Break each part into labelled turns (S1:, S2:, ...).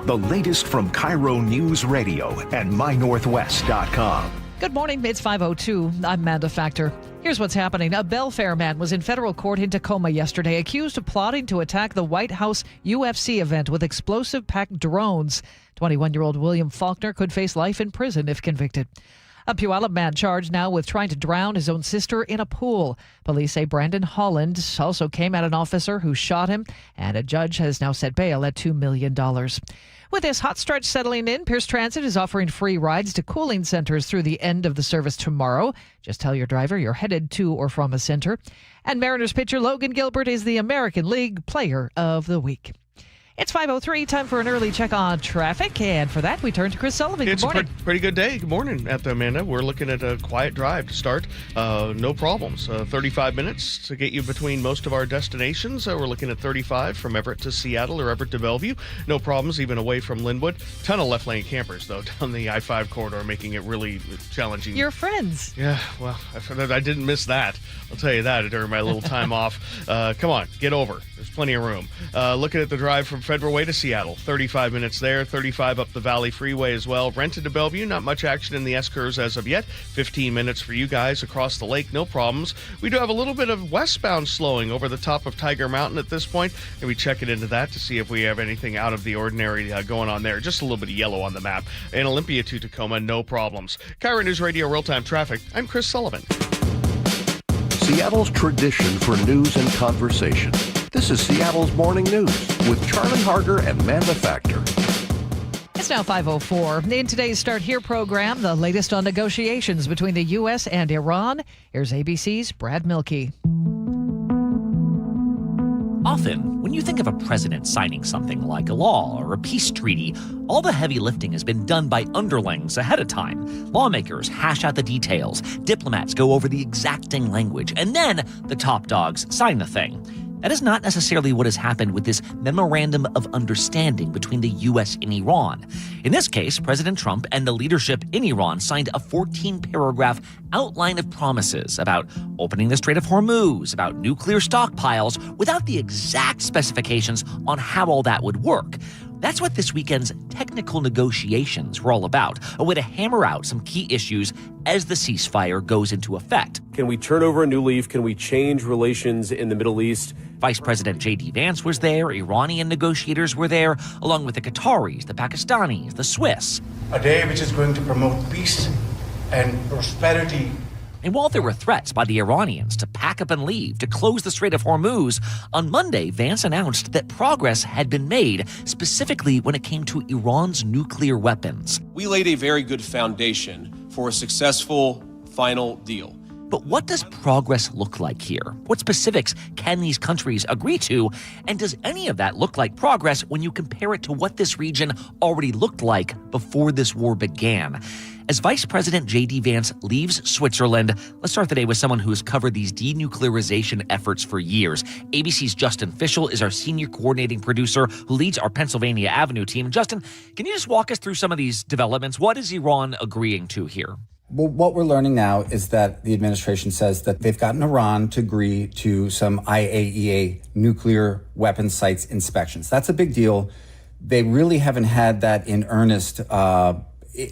S1: The latest from KIRO Newsradio and MyNorthwest.com.
S2: Good morning. It's 5:02. I'm Manda Factor. Here's what's happening. A Belfair man was in federal court in Tacoma yesterday, accused of plotting to attack the White House UFC event with explosive-packed drones. 21-year-old William Faulkner could face life in prison if convicted. A Puyallup man charged now with trying to drown his own sister in a pool. Police say Brandon Holland also came at an officer who shot him, and a judge has now set bail at $2 million. With this hot stretch settling in, Pierce Transit is offering free rides to cooling centers through the end of the service tomorrow. Just tell your driver you're headed to or from a center. And Mariners pitcher Logan Gilbert is the American League Player of the Week. It's 5:03, time for an early check on traffic, and for that we turn to Chris Sullivan. Good morning.
S3: It's a pretty good day. Good morning, Amanda. We're looking at a quiet drive to start. No problems. 35 minutes to get you between most of our destinations. We're looking at 35 from Everett to Seattle or Everett to Bellevue. No problems even away from Linwood. Ton of left lane campers, though, down the I-5 corridor, making it really challenging.
S2: Your friends.
S3: Yeah, well, I didn't miss that. I'll tell you that during my little time off. Come on, get over. There's plenty of room. Looking at the drive from Federal Way to Seattle, 35 minutes there, 35 up the Valley Freeway as well. Renton to Bellevue, not much action in the S-curves as of yet. 15 minutes for you guys across the lake, no problems. We do have a little bit of westbound slowing over the top of Tiger Mountain at this point, and we check it into that to see if we have anything out of the ordinary going on there. Just a little bit of yellow on the map. And Olympia to Tacoma, no problems. KIRO Newsradio Real-Time Traffic, I'm Chris Sullivan.
S1: Seattle's tradition for news and conversation. This is Seattle's Morning News with Charlie Harger and Manda Factor.
S2: It's now 5:04. In today's Start Here program, the latest on negotiations between the U.S. and Iran. Here's ABC's Brad Milkey.
S4: Often, when you think of a president signing something like a law or a peace treaty, all the heavy lifting has been done by underlings ahead of time. Lawmakers hash out the details, diplomats go over the exacting language, and then the top dogs sign the thing. That is not necessarily what has happened with this Memorandum of Understanding between the U.S. and Iran. In this case, President Trump and the leadership in Iran signed a 14-paragraph outline of promises about opening the Strait of Hormuz, about nuclear stockpiles, without the exact specifications on how all that would work. That's what this weekend's technical negotiations were all about, a way to hammer out some key issues as the ceasefire goes into effect.
S5: Can we turn over a new leaf? Can we change relations in the Middle East?
S4: Vice President J.D. Vance was there, Iranian negotiators were there, along with the Qataris, the Pakistanis, the Swiss.
S6: A day which is going to promote peace and prosperity.
S4: And while there were threats by the Iranians to pack up and leave, to close the Strait of Hormuz, on Monday, Vance announced that progress had been made, specifically when it came to Iran's nuclear weapons.
S5: We laid a very good foundation for a successful final deal.
S4: But what does progress look like here? What specifics can these countries agree to? And does any of that look like progress when you compare it to what this region already looked like before this war began? As Vice President J.D. Vance leaves Switzerland, let's start the day with someone who has covered these denuclearization efforts for years. ABC's Justin Fischel is our senior coordinating producer who leads our Pennsylvania Avenue team. Justin, can you just walk us through some of these developments? What is Iran agreeing to here?
S7: Well, what we're learning now is that the administration says that they've gotten Iran to agree to some IAEA nuclear weapons sites inspections. That's a big deal. They really haven't had that in earnest,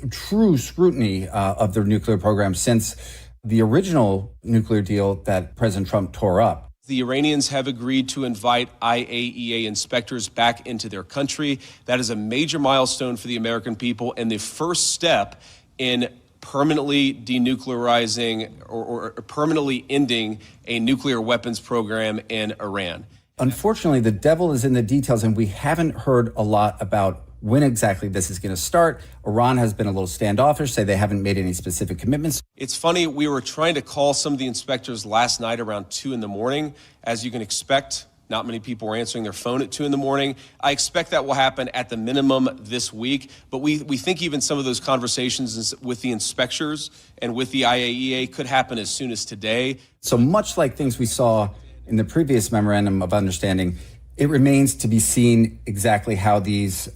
S7: true scrutiny of their nuclear program since the original nuclear deal that President Trump tore up.
S5: The Iranians have agreed to invite IAEA inspectors back into their country. That is a major milestone for the American people and the first step in permanently denuclearizing or permanently ending a nuclear weapons program in Iran.
S7: Unfortunately, the devil is in the details, and we haven't heard a lot about when exactly this is going to start. Iran has been a little standoffish, say they haven't made any specific commitments.
S5: It's funny, we were trying to call some of the inspectors last night around 2 a.m. As you can expect, not many people were answering their phone at 2 a.m. I expect that will happen at the minimum this week, but we think even some of those conversations with the inspectors and with the IAEA could happen as soon as today.
S7: So much like things we saw in the previous Memorandum of Understanding, it remains to be seen exactly how these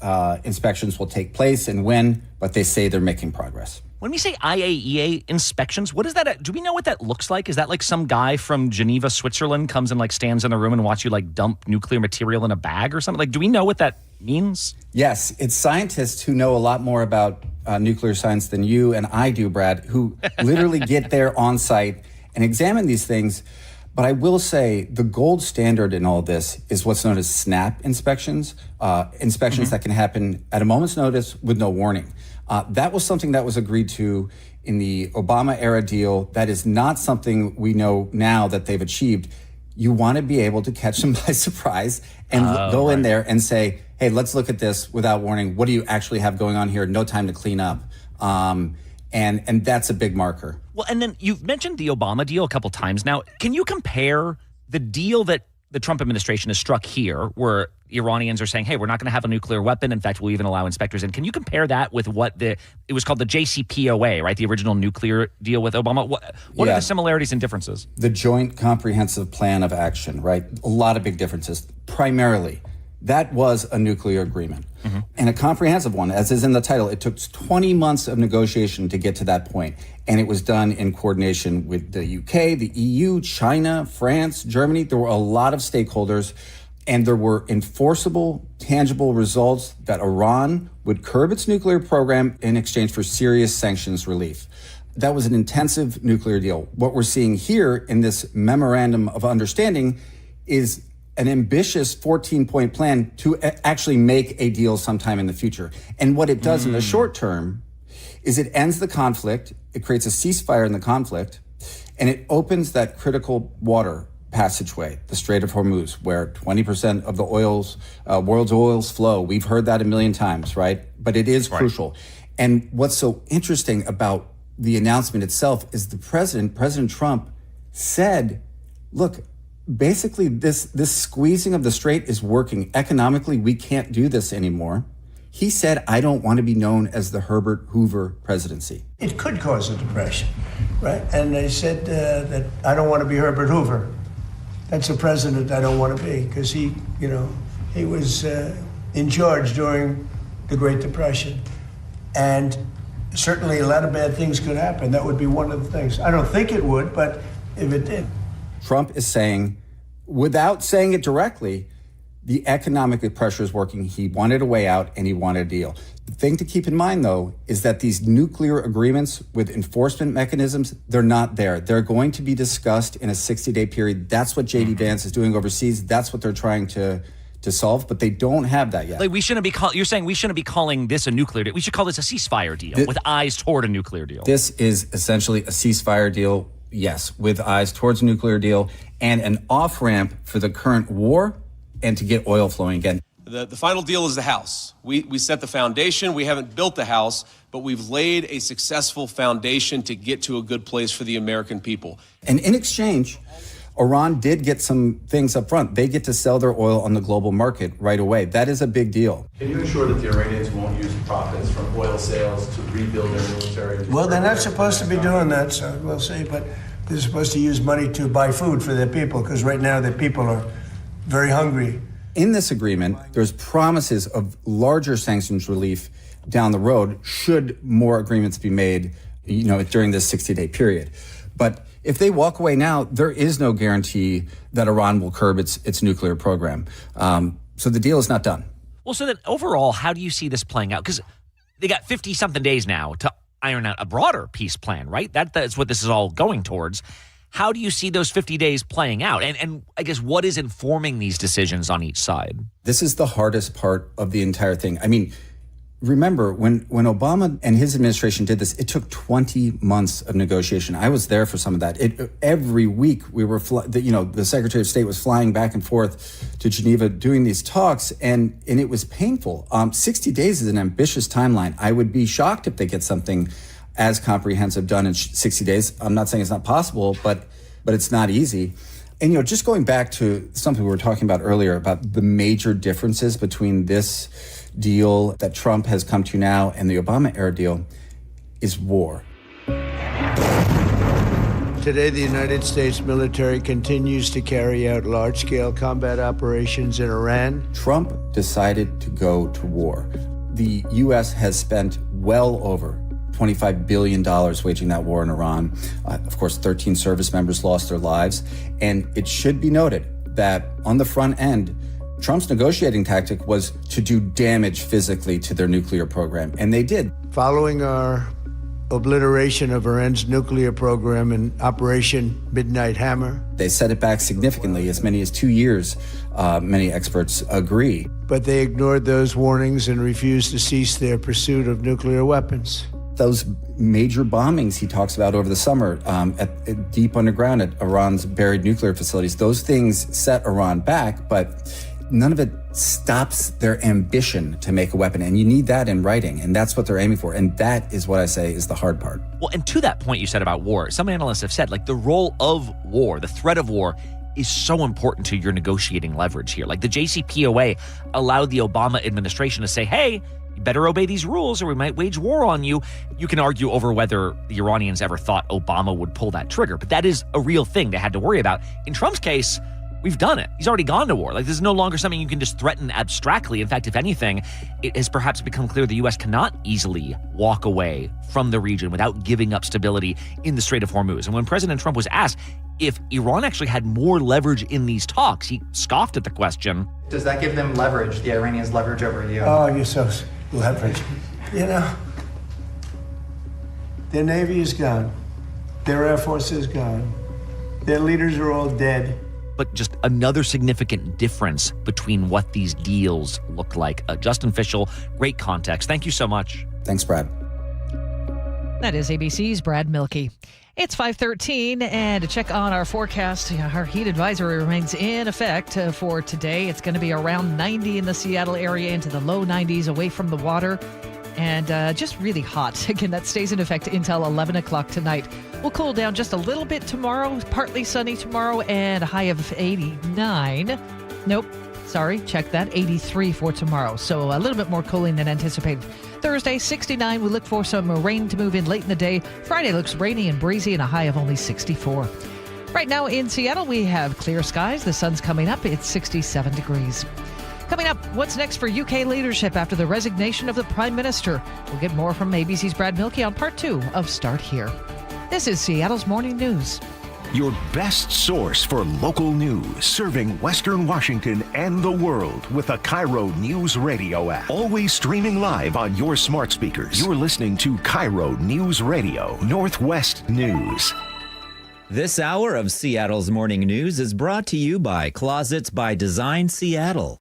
S7: inspections will take place and when, but they say they're making progress.
S4: When we say IAEA inspections, what is that? Do we know what that looks like? Is that like some guy from Geneva, Switzerland comes and like stands in the room and watch you like dump nuclear material in a bag or something? Like, do we know what that means?
S7: Yes, it's scientists who know a lot more about nuclear science than you and I do, Brad, who literally get there on site and examine these things. But I will say the gold standard in all this is what's known as SNAP inspections, that can happen at a moment's notice with no warning. That was something that was agreed to in the Obama era deal. That is not something we know now that they've achieved. You want to be able to catch them by surprise and go in there and say, hey, let's look at this without warning. What do you actually have going on here? No time to clean up. And that's a big marker.
S4: Well, and then you've mentioned the Obama deal a couple times now. Can you compare the deal that the Trump administration has struck here, where Iranians are saying, hey, we're not going to have a nuclear weapon. In fact, we'll even allow inspectors in. Can you compare that with what it was called the JCPOA, right? The original nuclear deal with Obama. What are the similarities and differences?
S7: The Joint Comprehensive Plan of Action, right? A lot of big differences. Primarily, that was a nuclear agreement. And a comprehensive one, as is in the title. It took 20 months of negotiation to get to that point. And it was done in coordination with the UK, the EU, China, France, Germany. There were a lot of stakeholders. And there were enforceable, tangible results that Iran would curb its nuclear program in exchange for serious sanctions relief. That was an intensive nuclear deal. What we're seeing here in this memorandum of understanding is an ambitious 14-point plan to actually make a deal sometime in the future. And what it does in the short term is it ends the conflict, it creates a ceasefire in the conflict, and it opens that critical water passageway, the Strait of Hormuz, where 20% of the world's oils flow. We've heard that a million times, right? But it is crucial. And what's so interesting about the announcement itself is President Trump said, look, basically this squeezing of the strait is working. Economically, we can't do this anymore. He said, I don't want to be known as the Herbert Hoover presidency.
S6: It could cause a depression, right? And they said that I don't want to be Herbert Hoover. That's a president I don't want to be, because he was in charge during the Great Depression. And certainly a lot of bad things could happen. That would be one of the things. I don't think it would, but if it did.
S7: Trump is saying, without saying it directly, the economic pressure is working. He wanted a way out and he wanted a deal. The thing to keep in mind, though, is that these nuclear agreements with enforcement mechanisms, they're not there. They're going to be discussed in a 60-day period. That's what J.D. Vance is doing overseas. That's what they're trying to solve, but they don't have that yet.
S4: Like you're saying we shouldn't be calling this a nuclear deal. We should call this a ceasefire deal with eyes toward a nuclear deal.
S7: This is essentially a ceasefire deal, yes, with eyes towards a nuclear deal and an off-ramp for the current war and to get oil flowing again.
S5: The final deal is the house. We set the foundation. We haven't built the house, but we've laid a successful foundation to get to a good place for the American people.
S7: And in exchange, Iran did get some things up front. They get to sell their oil on the global market right away. That is a big deal.
S8: Can you ensure that the Iranians won't use profits from oil sales to rebuild their military?
S6: Well, they're not supposed to be doing that, so we'll see. But they're supposed to use money to buy food for their people, because right now their people are very hungry.
S7: In this agreement, there's promises of larger sanctions relief down the road should more agreements be made, during this 60-day period. But if they walk away now, there is no guarantee that Iran will curb its nuclear program. So the deal is not done.
S4: Well, so then overall, how do you see this playing out? Because they got 50-something days now to iron out a broader peace plan, right? That's what this is all going towards. How do you see those 50 days playing out? And I guess what is informing these decisions on each side? This
S7: is the hardest part of the entire thing. I mean, remember, when Obama and his administration did this, it took 20 months of negotiation. I was there for some of that. Every week we were, the Secretary of State was flying back and forth to Geneva doing these talks, and it was painful. 60 days is an ambitious timeline. I would be shocked if they get something as comprehensive done in 60 days. I'm not saying it's not possible, but it's not easy. And, just going back to something we were talking about earlier about the major differences between this deal that Trump has come to now and the Obama era deal is war.
S6: Today, the United States military continues to carry out large-scale combat operations in Iran.
S7: Trump decided to go to war. The U.S. has spent well over $25 billion waging that war in Iran. Of course, 13 service members lost their lives. And it should be noted that on the front end, Trump's negotiating tactic was to do damage physically to their nuclear program, and they did.
S6: Following our obliteration of Iran's nuclear program in Operation Midnight Hammer.
S7: They set it back significantly, as many as 2 years, many experts agree.
S6: But they ignored those warnings and refused to cease their pursuit of nuclear weapons.
S7: Those major bombings he talks about over the summer deep underground at Iran's buried nuclear facilities, those things set Iran back, but none of it stops their ambition to make a weapon. And you need that in writing. And that's what they're aiming for. And that is what I say is the hard part.
S4: Well, and to that point you said about war, some analysts have said, like, the role of war, the threat of war, is so important to your negotiating leverage here. Like, the JCPOA allowed the Obama administration to say, hey, you better obey these rules or we might wage war on you. You can argue over whether the Iranians ever thought Obama would pull that trigger, but that is a real thing they had to worry about. In Trump's case, we've done it. He's already gone to war. Like, this is no longer something you can just threaten abstractly. In fact, if anything, it has perhaps become clear the U.S. cannot easily walk away from the region without giving up stability in the Strait of Hormuz. And when President Trump was asked if Iran actually had more leverage in these talks, he scoffed at the question.
S9: Does that give them leverage, the Iranians leverage over you?
S6: Oh, you're so leverage. You know, their Navy is gone. Their Air Force is gone. Their leaders are all dead.
S4: But just another significant difference between what these deals look like. Justin Fischel, great context. Thank you so much.
S7: Thanks, Brad.
S2: That is ABC's Brad Milkey. It's 5:13, and to check on our forecast, our heat advisory remains in effect for today. It's going to be around 90 in the Seattle area, into the low 90s away from the water, and just really hot. Again, that stays in effect until 11 o'clock tonight. We'll cool down just a little bit tomorrow, partly sunny tomorrow, and a high of 89. Nope, sorry, check that, 83 for tomorrow. So a little bit more cooling than anticipated. Thursday, 69. We look for some rain to move in late in the day. Friday looks rainy and breezy and a high of only 64. Right now in Seattle, we have clear skies. The sun's coming up. It's 67 degrees. Coming up, what's next for UK leadership after the resignation of the Prime Minister? We'll get more from ABC's Brad Milkey on part 2 of Start Here. This is Seattle's Morning News.
S1: Your best source for local news, serving Western Washington and the world with the KIRO Newsradio App. Always streaming live on your smart speakers. You're listening to KIRO Newsradio, Northwest News.
S10: This hour of Seattle's Morning News is brought to you by Closets by Design Seattle.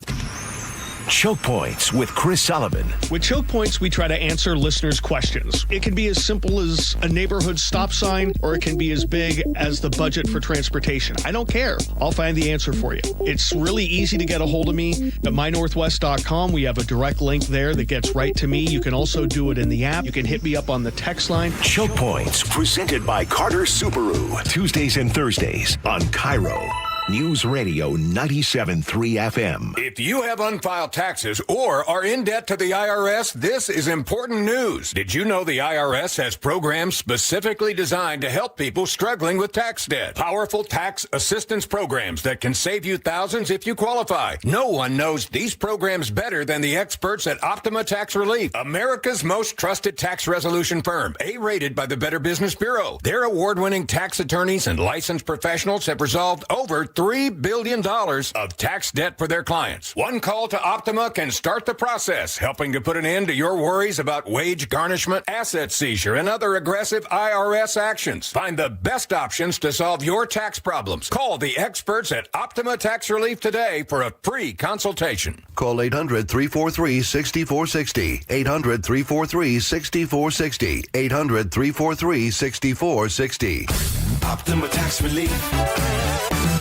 S1: Choke Points with Chris Sullivan.
S3: With Choke Points, we try to answer listeners' questions. It can be as simple as a neighborhood stop sign, or it can be as big as the budget for transportation. I don't care. I'll find the answer for you. It's really easy to get a hold of me at mynorthwest.com. We have a direct link there that gets right to me. You can also do it in the app. You can hit me up on the text line.
S1: Choke Points, presented by Carter Subaru. Tuesdays and Thursdays on KIRO News Radio 97.3 FM.
S11: If you have unfiled taxes or are in debt to the IRS, this is important news. Did you know the IRS has programs specifically designed to help people struggling with tax debt? Powerful tax assistance programs that can save you thousands if you qualify. No one knows these programs better than the experts at Optima Tax Relief, America's most trusted tax resolution firm, A-rated by the Better Business Bureau. Their award-winning tax attorneys and licensed professionals have resolved over $3 billion of tax debt for their clients. One call to Optima can start the process, helping to put an end to your worries about wage garnishment, asset seizure, and other aggressive IRS actions. Find the best options to solve your tax problems. Call the experts at Optima Tax Relief today for a free consultation.
S1: Call 800-343-6460. 800-343-6460. 800-343-6460.
S11: Optima Tax Relief.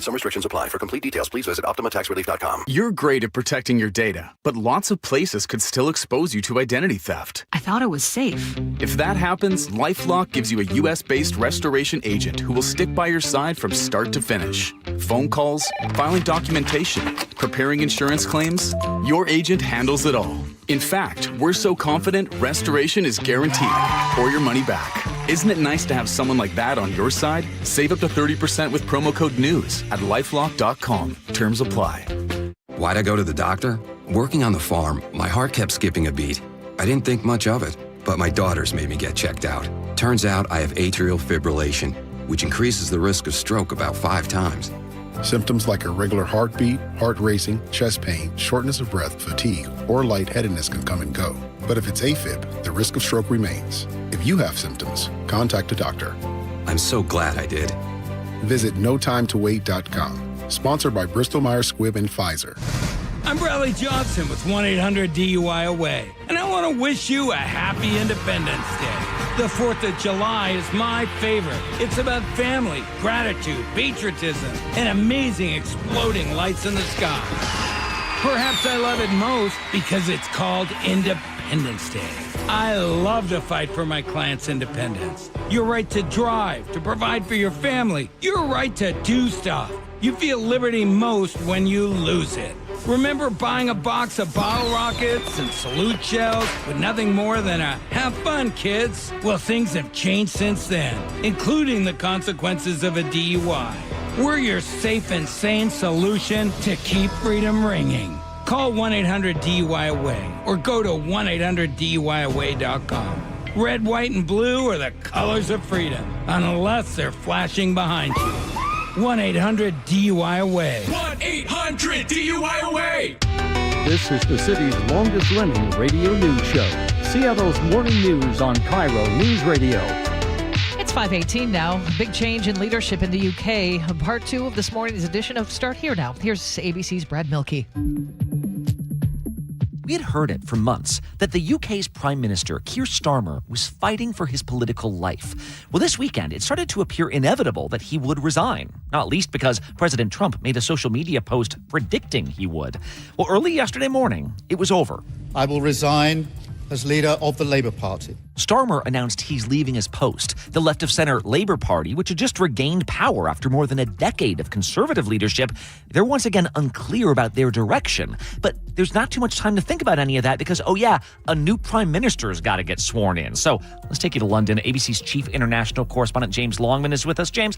S1: Some restrictions apply. For complete details, please visit OptimaTaxRelief.com.
S12: You're great at protecting your data, but lots of places could still expose you to identity theft.
S13: I thought it was safe.
S12: If that happens, LifeLock gives you a U.S.-based restoration agent who will stick by your side from start to finish. Phone calls, filing documentation, preparing insurance claims, your agent handles it all. In fact, we're so confident restoration is guaranteed or your money back. Isn't it nice to have someone like that on your side? Save up to 30% with promo code NEWS at lifelock.com. Terms apply.
S14: Why'd I go to the doctor? Working on the farm, my heart kept skipping a beat. I didn't think much of it.
S13: But my daughters made me get checked out. Turns out I have atrial fibrillation, which increases the risk of stroke about 5 times.
S14: Symptoms like irregular heartbeat, heart racing, chest pain, shortness of breath, fatigue, or lightheadedness can come and go. But if it's AFib, the risk of stroke remains. If you have symptoms, contact a doctor.
S13: I'm so glad I did.
S14: Visit notimetowait.com. Sponsored by Bristol-Myers Squibb and Pfizer.
S15: I'm Bradley Johnson with 1-800-DUI-AWAY, and I want to wish you a happy Independence Day. The 4th of July is my favorite. It's about family, gratitude, patriotism, and amazing exploding lights in the sky. Perhaps I love it most because it's called Independence Day. I love to fight for my clients' independence. Your right to drive, to provide for your family, your right to do stuff. You feel liberty most when you lose it. Remember buying a box of bottle rockets and salute shells with nothing more than a "have fun, kids"? Well, things have changed since then, including the consequences of a DUI. We're your safe and sane solution to keep freedom ringing. Call 1-800-DUI-AWAY or go to 1-800-DUI-AWAY.com. Red, white, and blue are the colors of freedom, unless they're flashing behind you. 1-800-DUI-AWAY.
S16: 1-800-DUI-AWAY. This is the city's longest-running radio news show. Seattle's morning news on KIRO Newsradio.
S2: It's 5:18 now. Big change in leadership in the UK. Part 2 of this morning's edition of Start Here Now. Here's ABC's Brad Milkey.
S4: We had heard it for months that the UK's Prime Minister, Keir Starmer, was fighting for his political life. Well, this weekend, it started to appear inevitable that he would resign, not least because President Trump made a social media post predicting he would. Well, early yesterday morning, it was over.
S17: I will resign as leader of the Labour Party.
S4: Starmer announced he's leaving his post. The left-of-center Labour Party, which had just regained power after more than a decade of Conservative leadership, they're once again unclear about their direction. But there's not too much time to think about any of that because, oh yeah, a new prime minister's got to get sworn in. So let's take you to London. ABC's chief international correspondent James Longman is with us. James,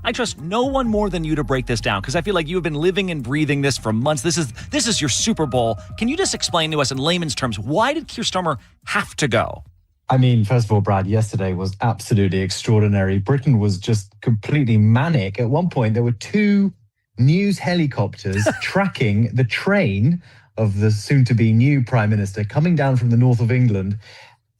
S4: I trust no one more than you to break this down because I feel like you have been living and breathing this for months. This is your Super Bowl. Can you just explain to us in layman's terms, why did Keir Starmer have to go?
S18: I mean, first of all, Brad, yesterday was absolutely extraordinary. Britain was just completely manic. At one point, there were 2 news helicopters tracking the train of the soon-to-be new Prime Minister coming down from the north of England.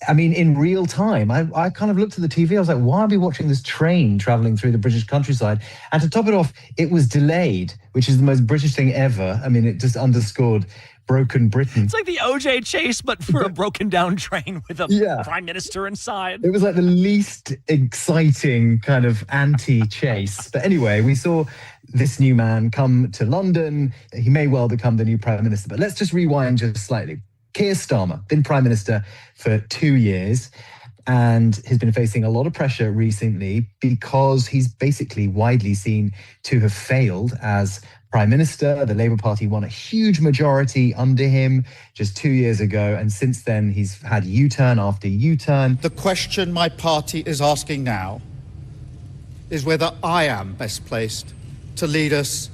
S18: I mean, in real time. I kind of looked at the TV. I was like, why are we watching this train traveling through the British countryside? And to top it off, it was delayed, which is the most British thing ever. I mean, it just underscored broken Britain.
S4: It's like the OJ chase, but for a broken down train with a prime minister inside.
S18: It was like the least exciting kind of anti-chase. But anyway, we saw this new man come to London. He may well become the new prime minister. But let's just rewind just slightly. Keir Starmer, been prime minister for 2 years and has been facing a lot of pressure recently because he's basically widely seen to have failed as Prime Minister. The Labour Party won a huge majority under him just 2 years ago. And since then, he's had U-turn after U-turn.
S17: The question my party is asking now is whether I am best placed to lead us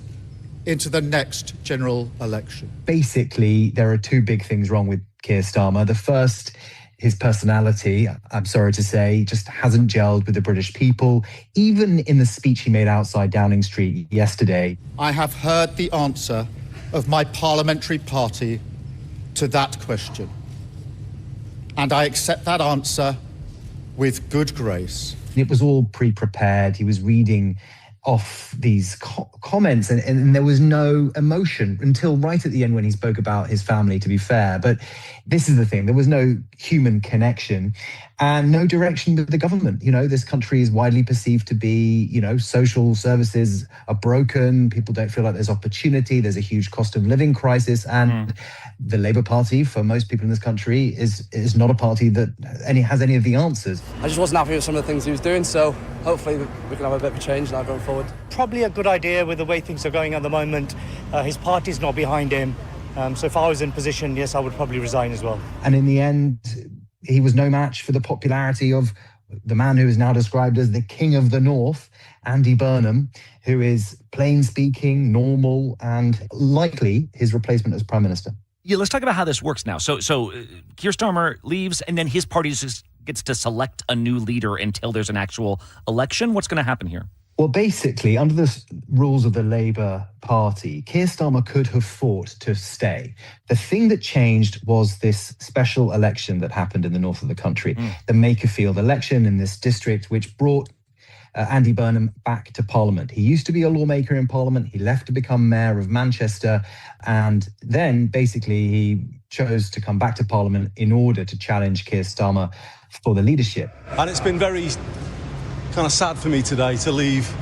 S17: into the next general election.
S18: Basically, there are 2 big things wrong with Keir Starmer. The first, his personality, I'm sorry to say, just hasn't gelled with the British people. Even in the speech he made outside Downing Street yesterday.
S17: I have heard the answer of my parliamentary party to that question. And I accept that answer with good grace.
S18: It was all pre-prepared. He was reading off these comments and there was no emotion until right at the end when he spoke about his family, to be fair. But this is the thing, there was no human connection and no direction with the government. You know, this country is widely perceived to be, you know, social services are broken. People don't feel like there's opportunity. There's a huge cost of living crisis. And the Labour Party, for most people in this country, is not a party that has any of the answers.
S19: I just wasn't happy with some of the things he was doing, so hopefully we can have a bit of a change now going forward.
S20: Probably a good idea with the way things are going at the moment. His party's not behind him. So if I was in position, yes, I would probably resign as well.
S18: And in the end, he was no match for the popularity of the man who is now described as the King of the North, Andy Burnham, who is plain speaking, normal, and likely his replacement as Prime Minister.
S4: Yeah, let's talk about how this works now. So Keir Starmer leaves, and then his party just gets to select a new leader until there's an actual election. What's going to happen here?
S18: Well, basically, under the rules of the Labour Party, Keir Starmer could have fought to stay. The thing that changed was this special election that happened in the north of the country, the Makerfield election in this district, which brought Andy Burnham back to Parliament. He used to be a lawmaker in Parliament. He left to become mayor of Manchester. And then basically he chose to come back to Parliament in order to challenge Keir Starmer for the leadership.
S21: And it's been very kind of sad for me today to leave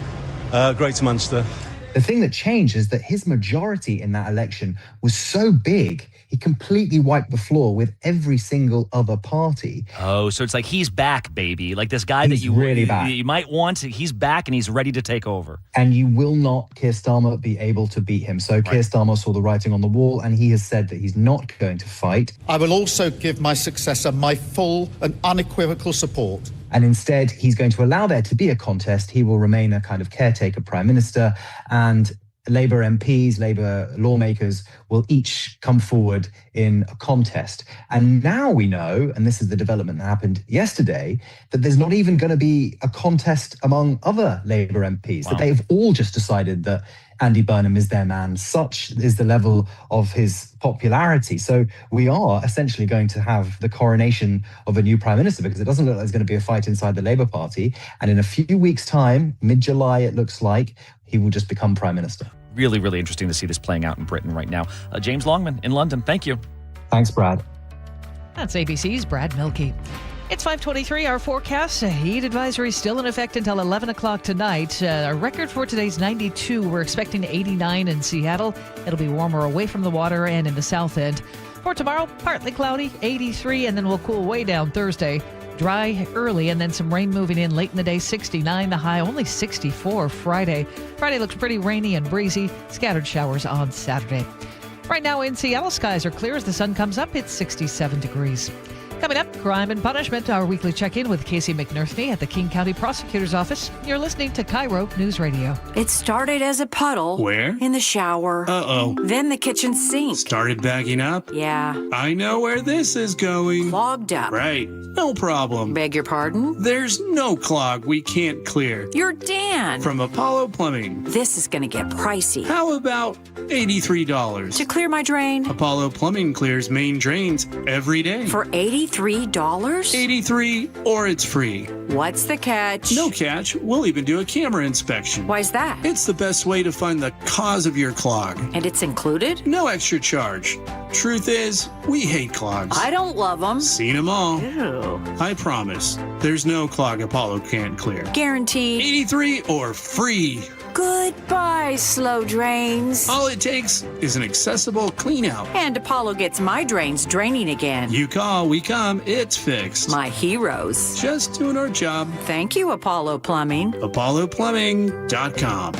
S21: Greater Manchester.
S18: The thing that changed is that his majority in that election was so big, he completely wiped the floor with every single other party.
S4: Oh, so it's like he's back, baby. Like this guy
S18: He's really back.
S4: You might want, he's back and he's ready to take over.
S18: And you will not, Keir Starmer, be able to beat him. So Keir Starmer saw the writing on the wall, and he has said that he's not going to fight.
S17: I will also give my successor my full and unequivocal support.
S18: And instead, he's going to allow there to be a contest. He will remain a kind of caretaker prime minister, and Labour MPs, Labour lawmakers will each come forward in a contest. And now we know, and this is the development that happened yesterday, that there's not even going to be a contest among other Labour MPs, that they've all just decided that Andy Burnham is their man. Such is the level of his popularity. So we are essentially going to have the coronation of a new prime minister, because it doesn't look like there's going to be a fight inside the Labour Party. And in a few weeks' time, mid-July, it looks like, he will just become prime minister.
S4: Really, really interesting to see this playing out in Britain right now. James Longman in London, thank you.
S18: Thanks, Brad.
S2: That's ABC's Brad Milkey. It's 5:23, our forecast. A heat advisory still in effect until 11 o'clock tonight. Our record for today's 92. We're expecting 89 in Seattle. It'll be warmer away from the water and in the south end. For tomorrow, partly cloudy, 83, and then we'll cool way down Thursday. Dry early and then some rain moving in late in the day, 69. The high only 64 Friday. Friday looks pretty rainy and breezy. Scattered showers on Saturday. Right now in Seattle, skies are clear as the sun comes up. It's 67 degrees. Coming up, Crime and Punishment, our weekly check-in with Casey McNerney at the King County Prosecutor's Office. You're listening to KIRO News Radio.
S22: It started as a puddle.
S23: Where?
S22: In the shower.
S23: Uh-oh.
S22: Then the kitchen sink.
S23: Started backing up?
S22: Yeah.
S23: I know where this is going.
S22: Clogged up.
S23: Right. No problem.
S22: Beg your pardon?
S23: There's no clog we can't clear.
S22: You're Dan.
S23: From Apollo Plumbing.
S22: This is going to get pricey.
S23: How about $83?
S22: To clear my drain?
S23: Apollo Plumbing clears main drains every day.
S22: For $83?
S23: $83 or it's free.
S22: What's the catch?
S23: No catch. We'll even do a camera inspection.
S22: Why's that?
S23: It's the best way to find the cause of your clog.
S22: And it's included?
S23: No extra charge. Truth is, we hate clogs.
S22: I don't love them.
S23: Seen them all.
S22: Ew.
S23: I promise. There's no clog Apollo can't clear.
S22: Guaranteed.
S23: 83 or free.
S22: Goodbye, slow drains.
S23: All it takes is an accessible clean out.
S22: And Apollo gets my drains draining again.
S23: You call, we come, it's fixed.
S22: My heroes.
S23: Just doing our job.
S22: Thank you, Apollo Plumbing.
S23: ApolloPlumbing.com.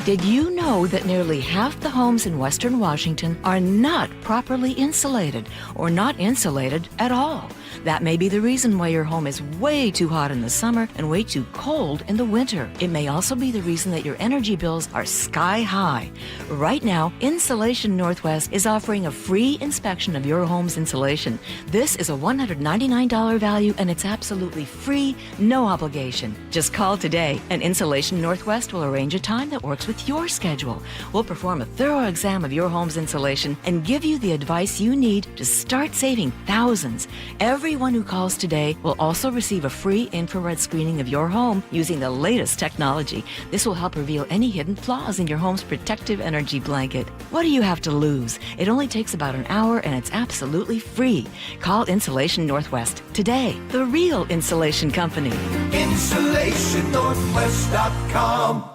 S24: Did you know that nearly half the homes in Western Washington are not properly insulated or not insulated at all? That may be the reason why your home is way too hot in the summer and way too cold in the winter. It may also be the reason that your energy bills are sky high. Right now, Insulation Northwest is offering a free inspection of your home's insulation. This is a $199 value and it's absolutely free, no obligation. Just call today and Insulation Northwest will arrange a time that works with your schedule. We'll perform a thorough exam of your home's insulation and give you the advice you need to start saving thousands. Everyone who calls today will also receive a free infrared screening of your home using the latest technology. This will help reveal any hidden flaws in your home's protective energy blanket. What do you have to lose? It only takes about an hour and it's absolutely free. Call Insulation Northwest today, the real insulation company.
S25: InsulationNorthwest.com.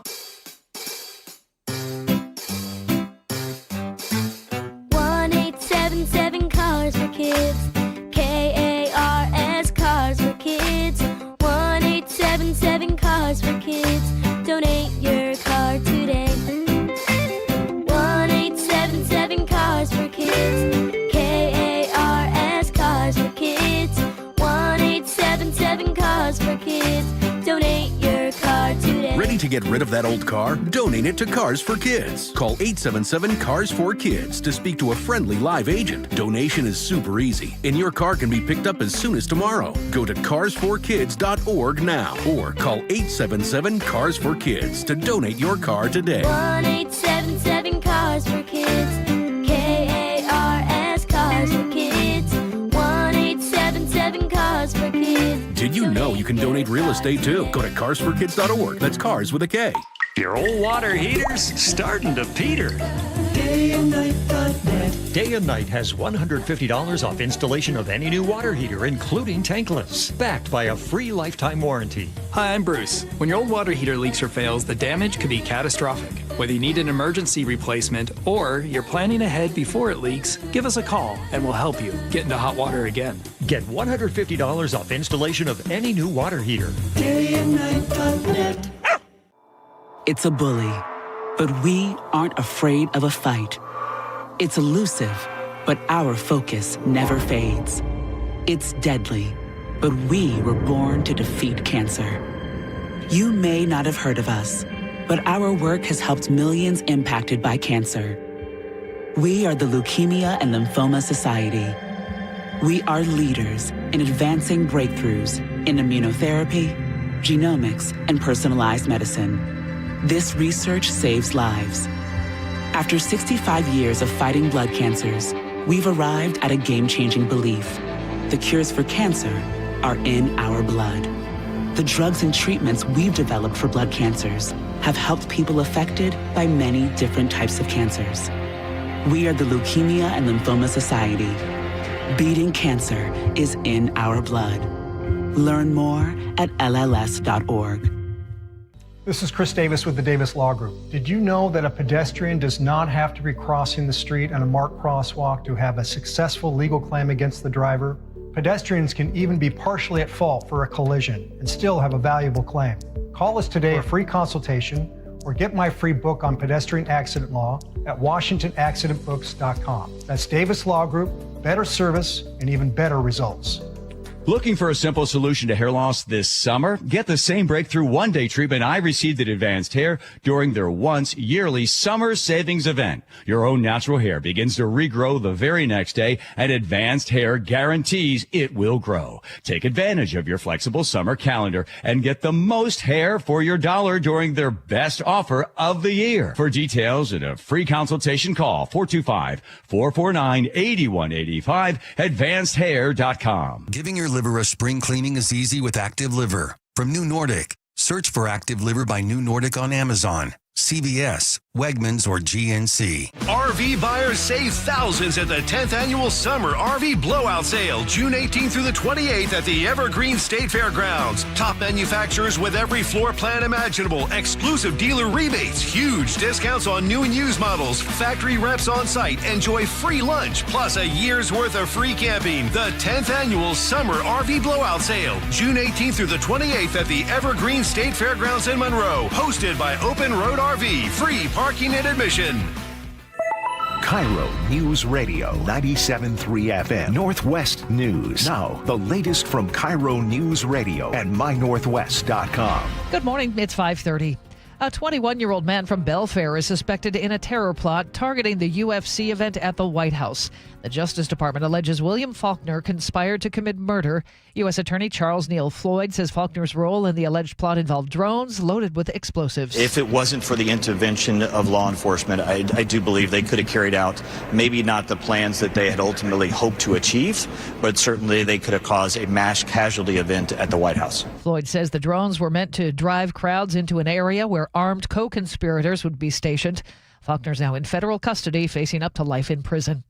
S26: 1-877 Cars for Kids. KARS Cars for Kids. 1-877 Cars for Kids. Donate your car today. 1-877 Cars for Kids. KARS Cars for Kids. 1-877 Cars for Kids. Donate your car today.
S1: Ready to
S5: to get rid of that old car? Donate it to Cars for Kids. Call 877-CARS4KIDS to speak to a friendly live agent. Donation is super easy, and your car can be picked up as soon as tomorrow. Go to cars4kids.org now or call 877-CARS4KIDS to donate your car today.
S26: 1-877-CARS4KIDS. KARS Cars for Kids. 1-877-CARS4KIDS.
S5: Did you know you can donate real estate too? Go to carsforkids.org. That's cars with a K.
S6: Your old water heater's starting to peter.
S7: DayandNight.net. Day and Night has $150 off installation of any new water heater, including tankless, backed by a free lifetime warranty.
S8: Hi, I'm Bruce. When your old water heater leaks or fails, the damage could be catastrophic. Whether you need an emergency replacement or you're planning ahead before it leaks, give us a call and we'll help you get into hot water again.
S7: Get $150 off installation of any new water heater. DayandNight.net.
S9: It's a bully, but we aren't afraid of a fight. It's elusive, but our focus never fades. It's deadly, but we were born to defeat cancer. You may not have heard of us, but our work has helped millions impacted by cancer. We are the Leukemia and Lymphoma Society. We are leaders in advancing breakthroughs in immunotherapy, genomics, and personalized medicine. This research saves lives. After 65 years of fighting blood cancers, we've arrived at a game-changing belief. The cures for cancer are in our blood. The drugs and treatments we've developed for blood cancers have helped people affected by many different types of cancers. We are the Leukemia and Lymphoma Society. Beating cancer is in our blood. Learn more at LLS.org.
S25: This is Chris Davis with the Davis Law Group. Did you know that a pedestrian does not have to be crossing the street on a marked crosswalk to have a successful legal claim against the driver? Pedestrians can even be partially at fault for a collision and still have a valuable claim. Call us today for a free consultation or get my free book on pedestrian accident law at WashingtonAccidentBooks.com. That's Davis Law Group, better service and even better results.
S27: Looking for a simple solution to hair loss this summer? Get the same breakthrough one-day treatment I received at Advanced Hair during their once yearly summer savings event. Your own natural hair begins to regrow the very next day, and Advanced Hair guarantees it will grow. Take advantage of your flexible summer calendar and get the most hair for your dollar during their best offer of the year. For details and a free consultation, call 425-449-8185, advancedhair.com.
S13: Giving your liver a spring cleaning is easy with Active Liver. From New Nordic, search for Active Liver by New Nordic on Amazon, CVS, Wegmans, or GNC.
S28: RV buyers save thousands at the 10th Annual Summer RV Blowout Sale, June 18th through the 28th at the Evergreen State Fairgrounds. Top manufacturers with every floor plan imaginable, exclusive dealer rebates, huge discounts on new and used models, factory reps on site, enjoy free lunch, plus a year's worth of free camping. The 10th Annual Summer RV Blowout Sale, June 18th through the 28th at the Evergreen State Fairgrounds in Monroe, hosted by Open Road RV, free parking and admission.
S1: KIRO Newsradio 97.3 FM Northwest News. Now, the latest from KIRO Newsradio and mynorthwest.com.
S2: Good morning. It's 5:30. A 21-year-old man from Belfair is suspected in a terror plot targeting the UFC event at the White House. The Justice Department alleges William Faulkner conspired to commit murder. U.S. Attorney Charles Neal Floyd says Faulkner's role in the alleged plot involved drones loaded with explosives.
S29: If it wasn't for the intervention of law enforcement, I do believe they could have carried out maybe not the plans that they had ultimately hoped to achieve, but certainly they could have caused a mass casualty event at the White House.
S2: Floyd says the drones were meant to drive crowds into an area where armed co-conspirators would be stationed. Faulkner's now in federal custody, facing up to life in prison.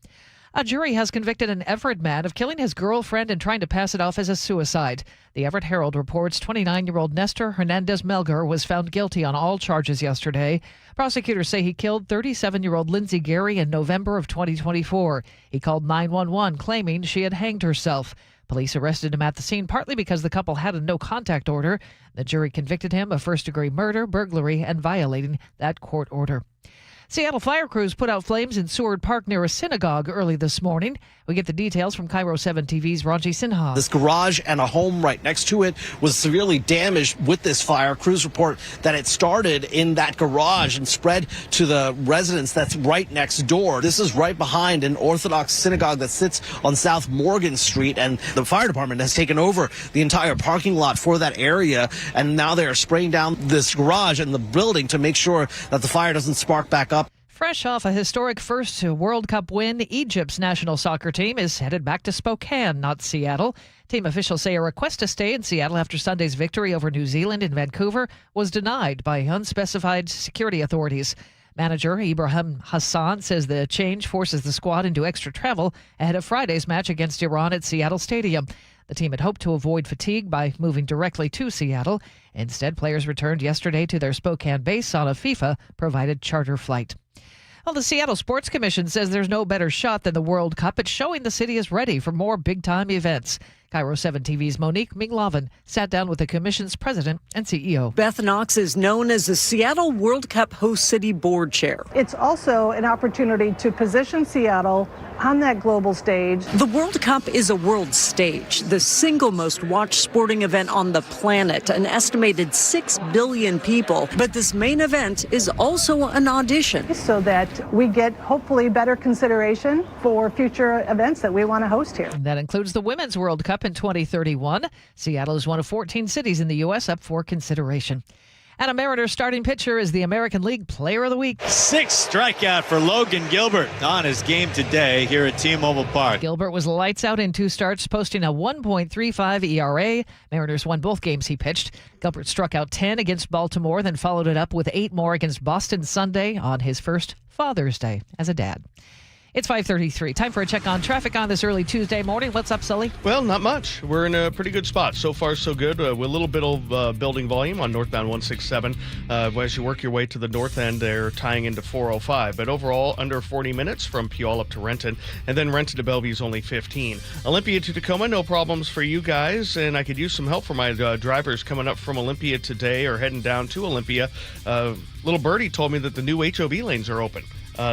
S2: A jury has convicted an Everett man of killing his girlfriend and trying to pass it off as a suicide. The Everett Herald reports 29-year-old Nestor Hernandez-Melgar was found guilty on all charges yesterday. Prosecutors say he killed 37-year-old Lindsay Gary in November of 2024. He called 911 claiming she had hanged herself. Police arrested him at the scene partly because the couple had a no-contact order. The jury convicted him of first-degree murder, burglary, and violating that court order. Seattle fire crews put out flames in Seward Park near a synagogue early this morning. We get the details from KIRO 7 TV's Raji Sinha.
S3: This garage and a home right next to it was severely damaged with this fire. Crews report that it started in that garage and spread to the residence that's right next door. This is right behind an Orthodox synagogue that sits on South Morgan Street, and the fire department has taken over the entire parking lot for that area, and now they are spraying down this garage and the building to make sure that the fire doesn't spark back up.
S2: Fresh off a historic first World Cup win, Egypt's national soccer team is headed back to Spokane, not Seattle. Team officials say a request to stay in Seattle after Sunday's victory over New Zealand in Vancouver was denied by unspecified security authorities. Manager Ibrahim Hassan says the change forces the squad into extra travel ahead of Friday's match against Iran at Seattle Stadium. The team had hoped to avoid fatigue by moving directly to Seattle. Instead, players returned yesterday to their Spokane base on a FIFA-provided charter flight. Well, the Seattle Sports Commission says there's no better shot than the World Cup at showing the city is ready for more big-time events. KIRO 7 TV's Monique Minglavin sat down with the commission's president and CEO.
S10: Beth Knox is known as the Seattle World Cup host city board chair.
S11: It's also an opportunity to position Seattle on that global stage.
S10: The World Cup is a world stage, the single most watched sporting event on the planet, an estimated 6 billion people. But this main event is also an audition.
S11: So that we get hopefully better consideration for future events that we want to host here.
S2: That includes the Women's World Cup in 2031. Seattle is one of 14 cities in the U.S. up for consideration. And a Mariners starting pitcher is the American League Player of the Week.
S12: 6th strikeout for Logan Gilbert on his game today here at T-Mobile Park.
S2: Gilbert was lights out in 2 starts, posting a 1.35 ERA. Mariners won both games he pitched. Gilbert struck out 10 against Baltimore, then followed it up with 8 more against Boston Sunday on his first Father's Day as a dad. It's 5:33. Time for a check on traffic on this early Tuesday morning. What's up, Sully?
S14: Well, not much. We're in a pretty good spot. So far, so good. With a little bit of building volume on northbound 167. As you work your way to the north end, they're tying into 405. But overall, under 40 minutes from Puyallup up to Renton. And then Renton to Bellevue is only 15. Olympia to Tacoma, no problems for you guys. And I could use some help for my drivers coming up from Olympia today or heading down to Olympia. Little Birdie told me that the new HOV lanes are open.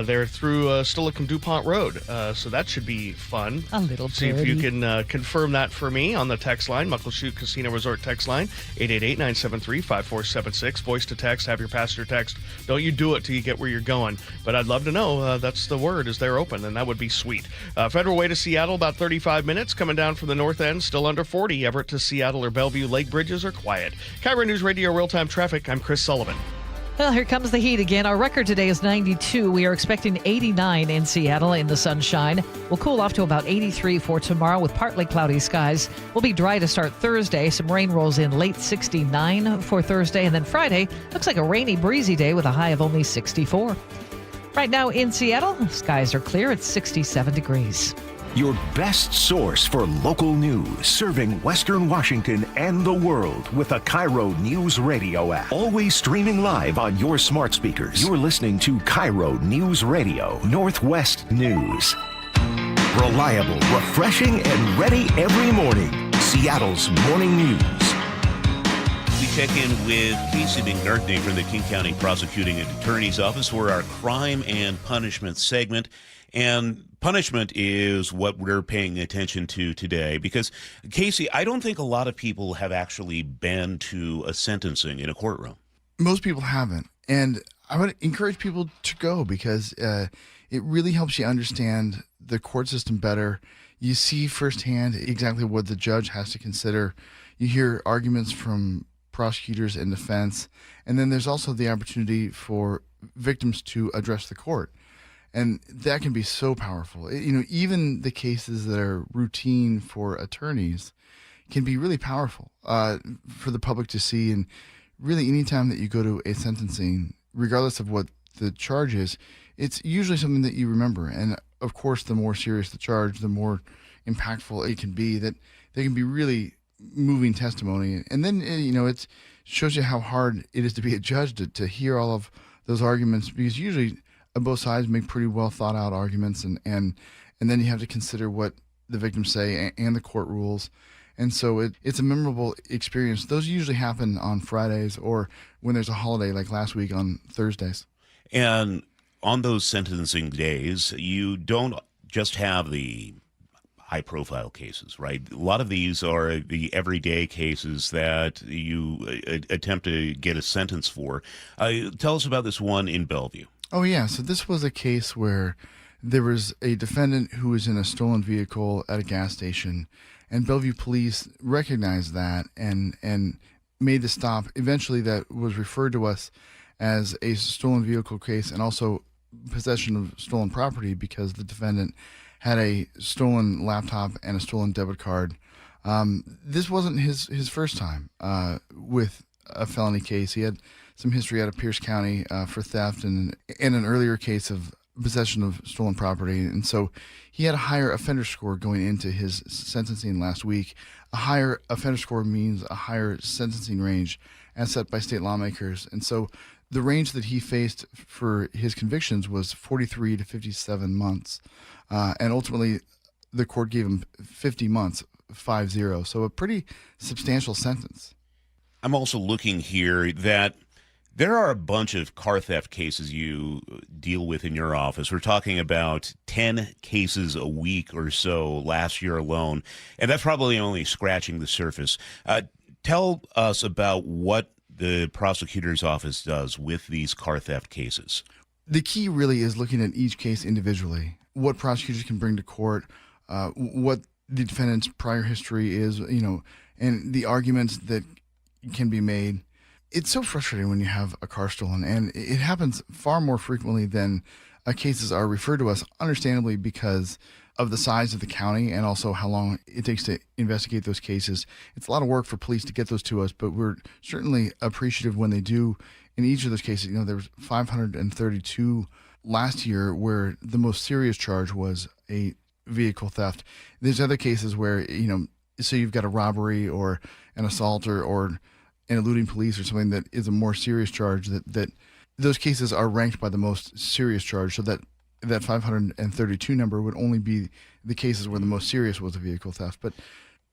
S14: They're through Stillicum DuPont Road, so that should be fun.
S2: A little
S14: See if you can confirm that for me on the text line, Muckleshoot Casino Resort text line, 888-973-5476. Voice to text, have your passenger text. Don't you do it till you get where you're going. But I'd love to know, that's the word, is they're open, and that would be sweet. Federal Way to Seattle, about 35 minutes. Coming down from the north end, still under 40. Everett to Seattle or Bellevue, Lake Bridges are quiet. KIRO Newsradio Real-Time Traffic, I'm Chris Sullivan.
S2: Well, here comes the heat again. Our record today is 92. We are expecting 89 in Seattle in the sunshine. We'll cool off to about 83 for tomorrow with partly cloudy skies. We'll be dry to start Thursday. Some rain rolls in late 69 for Thursday. And then Friday looks like a rainy, breezy day with a high of only 64. Right now in Seattle, skies are clear at 67 degrees.
S1: Your best source for local news, serving Western Washington and the world with a KIRO Newsradio App. Always streaming live on your smart speakers. You're listening to KIRO Newsradio Northwest News. Reliable, refreshing, and ready every morning. Seattle's morning news.
S15: We check in with Casey McNartney from the King County Prosecuting Attorney's Office for our Crime and Punishment segment. And punishment is what we're paying attention to today because, Casey, I don't think a lot of people have actually been to a sentencing in a courtroom.
S16: Most people haven't. And I would encourage people to go because it really helps you understand the court system better. You see firsthand exactly what the judge has to consider. You hear arguments from prosecutors and defense. And then there's also the opportunity for victims to address the court. And that can be so powerful. Even the cases that are routine for attorneys can be really powerful for the public to see. And really, anytime that you go to a sentencing, regardless of what the charge is, it's usually something that you remember. And of course, the more serious the charge, the more impactful it can be. That they can be really moving testimony. And then, it shows you how hard it is to be a judge to hear all of those arguments, because usually both sides make pretty well thought out arguments, and then you have to consider what the victims say and the court rules. And so it's a memorable experience. Those usually happen on Fridays or when there's a holiday like last week on Thursdays.
S15: And on those sentencing days, you don't just have the high-profile cases, right? A lot of these are the everyday cases that you attempt to get a sentence for. Tell us about this one in Bellevue.
S16: Oh, yeah. So this was a case where there was a defendant who was in a stolen vehicle at a gas station, and Bellevue police recognized that and made the stop. Eventually, that was referred to us as a stolen vehicle case and also possession of stolen property because the defendant had a stolen laptop and a stolen debit card. This wasn't his first time with a felony case. He had some history out of Pierce County for theft and an earlier case of possession of stolen property. And so he had a higher offender score going into his sentencing last week. A higher offender score means a higher sentencing range as set by state lawmakers. And so the range that he faced for his convictions was 43 to 57 months. And ultimately, the court gave him 50 months, 5-0. So a pretty substantial sentence.
S15: I'm also looking here that there are a bunch of car theft cases you deal with in your office. We're talking about 10 cases a week or so last year alone, and that's probably only scratching the surface. Tell us about what the prosecutor's office does with these car theft cases.
S16: The key really is looking at each case individually, what prosecutors can bring to court, what the defendant's prior history is, and the arguments that can be made. It's so frustrating when you have a car stolen, and it happens far more frequently than cases are referred to us, understandably because of the size of the county and also how long it takes to investigate those cases. It's a lot of work for police to get those to us, but we're certainly appreciative when they do. In each of those cases, there was 532 last year where the most serious charge was a vehicle theft. There's other cases where, so you've got a robbery or an assault or an eluding police or something that is a more serious charge, that those cases are ranked by the most serious charge, so that 532 number would only be the cases where the most serious was a vehicle theft. But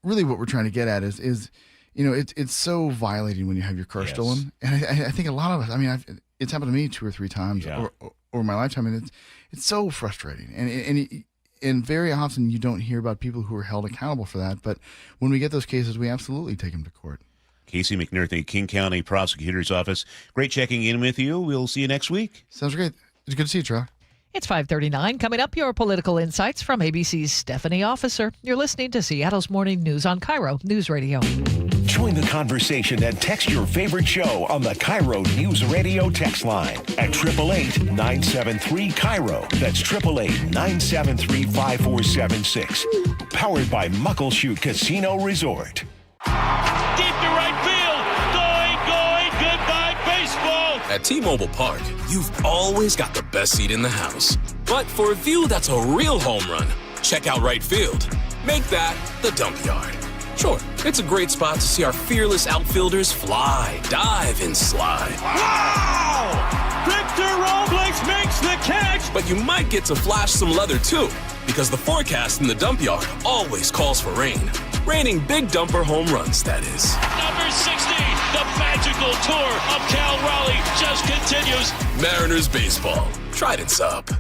S16: really what we're trying to get at is it's so violating when you have your car stolen. And I think a lot of us, it's happened to me 2 or 3 times over my lifetime, and it's so frustrating. And very often you don't hear about people who are held accountable for that. But when we get those cases, we absolutely take them to court.
S15: Casey McNerthy, King County Prosecutor's Office. Great checking in with you. We'll see you next week.
S16: Sounds great. It's good to see you, Troy.
S2: It's 5:39. Coming up, your political insights from ABC's Stephanie Officer. You're listening to Seattle's Morning News on KIRO Newsradio.
S1: Join the conversation and text your favorite show on the KIRO Newsradio text line at 888-973-KIRO. That's 888-973-5476. Powered by Muckleshoot Casino Resort.
S4: Deep to right field. Going. Goodbye, baseball.
S17: At T-Mobile Park, you've always got the best seat in the house. But for a view that's a real home run, check out right field. Make that the dump yard. Sure, it's a great spot to see our fearless outfielders fly, dive, and slide.
S4: Wow! Victor Robles makes the catch!
S17: But you might get to flash some leather too, because the forecast in the dump yard always calls for rain. Raining big dumper home runs, that is.
S4: Number 60, the magical tour of Cal Raleigh just continues.
S17: Mariners baseball. Trident's up.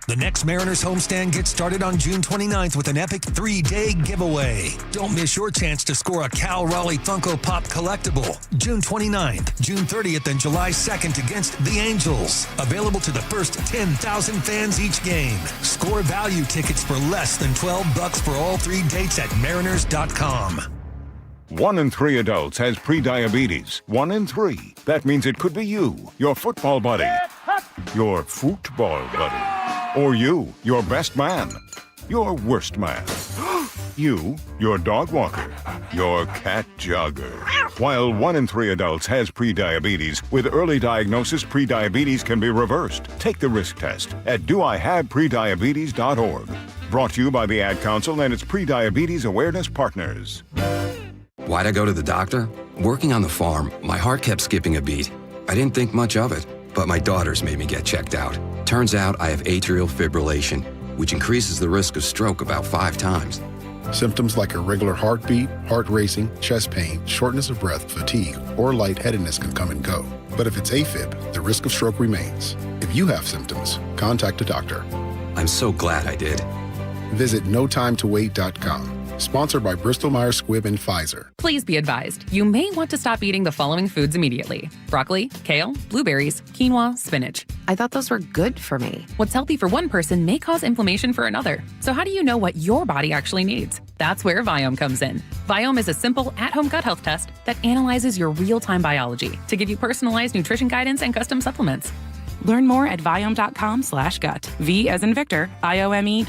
S18: The next Mariners homestand gets started on June 29th with an epic 3-day giveaway. Don't miss your chance to score a Cal Raleigh Funko Pop collectible. June 29th, June 30th, and July 2nd against the Angels. Available to the first 10,000 fans each game. Score value tickets for less than $12 for all 3 dates at mariners.com.
S19: 1 in 3 adults has prediabetes. 1 in 3. That means it could be you, your football buddy, your football buddy, or you, your best man, your worst man, you, your dog walker, your cat jogger. While 1 in 3 adults has prediabetes, with early diagnosis, prediabetes can be reversed. Take the risk test at doihaveprediabetes.org. Brought to you by the Ad Council and its prediabetes awareness partners.
S20: Why'd I go to the doctor? Working on the farm, my heart kept skipping a beat. I didn't think much of it, but my daughters made me get checked out. Turns out I have atrial fibrillation, which increases the risk of stroke about 5 times.
S21: Symptoms like irregular heartbeat, heart racing, chest pain, shortness of breath, fatigue, or lightheadedness can come and go. But if it's AFib, the risk of stroke remains. If you have symptoms, contact a doctor.
S20: I'm so glad I did.
S21: Visit notimetowait.com. Sponsored by Bristol-Myers Squibb and Pfizer.
S5: Please be advised, you may want to stop eating the following foods immediately. Broccoli, kale, blueberries, quinoa, spinach.
S6: I thought those were good for me.
S5: What's healthy for one person may cause inflammation for another. So how do you know what your body actually needs? That's where Viome comes in. Viome is a simple at-home gut health test that analyzes your real-time biology to give you personalized nutrition guidance and custom supplements.
S6: Learn more at Viome.com/gut. V as in Victor, IOME.com/GUT.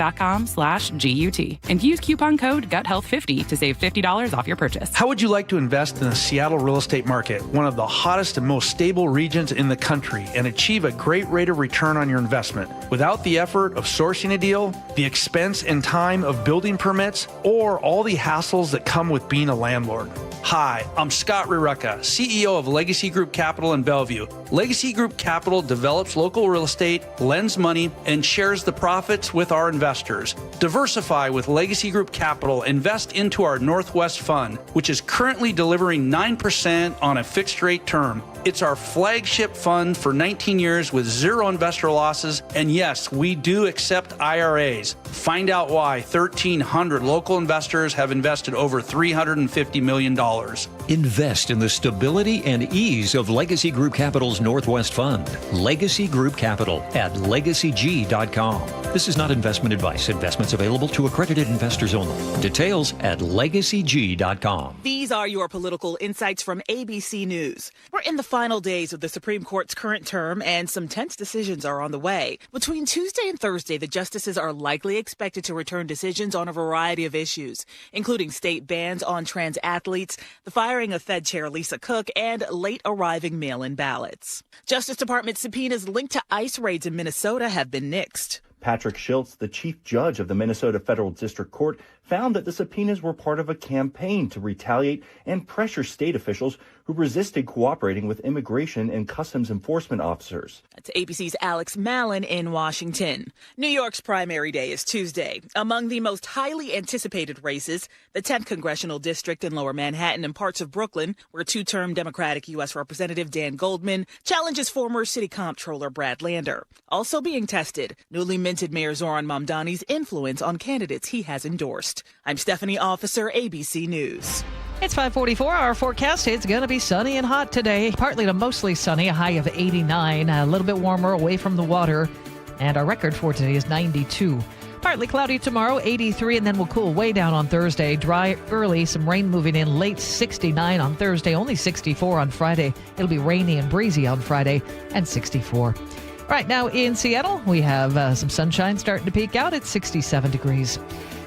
S6: And use coupon code GUTHEALTH50 to save $50 off your purchase.
S7: How would you like to invest in the Seattle real estate market, one of the hottest and most stable regions in the country, and achieve a great rate of return on your investment without the effort of sourcing a deal, the expense and time of building permits, or all the hassles that come with being a landlord? Hi, I'm Scott Rireka, CEO of Legacy Group Capital in Bellevue. Legacy Group Capital develops local real estate, lends money, and shares the profits with our investors. Diversify with Legacy Group Capital. Invest into our Northwest Fund, which is currently delivering 9% on a fixed rate term. It's our flagship fund for 19 years with zero investor losses. And yes, we do accept IRAs. Find out why 1,300 local investors have invested over $350 million.
S8: Invest in the stability and ease of Legacy Group Capital's Northwest Fund. Legacy Group Capital at legacyg.com. This is not investment advice. Investments available to accredited investors only. Details at legacyg.com.
S9: These are your political insights from ABC News. We're in the final days of the Supreme Court's current term, and some tense decisions are on the way. Between Tuesday and Thursday, the justices are likely expected to return decisions on a variety of issues, including state bans on trans athletes, the firing of Fed Chair Lisa Cook, and late arriving mail-in ballots. Justice Department subpoenas linked to ICE raids in Minnesota have been nixed.
S22: Patrick Schultz, the chief judge of the Minnesota Federal District Court, found that the subpoenas were part of a campaign to retaliate and pressure state officials who resisted cooperating with immigration and customs enforcement officers.
S9: That's ABC's Alex Mallon in Washington. New York's primary day is Tuesday. Among the most highly anticipated races, the 10th Congressional District in Lower Manhattan and parts of Brooklyn, where two-term Democratic U.S. Representative Dan Goldman challenges former City Comptroller Brad Lander. Also being tested, newly minted Mayor Zoran Mamdani's influence on candidates he has endorsed. I'm Stephanie Officer, ABC News.
S2: It's 5:44. Our forecast, it's going to be sunny and hot today. Partly to mostly sunny, a high of 89, a little bit warmer away from the water. And our record for today is 92. Partly cloudy tomorrow, 83, and then we'll cool way down on Thursday. Dry early, some rain moving in late, 69 on Thursday, only 64 on Friday. It'll be rainy and breezy on Friday, and 64. Right now in Seattle, we have some sunshine starting to peek out at 67 degrees.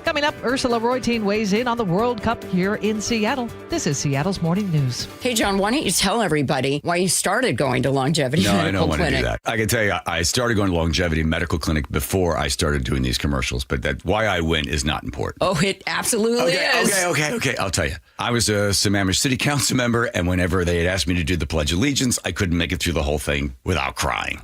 S2: Coming up, Ursula Reutin weighs in on the World Cup here in Seattle. This is Seattle's Morning News.
S23: Hey, John, why don't you tell everybody why you started going to Longevity Medical Clinic?
S24: No, I don't want to do that. I can tell you, I started going to Longevity Medical Clinic before I started doing these commercials, but that why I went is not important.
S23: Oh, it absolutely is.
S24: Okay. I'll tell you. I was a Sammamish City Council member, and whenever they had asked me to do the Pledge of Allegiance, I couldn't make it through the whole thing without crying.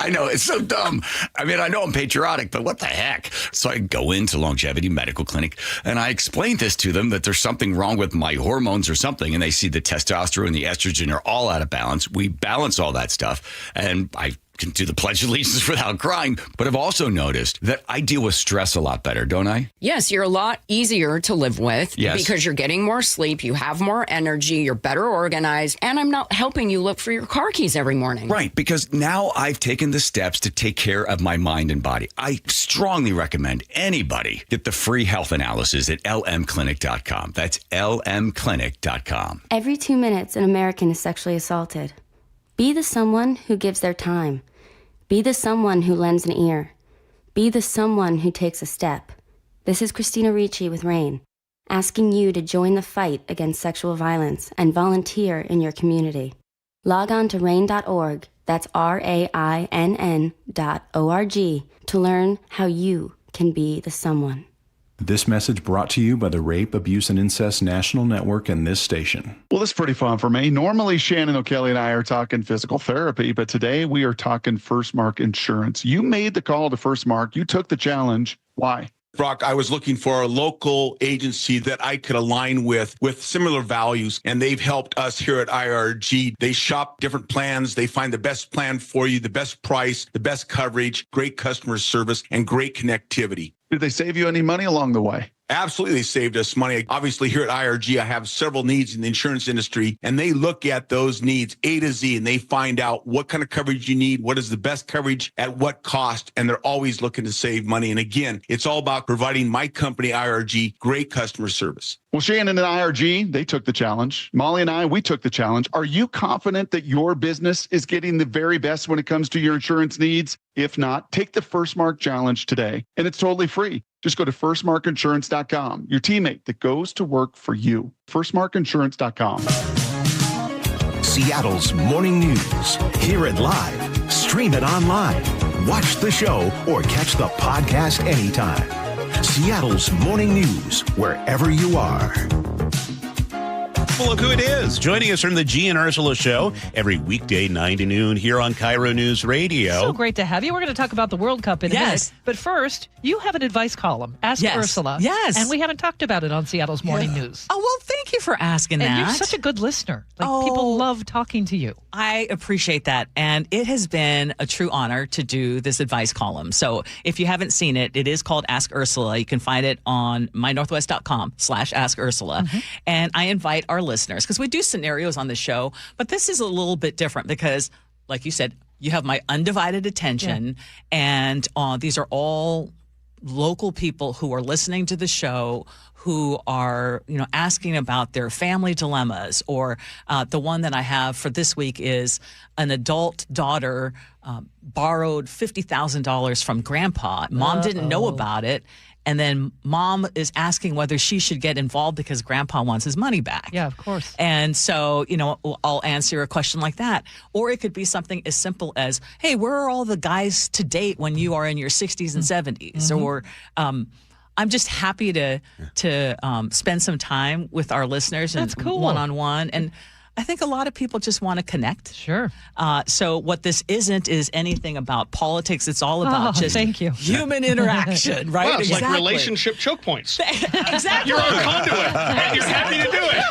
S24: I know, it's so dumb. I mean, I know I'm patriotic, but what the heck? So I go into Longevity Medical Clinic, and I explained this to them, that there's something wrong with my hormones or something, and they see the testosterone and the estrogen are all out of balance. We balance all that stuff, and I can do the Pledge of Allegiance without crying. But I've also noticed that I deal with stress a lot better, don't I?
S23: Yes, you're a lot easier to live with because you're getting more sleep, you have more energy, you're better organized, and I'm not helping you look for your car keys every morning.
S24: Right, because now I've taken the steps to take care of my mind and body. I strongly recommend anybody get the free health analysis at lmclinic.com. That's lmclinic.com.
S26: Every 2 minutes, an American is sexually assaulted. Be the someone who gives their time. Be the someone who lends an ear. Be the someone who takes a step. This is Christina Ricci with RAIN, asking you to join the fight against sexual violence and volunteer in your community. Log on to RAIN.org, that's RAINN.org, to learn how you can be the someone.
S30: This message brought to you by the Rape, Abuse, and Incest National Network and this station.
S31: Well, this is pretty fun for me. Normally, Shannon O'Kelly and I are talking physical therapy, but today we are talking First Mark Insurance. You made the call to First Mark. You took the challenge. Why?
S3: Brock, I was looking for a local agency that I could align with similar values, and they've helped us here at IRG. They shop different plans. They find the best plan for you, the best price, the best coverage, great customer service, and great connectivity.
S31: Did they save you any money along the way?
S3: Absolutely, they saved us money. Obviously, here at IRG, I have several needs in the insurance industry, and they look at those needs A to Z, and they find out what kind of coverage you need, what is the best coverage, at what cost, and they're always looking to save money. And again, it's all about providing my company, IRG, great customer service.
S31: Well, Shannon and IRG, they took the challenge. Molly and I, we took the challenge. Are you confident that your business is getting the very best when it comes to your insurance needs? If not, take the First Mark Challenge today, and it's totally free. Just go to firstmarkinsurance.com, your teammate that goes to work for you. Firstmarkinsurance.com.
S1: Seattle's morning news. Hear it live, stream it online, watch the show, or catch the podcast anytime. Seattle's morning news, wherever you are.
S10: Well, look who it is. Joining us from the G and Ursula Show every weekday 9 to noon here on KIRO News Radio.
S2: So great to have you. We're going to talk about the World Cup in a minute. But first, you have an advice column, Ask Ursula.
S11: Yes.
S2: And we haven't talked about it on Seattle's Morning News.
S11: Oh, well, thank you for asking that.
S2: And you're such a good listener. People love talking to you.
S11: I appreciate that. And it has been a true honor to do this advice column. So if you haven't seen it, it is called Ask Ursula. You can find it on mynorthwest.com/Ask Ursula. Mm-hmm. And I invite our listeners, because we do scenarios on the show, but this is a little bit different because, like you said, you have my undivided attention. And these are all local people who are listening to the show, who are, asking about their family dilemmas, or the one that I have for this week is an adult daughter borrowed $50,000 from grandpa. Mom didn't know about it. And then mom is asking whether she should get involved because grandpa wants his money back.
S2: Yeah, of course.
S11: And so, I'll answer a question like that. Or it could be something as simple as, hey, where are all the guys to date when you are in your 60s and 70s? Mm-hmm. Or I'm just happy to spend some time with our listeners.
S2: That's cool.
S11: One-on-one. And I think a lot of people just want to connect.
S2: Sure.
S11: So what this isn't is anything about politics. It's all about just human interaction, right?
S12: Well, it's like relationship choke points.
S11: Exactly.
S12: You're on conduit, and you're happy to do it.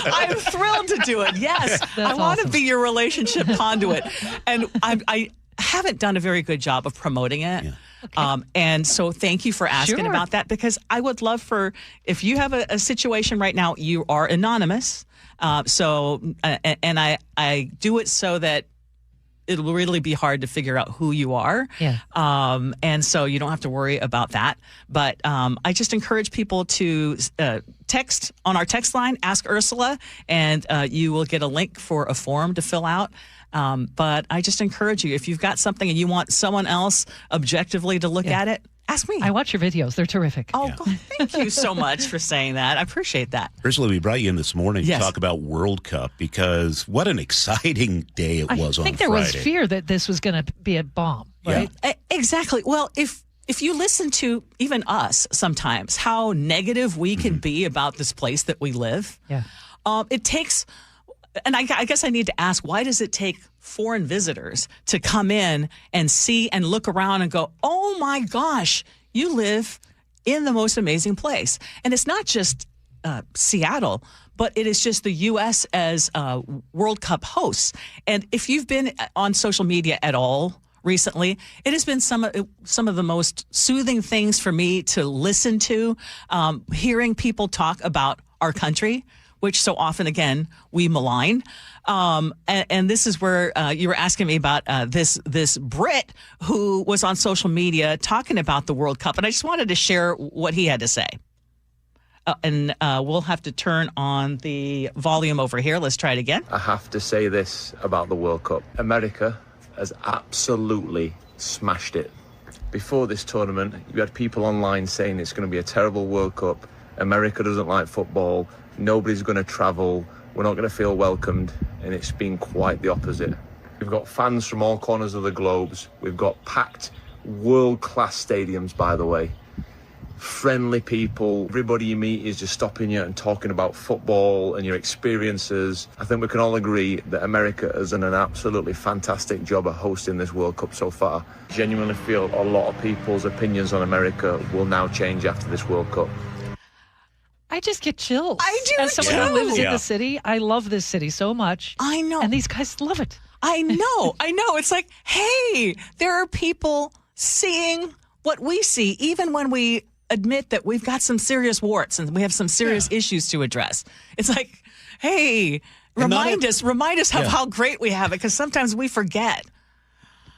S11: I'm thrilled to do it. Yes. I want to be your relationship conduit. And I haven't done a very good job of promoting it. Yeah. Okay. And so thank you for asking about that, because I would love if you have a situation right now, you are anonymous. And I do it so that it'll really be hard to figure out who you are.
S2: Yeah.
S11: And so you don't have to worry about that. But I just encourage people to text on our text line, Ask Ursula, and you will get a link for a form to fill out. But I just encourage you, if you've got something and you want someone else objectively to look at it, ask me.
S2: I watch your videos. They're terrific.
S11: Oh, God, thank you so much for saying that. I appreciate that.
S10: Ursula, we brought you in this morning to talk about World Cup, because what an exciting day it was on Friday.
S2: I think there was fear that this was going to be a bomb, right?
S11: Yeah. Exactly. Well, if you listen to even us sometimes, how negative we can be about this place that we live, it takes... And I guess I need to ask, why does it take foreign visitors to come in and see and look around and go, oh my gosh, you live in the most amazing place? And it's not just Seattle, but it is just the U.S. as World Cup hosts. And if you've been on social media at all recently, it has been some of the most soothing things for me to listen to, hearing people talk about our country, which so often, again, we malign. And this is where you were asking me about this Brit who was on social media talking about the World Cup. And I just wanted to share what he had to say. And we'll have to turn on the volume over here. Let's try it again.
S13: I have to say this about the World Cup. America has absolutely smashed it. Before this tournament, you had people online saying it's going to be a terrible World Cup. America doesn't like football. Nobody's going to travel. We're not going to feel welcomed. And it's been quite the opposite. We've got fans from all corners of the globes. We've got packed world-class stadiums, by the way. friendly people. Everybody you meet is just stopping you and talking about football and your experiences. I think we can all agree that America has done an absolutely fantastic job of hosting this World Cup so far. Genuinely feel a lot of people's opinions on America will now change after this World Cup.
S2: I just get chills.
S11: I do.
S2: As someone who lives in the city, I love this city so much.
S11: I know.
S2: And these guys love it.
S11: I know. It's like, hey, there are people seeing what we see, even when we admit that we've got some serious warts and we have some serious issues to address. It's like, hey, remind us of how great we have it, because sometimes we forget.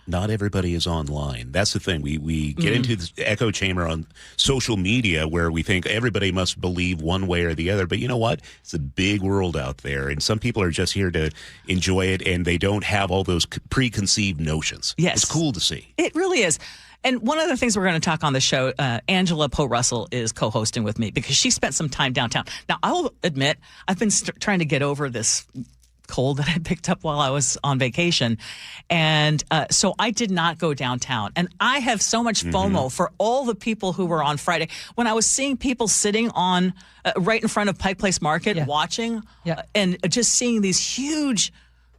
S10: Not everybody is online. That's the thing. We get into this echo chamber on social media where we think everybody must believe one way or the other. But you know what? It's a big world out there, and some people are just here to enjoy it, and they don't have all those preconceived notions.
S11: Yes.
S10: It's cool to see.
S11: It really is. And one of the things we're going to talk on the show, Angela Poe Russell is co-hosting with me because she spent some time downtown. Now, I will admit, I've been trying to get over this cold that I picked up while I was on vacation. And so I did not go downtown. And I have so much FOMO for all the people who were on Friday. When I was seeing people sitting on right in front of Pike Place Market watching and just seeing these huge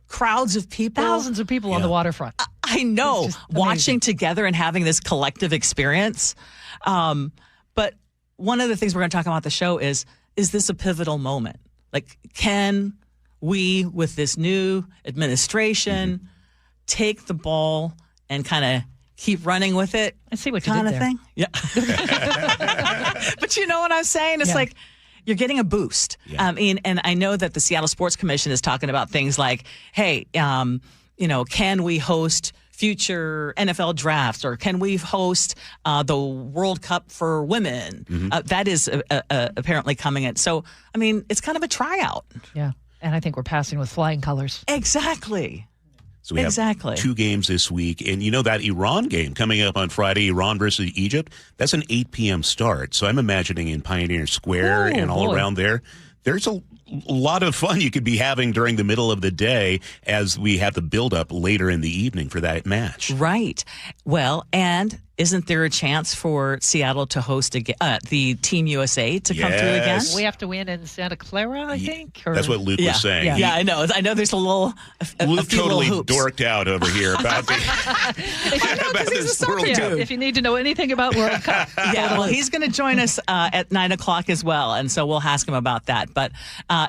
S11: crowds of people.
S2: Thousands of people on the waterfront.
S11: I know, watching together and having this collective experience. But one of the things we're going to talk about the show is this a pivotal moment? Like, can we, with this new administration, take the ball and kind of keep running with it?
S2: I see what you
S11: kind
S2: did
S11: of
S2: there.
S11: thing. Yeah. But you know what I'm saying? It's like you're getting a boost.
S10: Yeah.
S11: And I know that the Seattle Sports Commission is talking about things like, hey, can we host future NFL drafts, or can we host the World Cup for women? That is apparently coming in. So, I mean, it's kind of a tryout.
S2: Yeah. And I think we're passing with flying colors.
S11: Exactly.
S10: So we have 2 games this week. And you know that Iran game coming up on Friday, Iran versus Egypt, that's an 8 p.m. start. So I'm imagining in Pioneer Square and all around there, there's a lot of fun you could be having during the middle of the day as we have the build-up later in the evening for that match.
S11: Right. Well, and isn't there a chance for Seattle to host the Team USA to come through again?
S2: We have to win in Santa Clara, I think. Or...
S10: That's what Luke was saying.
S11: Yeah, I know. I know there's
S10: Luke totally dorked out over here about this World Cup.
S2: If you need to know anything about World Cup.
S11: Well, he's going to join us at 9 o'clock as well, and so we'll ask him about that. But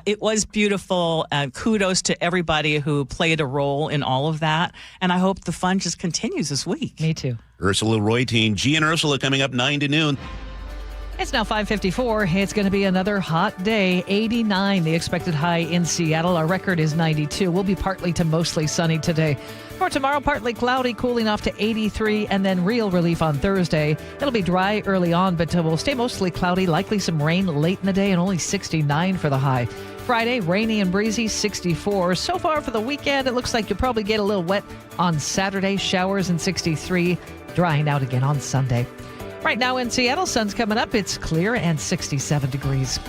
S11: it was beautiful. Kudos to everybody who played a role in all of that, and I hope the fun just continues this week.
S2: Me too.
S10: Ursula Reutin, G and Ursula coming up 9 to noon.
S2: It's now 5:54. It's going to be another hot day. 89, the expected high in Seattle. Our record is 92. We'll be partly to mostly sunny today. For tomorrow, partly cloudy, cooling off to 83, and then real relief on Thursday. It'll be dry early on, but will stay mostly cloudy, likely some rain late in the day, and only 69 for the high. Friday, rainy and breezy, 64. So far for the weekend, it looks like you'll probably get a little wet on Saturday, showers and 63, drying out again on Sunday. Right now in Seattle, sun's coming up. It's clear and 67 degrees.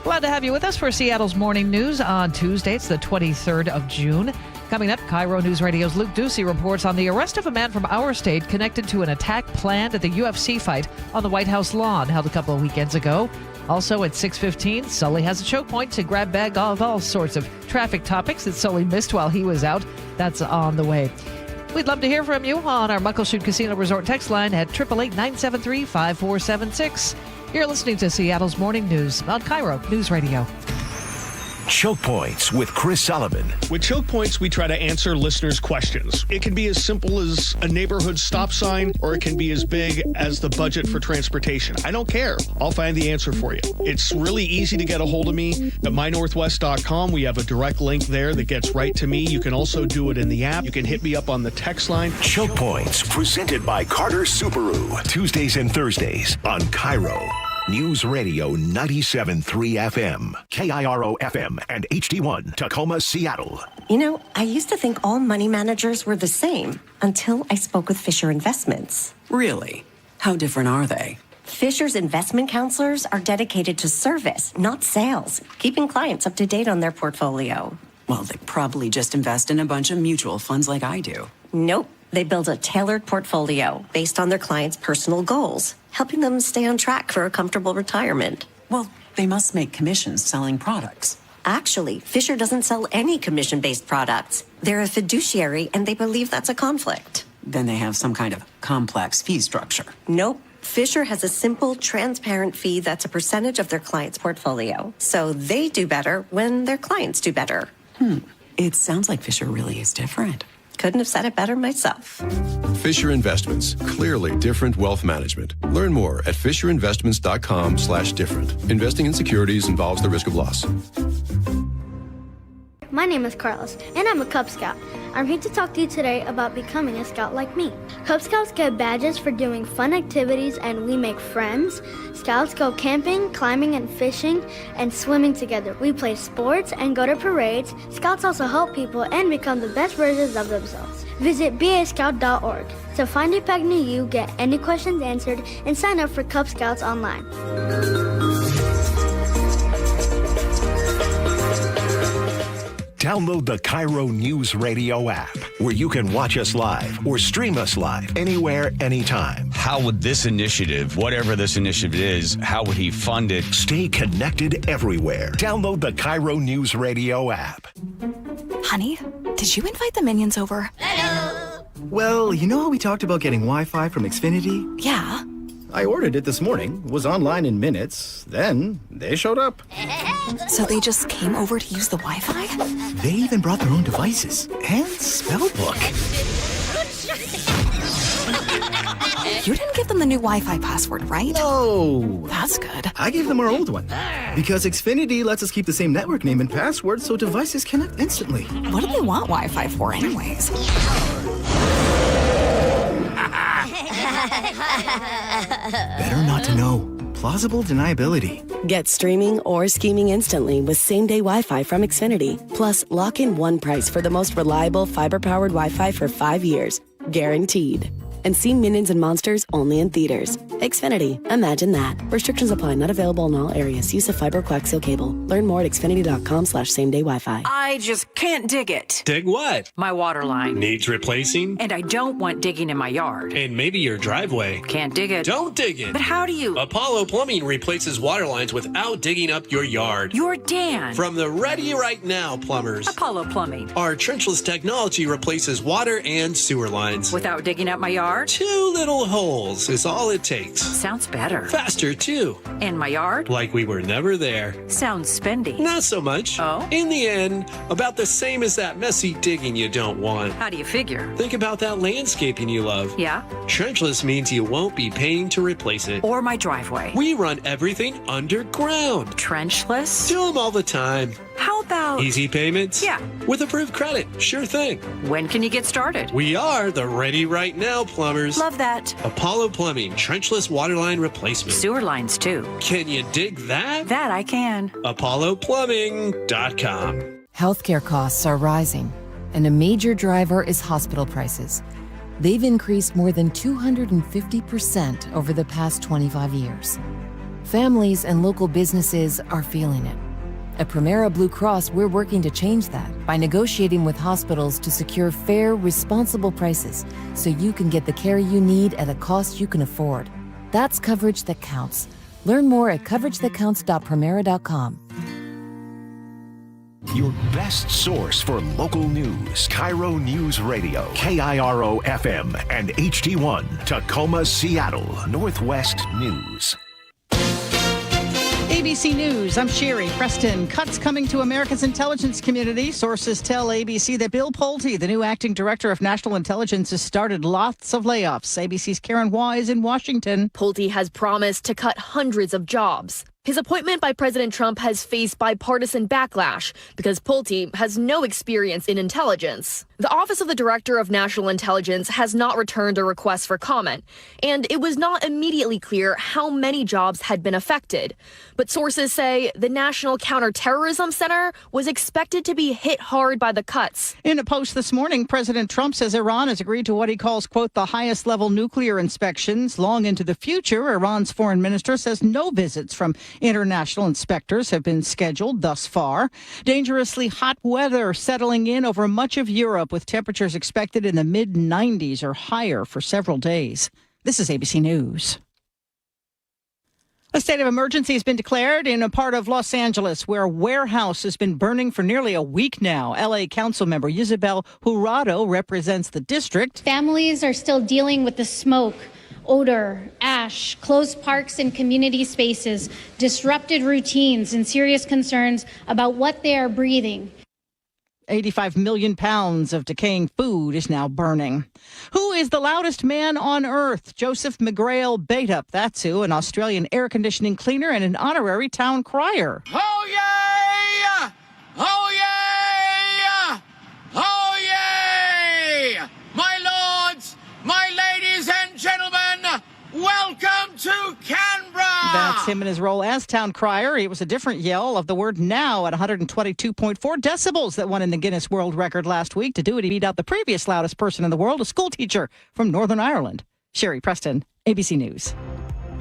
S2: Glad to have you with us for Seattle's Morning News on Tuesday. It's the 23rd of June. Coming up, KIRO Newsradio's Luke Ducey reports on the arrest of a man from our state connected to an attack planned at the UFC fight on the White House lawn held a couple of weekends ago. Also at 6:15, Sully has a choke point to grab bag of all sorts of traffic topics that Sully missed while he was out. That's on the way. We'd love to hear from you on our Muckleshoot Casino Resort text line at 888-973-5476. You're listening to Seattle's Morning News on KIRO News Radio.
S1: Choke Points with Chris Sullivan.
S12: With Choke Points, we try to answer listeners' questions. It can be as simple as a neighborhood stop sign, or it can be as big as the budget for transportation. I don't care. I'll find the answer for you. It's really easy to get a hold of me at mynorthwest.com. We have a direct link there that gets right to me. You can also do it in the app. You can hit me up on the text line.
S1: Choke Points, presented by Carter Subaru. Tuesdays and Thursdays on KIRO News Radio 97.3 FM, KIRO FM, and HD1 Tacoma, Seattle.
S4: You know, I used to think all money managers were the same until I spoke with Fisher Investments.
S14: Really? How different are they?
S4: Fisher's investment counselors are dedicated to service, not sales, keeping clients up to date on their portfolio.
S14: Well, they probably just invest in a bunch of mutual funds like I do.
S4: Nope. They build a tailored portfolio based on their clients' personal goals. helping them stay on track for a comfortable retirement.
S14: Well, they must make commissions selling products.
S4: Actually, Fisher doesn't sell any commission-based products. They're a fiduciary, and they believe that's a conflict.
S14: Then they have some kind of complex fee structure.
S4: Nope. Fisher has a simple, transparent fee that's a percentage of their client's portfolio. So they do better when their clients do better.
S14: It sounds like Fisher really is different.
S4: Couldn't have said it better myself.
S15: Fisher Investments. Clearly different wealth management. Learn more at fisherinvestments.com/different. Investing in securities involves the risk of loss.
S16: My name is Carlos, and I'm a Cub Scout. I'm here to talk to you today about becoming a scout like me. Cub Scouts get badges for doing fun activities, and we make friends. Scouts go camping, climbing, and fishing, and swimming together. We play sports and go to parades. Scouts also help people and become the best versions of themselves. Visit bascout.org to find a pack near you, get any questions answered, and sign up for Cub Scouts online.
S1: Download the KIRO Newsradio app, where you can watch us live or stream us live anywhere, anytime.
S17: How would this initiative, whatever this initiative is, how would he fund it?
S1: Stay connected everywhere. Download the KIRO Newsradio app.
S18: Honey, did you invite the minions over?
S19: Hello. Well, you know how we talked about getting Wi-Fi from Xfinity?
S18: Yeah.
S19: I ordered it this morning, was online in minutes, then they showed up.
S18: So they just came over to use the Wi-Fi?
S19: They even brought their own devices and spellbook.
S18: You didn't give them the new Wi-Fi password, right?
S19: No.
S18: That's good.
S19: I gave them our old one. Because Xfinity lets us keep the same network name and password so devices connect instantly.
S18: What do they want Wi-Fi for anyways?
S19: Better not to know. Plausible deniability.
S20: Get streaming or scheming instantly with same-day Wi-Fi from Xfinity. Plus, lock in one price for the most reliable fiber-powered Wi-Fi for 5 years. Guaranteed. And see Minions and Monsters only in theaters. Xfinity. Imagine that. Restrictions apply. Not available in all areas. Use of fiber coaxial cable. Learn more at xfinity.com/same-day Wi-Fi.
S21: I just can't dig it.
S22: Dig what?
S21: My water line.
S22: Needs replacing?
S21: And I don't want digging in my yard.
S22: And maybe your driveway.
S21: Can't dig it.
S22: Don't dig it.
S21: But how do you?
S22: Apollo Plumbing replaces water lines without digging up your yard.
S21: You're Dan.
S22: From the Ready Right Now plumbers.
S21: Apollo Plumbing.
S22: Our trenchless technology replaces water and sewer lines.
S21: Without digging up my yard?
S22: 2 little holes is all it takes.
S21: Sounds better.
S22: Faster, too.
S21: And my yard?
S22: Like we were never there.
S21: Sounds spendy.
S22: Not so much.
S21: Oh?
S22: In the end, about the same as that messy digging you don't want.
S21: How do you figure?
S22: Think about that landscaping you love.
S21: Yeah?
S22: Trenchless means you won't be paying to replace it.
S21: Or my driveway.
S22: We run everything underground.
S21: Trenchless?
S22: Do them all the time.
S21: How about...
S22: Easy payments?
S21: Yeah.
S22: With approved credit. Sure thing.
S21: When can you get started?
S22: We are the Ready Right Now plumbers.
S21: Love that.
S22: Apollo Plumbing, trenchless waterline replacement.
S21: Sewer lines, too.
S22: Can you dig that?
S21: That I can.
S22: ApolloPlumbing.com.
S23: Healthcare costs are rising, and a major driver is hospital prices. They've increased more than 250% over the past 25 years. Families and local businesses are feeling it. At Primera Blue Cross, we're working to change that by negotiating with hospitals to secure fair, responsible prices so you can get the care you need at a cost you can afford. That's coverage that counts. Learn more at coveragethatcounts.primera.com.
S1: Your best source for local news. KIRO News Radio, KIRO FM and HD1, Tacoma, Seattle, Northwest News.
S25: ABC News, I'm Sherry Preston. Cuts coming to America's intelligence community. Sources tell ABC that Bill Pulte, the new acting director of national intelligence, has started lots of layoffs. ABC's Karen Waugh is in Washington.
S27: Pulte has promised to cut hundreds of jobs. His appointment by President Trump has faced bipartisan backlash because Pulte has no experience in intelligence. The Office of the Director of National Intelligence has not returned a request for comment, and it was not immediately clear how many jobs had been affected. But sources say the National Counterterrorism Center was expected to be hit hard by the cuts.
S25: In a post this morning, President Trump says Iran has agreed to what he calls, quote, the highest level nuclear inspections. Long into the future, Iran's foreign minister says no visits from international inspectors have been scheduled thus far. Dangerously hot weather settling in over much of Europe, with temperatures expected in the mid-90s or higher for several days. This is ABC News. A state of emergency has been declared in a part of Los Angeles where a warehouse has been burning for nearly a week now. L.A. Council member Isabel Jurado represents the district.
S3: Families are still dealing with the smoke, odor, ash, closed parks and community spaces, disrupted routines, and serious concerns about what they are breathing.
S25: 85 million pounds of decaying food is now burning. Who is the loudest man on earth? Joseph McGrail Batup, that's who, an Australian air conditioning cleaner and an honorary town crier.
S5: Oh, yeah! Oh, yeah! Oh, yeah! My lords, my ladies and gentlemen, welcome to Canberra!
S25: That's him in his role as town crier. It was a different yell of the word now at 122.4 decibels that won in the Guinness World Record last week. To do it, he beat out the previous loudest person in the world, a school teacher from Northern Ireland. Sherry Preston, ABC News.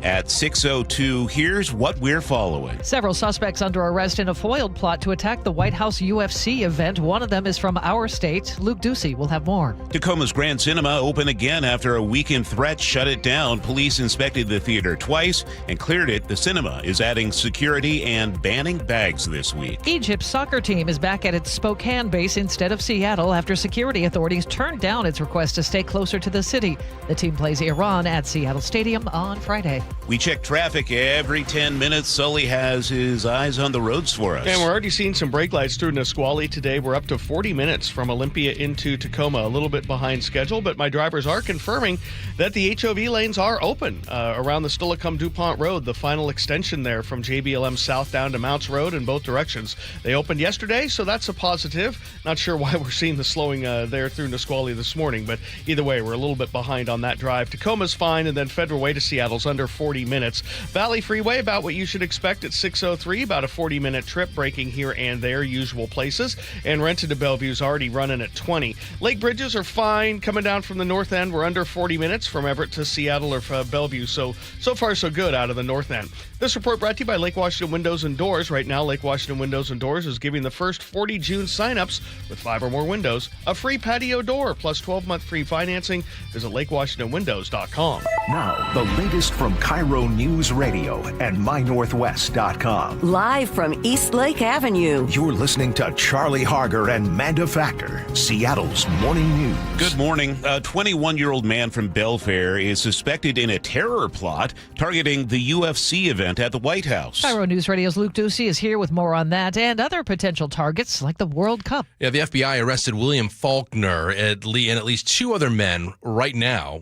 S10: At 6:02, here's what we're following.
S2: Several suspects under arrest in a foiled plot to attack the White House UFC event. One of them is from our state. Luke Ducey will have more.
S10: Tacoma's Grand Cinema open again after a weekend threat shut it down. Police inspected the theater twice and cleared it. The cinema is adding security and banning bags this week.
S2: Egypt's soccer team is back at its Spokane base instead of Seattle after security authorities turned down its request to stay closer to the city. The team plays Iran at Seattle Stadium on Friday.
S10: We check traffic every 10 minutes. Sully has his eyes on the roads for us.
S12: And we're already seeing some brake lights through Nisqually today. We're up to 40 minutes from Olympia into Tacoma, a little bit behind schedule, but my drivers are confirming that the HOV lanes are open around the Steilacoom-DuPont Road, the final extension there from JBLM South down to Mounts Road in both directions. They opened yesterday, so that's a positive. Not sure why we're seeing the slowing there through Nisqually this morning, but either way, we're a little bit behind on that drive. Tacoma's fine, and then Federal Way to Seattle's under 40 minutes. Valley Freeway, about what you should expect at 6:03, about a 40-minute trip, breaking here and there, usual places. And Renton to Bellevue's already running at 20. Lake Bridges are fine. Coming down from the north end, we're under 40 minutes from Everett to Seattle or Bellevue. So far, so good out of the north end. This report brought to you by Lake Washington Windows and Doors. Right now, Lake Washington Windows and Doors is giving the first 40 June signups with 5 or more windows a free patio door plus 12-month free financing. Visit LakeWashingtonWindows.com.
S1: Now, the latest from KIRO Newsradio and MyNorthwest.com.
S21: Live from East Lake Avenue.
S1: You're listening to Charlie Harger and Manda Factor, Seattle's morning news.
S10: Good morning. A 21-year-old man from Belfair is suspected in a terror plot targeting the UFC event at the White House.
S2: KIRO News Radio's Luke Ducey is here with more on that and other potential targets like the World Cup.
S6: Yeah, the FBI arrested William Faulkner and at least 2 other men right now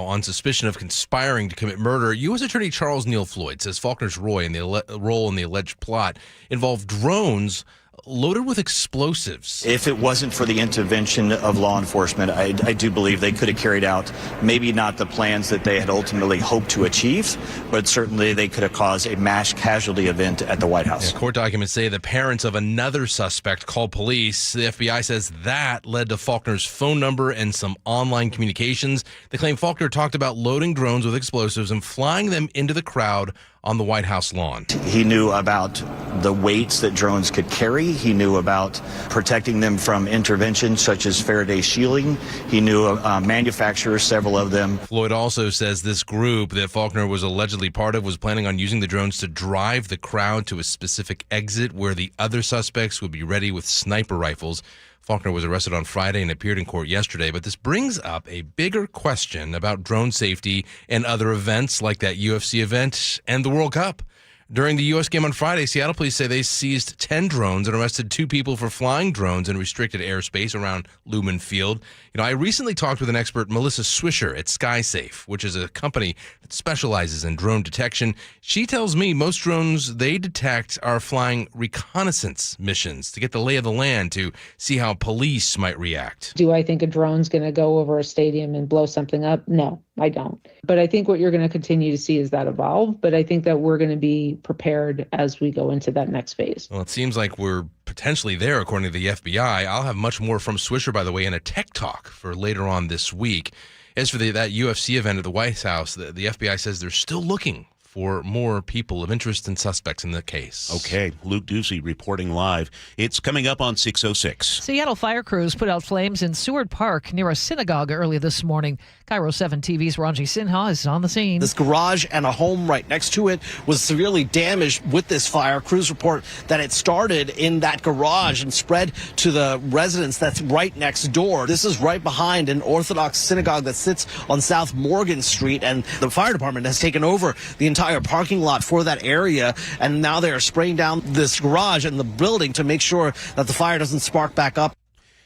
S6: on suspicion of conspiring to commit murder. U.S. Attorney Charles Neal Floyd says Faulkner's role in the alleged plot involved drones loaded with explosives.
S7: If it wasn't for the intervention of law enforcement, I do believe they could have carried out maybe not the plans that they had ultimately hoped to achieve, but certainly they could have caused a mass casualty event at the White House.
S6: Yeah, court documents say the parents of another suspect called police. The FBI says that led to Faulkner's phone number and some online communications. They claim Faulkner talked about loading drones with explosives and flying them into the crowd on the White House lawn.
S7: He knew about the weights that drones could carry. He knew about protecting them from intervention such as Faraday shielding. He knew manufacturers, several of them.
S6: Floyd also says this group that Faulkner was allegedly part of was planning on using the drones to drive the crowd to a specific exit where the other suspects would be ready with sniper rifles. Faulkner was arrested on Friday and appeared in court yesterday, but this brings up a bigger question about drone safety and other events like that UFC event and the World Cup. During the U.S. game on Friday, Seattle police say they seized 10 drones and arrested 2 people for flying drones in restricted airspace around Lumen Field. I recently talked with an expert, Melissa Swisher at SkySafe, which is a company that specializes in drone detection. She tells me most drones they detect are flying reconnaissance missions to get the lay of the land to see how police might react.
S8: Do I think a drone's going to go over a stadium and blow something up? No, I don't. But I think what you're going to continue to see is that evolve. But I think that we're going to be prepared as we go into that next phase.
S6: Well, it seems like we're potentially there, according to the FBI. I'll have much more from Swisher, by the way, in a tech talk for later on this week. As for that UFC event at the White House, the FBI says they're still looking for more people of interest and suspects in the case.
S10: Okay, Luke Ducey reporting live. It's coming up on 6:06.
S2: Seattle fire crews put out flames in Seward Park near a synagogue early this morning. KIRO 7 TV's Ranji Sinha is on the scene.
S4: This garage and a home right next to it was severely damaged with this fire. Crews report that it started in that garage and spread to the residence that's right next door. This is right behind an Orthodox synagogue that sits on South Morgan Street, and the fire department has taken over the entire parking lot for that area, and now they are spraying down this garage and the building to make sure that the fire doesn't spark back up.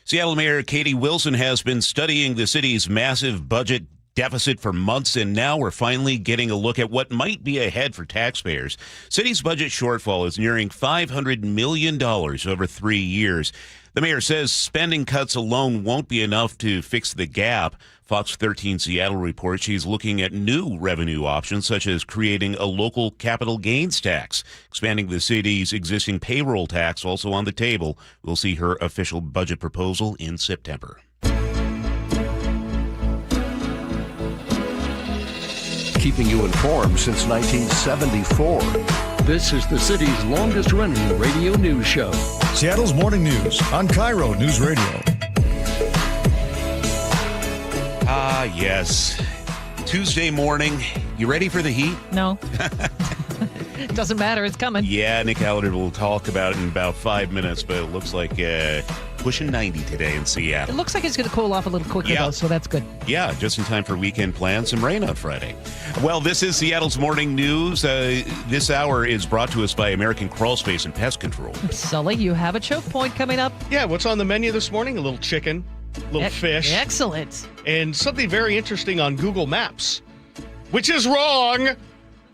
S10: Seattle Mayor Katie Wilson has been studying the city's massive budget deficit for months, and now we're finally getting a look at what might be ahead for taxpayers. City's budget shortfall is nearing $500 million over 3 years. The mayor says spending cuts alone won't be enough to fix the gap. Fox 13 Seattle reports she's looking at new revenue options, such as creating a local capital gains tax. Expanding the city's existing payroll tax also on the table. We'll see her official budget proposal in September.
S1: Keeping you informed since 1974.
S9: This is the city's longest-running radio news show.
S11: Seattle's Morning News on KIRO Newsradio.
S10: Yes. Tuesday morning. You ready for the heat?
S2: No. Doesn't matter. It's coming.
S10: Yeah, Nick Allard will talk about it in about 5 minutes, but it looks like pushing 90 today in Seattle.
S2: It looks like it's going to cool off a little quicker, though, so that's good.
S10: Yeah, just in time for weekend plans. Some rain on Friday. Well, this is Seattle's Morning News. This hour is brought to us by American Crawl Space and Pest Control.
S2: Sully, you have a choke point coming up.
S12: Yeah, what's on the menu this morning? A little chicken, a little fish.
S2: Excellent.
S12: And something very interesting on Google Maps, which is wrong,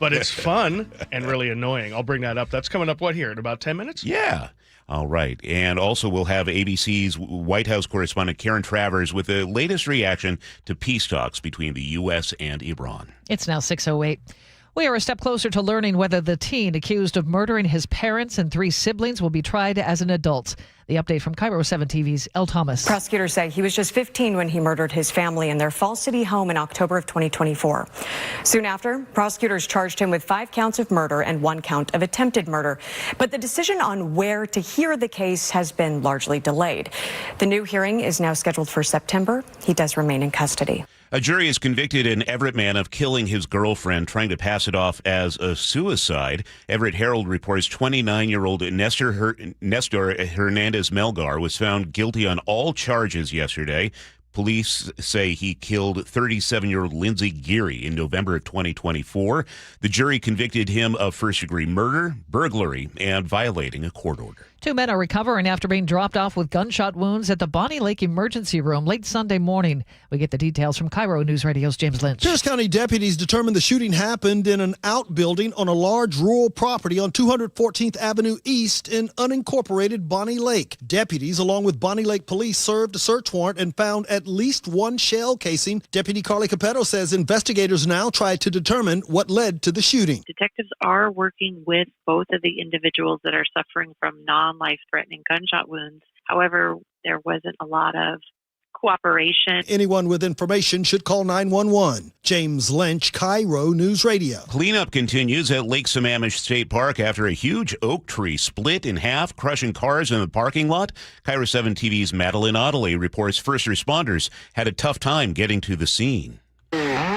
S12: but it's fun and really annoying. I'll bring that up. That's coming up, here, in about 10 minutes?
S10: Yeah. All right. And also we'll have ABC's White House correspondent Karen Travers with the latest reaction to peace talks between the U.S. and Iran.
S2: It's now 6:08. We are a step closer to learning whether the teen accused of murdering his parents and 3 siblings will be tried as an adult. The update from KIRO 7 TV's Elle Thomas.
S13: Prosecutors say he was just 15 when he murdered his family in their Falls City home in October of 2024. Soon after, prosecutors charged him with 5 counts of murder and 1 count of attempted murder. But the decision on where to hear the case has been largely delayed. The new hearing is now scheduled for September. He does remain in custody.
S10: A jury has convicted an Everett man of killing his girlfriend, trying to pass it off as a suicide. Everett Herald reports 29-year-old Nestor Hernandez Melgar was found guilty on all charges yesterday. Police say he killed 37-year-old Lindsay Geary in November of 2024. The jury convicted him of first-degree murder, burglary, and violating a court order.
S2: 2 men are recovering after being dropped off with gunshot wounds at the Bonnie Lake Emergency Room late Sunday morning. We get the details from KIRO Newsradio's James Lynch.
S14: Pierce County deputies determined the shooting happened in an outbuilding on a large rural property on 214th Avenue East in unincorporated Bonnie Lake. Deputies, along with Bonnie Lake Police, served a search warrant and found at least 1 shell casing. Deputy Carly Capetto says investigators now try to determine what led to the shooting.
S24: Detectives are working with both of the individuals that are suffering from non-life-threatening gunshot wounds. However, there wasn't a lot of cooperation.
S14: Anyone with information should call 911. James Lynch, KIRO News Radio.
S10: Cleanup continues at Lake Sammamish State Park after a huge oak tree split in half, crushing cars in the parking lot. KIRO 7 TV's Madeline Ottley reports first responders had a tough time getting to the scene.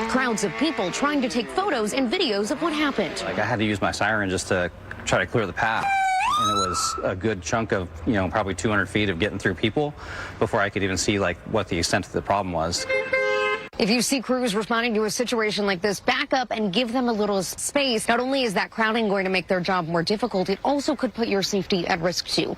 S26: Crowds of people trying to take photos and videos of what happened.
S28: I had to use my siren just to try to clear the path. And it was a good chunk of, probably 200 feet of getting through people before I could even see what the extent of the problem was.
S26: If you see crews responding to a situation like this, back up and give them a little space. Not only is that crowding going to make their job more difficult, it also could put your safety at risk too.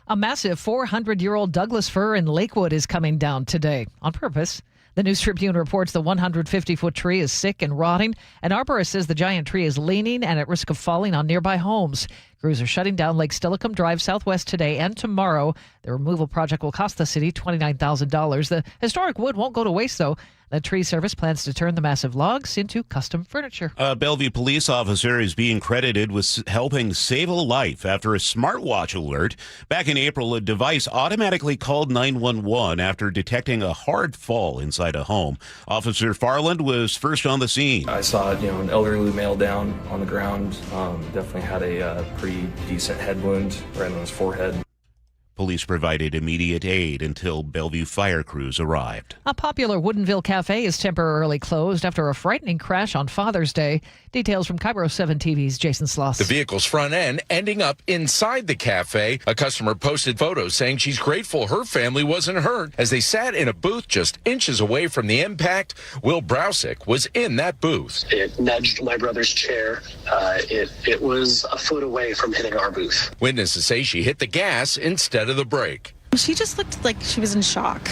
S2: A massive 400-year-old Douglas fir in Lakewood is coming down today on purpose. The News Tribune reports the 150-foot tree is sick and rotting. An arborist says the giant tree is leaning and at risk of falling on nearby homes. Crews are shutting down Lake Steilacoom Drive Southwest today and tomorrow. The removal project will cost the city $29,000. The historic wood won't go to waste, though. The tree service plans to turn the massive logs into custom furniture.
S10: A Bellevue police officer is being credited with helping save a life after a smartwatch alert. Back in April, a device automatically called 911 after detecting a hard fall inside a home. Officer Farland was first on the scene.
S15: I saw, an elderly male down on the ground. Definitely had a pretty decent head wound right on his forehead.
S10: Police provided immediate aid until Bellevue fire crews arrived.
S2: A popular Woodinville cafe is temporarily closed after a frightening crash on Father's Day. Details from KIRO 7 TV's Jason Sloss.
S16: The vehicle's front end ending up inside the cafe. A customer posted photos saying she's grateful her family wasn't hurt as they sat in a booth just inches away from the impact. Will Browsick was in that booth.
S17: It nudged my brother's chair. It was a foot away from hitting our booth.
S16: Witnesses say she hit the gas instead of the brake.
S18: She just looked like she was in shock.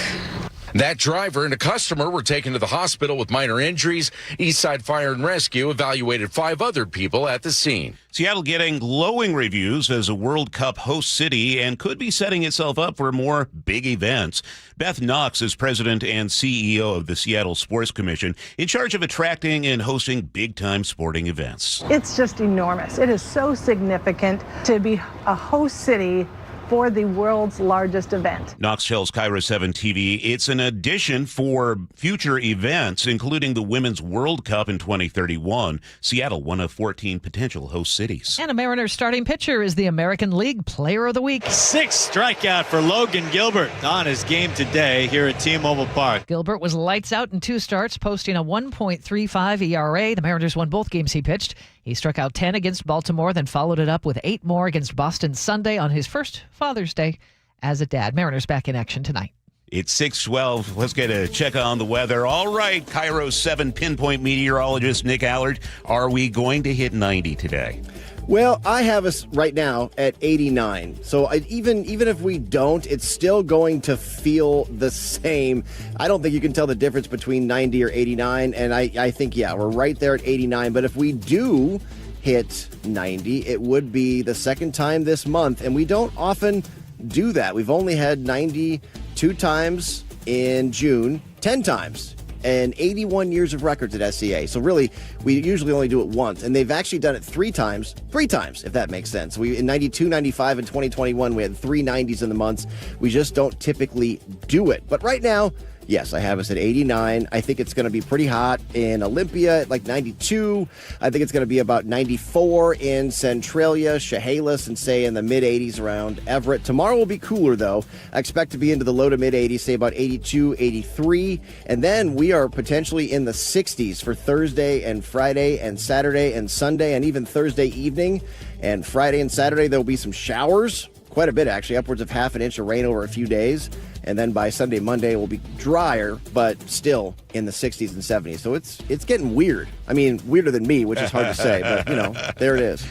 S16: That driver and a customer were taken to the hospital with minor injuries. Eastside Fire and Rescue evaluated 5 other people at the scene.
S10: Seattle getting glowing reviews as a World Cup host city and could be setting itself up for more big events. Beth Knox is president and CEO of the Seattle Sports Commission, in charge of attracting and hosting big-time sporting events.
S19: It's just enormous. It is so significant to be a host city for the world's largest event.
S10: Knox tells KIRO 7 TV it's an addition for future events, including the Women's World Cup in 2031. Seattle, one of 14 potential host cities.
S2: And a Mariners starting pitcher is the American League Player of the Week.
S20: 6th strikeout for Logan Gilbert on his game today here at T-Mobile Park.
S2: Gilbert was lights out in 2 starts, posting a 1.35 ERA. The Mariners won both games he pitched. He struck out 10 against Baltimore, then followed it up with 8 more against Boston Sunday on his first Father's Day as a dad. Mariners back in action tonight.
S10: It's 6:12. Let's get a check on the weather. All right, KIRO 7 pinpoint meteorologist Nick Allard. Are we going to hit 90 today?
S22: Well, I have us right now at 89. So even if we don't, it's still going to feel the same. I don't think you can tell the difference between 90 or 89. And I think, we're right there at 89. But if we do hit 90, it would be the second time this month. And we don't often do that. We've only had 90 2 times in June, 10 times. And 81 years of records at SCA. So really, we usually only do it once. And they've actually done it 3 times, if that makes sense. In 92, 95, and 2021, we had 3 90s in the months. We just don't typically do it. But right now, yes, I have us at 89. I think it's going to be pretty hot in Olympia at like 92. I think it's going to be about 94 in Centralia, Chehalis, and say in the mid-80s around Everett. Tomorrow will be cooler, though. I expect to be into the low to mid-80s, say about 82, 83. And then we are potentially in the 60s for Thursday and Friday and Saturday and Sunday and even Thursday evening. And Friday and Saturday, there will be some showers. Quite a bit, actually, upwards of half an inch of rain over a few days. And then by Sunday, Monday, it will be drier, but still in the 60s and 70s. So it's getting weird. I mean, weirder than me, which is hard to say, but, there it is.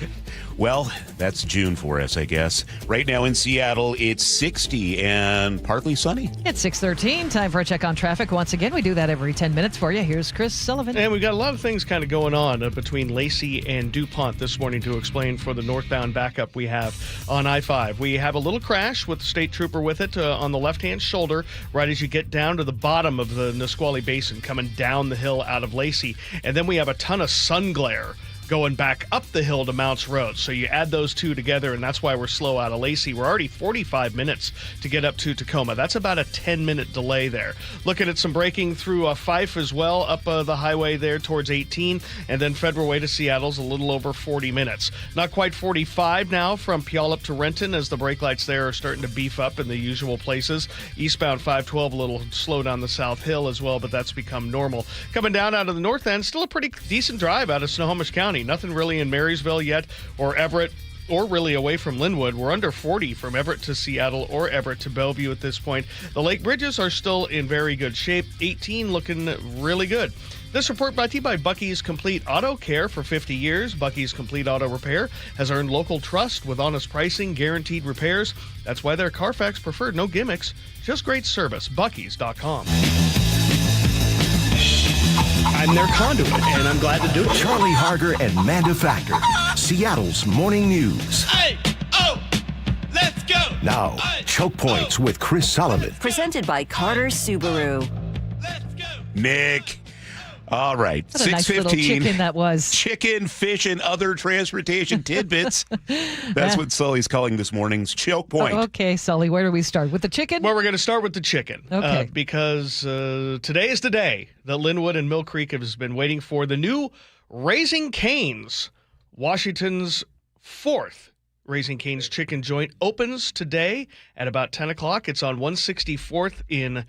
S10: Well, that's June for us, I guess. Right now in Seattle, it's 60 and partly sunny.
S2: It's 6:13. Time for a check on traffic. Once again, we do that every 10 minutes for you. Here's Chris Sullivan.
S12: And we've got a lot of things kind of going on between Lacey and DuPont this morning to explain for the northbound backup we have on I-5. We have a little crash with the state trooper with it on the left-hand shoulder right as you get down to the bottom of the Nisqually Basin coming down the hill out of Lacey. And then we have a ton of sun glare going back up the hill to Mounts Road. So you add those two together, and that's why we're slow out of Lacey. We're already 45 minutes to get up to Tacoma. That's about a 10-minute delay there. Looking at some braking through Fife as well, up the highway there towards 18, and then Federal Way to Seattle's a little over 40 minutes. Not quite 45 now from Puyallup to Renton, as the brake lights there are starting to beef up in the usual places. Eastbound 512 a little slow down the South Hill as well, but that's become normal. Coming down out of the north end, still a pretty decent drive out of Snohomish County. Nothing really in Marysville yet, or Everett, or really away from Linwood. We're under 40 from Everett to Seattle or Everett to Bellevue at this point. The lake bridges are still in very good shape. 18 looking really good. This report brought to you by Bucky's Complete Auto Care. For 50 years, Bucky's Complete Auto Repair has earned local trust with honest pricing, guaranteed repairs. That's why they're Carfax preferred. No gimmicks, just great service. Bucky's.com. I'm their conduit, and I'm glad to do it.
S1: Charlie Harger and Manda Factor, Seattle's morning news.
S3: Hey, oh, let's go.
S1: Now, Choke Points with Chris Sullivan.
S5: Presented by Carter Subaru.
S10: Nick. All right,
S2: what a nice little chicken that was.
S10: Chicken, fish, and other transportation tidbits. That's what Sully's calling this morning's Choke Point.
S2: Okay, Sully, where do we start? With the chicken?
S12: Well, we're going to start with the chicken.
S2: Okay.
S12: Because today is the day that Linwood and Mill Creek has been waiting for. The new Raising Cane's, Washington's 4th Raising Cane's chicken joint, opens today at about 10 o'clock. It's on 164th in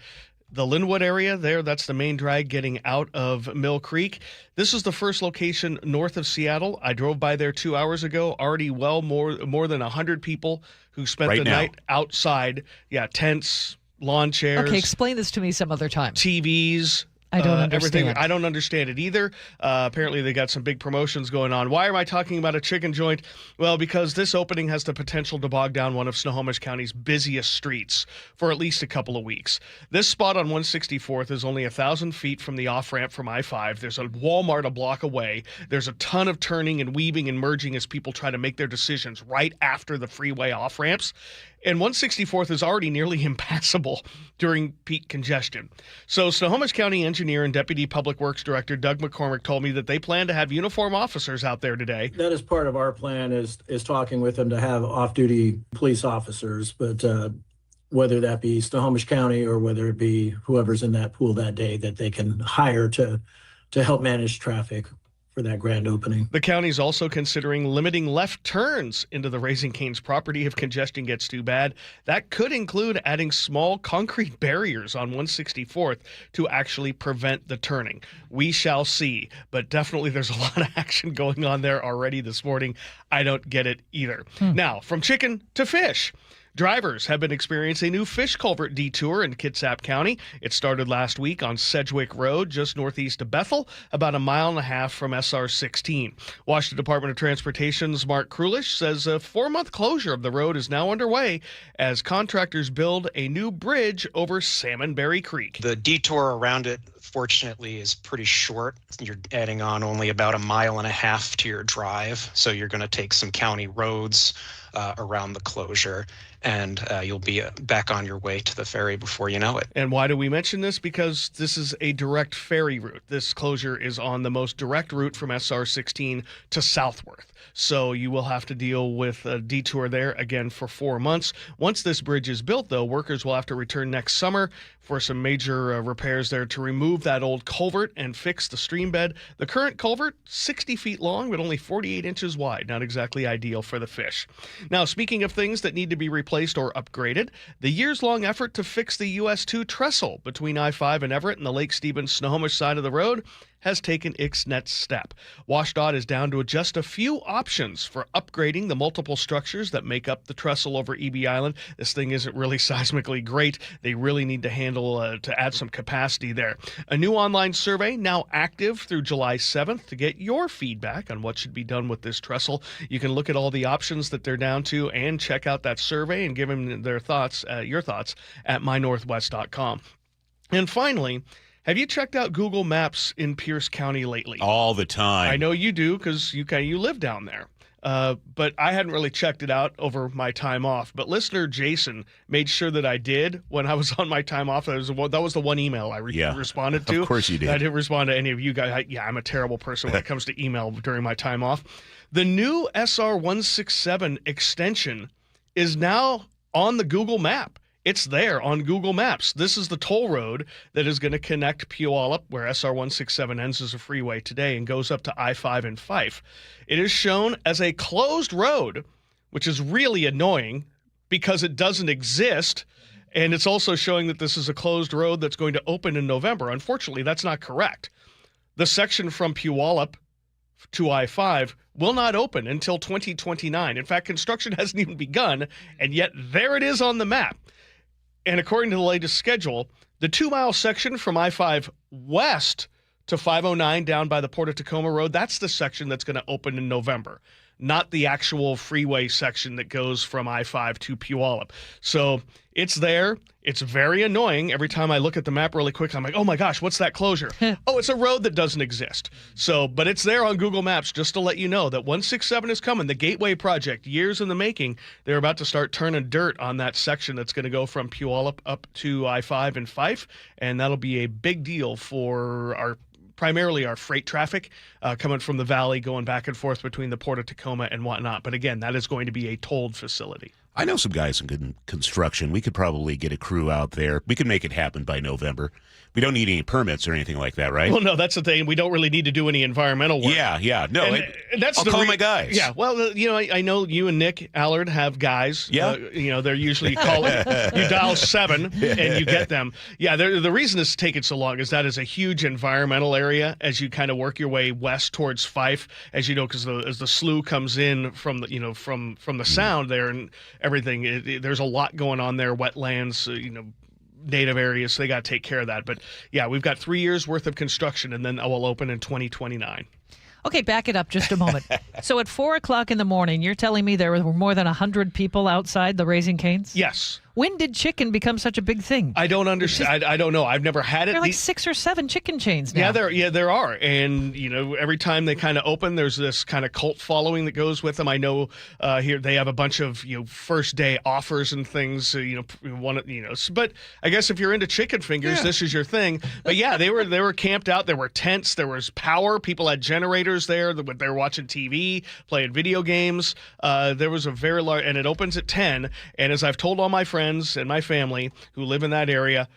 S12: the Linwood area there. That's the main drag getting out of Mill Creek. This is the first location north of Seattle. I drove by there 2 hours ago. Already more than 100 people who spent the night outside. Yeah, tents, lawn chairs.
S2: Okay, explain this to me some other time.
S12: TVs.
S2: I don't understand.
S12: Everything. I don't understand it either. Apparently, they got some big promotions going on. Why am I talking about a chicken joint? Well, because this opening has the potential to bog down one of Snohomish County's busiest streets for at least a couple of weeks. This spot on 164th is only 1,000 feet from the off-ramp from I-5. There's a Walmart a block away. There's a ton of turning and weaving and merging as people try to make their decisions right after the freeway off-ramps. And 164th is already nearly impassable during peak congestion. So Snohomish County Engineer and Deputy Public Works Director Doug McCormick told me that they plan to have uniform officers out there today.
S7: That is part of our plan is talking with them to have off-duty police officers, but whether that be Snohomish County or whether it be whoever's in that pool that day that they can hire to help manage traffic for that grand opening.
S12: The county's also considering limiting left turns into the Raising Cane's property if congestion gets too bad. That could include adding small concrete barriers on 164th to actually prevent the turning. We shall see, but definitely there's a lot of action going on there already this morning. I don't get it either. Now, from chicken to fish. Drivers have been experiencing a new fish culvert detour in Kitsap County. It started last week on Sedgwick Road, just northeast of Bethel, about 1.5 miles from SR 16. Washington Department of Transportation's Mark Krulish says a 4-month closure of the road is now underway as contractors build a new bridge over Salmonberry Creek.
S8: The detour around it, fortunately, is pretty short. You're adding on only about 1.5 miles to your drive, so you're going to take some county roads around the closure, and you'll be back on your way to the ferry before you know it.
S12: And why do we mention this? Because this is a direct ferry route. This closure is on the most direct route from SR 16 to Southworth. So you will have to deal with a detour there again for 4 months. Once this bridge is built, though, workers will have to return next summer for some major repairs there to remove that old culvert and fix the stream bed. The current culvert, 60 feet long, but only 48 inches wide. Not exactly ideal for the fish. Now, speaking of things that need to be replaced or upgraded, the years-long effort to fix the US 2 trestle between I-5 and Everett and the Lake Stevens Snohomish side of the road has taken its next step. WashDOT is down to just a few options for upgrading the multiple structures that make up the trestle over EB Island. This thing isn't really seismically great. They really need to handle to add some capacity there. A new online survey now active through July 7th to get your feedback on what should be done with this trestle. You can look at all the options that they're down to and check out that survey and give them their thoughts, your thoughts at mynorthwest.com. And finally, have you checked out Google Maps in Pierce County lately?
S10: All the time.
S12: I know you do because you live down there. But I hadn't really checked it out over my time off. But listener Jason made sure that I did when I was on my time off. That was the one email I responded to.
S10: Of course you did.
S12: I didn't respond to any of you guys. I'm a terrible person when it comes to email during my time off. The new SR 167 extension is now on the Google Map. It's there on Google Maps. This is the toll road that is going to connect Puyallup, where SR 167 ends as a freeway today, and goes up to I-5 and Fife. It is shown as a closed road, which is really annoying because it doesn't exist. And it's also showing that this is a closed road that's going to open in November. Unfortunately, that's not correct. The section from Puyallup to I-5 will not open until 2029. In fact, construction hasn't even begun, and yet there it is on the map. And according to the latest schedule, the 2-mile section from I-5 west to 509 down by the Port of Tacoma Road, that's the section that's going to open in November. not the actual freeway section that goes from I-5 to Puyallup. So it's there. It's very annoying. Every time I look at the map really quick, I'm like, oh my gosh, what's that closure? Oh, it's a road that doesn't exist. So, but it's there on Google Maps just to let you know that 167 is coming. The Gateway Project, years in the making. They're about to start turning dirt on that section that's going to go from Puyallup up to I-5 and Fife, and that'll be a big deal for primarily our freight traffic coming from the valley, going back and forth between the Port of Tacoma and whatnot. But again, that is going to be a tolled facility.
S10: I know some guys in construction. We could probably get a crew out there. We could make it happen by November. We don't need any permits or anything like that, right?
S12: Well, no, that's the thing. We don't really need to do any environmental work.
S10: Yeah. No,
S12: I'll
S10: call my guys.
S12: Yeah, well, I know you and Nick Allard have guys.
S10: Yeah.
S12: They're usually calling. You dial 7 and you get them. Yeah, the reason it's taken so long is that is a huge environmental area as you kind of work your way west towards Fife, as you know, because as the slough comes in from the from the sound there and everything. There's a lot going on there, wetlands, native areas, so they got to take care of that. But yeah, we've got 3 years worth of construction, and then I will open in 2029.
S2: Okay, back it up just a moment. So at 4 o'clock in the morning, you're telling me there were more than 100 people outside the Raising Cane's?
S12: Yes.
S2: When did chicken become such a big thing?
S12: I don't understand. I don't know. I've never had it.
S2: There are like 6 or 7 chicken chains now.
S12: There are. And, every time they kind of open, there's this kind of cult following that goes with them. I know here they have a bunch of, first day offers and things, but I guess if you're into chicken fingers, this is your thing. But yeah, they were camped out. There were tents. There was power. People had generators there. They were watching TV, playing video games. There was a very large, and it opens at 10. And as I've told all my friends and my family who live in that area,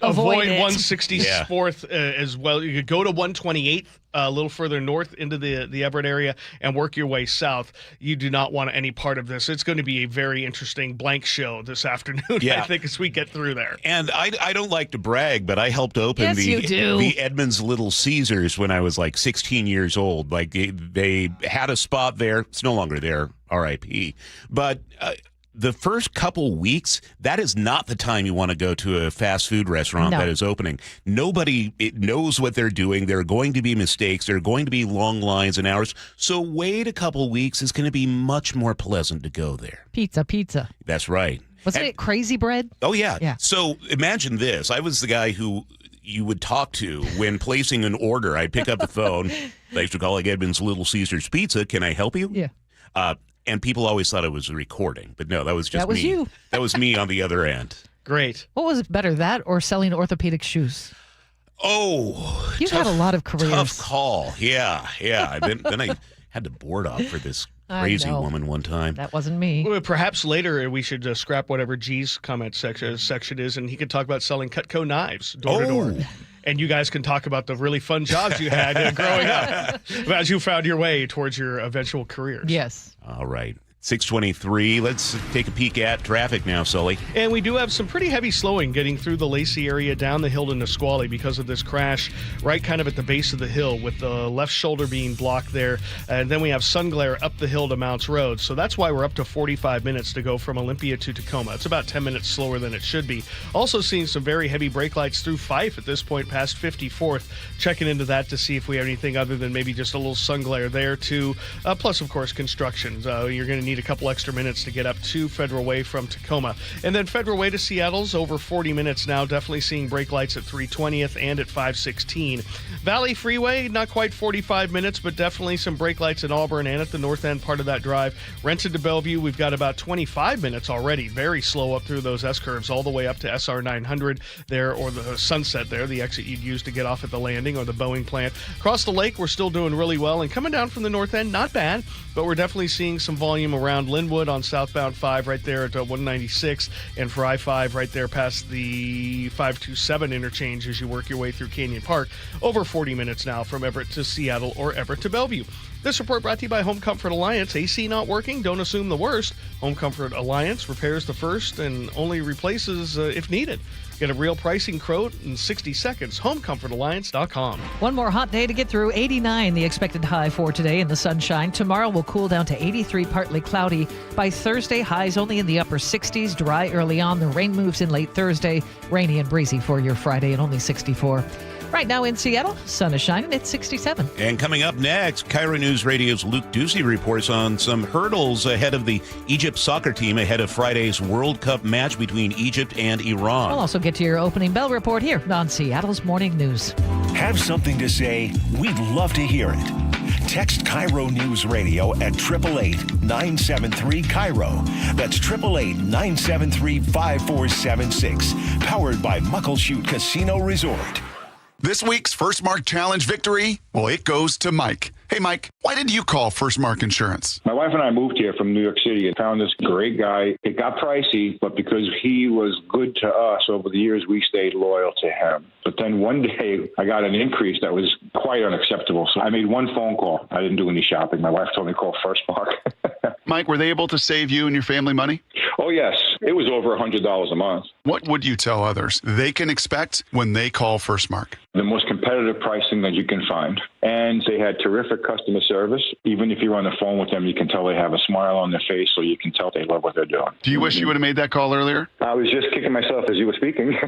S12: avoid 164th as well. You could go to 128th a little further north into the Everett area and work your way south. You do not want any part of this. It's going to be a very interesting blank show this afternoon, I think, as we get through there.
S10: And I don't like to brag, but I helped open the Edmonds Little Caesars when I was like 16 years old. Like they had a spot there. It's no longer there, RIP. But the first couple weeks, that is not the time you want to go to a fast food restaurant that is opening. Nobody knows what they're doing. There are going to be mistakes. There are going to be long lines and hours. So wait a couple weeks. It's going to be much more pleasant to go there.
S2: Pizza.
S10: That's right.
S2: Wasn't it Crazy Bread?
S10: Oh, yeah. So imagine this. I was the guy who you would talk to when placing an order. I'd pick up the phone. Thanks for calling Edmonds Little Caesars Pizza. Can I help you?
S2: Yeah.
S10: And people always thought it was a recording, but no, that was just me.
S2: You.
S10: That was me on the other end.
S12: Great.
S2: What was better, that or selling orthopedic shoes?
S10: Oh,
S2: you've had a lot of careers.
S10: Tough call. Yeah. Then I had to board up for this crazy woman one time.
S2: That wasn't me.
S12: Well, perhaps later we should scrap whatever G's comment section is, and he could talk about selling Cutco knives door to door. And you guys can talk about the really fun jobs you had growing up as you found your way towards your eventual careers.
S2: Yes.
S10: All right. 6:23. Let's take a peek at traffic now, Sully.
S12: And we do have some pretty heavy slowing getting through the Lacey area down the hill to Nisqually because of this crash right kind of at the base of the hill with the left shoulder being blocked there. And then we have sun glare up the hill to Mounts Road. So that's why we're up to 45 minutes to go from Olympia to Tacoma. It's about 10 minutes slower than it should be. Also seeing some very heavy brake lights through Fife at this point past 54th. Checking into that to see if we have anything other than maybe just a little sun glare there too. Plus, of course, construction. You're going to need a couple extra minutes to get up to Federal Way from Tacoma. And then Federal Way to Seattle's over 40 minutes now, definitely seeing brake lights at 320th and at 516. Valley Freeway, not quite 45 minutes, but definitely some brake lights in Auburn and at the north end part of that drive. Rented to Bellevue, we've got about 25 minutes already, very slow up through those S-curves all the way up to SR 900 there, or the Sunset there, the exit you'd use to get off at the landing or the Boeing plant. Across the lake, we're still doing really well, and coming down from the north end, not bad, but we're definitely seeing some volume around Linwood on southbound 5 right there at 196, and for I-5 right there past the 527 interchange as you work your way through Canyon Park. Over 40 minutes now from Everett to Seattle or Everett to Bellevue. This report brought to you by Home Comfort Alliance. AC not working? Don't assume the worst. Home Comfort Alliance repairs the first and only replaces if needed. Get a real pricing quote in 60 seconds. HomeComfortAlliance.com.
S2: One more hot day to get through. 89 the expected high for today in the sunshine. Tomorrow will cool down to 83, partly cloudy. By Thursday, highs only in the upper 60s. Dry early on. The rain moves in late Thursday. Rainy and breezy for your Friday and only 64. Right now in Seattle, sun is shining. It's 67.
S10: And coming up next, KIRO Newsradio's Luke Ducey reports on some hurdles ahead of the Egypt soccer team ahead of Friday's World Cup match between Egypt and Iran.
S2: We'll also get to your opening bell report here on Seattle's Morning News.
S1: Have something to say? We'd love to hear it. Text KIRO News Radio at 888-973-KIRO. That's 888-973-5476. Powered by Muckleshoot Casino Resort.
S4: This week's First Mark Challenge victory, well, it goes to Mike. Hey, Mike, why did you call First Mark Insurance?
S6: My wife and I moved here from New York City and found this great guy. It got pricey, but because he was good to us over the years, we stayed loyal to him. But then one day I got an increase that was quite unacceptable. So I made one phone call. I didn't do any shopping. My wife told me to call First Mark.
S4: Mike, were they able to save you and your family money?
S6: Oh, yes. It was over $100 a month.
S4: What would you tell others they can expect when they call First Mark?
S6: The most competitive pricing that you can find. And they had terrific customer service. Even if you're on the phone with them, you can tell they have a smile on their face, so you can tell they love what they're doing.
S4: Do you wish you would have made that call earlier?
S6: I was just kicking myself as you were speaking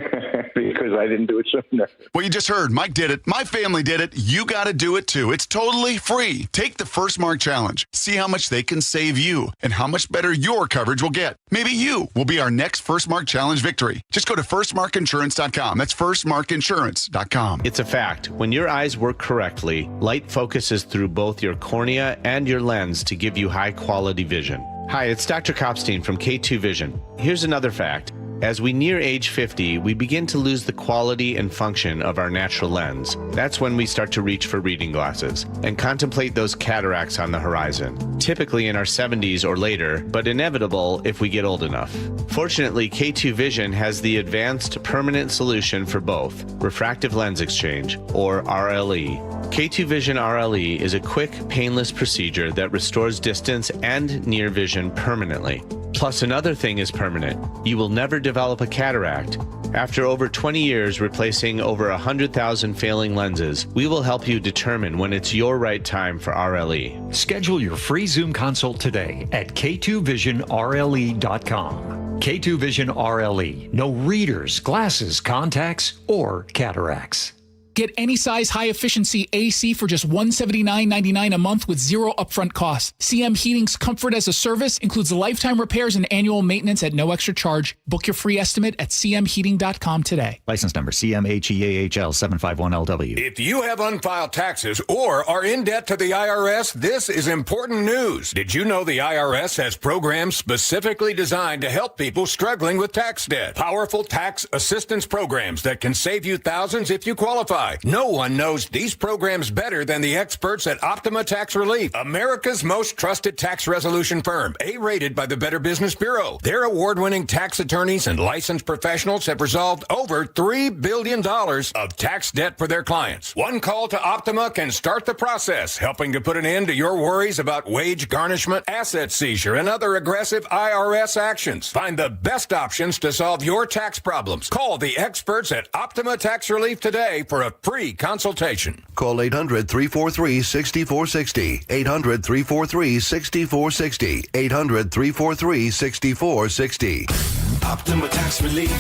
S6: because I didn't do it sooner.
S4: Well, you just heard. Mike did it. My family did it. You got to do it, too. It's totally free. Take the First Mark Challenge. See how much they can save you and how much better your coverage will get. Maybe you will be our next First Mark Challenge victory. Just go to firstmarkinsurance.com. That's firstmarkinsurance.com.
S9: It's a fact. When your eyes work correctly, light focuses through both your cornea and your lens to give you high-quality vision. Hi, it's Dr. Kopstein from K2 Vision. Here's another fact. As we near age 50, we begin to lose the quality and function of our natural lens. That's when we start to reach for reading glasses and contemplate those cataracts on the horizon, typically in our 70s or later, but inevitable if we get old enough. Fortunately, K2 Vision has the advanced permanent solution for both, refractive lens exchange, or RLE. K2 Vision RLE is a quick, painless procedure that restores distance and near vision permanently. Plus, another thing is permanent. You will never develop a cataract. After over 20 years replacing over 100,000 failing lenses, we will help you determine when it's your right time for RLE.
S11: Schedule your free Zoom consult today at k2visionrle.com. K2 Vision RLE. No readers, glasses, contacts, or cataracts.
S21: Get any size high-efficiency AC for just $179.99 a month with zero upfront cost. CM Heating's Comfort as a Service includes lifetime repairs and annual maintenance at no extra charge. Book your free estimate at cmheating.com today.
S11: License number CMHEAHL 751LW.
S23: If you have unfiled taxes or are in debt to the IRS, this is important news. Did you know the IRS has programs specifically designed to help people struggling with tax debt? Powerful tax assistance programs that can save you thousands if you qualify. No one knows these programs better than the experts at Optima Tax Relief, America's most trusted tax resolution firm, A-rated by the Better Business Bureau. Their award-winning tax attorneys and licensed professionals have resolved over $3 billion of tax debt for their clients. One call to Optima can start the process, helping to put an end to your worries about wage garnishment, asset seizure, and other aggressive IRS actions. Find the best options to solve your tax problems. Call the experts at Optima Tax Relief today for a free consultation.
S25: Call 800-343-6460. 800-343-6460. 800-343-6460.
S27: Optima Tax Relief.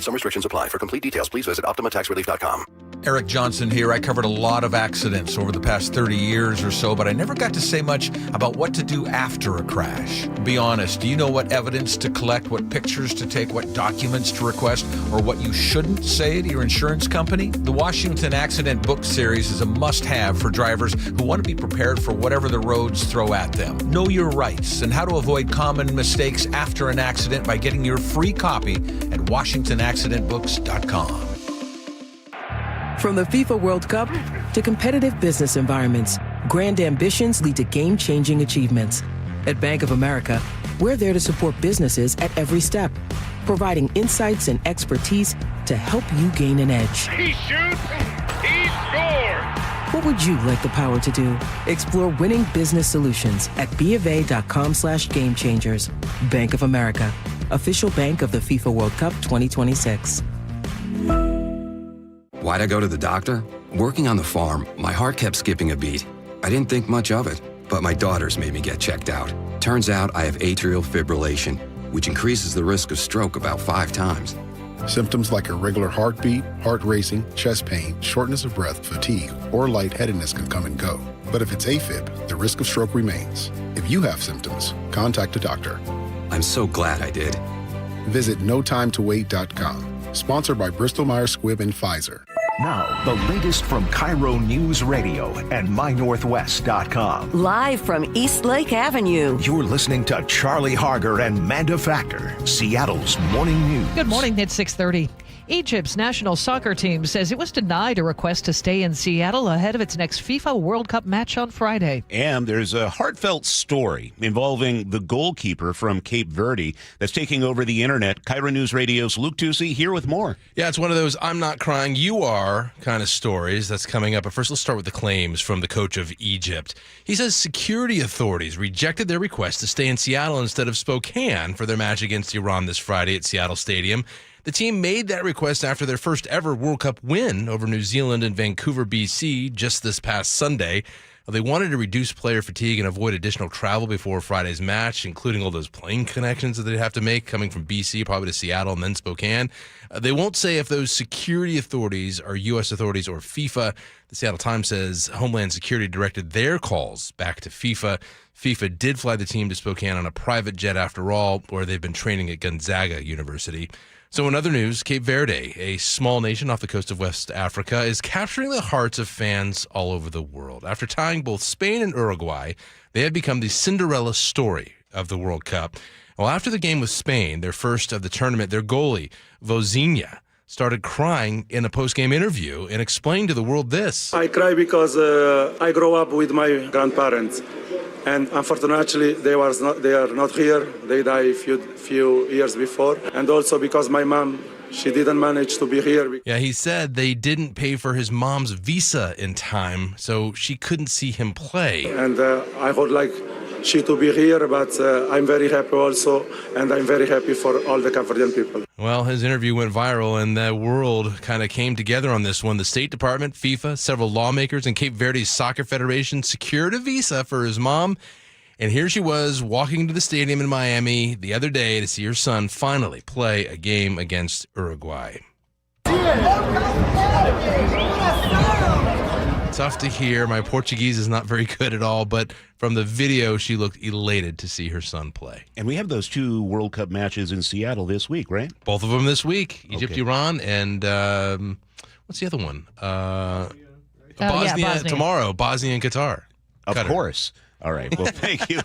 S25: Some restrictions apply. For complete details, please visit OptimaTaxRelief.com.
S29: Eric Johnson here. I covered a lot of accidents over the past 30 years or so, but I never got to say much about what to do after a crash. Be honest, do you know what evidence to collect, what pictures to take, what documents to request, or what you shouldn't say to your insurance company? The Washington Accident Book Series is a must-have for drivers who want to be prepared for whatever the roads throw at them. Know your rights and how to avoid common mistakes after an accident by getting your free copy at WashingtonAccidentBooks.com.
S30: From the FIFA World Cup to competitive business environments, grand ambitions lead to game-changing achievements. At Bank of America, we're there to support businesses at every step, providing insights and expertise to help you gain an edge.
S3: He shoots, he scores!
S30: What would you like the power to do? Explore winning business solutions at BofA.com/gamechangers. Bank of America, official bank of the FIFA World Cup 2026.
S31: Why'd I go to the doctor? Working on the farm, my heart kept skipping a beat. I didn't think much of it, but my daughters made me get checked out. Turns out I have atrial fibrillation, which increases the risk of stroke about 5 times.
S13: Symptoms like irregular heartbeat, heart racing, chest pain, shortness of breath, fatigue, or lightheadedness can come and go. But if it's AFib, the risk of stroke remains. If you have symptoms, contact a doctor.
S31: I'm so glad I did.
S13: Visit notimetowait.com. Sponsored by Bristol-Myers Squibb and Pfizer.
S1: Now, the latest from KIRO Newsradio and MyNorthwest.com.
S5: Live from East Lake Avenue.
S1: You're listening to Charlie Harger and Manda Factor, Seattle's morning news.
S2: Good morning, it's 6:30. Egypt's national soccer team says it was denied a request to stay in Seattle ahead of its next FIFA World Cup match on Friday.
S10: And there's a heartfelt story involving the goalkeeper from Cape Verde that's taking over the internet. KIRO News Radio's Luke Tusi here with more.
S14: Yeah, it's one of those I'm not crying, you are kind of stories that's coming up. But first, let's start with the claims from the coach of Egypt. He says security authorities rejected their request to stay in Seattle instead of Spokane for their match against Iran this Friday at Seattle Stadium. The team made that request after their first ever World Cup win over New Zealand in Vancouver, BC, just this past Sunday. They wanted to reduce player fatigue and avoid additional travel before Friday's match, including all those plane connections that they'd have to make coming from BC, probably to Seattle and then Spokane. They won't say if those security authorities are U.S. authorities or FIFA. The Seattle Times says Homeland Security directed their calls back to FIFA. FIFA did fly the team to Spokane on a private jet after all, where they've been training at Gonzaga University. So in other news, Cape Verde, a small nation off the coast of West Africa, is capturing the hearts of fans all over the world. After tying both Spain and Uruguay, they have become the Cinderella story of the World Cup. Well, after the game with Spain, their first of the tournament, their goalie, Vozinha, started crying in a post-game interview and explained to the world this.
S15: I cry because I grew up with my grandparents. And unfortunately, they are not here. They died a few years before. And also because my mom, she didn't manage to be here.
S14: Yeah, he said they didn't pay for his mom's visa in time, so she couldn't see him play.
S15: And I would like she to be here, but I'm very happy also, and I'm very happy for all the Cape Verdean people.
S14: Well, his interview went viral, and the world kind of came together on this one. The State Department, FIFA, several lawmakers, and Cape Verde's Soccer Federation secured a visa for his mom. And here she was walking to the stadium in Miami the other day to see her son finally play a game against Uruguay. Tough to hear. My Portuguese is not very good at all, but from the video, she looked elated to see her son play.
S10: And we have those two World Cup matches in Seattle this week, right?
S14: Both of them this week. Egypt, Iran, and what's the other one? Bosnia tomorrow. Bosnia and Qatar.
S10: Of course. All right. Well, thank you.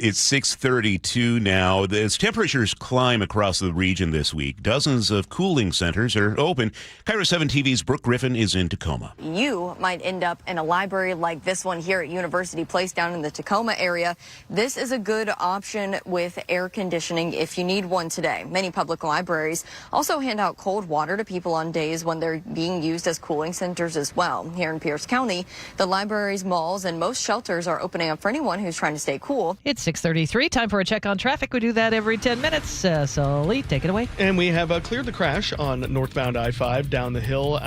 S10: It's 6:32 now. As temperatures climb across the region this week, dozens of cooling centers are open. KIRO 7 TV's Brooke Griffin is in Tacoma.
S16: You might end up in a library like this one here at University Place down in the Tacoma area. This is a good option with air conditioning if you need one today. Many public libraries also hand out cold water to people on days when they're being used as cooling centers as well. Here in Pierce County, the libraries, malls, and most shelters are opening up for anyone who's trying to stay cool.
S2: It's 6:33. Time for a check on traffic. We do that every 10 minutes. So, Lee, take it away.
S12: And we have cleared the crash on northbound I-5 down the hill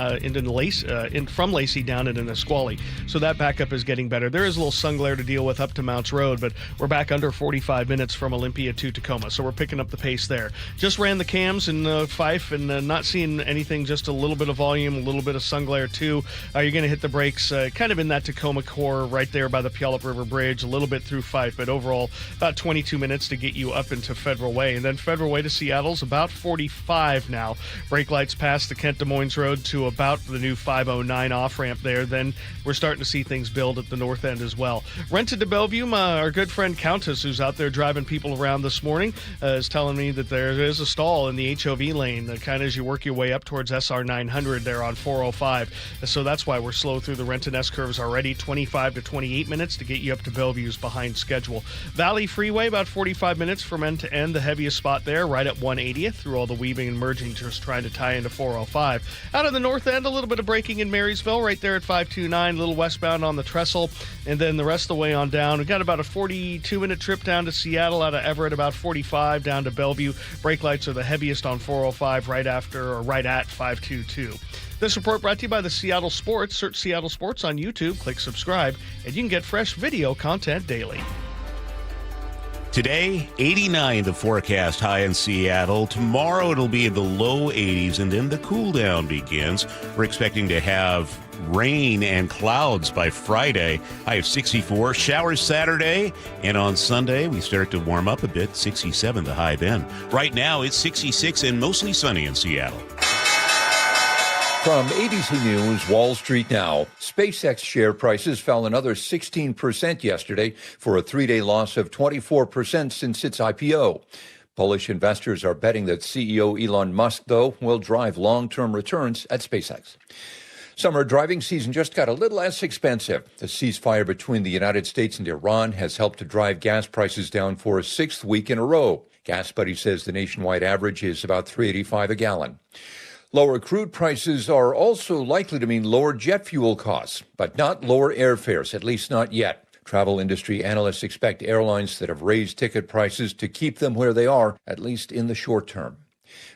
S12: from Lacey down into Nisqually. So that backup is getting better. There is a little sun glare to deal with up to Mounts Road, but we're back under 45 minutes from Olympia to Tacoma. So we're picking up the pace there. Just ran the cams in Fife and not seeing anything, just a little bit of volume, a little bit of sun glare too. You're going to hit the brakes kind of in that Tacoma core right there by the Puyallup River Bridge, a little bit through Fife, but overall about 22 minutes to get you up into Federal Way. And then Federal Way to Seattle's about 45 now. Brake lights past the Kent Des Moines Road to about the new 509 off-ramp there. Then we're starting to see things build at the north end as well. Rented to Bellevue, our good friend Countess, who's out there driving people around this morning, is telling me that there is a stall in the HOV lane, kind of as you work your way up towards SR 900 there on 405. So that's why we're slow through the Renton S-curves already, 25 to 28 minutes to get you up to Bellevue's behind schedule. Valley Freeway, about 45 minutes from end to end. The heaviest spot there, right at 180th, through all the weaving and merging, just trying to tie into 405. Out of the north end, a little bit of braking in Marysville, right there at 529, a little westbound on the trestle. And then the rest of the way on down, we've got about a 42-minute trip down to Seattle, out of Everett, about 45 down to Bellevue. Brake lights are the heaviest on 405, right at 522. This report brought to you by the Seattle Sports. Search Seattle Sports on YouTube, click subscribe, and you can get fresh video content daily.
S10: Today, 89 the forecast high in Seattle. Tomorrow it'll be in the low 80s, and then the cool down begins. We're expecting to have rain and clouds by Friday. High of 64. Showers Saturday, and on Sunday we start to warm up a bit. 67 the high then. Right now it's 66 and mostly sunny in Seattle.
S11: From ABC News, Wall Street Now. SpaceX share prices fell another 16% yesterday for a three-day loss of 24% since its IPO. Bullish investors are betting that CEO Elon Musk, though, will drive long-term returns at SpaceX. Summer driving season just got a little less expensive. The ceasefire between the United States and Iran has helped to drive gas prices down for a sixth week in a row. Gas Buddy says the nationwide average is about $3.85 a gallon. Lower crude prices are also likely to mean lower jet fuel costs, but not lower airfares, at least not yet. Travel industry analysts expect airlines that have raised ticket prices to keep them where they are, at least in the short term.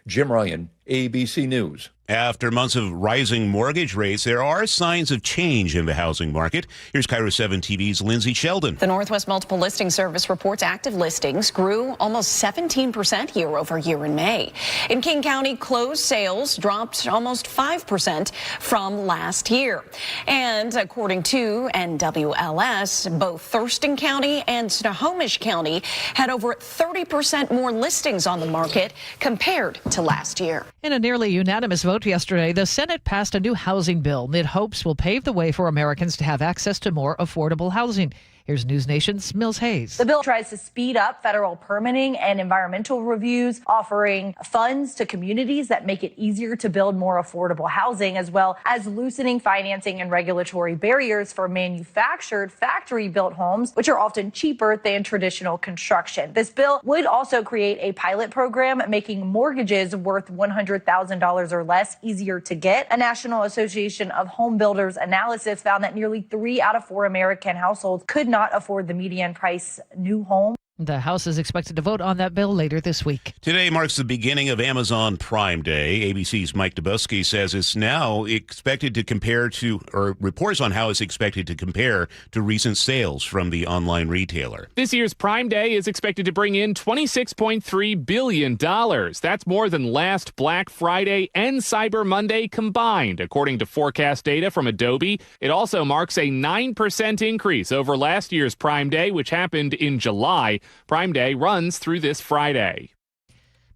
S11: Jim Ryan, ABC News.
S10: After months of rising mortgage rates, there are signs of change in the housing market. Here's KIRO 7 TV's Lindsay Sheldon.
S7: The Northwest Multiple Listing Service reports active listings grew almost 17% year over year in May. In King County, closed sales dropped almost 5% from last year. And according to NWLS, both Thurston County and Snohomish County had over 30% more listings on the market compared to last year.
S2: In a nearly unanimous vote yesterday, the Senate passed a new housing bill it hopes will pave the way for Americans to have access to more affordable housing. Here's News Nation's Mills Hayes.
S8: The bill tries to speed up federal permitting and environmental reviews, offering funds to communities that make it easier to build more affordable housing, as well as loosening financing and regulatory barriers for manufactured factory-built homes, which are often cheaper than traditional construction. This bill would also create a pilot program making mortgages worth $100,000 or less easier to get. A National Association of Home Builders analysis found that nearly 3 out of 4 American households could not afford the median price new home.
S2: The House is expected to vote on that bill later this week.
S10: Today marks the beginning of Amazon Prime Day. ABC's Mike Dubusky says it's now expected to compare to, or reports on how it's expected to compare to recent sales from the online retailer.
S17: This year's Prime Day is expected to bring in $26.3 billion. That's more than last Black Friday and Cyber Monday combined, according to forecast data from Adobe. It also marks a 9% increase over last year's Prime Day, which happened in July. Prime Day runs through this Friday.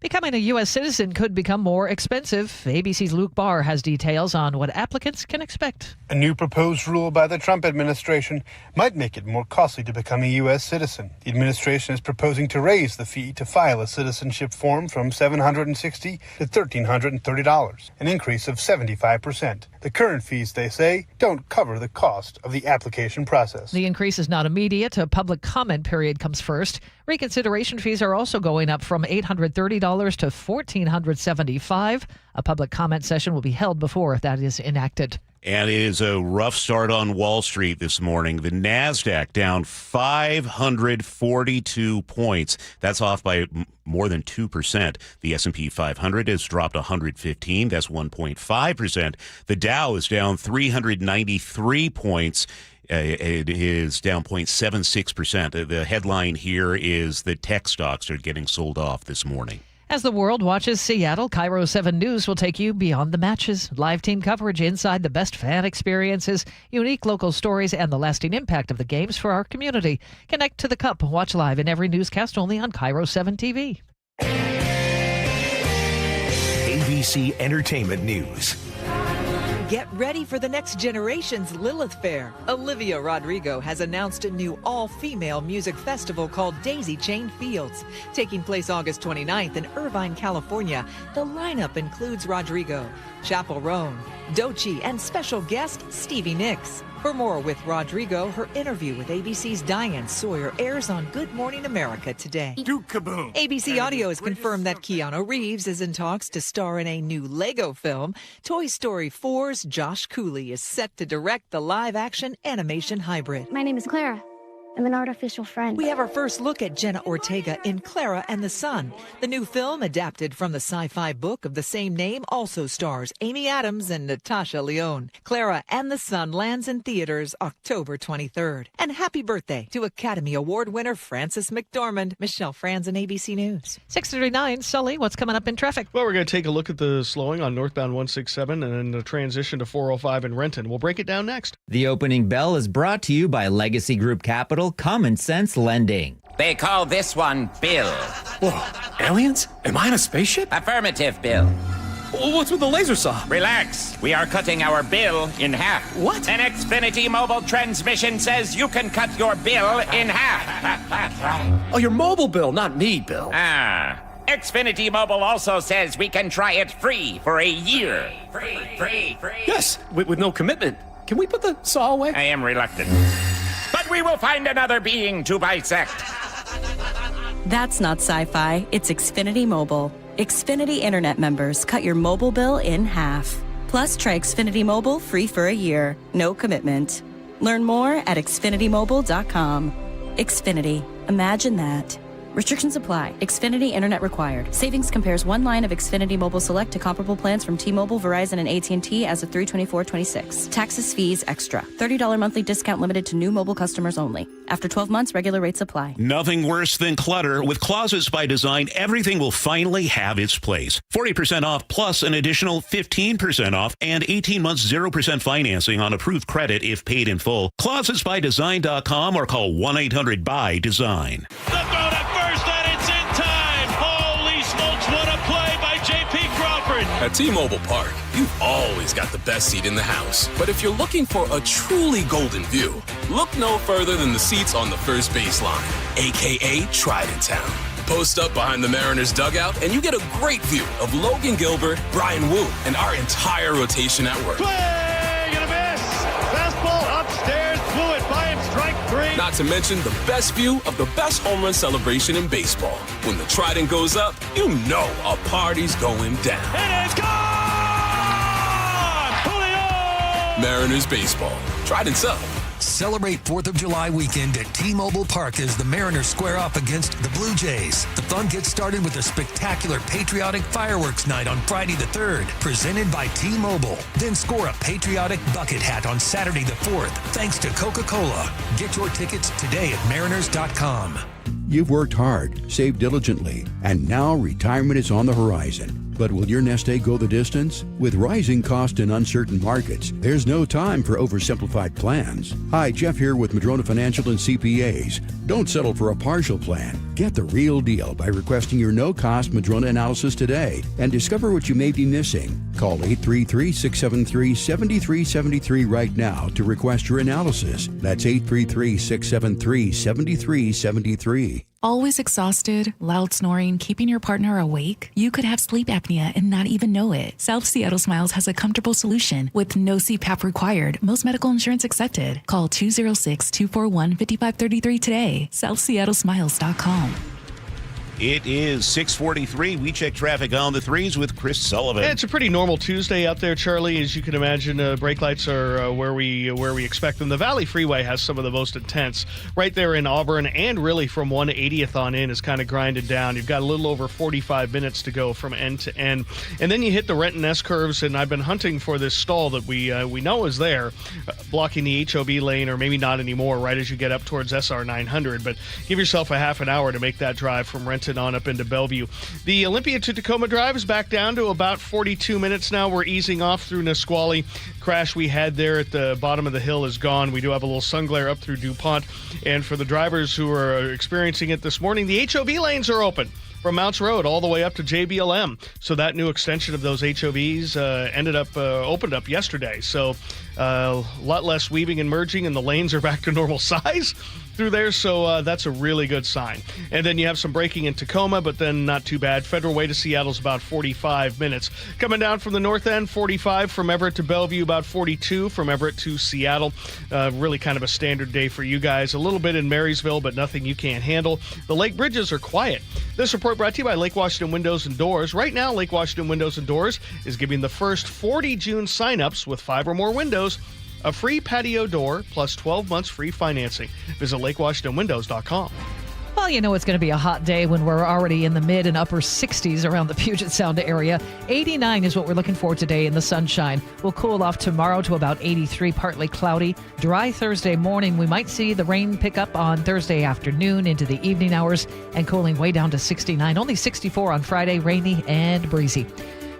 S2: Becoming a U.S. citizen could become more expensive. ABC's Luke Barr has details on what applicants can expect.
S18: A new proposed rule by the Trump administration might make it more costly to become a U.S. citizen. The administration is proposing to raise the fee to file a citizenship form from $760 to $1,330, an increase of 75%. The current fees, they say, don't cover the cost of the application process.
S2: The increase is not immediate. A public comment period comes first. Reconsideration fees are also going up from $830 to $1,475. A public comment session will be held before that is enacted.
S10: And it is a rough start on Wall Street this morning. The NASDAQ down 542 points. That's off by more than 2%. The S&P 500 has dropped 115. That's 1.5%. The Dow is down 393 points. It is down 0.76%. The headline here is that tech stocks are getting sold off this morning.
S2: As the world watches Seattle, KIRO 7 News will take you beyond the matches. Live team coverage inside the best fan experiences, unique local stories, and the lasting impact of the games for our community. Connect to the Cup. Watch live in every newscast only on KIRO 7 TV.
S1: ABC Entertainment News.
S19: Get ready for the next generation's Lilith Fair. Olivia Rodrigo has announced a new all-female music festival called Daisy Chain Fields. Taking place August 29th in Irvine, California, the lineup includes Rodrigo, Chappell Roan, Doechii, and special guest Stevie Nicks. For more with Rodrigo, her interview with ABC's Diane Sawyer airs on Good Morning America today.
S18: Kaboom.
S19: ABC Audio has confirmed that Keanu Reeves is in talks to star in a new Lego film. Toy Story 4's Josh Cooley is set to direct the live-action animation hybrid.
S20: My name is Clara.
S4: I'm an artificial friend.
S19: We have our first look at Jenna Ortega in Clara and the Sun. The new film, adapted from the sci-fi book of the same name, also stars Amy Adams and Natasha Lyonne. Clara and the Sun lands in theaters October 23rd. And happy birthday to Academy Award winner Frances McDormand. Michelle Franzen, ABC News.
S2: 6:39, Sully, what's coming up in traffic?
S12: Well, we're going to take a look at the slowing on northbound 167 and then the transition to 405 in Renton. We'll break it down next.
S6: The opening bell is brought to you by Legacy Group Capital Common Sense Lending.
S9: They call this one Bill.
S20: Whoa, aliens? Am I in a spaceship?
S9: Affirmative, Bill.
S20: What's with the laser saw?
S9: Relax. We are cutting our bill in half.
S20: What?
S9: An Xfinity mobile transmission says you can cut your bill in half.
S20: Oh, your mobile bill, not me, Bill.
S9: Xfinity Mobile also says we can try it free for a year. Free.
S20: Yes, with no commitment. Can we put the saw away?
S9: I am reluctant. But we will find another being to bisect.
S21: That's not sci-fi. It's Xfinity Mobile. Xfinity Internet members cut your mobile bill in half. Plus, try Xfinity Mobile free for a year. No commitment. Learn more at xfinitymobile.com. Xfinity. Imagine that. Restrictions apply. Xfinity Internet required. Savings compares one line of Xfinity Mobile Select to comparable plans from T-Mobile, Verizon, and AT&T as of 3/24/26. Taxes, fees, extra. $30 monthly discount limited to new mobile customers only. After 12 months, regular rates apply.
S10: Nothing worse than clutter. With Closets by Design, everything will finally have its place. 40% off plus an additional 15% off and 18 months 0% financing on approved credit if paid in full. Closet.byDesign.com or call 1-800-BY-DESIGN.
S22: At T-Mobile Park, you've always got the best seat in the house. But if you're looking for a truly golden view, look no further than the seats on the first baseline, a.k.a. Trident Town. Post up behind the Mariners dugout, and you get a great view of Logan Gilbert, Brian Wu, and our entire rotation at work.
S3: Swing and a miss. Fastball upstairs, blew it by him, strike three.
S22: Not to mention the best view of the best home run celebration in baseball. When the Trident goes up, you know a party's going down.
S3: It is gone! Julio!
S22: Mariners baseball. Trident's up.
S23: Celebrate 4th of July weekend at T-Mobile Park as the Mariners square off against the Blue Jays. The fun gets started with a spectacular patriotic fireworks night on Friday the 3rd, presented by T-Mobile. Then score a patriotic bucket hat on Saturday the 4th, thanks to Coca-Cola. Get your tickets today at mariners.com.
S24: You've worked hard, saved diligently, and now retirement is on the horizon. But will your nest egg go the distance? With rising costs and uncertain markets, there's no time for oversimplified plans. Hi, Jeff here with Madrona Financial and CPAs. Don't settle for a partial plan. Get the real deal by requesting your no-cost Madrona analysis today and discover what you may be missing. Call 833-673-7373 right now to request your analysis. That's 833-673-7373.
S26: Always exhausted, loud snoring, keeping your partner awake? You could have sleep apnea and not even know it. South Seattle Smiles has a comfortable solution with no CPAP required. Most medical insurance accepted. Call 206-241-5533 today. SouthSeattleSmiles.com.
S10: It is 6:43. We check traffic on the threes with Chris Sullivan.
S12: Yeah, it's a pretty normal Tuesday out there, Charlie. As you can imagine, brake lights are where we expect them. The Valley Freeway has some of the most intense right there in Auburn, and really from 180th on in is kind of grinded down. You've got a little over 45 minutes to go from end to end, and then you hit the Renton S curves. And I've been hunting for this stall that we know is there, blocking the HOB lane, or maybe not anymore. Right as you get up towards SR 900, but give yourself a half an hour to make that drive from Renton on up into Bellevue. The Olympia to Tacoma drive is back down to about 42 minutes now. We're easing off through Nisqually. Crash we had there at the bottom of the hill is gone. We do have a little sun glare up through DuPont. And for the drivers who are experiencing it this morning, the HOV lanes are open from Mounts Road all the way up to JBLM. So that new extension of those HOVs opened up yesterday. So a lot less weaving and merging, and the lanes are back to normal size through there, so that's a really good sign. And then you have some braking in Tacoma, but then not too bad. Federal Way to Seattle's about 45 minutes. Coming down from the north end, 45 from Everett to Bellevue, about 42 from Everett to Seattle. Really kind of a standard day for you guys. A little bit in Marysville, but nothing you can't handle. The lake bridges are quiet. This report brought to you by Lake Washington Windows and Doors. Right now, Lake Washington Windows and Doors is giving the first 40 June signups with 5 or more windows A free patio door plus 12 months free financing. Visit LakeWashingtonWindows.com.
S2: Well, you know it's going to be a hot day when we're already in the mid and upper 60s around the Puget Sound area. 89 is what we're looking for today in the sunshine. We'll cool off tomorrow to about 83, partly cloudy. Dry Thursday morning. We might see the rain pick up on Thursday afternoon into the evening hours and cooling way down to 69. Only 64 on Friday, rainy and breezy.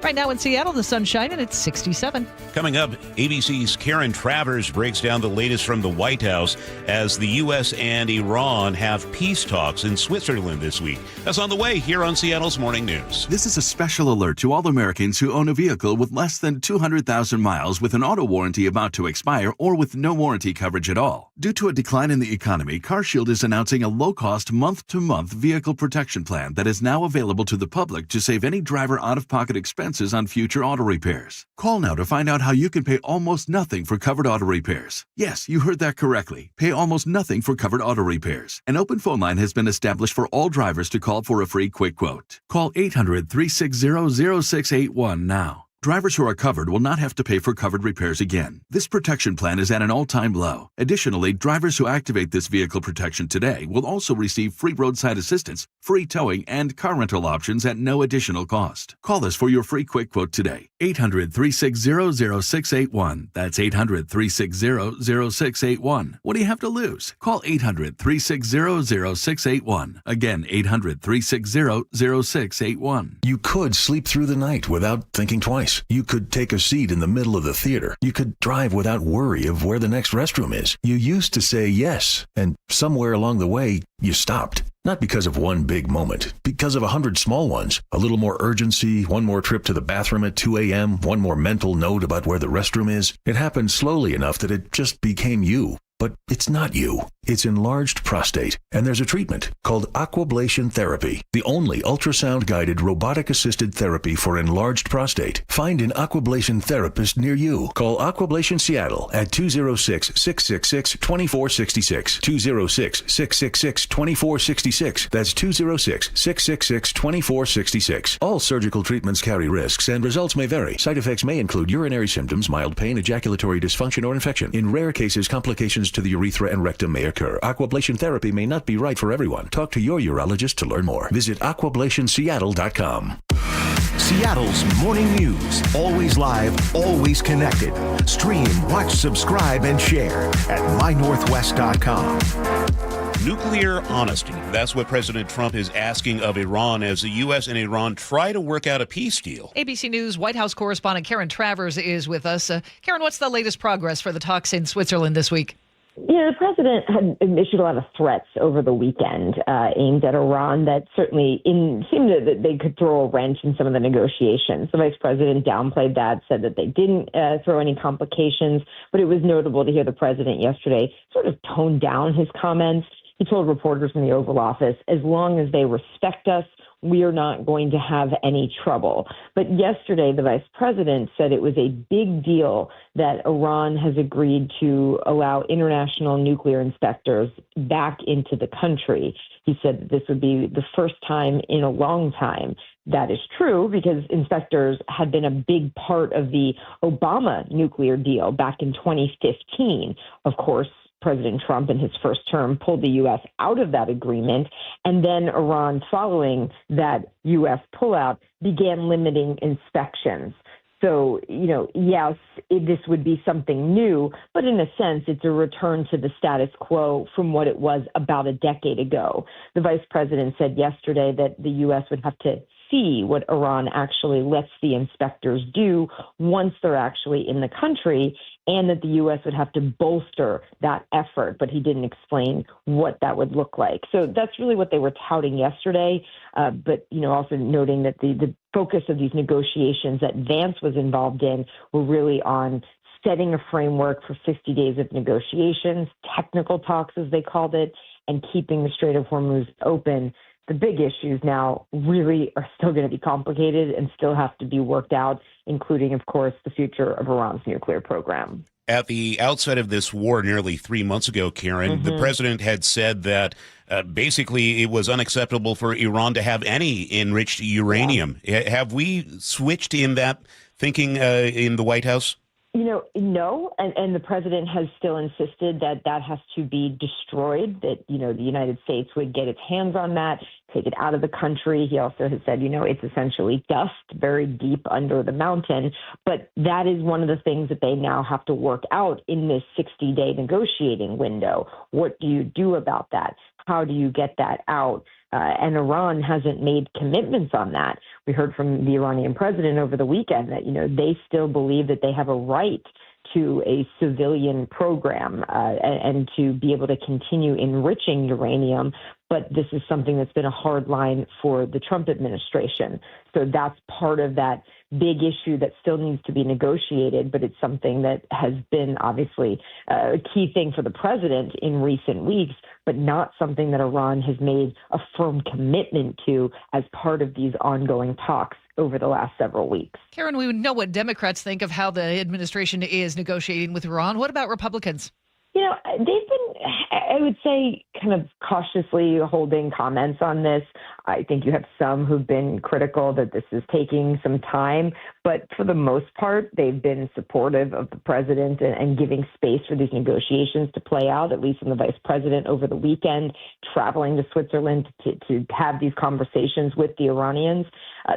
S2: Right now in Seattle, the sun's shining. It's 67.
S10: Coming up, ABC's Karen Travers breaks down the latest from the White House as the U.S. and Iran have peace talks in Switzerland this week. That's on the way here on Seattle's Morning News.
S4: This is a special alert to all Americans who own a vehicle with less than 200,000 miles with an auto warranty about to expire or with no warranty coverage at all. Due to a decline in the economy, CarShield is announcing a low-cost month-to-month vehicle protection plan that is now available to the public to save any driver out-of-pocket expenses on future auto repairs. Call now to find out how you can pay almost nothing for covered auto repairs. Yes, you heard that correctly. Pay almost nothing for covered auto repairs. An open phone line has been established for all drivers to call for a free quick quote. Call 800-360-0681 now. Drivers who are covered will not have to pay for covered repairs again. This protection plan is at an all-time low. Additionally, drivers who activate this vehicle protection today will also receive free roadside assistance, free towing, and car rental options at no additional cost. Call us for your free quick quote today. 800-360-0681. That's 800-360-0681. What do you have to lose? Call 800-360-0681. Again, 800-360-0681.
S5: You could sleep through the night without thinking twice. You could take a seat in the middle of the theater. You could drive without worry of where the next restroom is. You used to say yes, and somewhere along the way, you stopped. Not because of one big moment, because of 100 small ones. A little more urgency, one more trip to the bathroom at 2 a.m., one more mental note about where the restroom is. It happened slowly enough that it just became you. But it's not you. It's enlarged prostate, and there's a treatment called aquablation therapy, the only ultrasound-guided robotic-assisted therapy for enlarged prostate. Find an aquablation therapist near you. Call Aquablation Seattle at 206-666-2466, 206-666-2466. That's 206-666-2466. All surgical treatments carry risks, and results may vary. Side effects may include urinary symptoms, mild pain, ejaculatory dysfunction, or infection. In rare cases, complications to the urethra and rectum may occur. Aquablation therapy may not be right for everyone. Talk to your urologist to learn more. Visit aquablationseattle.com.
S1: Seattle's morning news. Always live, always connected. Stream, watch, subscribe, and share at mynorthwest.com.
S10: Nuclear honesty. That's what President Trump is asking of Iran as the U.S. and Iran try to work out a peace deal.
S2: ABC News White House correspondent Karen Travers is with us. Karen, what's the latest progress for the talks in Switzerland this week?
S13: The president had issued a lot of threats over the weekend aimed at Iran that certainly seemed that they could throw a wrench in some of the negotiations. The vice president downplayed that, said that they didn't throw any complications, but it was notable to hear the president yesterday sort of tone down his comments. He told reporters in the Oval Office, as long as they respect us, we are not going to have any trouble. But yesterday, the vice president said it was a big deal that Iran has agreed to allow international nuclear inspectors back into the country. He said that this would be the first time in a long time. That is true because inspectors had been a big part of the Obama nuclear deal back in 2015. Of course, President Trump in his first term pulled the U.S. out of that agreement, and then Iran, following that U.S. pullout, began limiting inspections. So, yes, this would be something new, but in a sense, it's a return to the status quo from what it was about a decade ago. The vice president said yesterday that the U.S. would have to see what Iran actually lets the inspectors do once they're actually in the country, and that the U.S. would have to bolster that effort, but he didn't explain what that would look like. So that's really what they were touting yesterday, but also noting that the focus of these negotiations that Vance was involved in were really on setting a framework for 50 days of negotiations, technical talks as they called it, and keeping the Strait of Hormuz open. The big issues now really are still going to be complicated and still have to be worked out, including, of course, the future of Iran's nuclear program.
S10: At the outset of this war nearly 3 months ago, Karen, the president had said that basically it was unacceptable for Iran to have any enriched uranium. Yeah. Have we switched in that thinking in the White House?
S13: No, and the president has still insisted that has to be destroyed, that, the United States would get its hands on that, take it out of the country. He also has said, it's essentially dust buried deep under the mountain. But that is one of the things that they now have to work out in this 60-day negotiating window. What do you do about that? How do you get that out? And Iran hasn't made commitments on that. We heard from the Iranian president over the weekend that, they still believe that they have a right to a civilian program and to be able to continue enriching uranium. But this is something that's been a hard line for the Trump administration. So that's part of that big issue that still needs to be negotiated, but it's something that has been obviously a key thing for the president in recent weeks, but not something that Iran has made a firm commitment to as part of these ongoing talks over the last several weeks.
S2: Karen, we know what Democrats think of how the administration is negotiating with Iran. What about Republicans?
S13: They've been, I would say, kind of cautiously holding comments on this. I think you have some who've been critical that this is taking some time, but for the most part, they've been supportive of the president and giving space for these negotiations to play out, at least in the vice president over the weekend, traveling to Switzerland to have these conversations with the Iranians.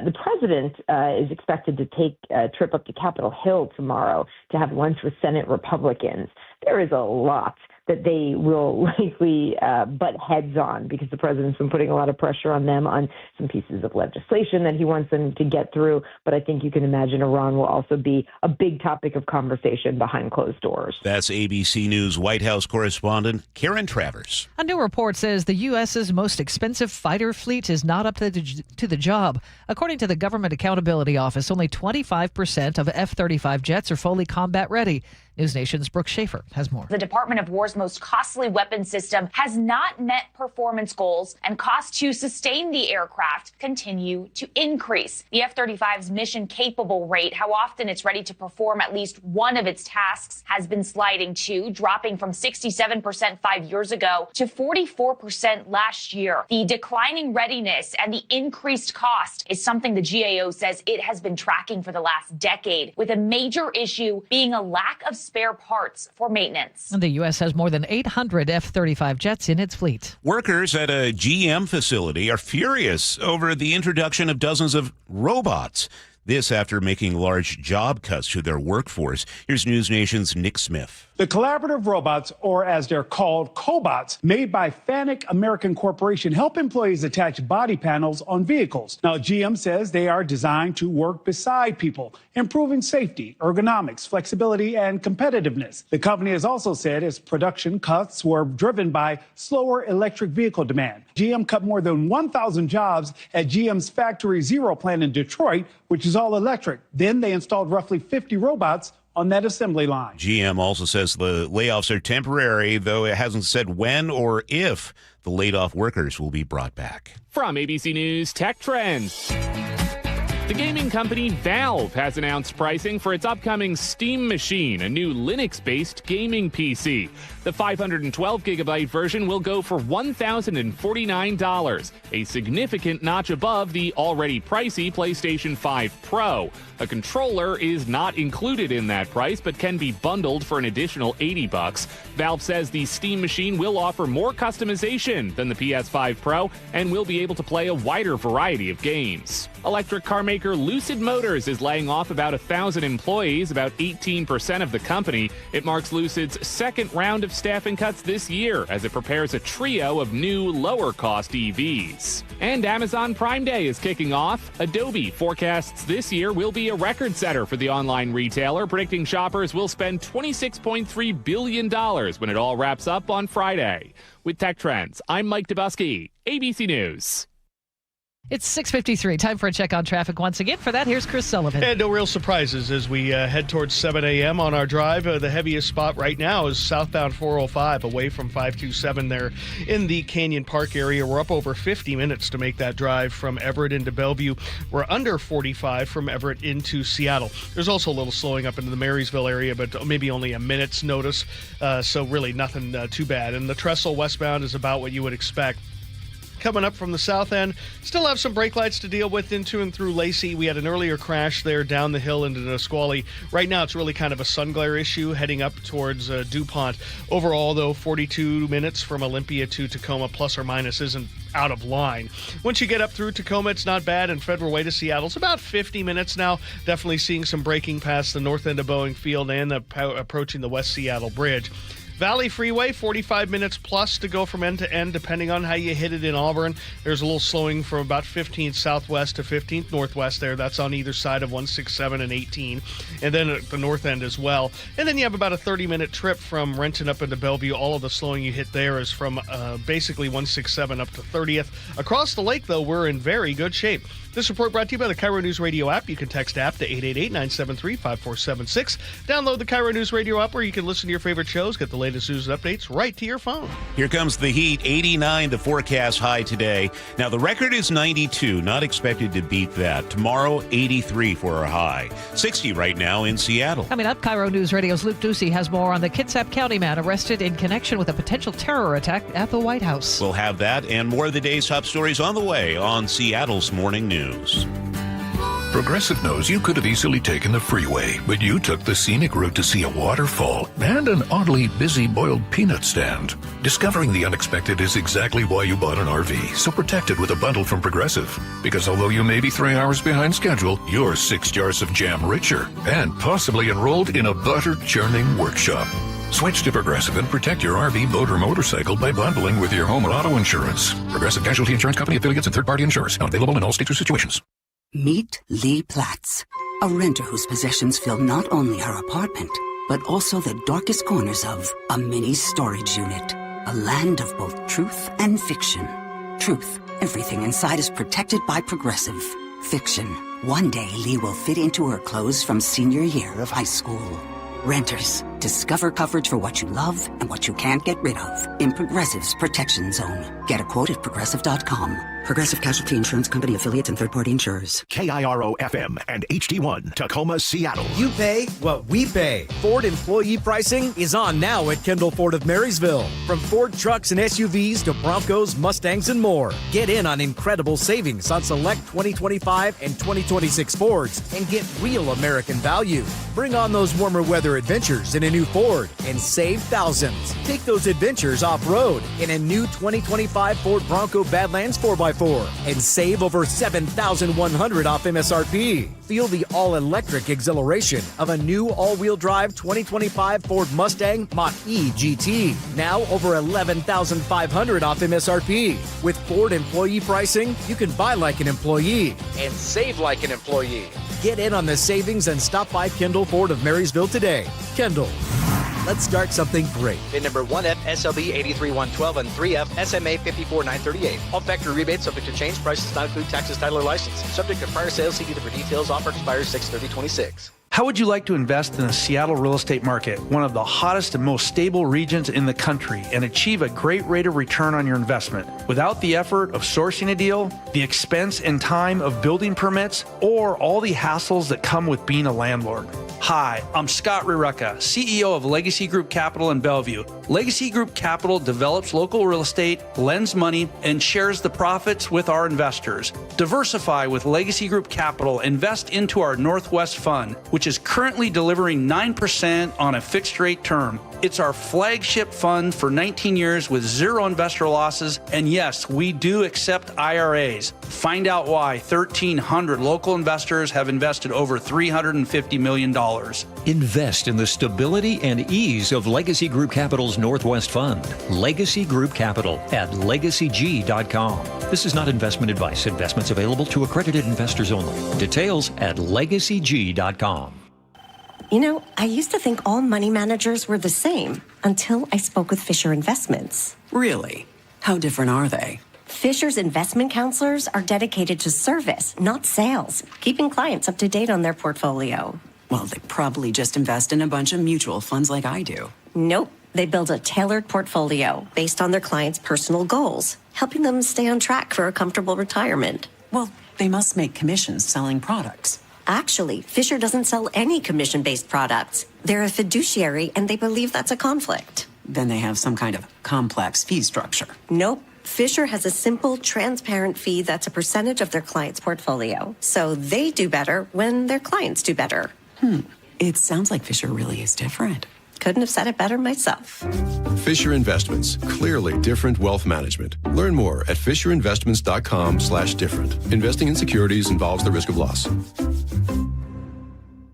S13: The president is expected to take a trip up to Capitol Hill tomorrow to have lunch with Senate Republicans. There is a lot that they will likely butt heads on because the president's been putting a lot of pressure on them on some pieces of legislation that he wants them to get through. But I think you can imagine Iran will also be a big topic of conversation behind closed doors.
S10: That's ABC News White House correspondent Karen Travers.
S2: A new report says the U.S.'s most expensive fighter fleet is not up to the job. According to the Government Accountability Office, only 25% of F-35 jets are fully combat ready. News Nation's Brooke Schaefer has more.
S8: The Department of War's most costly weapon system has not met performance goals, and costs to sustain the aircraft continue to increase. The F-35's mission-capable rate, how often it's ready to perform at least one of its tasks, has been sliding too, dropping from 67% 5 years ago to 44% last year. The declining readiness and the increased cost is something the GAO says it has been tracking for the last decade, with a major issue being a lack of spare parts for maintenance.
S2: The U.S. has more than 800 F-35 jets in its fleet.
S10: Workers at a GM facility are furious over the introduction of dozens of robots. This after making large job cuts to their workforce. Here's News Nation's Nick Smith.
S7: The collaborative robots, or as they're called, cobots, made by Fanuc American Corporation, help employees attach body panels on vehicles. Now, GM says they are designed to work beside people, improving safety, ergonomics, flexibility, and competitiveness. The company has also said its production cuts were driven by slower electric vehicle demand. GM cut more than 1,000 jobs at GM's Factory Zero plant in Detroit, which is all electric. Then they installed roughly 50 robots on that assembly line.
S10: GM also says the layoffs are temporary, though it hasn't said when or if the laid-off workers will be brought back.
S17: From ABC News Tech Trends. The gaming company Valve has announced pricing for its upcoming Steam Machine, a new Linux-based gaming PC. The 512-gigabyte version will go for $1,049, a significant notch above the already pricey PlayStation 5 Pro. A controller is not included in that price, but can be bundled for an additional $80. Valve says the Steam Machine will offer more customization than the PS5 Pro and will be able to play a wider variety of games. Electric car maker Lucid Motors is laying off about 1,000 employees, about 18% of the company. It marks Lucid's second round of staffing cuts this year as it prepares a trio of new, lower-cost EVs. And Amazon Prime Day is kicking off. Adobe forecasts this year will be a record setter for the online retailer, predicting shoppers will spend $26.3 billion when it all wraps up on Friday. With Tech Trends, I'm Mike Dubusky, ABC News.
S2: It's 6:53. Time for a check on traffic once again. For that, here's Chris Sullivan.
S12: And no real surprises as we head towards 7 a.m. on our drive. The heaviest spot right now is southbound 405 away from 527 there in the Canyon Park area. We're up over 50 minutes to make that drive from Everett into Bellevue. We're under 45 from Everett into Seattle. There's also a little slowing up into the Marysville area, but maybe only a minute's notice. So really nothing too bad. And the Trestle westbound is about what you would expect. coming up from the south end. Still have some brake lights to deal with into and through Lacey. We had an earlier crash there down the hill into Nisqually. Right now, it's really kind of a sun glare issue heading up towards DuPont. Overall, though, 42 minutes from Olympia to Tacoma, plus or minus, isn't out of line. Once you get up through Tacoma, it's not bad, and Federal Way to Seattle, it's about 50 minutes now. Definitely seeing some braking past the north end of Boeing Field and approaching the West Seattle Bridge. Valley Freeway, 45 minutes plus to go from end to end, depending on how you hit it in Auburn. There's a little slowing from about 15th southwest to 15th northwest there. That's on either side of 167 and 18, and then at the north end as well. And then you have about a 30-minute trip from Renton up into Bellevue. All of the slowing you hit there is from basically 167 up to 30th. Across the lake, though, we're in very good shape. This report brought to you by the KIRO Newsradio App. You can text app to 888-973-5476. Download the KIRO Newsradio App where you can listen to your favorite shows, get the latest news and updates right to your phone.
S10: Here comes the heat, 89 the forecast high today. Now, the record is 92, not expected to beat that. Tomorrow, 83 for our high. 60 right now in Seattle.
S2: Coming up, KIRO News Radio's Luke Ducey has more on the Kitsap County man arrested in connection with a potential terror attack at the White House.
S10: We'll have that and more of the day's top stories on the way on Seattle's Morning News.
S5: Progressive knows you could have easily taken the freeway, but you took the scenic route to see a waterfall and an oddly busy boiled peanut stand. Discovering the unexpected is exactly why you bought an RV, so protect it with a bundle from Progressive. Because although you may be 3 hours behind schedule, you're 6 jars of jam richer and possibly enrolled in a butter churning workshop. Switch to Progressive and protect your RV, boat, or motorcycle by bundling with your home and auto insurance. Progressive Casualty Insurance Company, affiliates, and third-party insurers. Not available in all states or situations.
S11: Meet Lee Platz, a renter whose possessions fill not only her apartment, but also the darkest corners of a mini storage unit. A land of both truth and fiction. Truth, everything inside is protected by Progressive. Fiction, one day Lee will fit into her clothes from senior year of high school. Renters, discover coverage for what you love and what you can't get rid of in Progressive's Protection Zone. Get a quote at Progressive.com. Progressive Casualty Insurance Company, affiliates, and third-party insurers.
S1: KIRO FM and HD1, Tacoma, Seattle.
S14: You pay what we pay. Ford employee pricing is on now at Kendall Ford of Marysville. From Ford trucks and SUVs to Broncos, Mustangs, and more. Get in on incredible savings on select 2025 and 2026 Fords and get real American value. Bring on those warmer weather adventures in a new Ford and save thousands. Take those adventures off-road in a new 2025 Ford Bronco Badlands 4x4 and save over $7,100 off MSRP. Feel the all-electric exhilaration of a new all-wheel drive 2025 Ford Mustang Mach-E GT. Now over $11,500 off MSRP. With Ford employee pricing, you can buy like an employee and save like an employee. Get in on the savings and stop by Kendall Ford of Marysville today. Kendall. Let's start something great.
S15: VIN number 1F SLB 83112 and 3F SMA 54938. All factory rebates subject to change. Prices not include taxes, title, or license. Subject to prior sales. See dealer for details. Offer expires 6/30/26.
S16: How would you like to invest in the Seattle real estate market, one of the hottest and most stable regions in the country, and achieve a great rate of return on your investment without the effort of sourcing a deal, the expense and time of building permits, or all the hassles that come with being a landlord? Hi, I'm Scott Rirucka, CEO of Legacy Group Capital in Bellevue. Legacy Group Capital develops local real estate, lends money, and shares the profits with our investors. Diversify with Legacy Group Capital. Invest into our Northwest Fund, which is currently delivering 9% on a fixed rate term. It's our flagship fund for 19 years with zero investor losses. And yes, we do accept IRAs. Find out why 1,300 local investors have invested over $350 million.
S18: Invest in the stability and ease of Legacy Group Capital's Northwest Fund. Legacy Group Capital at legacyg.com. This is not investment advice. Investments available to accredited investors only. Details at legacyg.com.
S25: You know, I used to think all money managers were the same until I spoke with Fisher Investments.
S11: Really? How different are they?
S25: Fisher's investment counselors are dedicated to service, not sales, keeping clients up to date on their portfolio.
S11: Well, they probably just invest in a bunch of mutual funds like I do.
S25: Nope. They build a tailored portfolio based on their clients' personal goals, helping them stay on track for a comfortable retirement.
S11: Well, they must make commissions selling products.
S25: Actually, Fisher doesn't sell any commission-based products. They're a fiduciary, and they believe that's a conflict.
S11: Then they have some kind of complex fee structure.
S25: Nope. Fisher has a simple, transparent fee that's a percentage of their client's portfolio. So they do better when their clients do better.
S11: It sounds like Fisher really is different.
S25: Couldn't have said it better myself.
S3: Fisher Investments. Clearly different wealth management. Learn more at fisherinvestments.com/different. Investing in securities involves the risk of loss.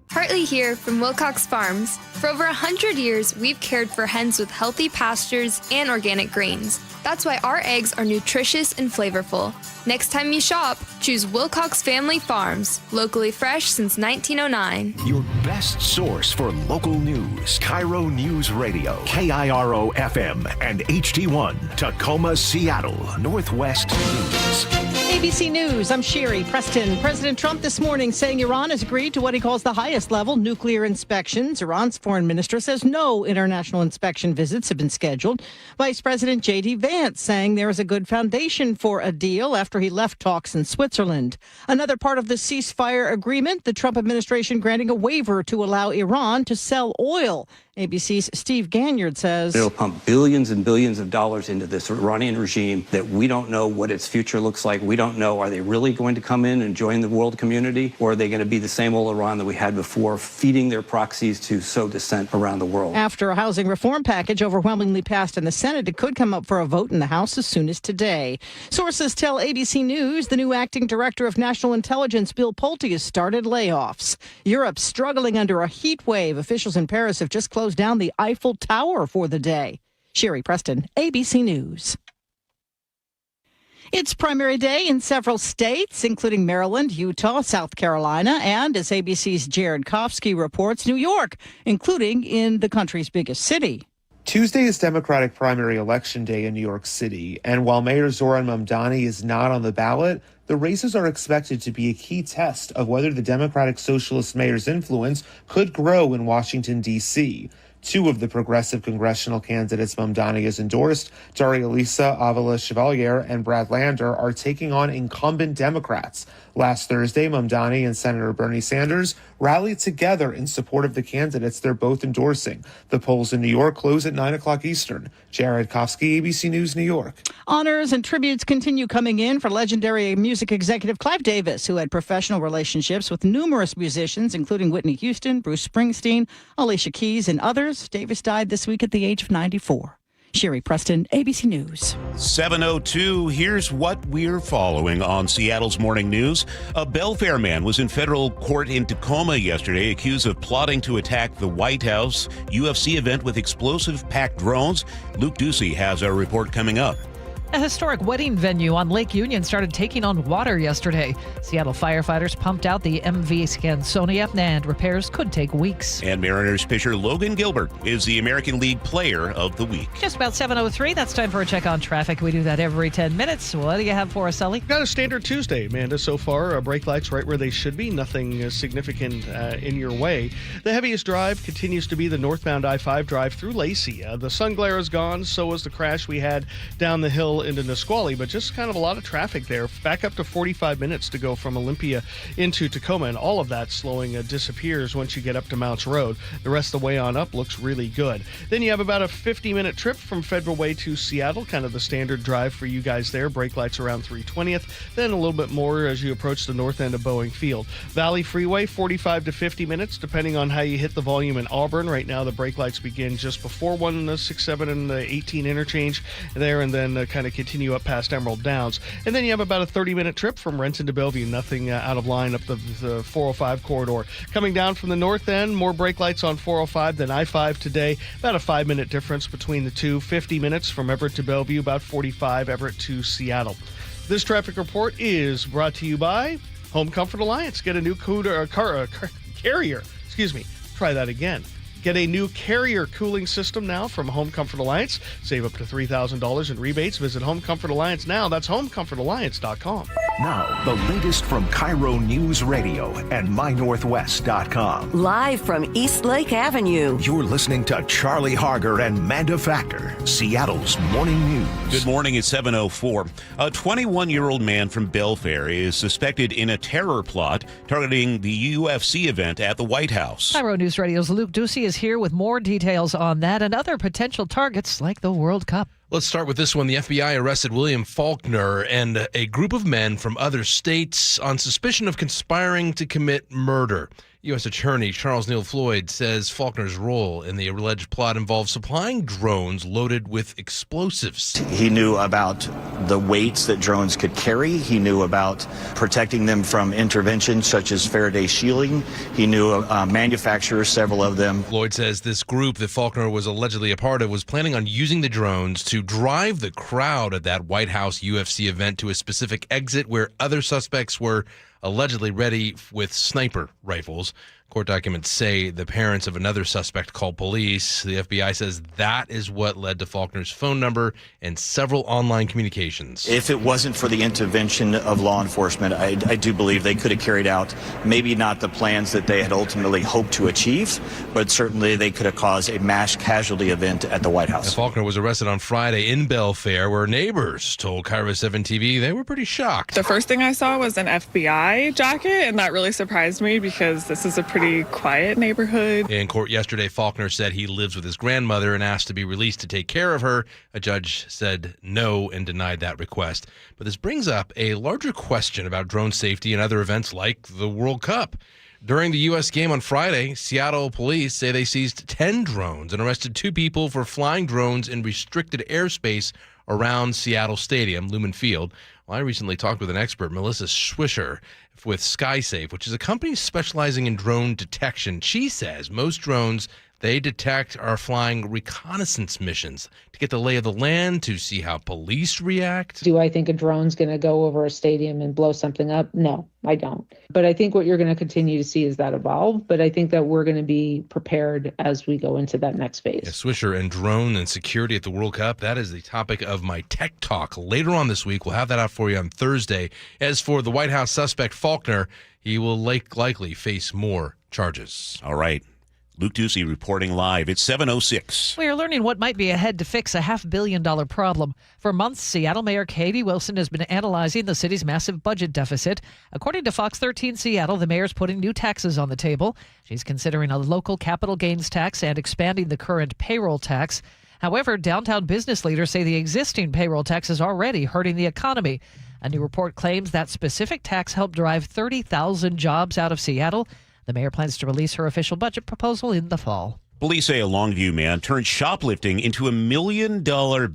S6: Hartley here from Wilcox Farms. For over 100 years, we've cared for hens with healthy pastures and organic grains. That's why our eggs are nutritious and flavorful. Next time you shop, choose Wilcox Family Farms, locally fresh since 1909.
S1: Your best source for local news. KIRO Newsradio, KIRO FM and HD1, Tacoma, Seattle, Northwest News.
S9: ABC News, I'm Sherry Preston. President Trump this morning saying Iran has agreed to what he calls the highest level nuclear inspections. Iran's foreign minister says no international inspection visits have been scheduled. Vice President J.D. Vance saying there is a good foundation for a deal after he left talks in Switzerland. Another part of the ceasefire agreement, the Trump administration granting a waiver to allow Iran to sell oil. ABC's Steve Ganyard says
S19: it'll pump billions and billions of dollars into this Iranian regime that we don't know what its future looks like. We don't know, are they really going to come in and join the world community, or are they going to be the same old Iran that we had before, feeding their proxies to sow dissent around the world?
S9: After a housing reform package overwhelmingly passed in the Senate, it could come up for a vote in the House as soon as today. Sources tell ABC News the new acting director of national intelligence, Bill Pulte, has started layoffs. Europe's struggling under a heat wave. Officials in Paris have just closed down the Eiffel Tower for the day. Sherry Preston, ABC News. It's primary day in several states, including Maryland, Utah, South Carolina, and, as ABC's Jared Kofsky reports, New York, including in the country's biggest city.
S20: Tuesday is Democratic primary election day in New York City, and while Mayor Zohran Mamdani is not on the ballot, the races are expected to be a key test of whether the Democratic Socialist mayor's influence could grow in Washington, D.C. Two of the progressive congressional candidates Mamdani has endorsed, Daria-Lisa Avila-Chevalier and Brad Lander, are taking on incumbent Democrats. Last Thursday, Mamdani and Senator Bernie Sanders rallied together in support of the candidates they're both endorsing. The polls in New York close at 9 o'clock Eastern. Jared Kofsky, ABC News, New York.
S9: Honors and tributes continue coming in for legendary music executive Clive Davis, who had professional relationships with numerous musicians, including Whitney Houston, Bruce Springsteen, Alicia Keys, and others. Davis died this week at the age of 94. Sherry Preston, ABC News.
S10: 7:02. Here's what we're following on Seattle's Morning News. A Belfair man was in federal court in Tacoma yesterday, accused of plotting to attack the White House UFC event with explosive-packed drones. Luke Ducey has a report coming up.
S2: A historic wedding venue on Lake Union started taking on water yesterday. Seattle firefighters pumped out the MV Scansonia, and repairs could take weeks.
S10: And Mariners pitcher Logan Gilbert is the American League Player of the Week.
S2: Just about 7:03. That's time for a check on traffic. We do that every 10 minutes. What do you have for us, Sully?
S12: Got a standard Tuesday, Amanda, so far. Brake lights right where they should be. Nothing significant in your way. The heaviest drive continues to be the northbound I-5 drive through Lacey. The sun glare is gone. So was the crash we had down the hill into Nisqually, but just kind of a lot of traffic there. Back up to 45 minutes to go from Olympia into Tacoma, and all of that slowing disappears once you get up to Mounts Road. The rest of the way on up looks really good. Then you have about a 50-minute trip from Federal Way to Seattle, kind of the standard drive for you guys there. Brake lights around 320th, then a little bit more as you approach the north end of Boeing Field. Valley Freeway, 45 to 50 minutes, depending on how you hit the volume in Auburn. Right now, the brake lights begin just before 167 and 18 interchange there, and then kind of continue up past Emerald Downs. And then you have about a 30-minute trip from Renton to Bellevue, nothing out of line up the 405 corridor. Coming down from the north end, more brake lights on 405 than I-5 today. About a 5-minute difference between the two. 50 minutes from Everett to Bellevue, about 45 Everett to Seattle. This traffic report is brought to you by Home Comfort Alliance. Get a new Carrier. Excuse me. Try that again. Get a new Carrier cooling system now from Home Comfort Alliance. Save up to $3,000 in rebates. Visit Home Comfort Alliance now. That's homecomfortalliance.com.
S1: Now, the latest from KIRO Newsradio and MyNorthwest.com.
S21: Live from East Lake Avenue.
S1: You're listening to Charlie Harger and Manda Factor, Seattle's Morning News.
S10: Good morning. It's 7:04. A 21-year-old man from Belfair is suspected in a terror plot targeting the UFC event at the White House.
S2: KIRO Newsradio's Luke Ducey is here with more details on that and other potential targets like the World Cup.
S4: Let's start with this one. The FBI arrested William Faulkner and a group of men from other states on suspicion of conspiring to commit murder. U.S. Attorney Charles Neal Floyd says Faulkner's role in the alleged plot involved supplying drones loaded with explosives.
S13: He knew about the weights that drones could carry. He knew about protecting them from interventions such as Faraday shielding. He knew manufacturers, several of them.
S4: Floyd says this group that Faulkner was allegedly a part of was planning on using the drones to drive the crowd at that White House UFC event to a specific exit where other suspects were allegedly ready with sniper rifles. Court documents say the parents of another suspect called police. The FBI says that is what led to Faulkner's phone number and several online communications.
S13: If it wasn't for the intervention of law enforcement, I do believe they could have carried out maybe not the plans that they had ultimately hoped to achieve, but certainly they could have caused a mass casualty event at the White House.
S4: Now, Faulkner was arrested on Friday in Belfair, where neighbors told KIRO 7 TV they were pretty shocked.
S22: The first thing I saw was an FBI jacket, and that really surprised me because this is a pretty quiet neighborhood.
S4: In court yesterday, Faulkner said he lives with his grandmother and asked to be released to take care of her. A judge said no and denied that request. But this brings up a larger question about drone safety and other events like the World Cup. During the U.S. game on Friday, Seattle police say they seized 10 drones and arrested 2 people for flying drones in restricted airspace around Seattle Stadium, Lumen Field. Well, I recently talked with an expert, Melissa Swisher, with SkySafe, which is a company specializing in drone detection. She says most drones they detect are flying reconnaissance missions to get the lay of the land, to see how police react.
S23: Do I think a drone's going to go over a stadium and blow something up? No, I don't. But I think what you're going to continue to see is that evolve. But I think that we're going to be prepared as we go into that next phase.
S4: Yeah, Swisher and drone and security at the World Cup, that is the topic of my Tech Talk later on this week. We'll have that out for you on Thursday. As for the White House suspect Faulkner, he will likely face more charges.
S10: All right. Luke Ducey reporting live. It's 7:06.
S2: We are learning what might be ahead to fix a $500 million problem. For months, Seattle Mayor Katie Wilson has been analyzing the city's massive budget deficit. According to Fox 13 Seattle, the mayor's putting new taxes on the table. She's considering a local capital gains tax and expanding the current payroll tax. However, downtown business leaders say the existing payroll tax is already hurting the economy. A new report claims that specific tax helped drive 30,000 jobs out of Seattle. The mayor plans to release her official budget proposal in the fall.
S10: Police say a Longview man turned shoplifting into $1 million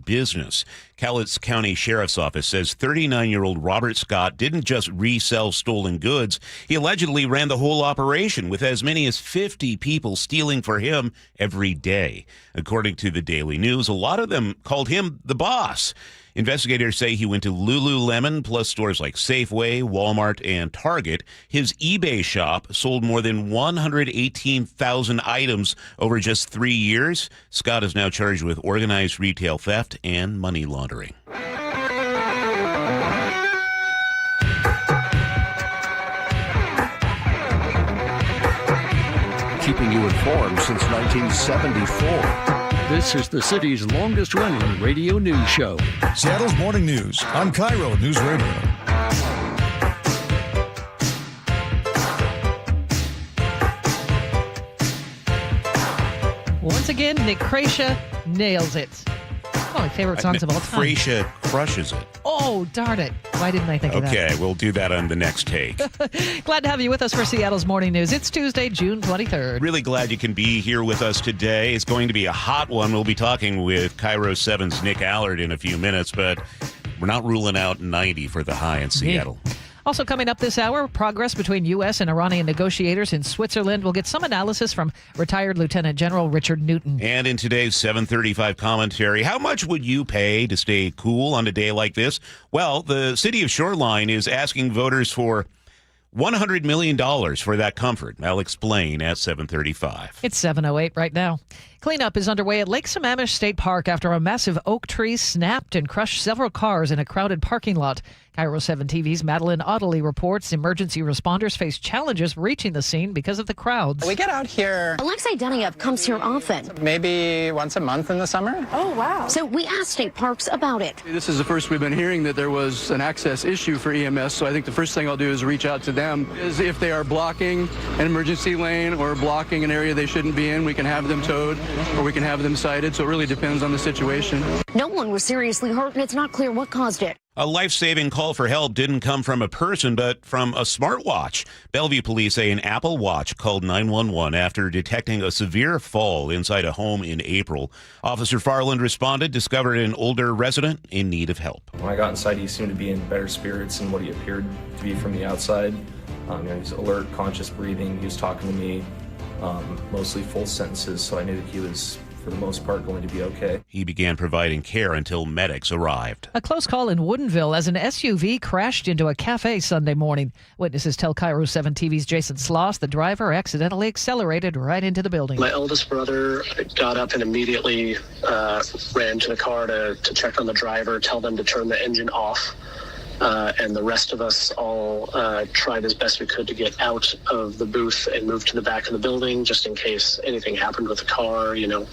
S10: business. Cowlitz County Sheriff's Office says 39-year-old Robert Scott didn't just resell stolen goods. He allegedly ran the whole operation with as many as 50 people stealing for him every day. According to the Daily News, a lot of them called him the boss. Investigators say he went to Lululemon plus stores like Safeway, Walmart, and Target. His eBay shop sold more than 118,000 items over just 3 years. Scott is now charged with organized retail theft and money laundering.
S24: Keeping you informed since 1974. This is the city's longest-running radio news show.
S26: Seattle's Morning News on KIRO Newsradio.
S2: Once again, Nick Crasha nails it. One of my favorite songs of all time.
S10: Crasha crushes it.
S2: Oh, darn it. Why didn't I think of that?
S10: Okay, we'll do that on the next take.
S2: Glad to have you with us for Seattle's Morning News. It's Tuesday, June 23rd.
S10: Really glad you can be here with us today. It's going to be a hot one. We'll be talking with KIRO 7's Nick Allard in a few minutes, but we're not ruling out 90 for the high in Seattle.
S2: Yeah. Also coming up this hour, progress between U.S. and Iranian negotiators in Switzerland. We'll get some analysis from retired Lieutenant General Richard Newton.
S10: And in today's 7:35 commentary, how much would you pay to stay cool on a day like this? Well, the city of Shoreline is asking voters for $100 million for that comfort. I'll explain at 7:35.
S2: It's 7:08 right now. Cleanup is underway at Lake Sammamish State Park after a massive oak tree snapped and crushed several cars in a crowded parking lot. KIRO 7 TV's Madeline Ottley reports emergency responders face challenges reaching the scene because of the crowds.
S27: We get out here.
S28: Alexei Deniev comes here often.
S27: Maybe once a month in the summer.
S28: Oh, wow. So we asked state parks about it.
S29: This is the first we've been hearing that there was an access issue for EMS, so I think the first thing I'll do is reach out to them. Is if they are blocking an emergency lane or blocking an area they shouldn't be in, we can have them towed. or we can have them cited. So it really depends on the situation.
S28: No one was seriously hurt, and it's not clear what caused it.
S10: A life-saving call for help didn't come from a person, but from a smartwatch. Bellevue police say an Apple Watch called 911 after detecting a severe fall inside a home in April. Officer Farland responded, discovered an older resident in need of help.
S5: When I got inside, he seemed to be in better spirits than what he appeared to be from the outside. He's alert, conscious breathing. He was talking to me, mostly full sentences, so I knew that he was, for the most part, going to be okay.
S10: He began providing care until medics arrived.
S2: A close call in Woodinville as an SUV crashed into a cafe Sunday morning. Witnesses tell KIRO 7 TV's Jason Sloss the driver accidentally accelerated right into the building.
S7: My eldest brother got up and immediately ran to the car to check on the driver, tell them to turn the engine off. And the rest of us all tried as best we could to get out of the booth and move to the back of the building just in case anything happened with the car. You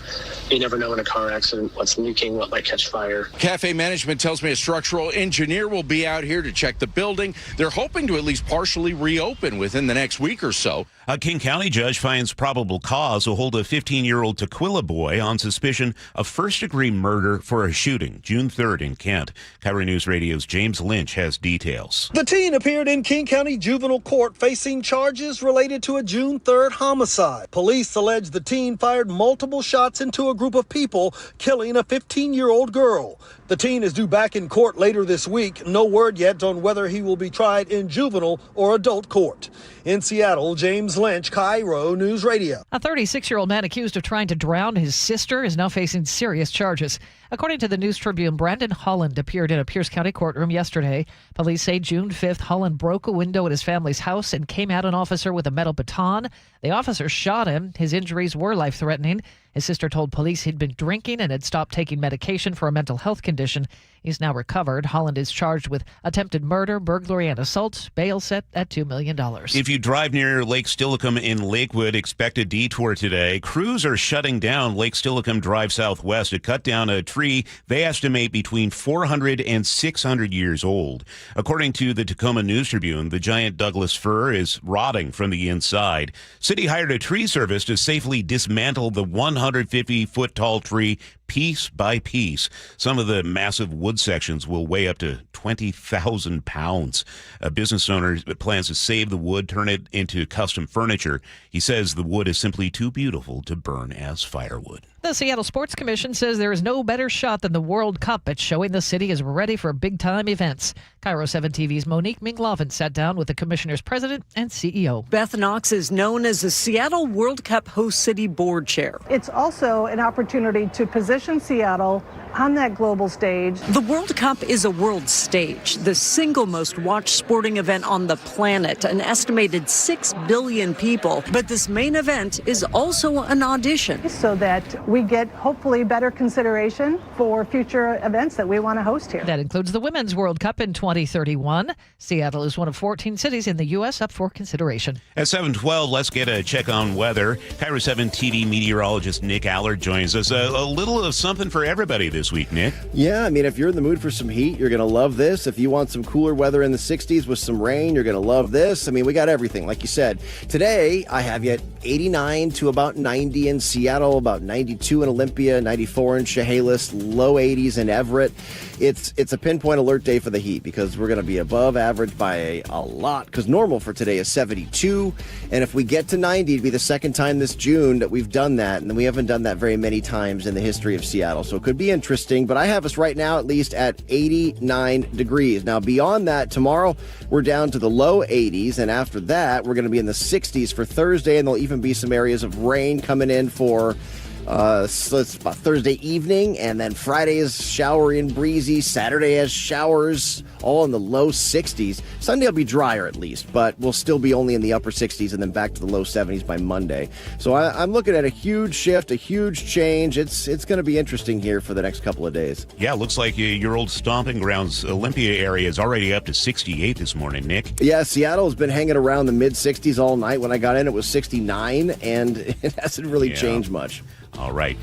S7: never know in a car accident what's leaking, what might catch fire.
S8: Cafe management tells me a structural engineer will be out here to check the building. They're hoping to at least partially reopen within the next week or so.
S10: A King County judge finds probable cause to hold a 15-year-old Tequila boy on suspicion of first-degree murder for a shooting June 3rd in Kent. KIRO News Radio's James Lynch has details.
S11: The teen appeared in King County Juvenile Court facing charges related to a June 3rd homicide. Police allege the teen fired multiple shots into a group of people, killing a 15-year-old girl. The teen is due back in court later this week. No word yet on whether he will be tried in juvenile or adult court. In Seattle, James Lynch, KIRO News Radio.
S2: A 36-year-old man accused of trying to drown his sister is now facing serious charges. According to the News Tribune, Brandon Holland appeared in a Pierce County courtroom yesterday. Police say June 5th, Holland broke a window at his family's house and came at an officer with a metal baton. The officer shot him. His injuries were life-threatening. His sister told police he'd been drinking and had stopped taking medication for a mental health condition. He's now recovered. Holland is charged with attempted murder, burglary, and assault. Bail set at $2 million.
S10: If you drive near Lake Steilacoom in Lakewood, expect a detour today. Crews are shutting down Lake Steilacoom Drive Southwest to cut down a tree they estimate between 400 and 600 years old. According to the Tacoma News Tribune, the giant Douglas fir is rotting from the inside. City hired a tree service to safely dismantle the 150-foot-tall tree piece by piece. Some of the massive wood sections will weigh up to 20,000 pounds. A business owner plans to save the wood, turn it into custom furniture. He says the wood is simply too beautiful to burn as firewood.
S2: The Seattle Sports Commission says there is no better shot than the World Cup at showing the city is ready for big-time events. KIRO 7 TV's Monique Minglovin sat down with the commissioner's president and CEO.
S14: Beth Knox is known as the Seattle World Cup host city board chair.
S15: It's also an opportunity to position Seattle on that global stage.
S14: The World Cup is a world stage, the single most watched sporting event on the planet, an estimated 6 billion people. But this main event is also an audition.
S15: So that we get hopefully better consideration for future events that we want to host here.
S2: That includes the Women's World Cup in 2031. Seattle is one of 14 cities in the U.S. up for consideration.
S10: At 7:12, let's get a check on weather. KIRO 7 TV meteorologist Nick Allard joins us. A little of something for everybody this week, Nick.
S16: Yeah, I mean, if you're in the mood for some heat, you're going to love this. If you want some cooler weather in the 60s with some rain, you're going to love this. I mean, we got everything, like you said. Today, I have you at 89 to about 90 in Seattle, about 92 in Olympia, 94 in Chehalis, low 80s in Everett. It's a pinpoint alert day for the heat because we're going to be above average by a lot because normal for today is 72. And if we get to 90, it'd be the second time this June that we've done that. And we haven't done that very many times in the history of Seattle. So it could be interesting. But I have us right now at least at 89 degrees. Now, beyond that, tomorrow we're down to the low 80s. And after that, we're going to be in the 60s for Thursday. And there'll even be some areas of rain coming in for so it's about Thursday evening, and then Friday is showery and breezy. Saturday has showers, all in the low 60s. Sunday will be drier at least, but we'll still be only in the upper 60s and then back to the low 70s by Monday. So I'm looking at a huge shift, a huge change. It's going to be interesting here for the next couple of days.
S10: Yeah, looks like your old stomping grounds, Olympia area, is already up to 68 this morning, Nick.
S16: Yeah, Seattle has been hanging around the mid-60s all night. When I got in, it was 69, and it hasn't really changed much.
S10: All right.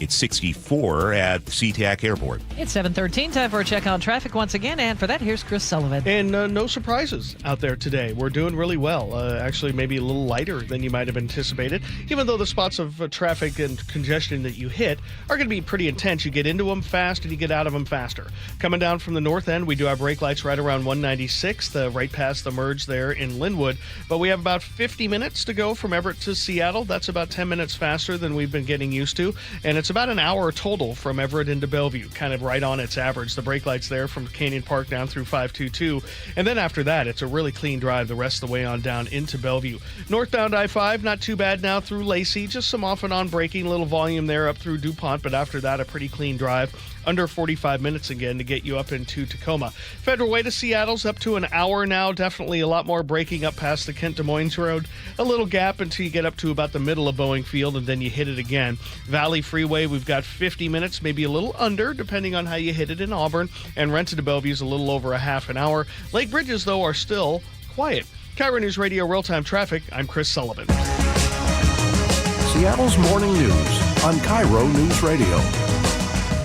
S10: It's 64 at SeaTac Airport.
S2: It's 7:13. Time for a check on traffic once again. And for that, here's Chris Sullivan.
S3: And no surprises out there today. We're doing really well. Actually, maybe a little lighter than you might have anticipated, even though the spots of traffic and congestion that you hit are going to be pretty intense. You get into them fast and you get out of them faster. Coming down from the north end, we do have brake lights right around 196th, right past the merge there in Linwood. But we have about 50 minutes to go from Everett to Seattle. That's about 10 minutes faster than we've been getting used to. And it's about an hour total from Everett into Bellevue, kind of right on its average. The brake lights there from Canyon Park down through 522. And then after that, it's a really clean drive the rest of the way on down into Bellevue. Northbound I-5, not too bad now through Lacey. Just some off and on braking, little volume there up through DuPont. But after that, a pretty clean drive. Under 45 minutes again to get you up into Tacoma. Federal Way to Seattle's up to an hour now. Definitely a lot more braking up past the Kent Des Moines Road. A little gap until you get up to about the middle of Boeing Field, and then you hit it again. Valley Freeway, we've got 50 minutes, maybe a little under, depending on how you hit it in Auburn. And Renton to Bellevue's a little over a half an hour. Lake bridges, though, are still quiet. KIRO News Radio Real-Time Traffic, I'm Chris Sullivan.
S26: Seattle's Morning News on KIRO News Radio.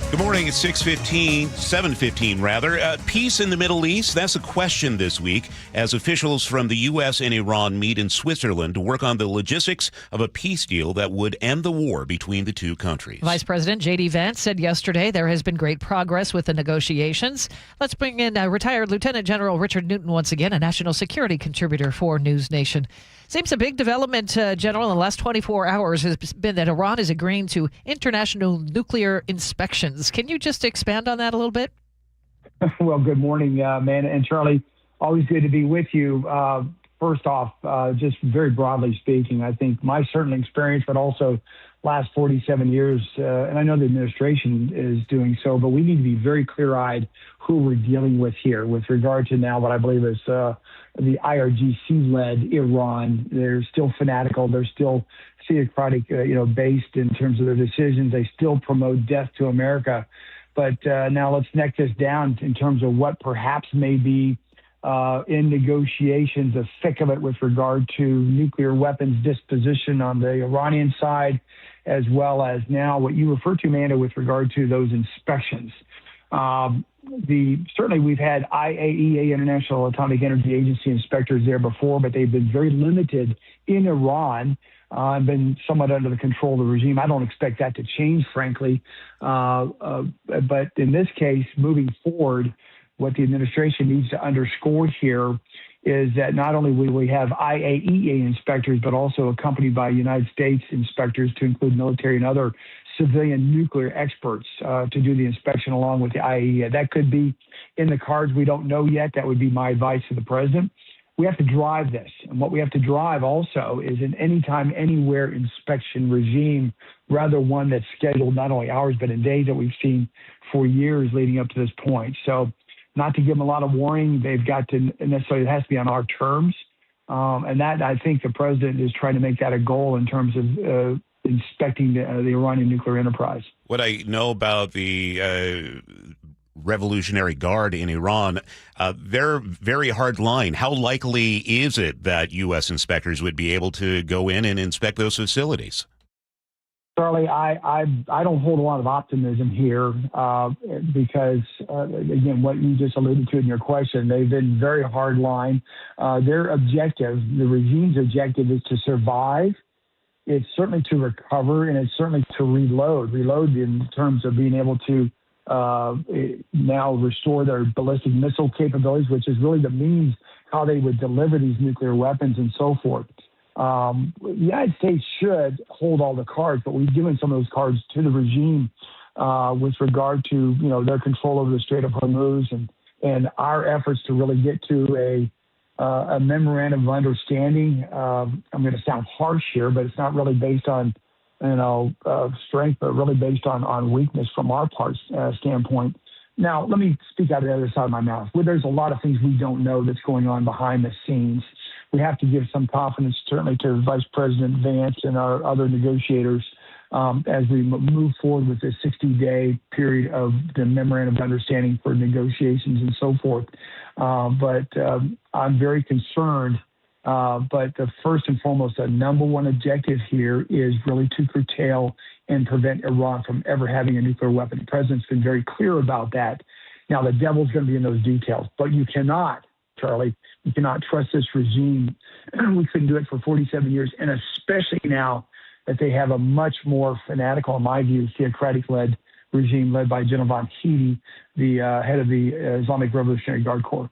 S10: Good morning. It's 7:15 rather. Peace in the Middle East? That's a question this week as officials from the U.S. and Iran meet in Switzerland to work on the logistics of a peace deal that would end the war between the two countries.
S2: Vice President J.D. Vance said yesterday there has been great progress with the negotiations. Let's bring in retired Lieutenant General Richard Newton once again, a national security contributor for News Nation. Seems a big development, General, in the last 24 hours has been that Iran is agreeing to international nuclear inspections. Can you just expand on that a little bit?
S6: Well, good morning, man. And Charlie, always good to be with you. First off, just very broadly speaking, I think my certain experience, but also last 47 years, and I know the administration is doing so, but we need to be very clear-eyed who we're dealing with here with regard to now what I believe is the IRGC-led Iran. They're still fanatical. They're still theocratic, based in terms of their decisions. They still promote death to America. But now let's neck this down in terms of what perhaps may be in negotiations, the thick of it with regard to nuclear weapons disposition on the Iranian side, as well as now what you refer to, Amanda, with regard to those inspections. Certainly we've had IAEA, International Atomic Energy Agency inspectors there before, but they've been very limited in Iran and been somewhat under the control of the regime. I don't expect that to change, frankly. But in this case, moving forward, what the administration needs to underscore here is that not only will we have IAEA inspectors, but also accompanied by United States inspectors to include military and other civilian nuclear experts to do the inspection along with the IAEA. That could be in the cards. We don't know yet. That would be my advice to the president. We have to drive this. And what we have to drive also is an anytime, anywhere inspection regime, rather one that's scheduled not only hours, but in days that we've seen for years leading up to this point. So not to give them a lot of warning, they've got to necessarily, it has to be on our terms. And that, I think the president is trying to make that a goal in terms of inspecting the Iranian nuclear enterprise.
S10: What I know about the Revolutionary Guard in Iran, they're very hard line. How likely is it that U.S. inspectors would be able to go in and inspect those facilities?
S6: Charlie, I don't hold a lot of optimism here because, again, what you just alluded to in your question, they've been very hard line. Their objective, the regime's objective, is to survive. It's certainly to recover, and it's certainly to reload in terms of being able to now restore their ballistic missile capabilities, which is really the means how they would deliver these nuclear weapons and so forth. The United States should hold all the cards, but we've given some of those cards to the regime with regard to their control over the Strait of Hormuz and our efforts to really get to a memorandum of understanding. I'm going to sound harsh here, but it's not really based on strength, but really based on weakness from our part standpoint. Now, let me speak out of the other side of my mouth. Well, there's a lot of things we don't know that's going on behind the scenes. We have to give some confidence, certainly, to Vice President Vance and our other negotiators as we move forward with this 60-day period of the memorandum of understanding for negotiations and so forth. But I'm very concerned But the first and foremost, the number one objective here is really to curtail and prevent Iran from ever having a nuclear weapon. The president's been very clear about that. Now, the devil's going to be in those details, but you cannot, Charlie, you cannot trust this regime. We couldn't do it for 47 years, and especially now that they have a much more fanatical, in my view, theocratic-led regime led by General von Heide, the head of the Islamic Revolutionary Guard Corps.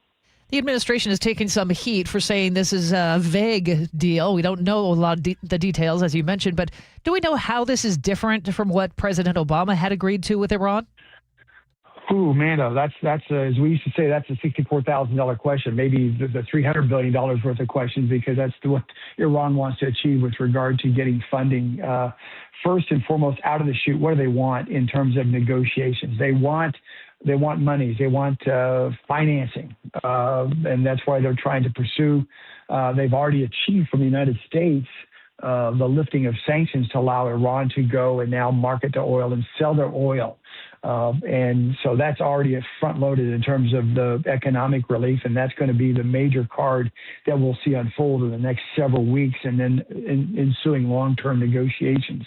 S2: The administration is taking some heat for saying this is a vague deal. We don't know a lot of the details, as you mentioned, but do we know how this is different from what President Obama had agreed to with Iran?
S6: Ooh, Mando, that's as we used to say, that's a $64,000 question, maybe the $300 billion worth of questions, because that's what Iran wants to achieve with regard to getting funding. First and foremost, out of the chute, what do they want in terms of negotiations? They want monies, they want financing, and that's why they're trying to pursue. They've already achieved from the United States the lifting of sanctions to allow Iran to go and now market the oil and sell their oil. And so that's already front-loaded in terms of the economic relief, and that's going to be the major card that we'll see unfold in the next several weeks and then ensuing long-term negotiations.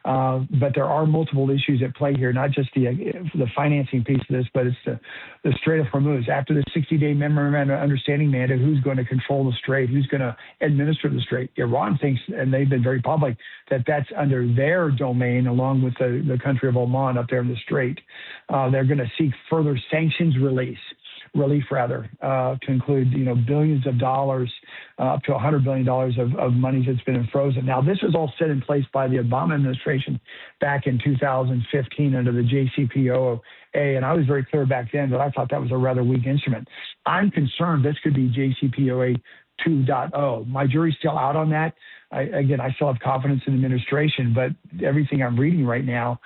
S6: But there are multiple issues at play here, not just the financing piece of this, but it's the Strait of Hormuz. After the 60-day memorandum of understanding, Amanda, who's going to control the strait, who's going to administer the strait? Iran thinks, and they've been very public, that that's under their domain, along with the country of Oman up there in the strait. They're going to seek further sanctions relief to include, billions of dollars, up to $100 billion of money that's been frozen. Now, this was all set in place by the Obama administration back in 2015 under the JCPOA, and I was very clear back then that I thought that was a rather weak instrument. I'm concerned this could be JCPOA 2.0. My jury's still out on that. I still have confidence in the administration, but everything I'm reading right now,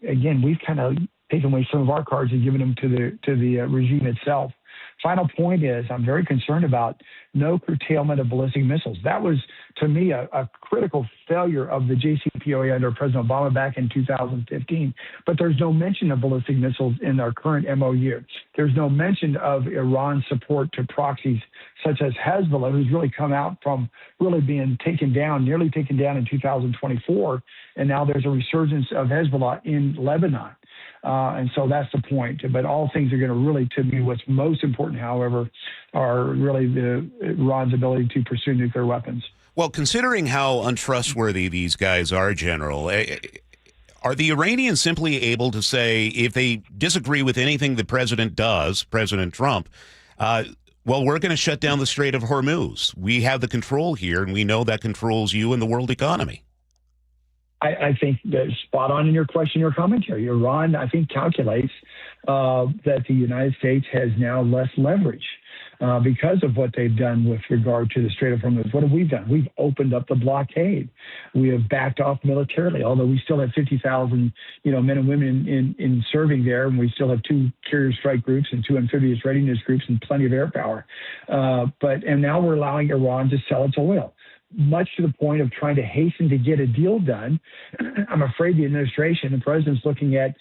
S6: we've kind of taken away some of our cards and given them to the regime itself. Final point is I'm very concerned about no curtailment of ballistic missiles. That was, to me, a critical failure of the JCPOA under President Obama back in 2015. But there's no mention of ballistic missiles in our current MOU. There's no mention of Iran's support to proxies such as Hezbollah, who's really come out from really being nearly taken down in 2024. And now there's a resurgence of Hezbollah in Lebanon. And so that's the point. But all things are going to really, to me, what's most important, however, are really Iran's ability to pursue nuclear weapons.
S10: Well, considering how untrustworthy these guys are, General, are the Iranians simply able to say, if they disagree with anything the president does, President Trump, well, we're going to shut down the Strait of Hormuz. We have the control here, and we know that controls you and the world economy.
S6: I think that's spot on in your question, your commentary. Iran, I think, calculates that the United States has now less leverage because of what they've done with regard to the Strait of Hormuz. What have we done? We've opened up the blockade. We have backed off militarily, although we still have 50,000, men and women in serving there, and we still have 2 carrier strike groups and 2 amphibious readiness groups and plenty of air power. And now we're allowing Iran to sell its oil, much to the point of trying to hasten to get a deal done. I'm afraid the administration, the president's looking at,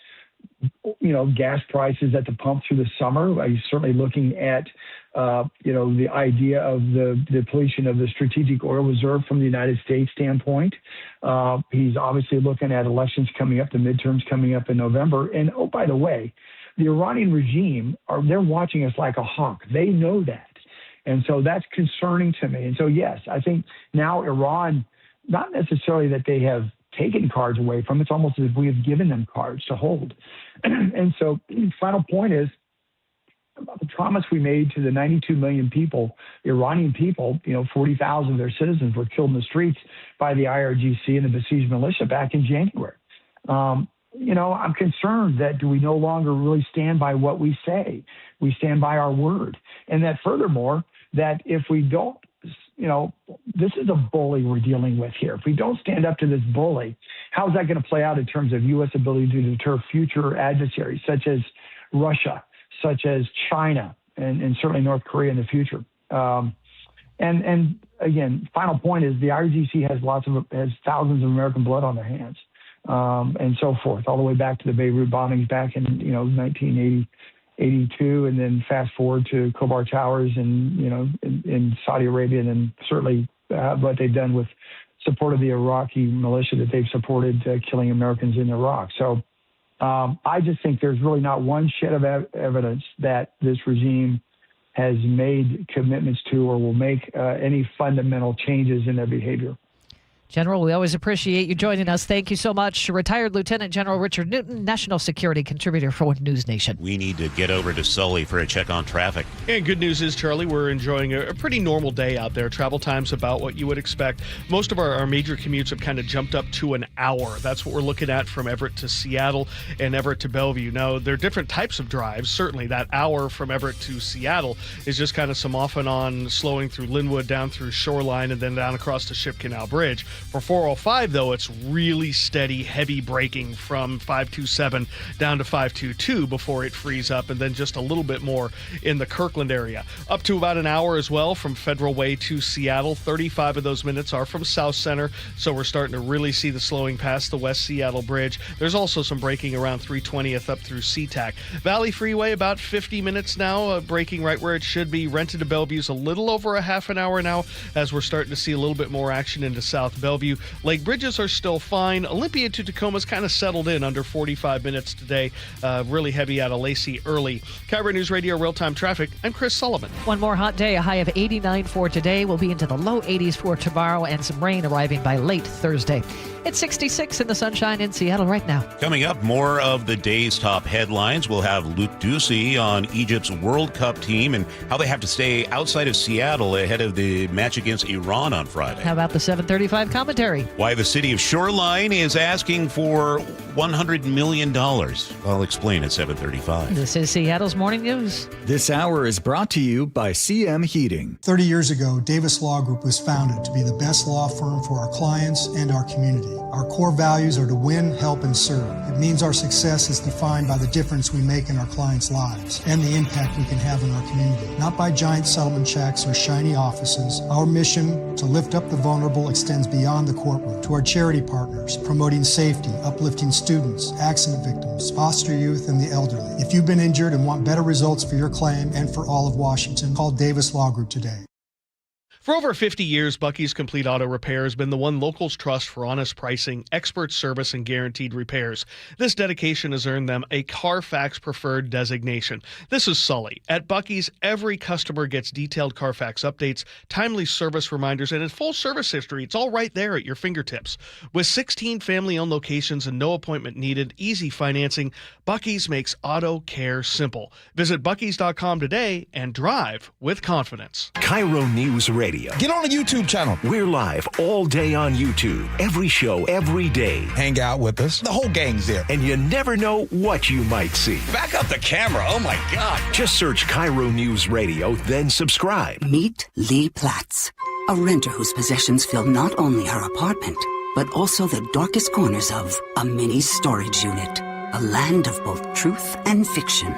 S6: gas prices at the pump through the summer. He's certainly looking at, the idea of the depletion of the strategic oil reserve from the United States standpoint. He's obviously looking at elections coming up, the midterms coming up in November. And, oh, by the way, the Iranian regime, they're watching us like a hawk. They know that. And so that's concerning to me. And so, yes, I think now Iran, not necessarily that they have taken cards away from, it's almost as if we have given them cards to hold. And so the final point is about the promise we made to the 92 million people, Iranian people, 40,000 of their citizens were killed in the streets by the IRGC and the besieged militia back in January. I'm concerned that do we no longer really stand by what we say? We stand by our word. And that furthermore, that if we don't, this is a bully we're dealing with here. If we don't stand up to this bully, how's that going to play out in terms of U.S. ability to deter future adversaries such as Russia, such as China, and certainly North Korea in the future? And again, final point is the IRGC has thousands of American blood on their hands. And so forth, all the way back to the Beirut bombings back in 1980, 82, and then fast forward to Khobar Towers and, in Saudi Arabia, and then certainly what they've done with support of the Iraqi militia that they've supported killing Americans in Iraq. So I just think there's really not one shred of evidence that this regime has made commitments to or will make any fundamental changes in their behavior.
S2: General, we always appreciate you joining us. Thank you so much. Retired Lieutenant General Richard Newton, National Security Contributor for News Nation.
S10: We need to get over to Sully for a check on traffic.
S3: And good news is, Charlie, we're enjoying a pretty normal day out there. Travel time's about what you would expect. Most of our major commutes have kind of jumped up to an hour. That's what we're looking at from Everett to Seattle and Everett to Bellevue. Now, there are different types of drives. Certainly, that hour from Everett to Seattle is just kind of some off and on slowing through Linwood, down through Shoreline, and then down across the Ship Canal Bridge. For 405, though, it's really steady, heavy braking from 527 down to 522 before it frees up, and then just a little bit more in the Kirkland area. Up to about an hour as well from Federal Way to Seattle. 35 of those minutes are from South Center, so we're starting to really see the slowing past the West Seattle Bridge. There's also some braking around 320th up through SeaTac. Valley Freeway, about 50 minutes now, braking right where it should be. Renton to Bellevue's a little over a half an hour now, as we're starting to see a little bit more action into South Bellevue. Lake Bridges are still fine. Olympia to Tacoma's kind of settled in under 45 minutes today. Really heavy out of Lacey early. KIRO News Radio real-time traffic. I'm Chris Sullivan.
S2: One more hot day, a high of 89 for today. We'll be into the low 80s for tomorrow, and some rain arriving by late Thursday. It's 66 in the sunshine in Seattle right now.
S10: Coming up, more of the day's top headlines. We'll have Luke Ducey on Egypt's World Cup team and how they have to stay outside of Seattle ahead of the match against Iran on Friday.
S2: How about the 7:35 commentary?
S10: Why the city of Shoreline is asking for $100 million. I'll explain at 7:35.
S2: This is Seattle's Morning News.
S1: This hour is brought to you by CM Heating.
S9: 30 years ago, Davis Law Group was founded to be the best law firm for our clients and our community. Our core values are to win, help, and serve. It means our success is defined by the difference we make in our clients' lives and the impact we can have in our community. Not by giant settlement checks or shiny offices. Our mission to lift up the vulnerable extends beyond the courtroom to our charity partners, promoting safety, uplifting students, accident victims, foster youth, and the elderly. If you've been injured and want better results for your claim and for all of Washington, call Davis Law Group today.
S3: For over 50 years, Bucky's Complete Auto Repair has been the one locals trust for honest pricing, expert service, and guaranteed repairs. This dedication has earned them a Carfax Preferred designation. This is Sully. At Bucky's, every customer gets detailed Carfax updates, timely service reminders, and a full service history. It's all right there at your fingertips. With 16 family-owned locations and no appointment needed, easy financing, Bucky's makes auto care simple. Visit Bucky's.com today and drive with confidence.
S12: KIRO News Radio.
S17: Get on the YouTube channel.
S12: We're live all day on YouTube. Every show, every day.
S17: Hang out with us. The whole gang's there.
S12: And you never know what you might see.
S17: Back up the camera. Oh, my God.
S12: Just search KIRO News Radio, then subscribe.
S18: Meet Lee Platts, a renter whose possessions fill not only her apartment, but also the darkest corners of a mini storage unit. A land of both truth and fiction.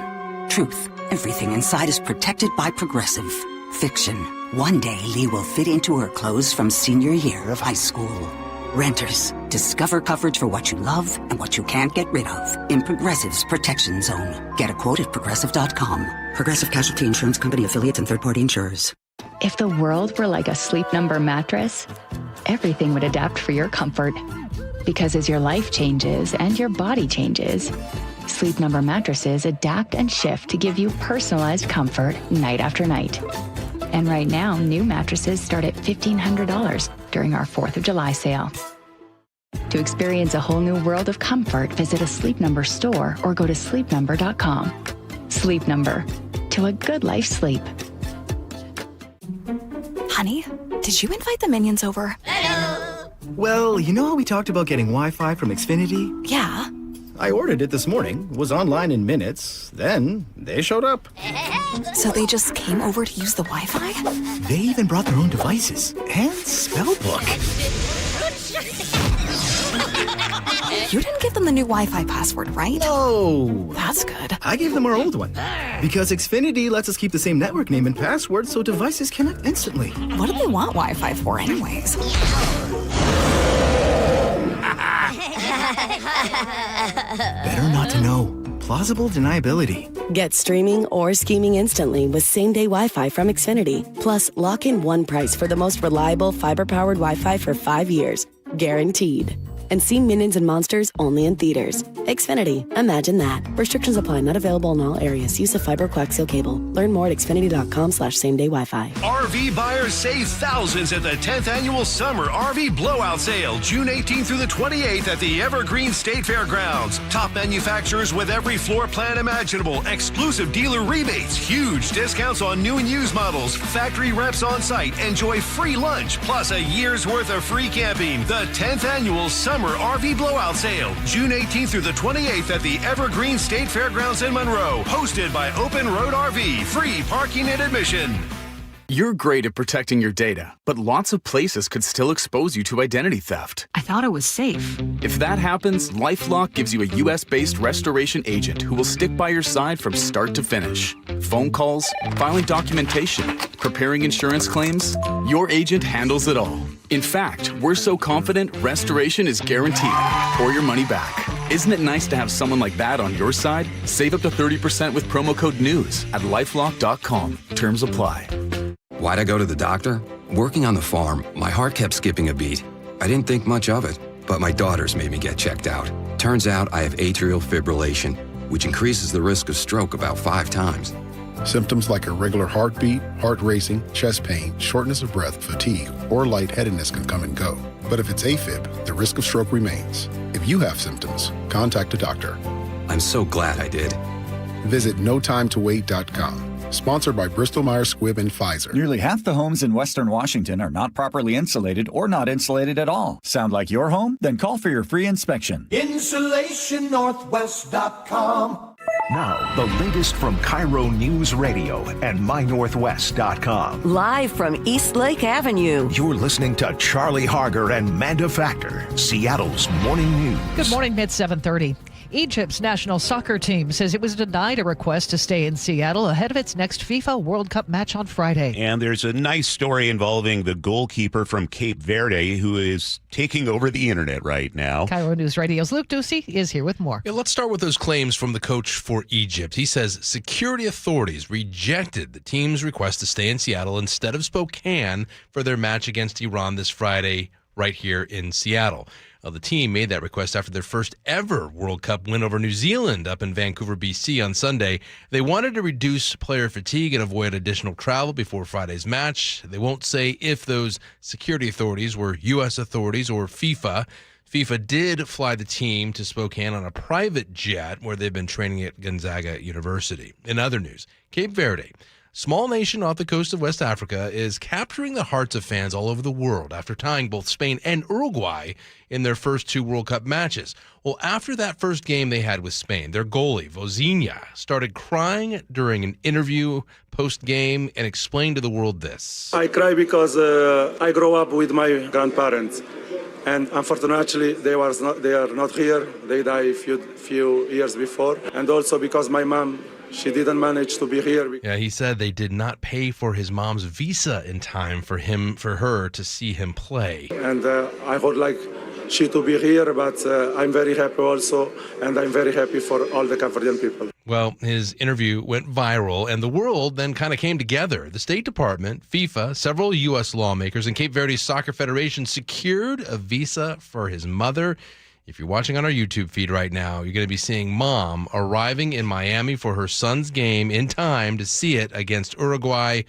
S18: Truth, everything inside is protected by Progressive. Fiction, one day Lee will fit into her clothes from senior year of high school. Renters, discover coverage for what you love and what you can't get rid of in Progressive's Protection Zone. Get a quote at Progressive.com. Progressive Casualty Insurance Company, affiliates, and third-party insurers.
S19: If the world were like a Sleep Number mattress, everything would adapt for your comfort. Because as your life changes and your body changes, Sleep Number mattresses adapt and shift to give you personalized comfort night after night. And right now, new mattresses start at $1,500 during our 4th of July sale. To experience a whole new world of comfort, visit a Sleep Number store or go to sleepnumber.com. Sleep Number, to a good life sleep.
S20: Honey, did you invite the minions over?
S21: Hello. Well, you know how we talked about getting Wi-Fi from Xfinity?
S20: Yeah.
S21: I ordered it this morning, was online in minutes, then they showed up.
S20: So they just came over to use the Wi-Fi?
S21: They even brought their own devices and spellbook.
S20: You didn't give them the new Wi-Fi password, right?
S21: No.
S20: That's good.
S21: I gave them our old one. Because Xfinity lets us keep the same network name and password so devices connect instantly.
S20: What do they want Wi-Fi for anyways?
S21: Better not to know. plausible deniability.
S4: Get streaming or scheming instantly with same-day Wi-Fi from Xfinity. Plus, lock in one price for the most reliable fiber-powered Wi-Fi for 5 years. Guaranteed. And see Minions and Monsters only in theaters. Xfinity. Imagine that. Restrictions apply. Not available in all areas. Use of fiber coaxial cable. Learn more at xfinity.com/same-day Wi-Fi.
S13: RV buyers save thousands at the 10th Annual Summer RV Blowout Sale, June 18th through the 28th at the Evergreen State Fairgrounds. Top manufacturers with every floor plan imaginable. Exclusive dealer rebates. Huge discounts on new and used models. Factory reps on site. Enjoy free lunch. Plus a year's worth of free camping. The 10th Annual Summer RV Blowout Sale, June 18th through the 28th at the Evergreen State Fairgrounds in Monroe. Hosted by Open Road RV. Free parking and admission.
S22: You're great at protecting your data, but lots of places could still expose you to identity theft.
S23: I thought it was safe.
S22: If that happens, LifeLock gives you a U.S.-based restoration agent who will stick by your side from start to finish. Phone calls, filing documentation, preparing insurance claims, your agent handles it all. In fact, we're so confident restoration is guaranteed or your money back. Isn't it nice to have someone like that on your side? Save up to 30% with promo code NEWS at LifeLock.com. Terms apply.
S24: Why'd I go to the doctor? Working on the farm, my heart kept skipping a beat. I didn't think much of it, but my daughters made me get checked out. Turns out I have atrial fibrillation, which increases the risk of stroke about 5 times.
S25: Symptoms like irregular heartbeat, heart racing, chest pain, shortness of breath, fatigue, or lightheadedness can come and go. But if it's AFib, the risk of stroke remains. If you have symptoms, contact a doctor.
S24: I'm so glad I did.
S25: Visit notimetowait.com. Sponsored by Bristol-Myers Squibb and Pfizer.
S1: Nearly half the homes in Western Washington are not properly insulated or not insulated at all. Sound like your home? Then call for your free inspection.
S12: InsulationNorthwest.com. Now, the latest from KIRO Newsradio and MyNorthwest.com.
S14: Live from East Lake Avenue.
S12: You're listening to Charlie Harger and Manda Factor, Seattle's morning news.
S2: Good morning, mid 7:30. Egypt's national soccer team says it was denied a request to stay in Seattle ahead of its next FIFA World Cup match on Friday.
S10: And there's a nice story involving the goalkeeper from Cape Verde who is taking over the internet right now.
S2: KIRO News Radio's Luke Ducey is here with more.
S27: Yeah, let's start with those claims from the coach for Egypt. He says security authorities rejected the team's request to stay in Seattle instead of Spokane for their match against Iran this Friday right here in Seattle. The team made that request after their first ever World Cup win over New Zealand up in Vancouver, BC on Sunday. They wanted to reduce player fatigue and avoid additional travel before Friday's match. They won't say if those security authorities were U.S. authorities or FIFA. FIFA did fly the team to Spokane on a private jet where they've been training at Gonzaga University. In other news, Cape Verde, small nation off the coast of West Africa, is capturing the hearts of fans all over the world after tying both Spain and Uruguay in their first 2 World Cup matches. Well, after that first game they had with Spain, their goalie, Vozinha, started crying during an interview post-game and explained to the world this.
S28: I cry because I grew up with my grandparents. And unfortunately, they are not here. They died a few years before. And also because my mom, she didn't manage to be here.
S27: Yeah, he said they did not pay for his mom's visa in time for her to see him play.
S28: And I would like she to be here, but I'm very happy also, and I'm very happy for all the Cambodian people.
S27: Well, his interview went viral, and the world then kind of came together. The State Department, FIFA, several U.S. lawmakers, and Cape Verde Soccer Federation secured a visa for his mother. If you're watching on our YouTube feed right now, you're going to be seeing Mom arriving in Miami for her son's game in time to see it against Uruguay.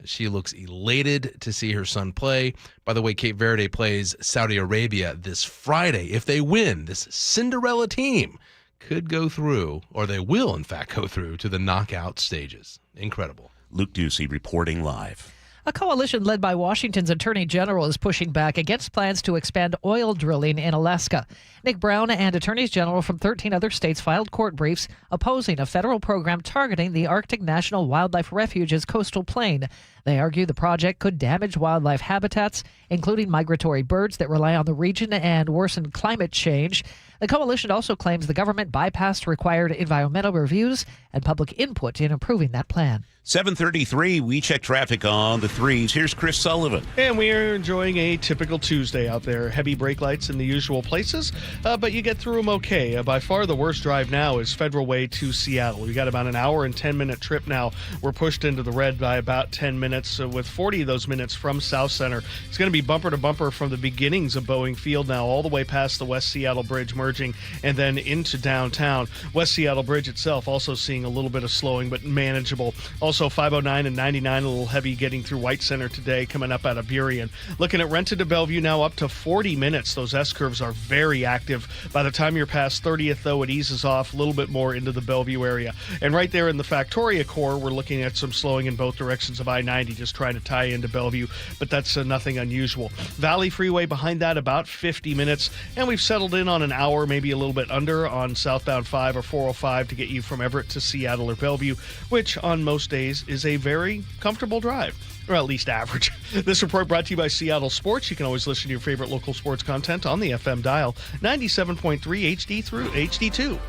S27: She looks elated to see her son play. By the way, Cape Verde plays Saudi Arabia this Friday. If they win, this Cinderella team could go through, or they will, in fact, go through to the knockout stages. Incredible.
S10: Luke Ducey reporting live.
S2: A coalition led by Washington's Attorney General is pushing back against plans to expand oil drilling in Alaska. Nick Brown and attorneys general from 13 other states filed court briefs opposing a federal program targeting the Arctic National Wildlife Refuge's coastal plain. They argue the project could damage wildlife habitats, including migratory birds that rely on the region, and worsen climate change. The coalition also claims the government bypassed required environmental reviews and public input in approving that plan.
S10: 7:33, we check traffic on the 3s. Here's Chris Sullivan.
S3: And we are enjoying a typical Tuesday out there. Heavy brake lights in the usual places, but you get through them okay. By far the worst drive now is Federal Way to Seattle. We got about an hour and 10-minute trip now. We're pushed into the red by about 10 minutes, with 40 of those minutes from South Center. It's going to be bumper to bumper from the beginnings of Boeing Field now, all the way past the West Seattle Bridge merging, and then into downtown. West Seattle Bridge itself also seeing a little bit of slowing, but manageable. Also 509 and 99 a little heavy getting through White Center today, coming up out of Burien. Looking at Renton to Bellevue now up to 40 minutes. Those S-curves are very active. By the time you're past 30th, though, it eases off a little bit more into the Bellevue area. And right there in the Factoria core, we're looking at some slowing in both directions of I-90, just trying to tie into Bellevue, but that's nothing unusual. Valley Freeway behind that about 50 minutes, and we've settled in on an hour, maybe a little bit under, on southbound 5 or 405 to get you from Everett to Seattle or Bellevue, which on most days is a very comfortable drive, or at least average. This report brought to you by Seattle Sports. You can always listen to your favorite local sports content on the FM dial, 97.3 HD through HD2.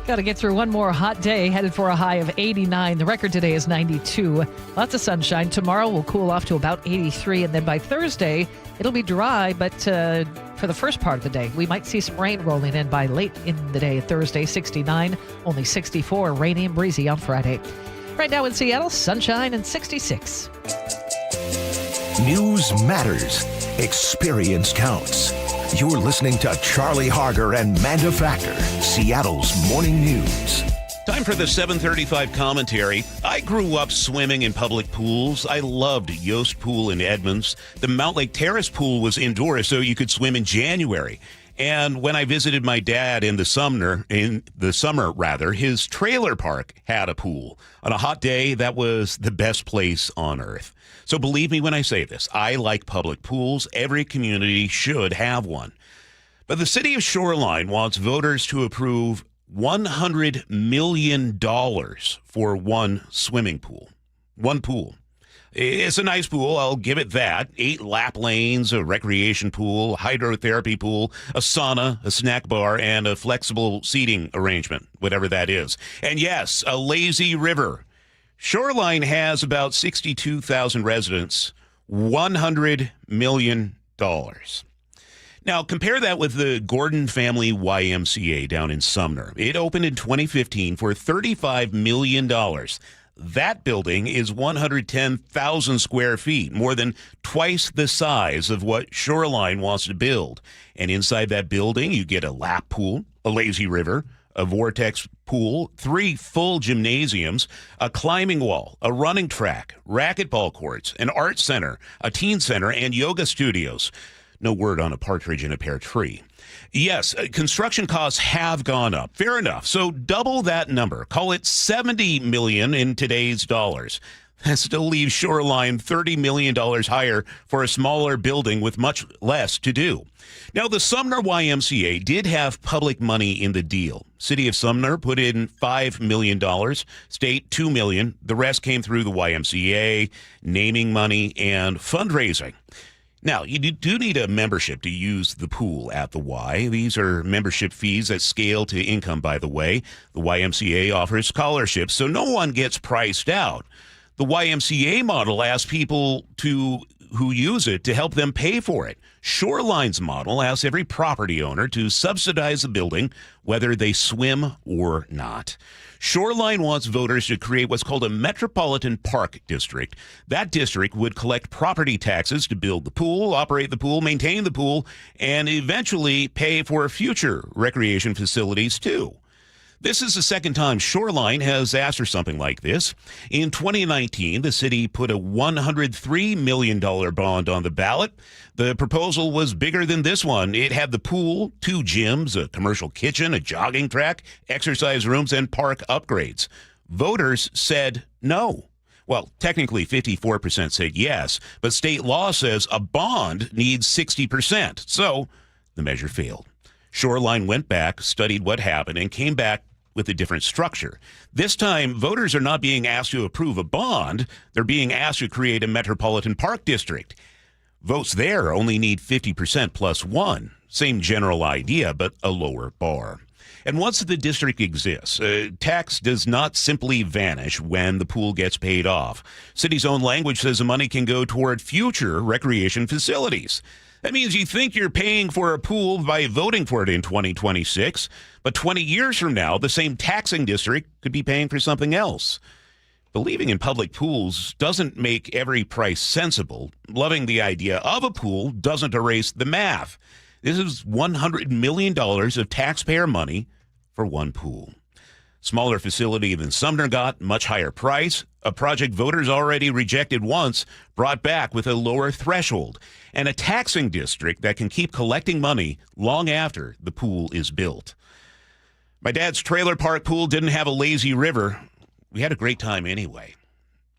S2: Got to get through one more hot day, headed for a high of 89. The record today is 92. Lots of sunshine. Tomorrow will cool off to about 83, and then by Thursday, it'll be dry, but for the first part of the day, we might see some rain rolling in by late in the day. Thursday, 69, only 64, rainy and breezy on Friday. Right now in Seattle, sunshine and 66.
S12: News matters. Experience counts. You're listening to Charlie Harger and Manda Factor, Seattle's morning news.
S10: Time for the 7:35 commentary. I grew up swimming in public pools. I loved Yost Pool in Edmonds. The Mount Lake Terrace pool was indoors, so you could swim in January. And when I visited my dad in the summer, his trailer park had a pool. On a hot day, that was the best place on earth. So believe me when I say this, I like public pools. Every community should have one. But the city of Shoreline wants voters to approve $100 million for one swimming pool. One pool. It's a nice pool, I'll give it that. 8 lap lanes, a recreation pool, hydrotherapy pool, a sauna, a snack bar, and a flexible seating arrangement, whatever that is. And yes, a lazy river. Shoreline has about 62,000 residents, $100 million. Now, compare that with the Gordon Family YMCA down in Sumner. It opened in 2015 for $35 million. That building is 110,000 square feet, more than twice the size of what Shoreline wants to build. And inside that building, you get a lap pool, a lazy river, a vortex pool, 3 full gymnasiums, a climbing wall, a running track, racquetball courts, an art center, a teen center, and yoga studios. No word on a partridge in a pear tree. Yes, construction costs have gone up. Fair enough. So double that number. Call it $70 million in today's dollars. That still leaves Shoreline $30 million higher for a smaller building with much less to do. Now, the Sumner YMCA did have public money in the deal. City of Sumner put in $5 million, state $2 million. The rest came through the YMCA, naming money, and fundraising. Now, you do need a membership to use the pool at the Y. These are membership fees that scale to income, by the way. The YMCA offers scholarships, so no one gets priced out. The YMCA model asks people who use it to help them pay for it. Shoreline's model asks every property owner to subsidize the building, whether they swim or not. Shoreline wants voters to create what's called a Metropolitan Park District. That district would collect property taxes to build the pool, operate the pool, maintain the pool, and eventually pay for future recreation facilities too. This is the second time Shoreline has asked for something like this. In 2019, the city put a $103 million bond on the ballot. The proposal was bigger than this one. It had the pool, 2 gyms, a commercial kitchen, a jogging track, exercise rooms, and park upgrades. Voters said no. Well, technically 54% said yes, but state law says a bond needs 60%. So the measure failed. Shoreline went back, studied what happened, and came back with a different structure. This time, voters are not being asked to approve a bond. They're being asked to create a Metropolitan Park District. Votes there only need 50% plus one. Same general idea, but a lower bar. And once the district exists, tax does not simply vanish when the pool gets paid off. City's own language says the money can go toward future recreation facilities. That means you think you're paying for a pool by voting for it in 2026, but 20 years from now, the same taxing district could be paying for something else. Believing in public pools doesn't make every price sensible. Loving the idea of a pool doesn't erase the math. This is $100 million of taxpayer money for one pool. Smaller facility than Sumner got, much higher price. A project voters already rejected once, brought back with a lower threshold. And a taxing district that can keep collecting money long after the pool is built. My dad's trailer park pool didn't have a lazy river. We had a great time anyway.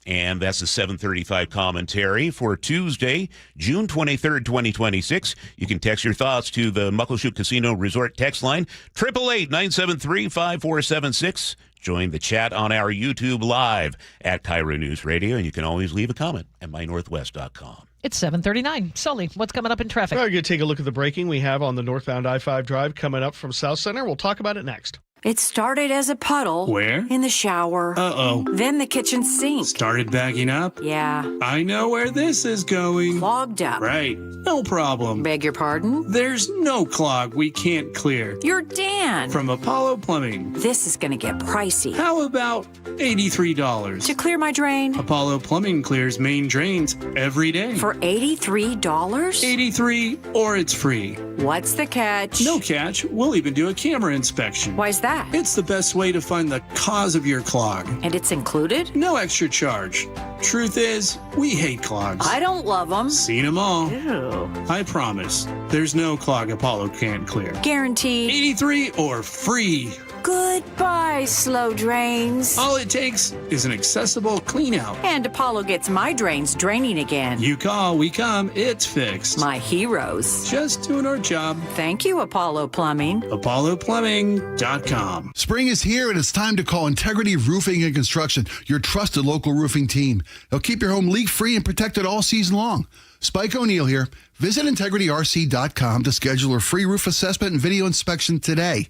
S10: And that's the 735 commentary for Tuesday, June 23rd, 2026. You can text your thoughts to the Muckleshoot Casino Resort text line, 888-973-5476. Join the chat on our YouTube Live at KIRO Newsradio, and you can always leave a comment at mynorthwest.com.
S2: It's 7:39. Sully, what's coming up in traffic?
S3: We're going to take a look at the breaking we have on the northbound I-5 drive coming up from South Center. We'll talk about it next.
S5: It started as a puddle.
S7: Where?
S5: In the shower.
S7: Uh-oh.
S5: Then the kitchen sink.
S7: Started backing up?
S5: Yeah.
S7: I know where this is going.
S5: Clogged up.
S7: Right. No problem.
S5: Beg your pardon?
S7: There's no clog we can't clear.
S5: You're Dan.
S7: From Apollo Plumbing.
S5: This is going to get pricey.
S7: How about $83?
S5: To clear my drain?
S7: Apollo Plumbing clears main drains every day.
S5: For $83?
S7: $83 or it's free.
S5: What's the catch?
S7: No catch. We'll even do a camera inspection.
S5: Why's that?
S7: It's the best way to find the cause of your clog.
S5: And it's included?
S7: No extra charge. Truth is, we hate clogs.
S5: I don't love them.
S7: Seen them all.
S5: Ew.
S7: I promise. There's no clog Apollo can't clear.
S5: Guaranteed.
S7: 83 or free.
S5: Goodbye, slow drains.
S7: All it takes is an accessible clean out.
S5: And Apollo gets my drains draining again.
S7: You call, we come, it's fixed.
S5: My heroes.
S7: Just doing our job.
S5: Thank you, Apollo Plumbing.
S7: ApolloPlumbing.com.
S8: Spring is here and it's time to call Integrity Roofing and Construction, your trusted local roofing team. They'll keep your home leak-free and protected all season long. Spike O'Neill here. Visit IntegrityRC.com to schedule a free roof assessment and video inspection today.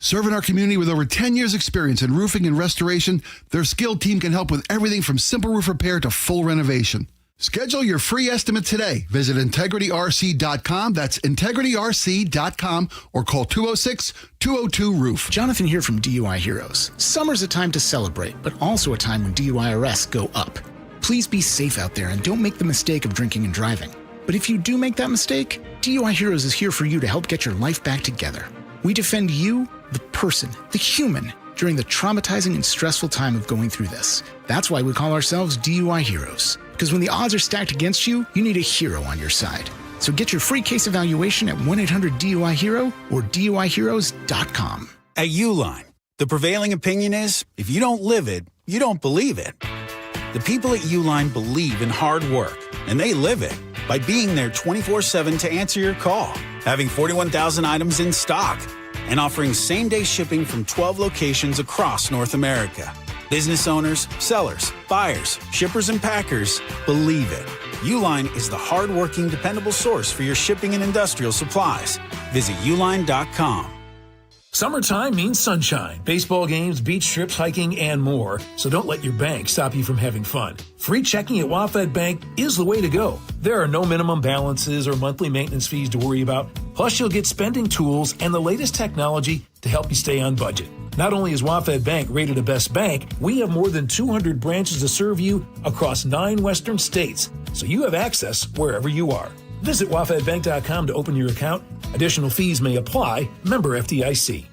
S8: Serving our community with over 10 years experience in roofing and restoration, their skilled team can help with everything from simple roof repair to full renovation. Schedule your free estimate today. Visit IntegrityRC.com. That's IntegrityRC.com or call 206-202-ROOF.
S11: Jonathan here from DUI Heroes. Summer's a time to celebrate, but also a time when DUI arrests go up. Please be safe out there and don't make the mistake of drinking and driving. But if you do make that mistake, DUI Heroes is here for you to help get your life back together. We defend you, the person, the human, during the traumatizing and stressful time of going through this. That's why we call ourselves DUI Heroes. Because when the odds are stacked against you, you need a hero on your side. So get your free case evaluation at 1-800-DUI-HERO or DUIHeroes.com.
S15: At Uline, the prevailing opinion is, if you don't live it, you don't believe it. The people at Uline believe in hard work, and they live it by being there 24/7 to answer your call, having 41,000 items in stock, and offering same-day shipping from 12 locations across North America. Business owners, sellers, buyers, shippers, and packers believe it. Uline is the hard-working, dependable source for your shipping and industrial supplies. Visit uline.com.
S16: Summertime means sunshine, baseball games, beach trips, hiking, and more. So don't let your bank stop you from having fun. Free checking at WaFd Bank is the way to go. There are no minimum balances or monthly maintenance fees to worry about. Plus, you'll get spending tools and the latest technology to help you stay on budget. Not only is WaFd Bank rated a best bank, we have more than 200 branches to serve you across 9 western states, so you have access wherever you are. Visit wafdbank.com to open your account. Additional fees may apply. Member FDIC.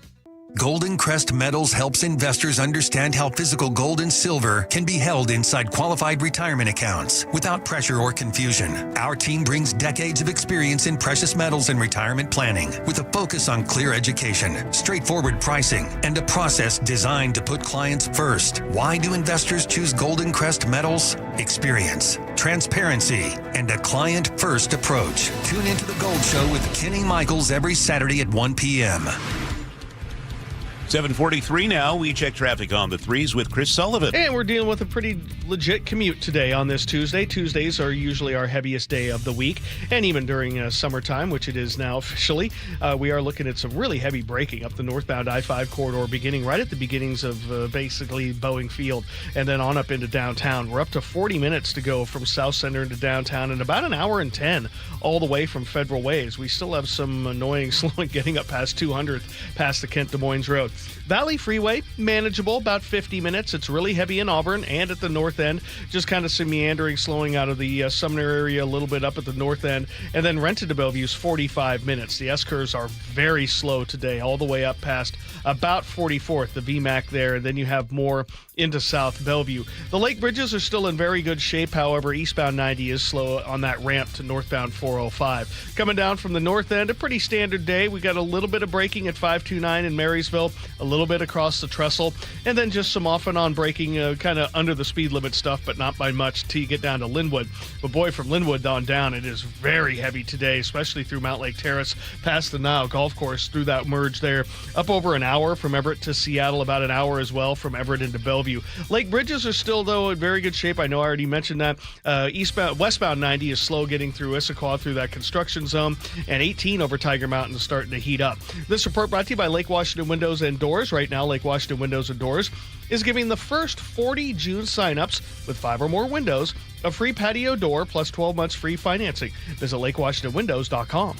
S23: Golden Crest Metals helps investors understand how physical gold and silver can be held inside qualified retirement accounts without pressure or confusion. Our team brings decades of experience in precious metals and retirement planning with a focus on clear education, straightforward pricing, and a process designed to put clients first. Why do investors choose Golden Crest Metals? Experience, transparency, and a client-first approach. Tune into The Gold Show with Kenny Michaels every Saturday at 1 p.m.
S10: 7:43 now. We check traffic on the 3s with Chris Sullivan.
S3: And we're dealing with a pretty legit commute today on this Tuesday. Tuesdays are usually our heaviest day of the week. And even during summertime, which it is now officially, we are looking at some really heavy braking up the northbound I-5 corridor, beginning right at the beginnings of basically Boeing Field and then on up into downtown. We're up to 40 minutes to go from South Center into downtown and about an hour and 10 all the way from Federal Ways. We still have some annoying slowing getting up past 200th, past the Kent Des Moines Road. Valley Freeway, manageable, about 50 minutes. It's really heavy in Auburn and at the north end. Just kind of some meandering, slowing out of the Sumner area a little bit up at the north end. And then Renton to Bellevue's 45 minutes. The S-curves are very slow today, all the way up past about 44th, the VMAC there. And then you have more into South Bellevue. The Lake Bridges are still in very good shape. However, eastbound 90 is slow on that ramp to northbound 405. Coming down from the north end, a pretty standard day. We got a little bit of braking at 529 in Marysville, a little bit across the trestle, and then just some off and on braking, kind of under the speed limit stuff, but not by much till you get down to Linwood. But boy, from Linwood on down, it is very heavy today, especially through Mount Lake Terrace, past the Nile Golf Course, through that merge there. Up over an hour from Everett to Seattle, about an hour as well from Everett into Bellevue. Lake Bridges are still, though, in very good shape. I know I already mentioned that. Westbound 90 is slow getting through Issaquah through that construction zone, and 18 over Tiger Mountain is starting to heat up. This report brought to you by Lake Washington Windows and Doors. Right now, Lake Washington Windows and Doors is giving the first 40 June signups with 5 or more windows a free patio door plus 12 months free financing. Visit LakeWashingtonWindows.com.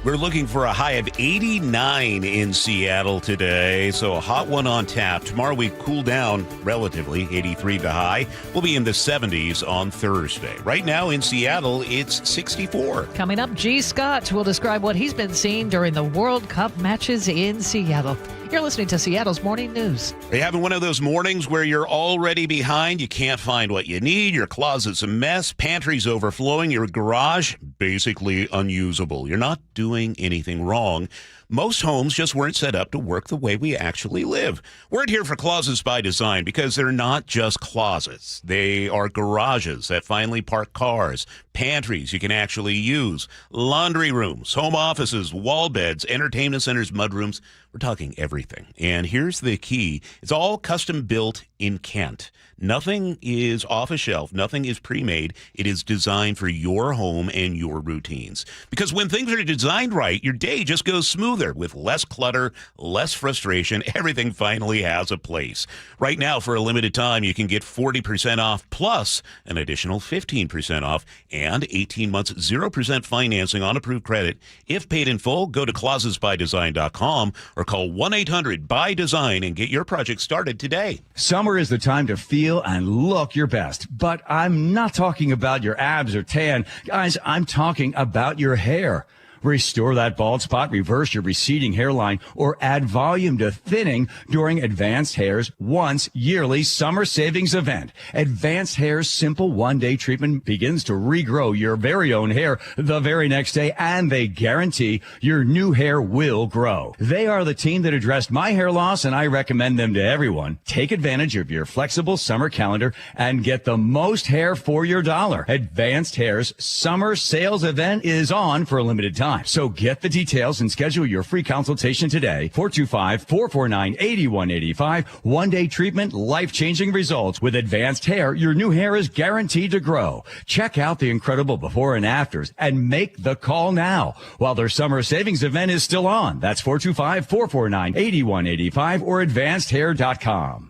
S10: We're looking for a high of 89 in Seattle today, so a hot one on tap. Tomorrow we cool down relatively, 83 the high. We'll be in the 70s on Thursday. Right now in Seattle, it's 64.
S2: Coming up, G. Scott will describe what he's been seeing during the World Cup matches in Seattle. You're listening to Seattle's Morning News.
S10: Are you having one of those mornings where you're already behind? You can't find what you need. Your closet's a mess. Pantry's overflowing. Your garage basically unusable. You're not doing anything wrong. Most homes just weren't set up to work the way we actually live. We're here for Closets by Design because they're not just closets. They are garages that finally park cars, pantries you can actually use, laundry rooms, home offices, wall beds, entertainment centers, mudrooms. We're talking everything. And here's the key. It's all custom built in Kent. Nothing is off a shelf. Nothing is pre-made. It is designed for your home and your routines. Because when things are designed right, your day just goes smoother with less clutter, less frustration. Everything finally has a place. Right now, for a limited time, you can get 40% off plus an additional 15% off and 18 months 0% financing on approved credit. If paid in full, go to closetsbydesign.com or call 1-800-BY-DESIGN and get your project started today.
S6: Summer is the time to feel and look your best, but I'm not talking about your abs or tan. Guys, I'm talking about your hair. Restore that bald spot, reverse your receding hairline, or add volume to thinning during Advanced Hair's once yearly summer savings event. Advanced Hair's simple one-day treatment begins to regrow your very own hair the very next day, and they guarantee your new hair will grow. They are the team that addressed my hair loss, and I recommend them to everyone. Take advantage of your flexible summer calendar and get the most hair for your dollar. Advanced Hair's summer sales event is on for a limited time. So get the details and schedule your free consultation today. 425-449-8185. One-day treatment, life-changing results. With Advanced Hair, your new hair is guaranteed to grow. Check out the incredible before and afters and make the call now while their summer savings event is still on. That's 425-449-8185 or advancedhair.com.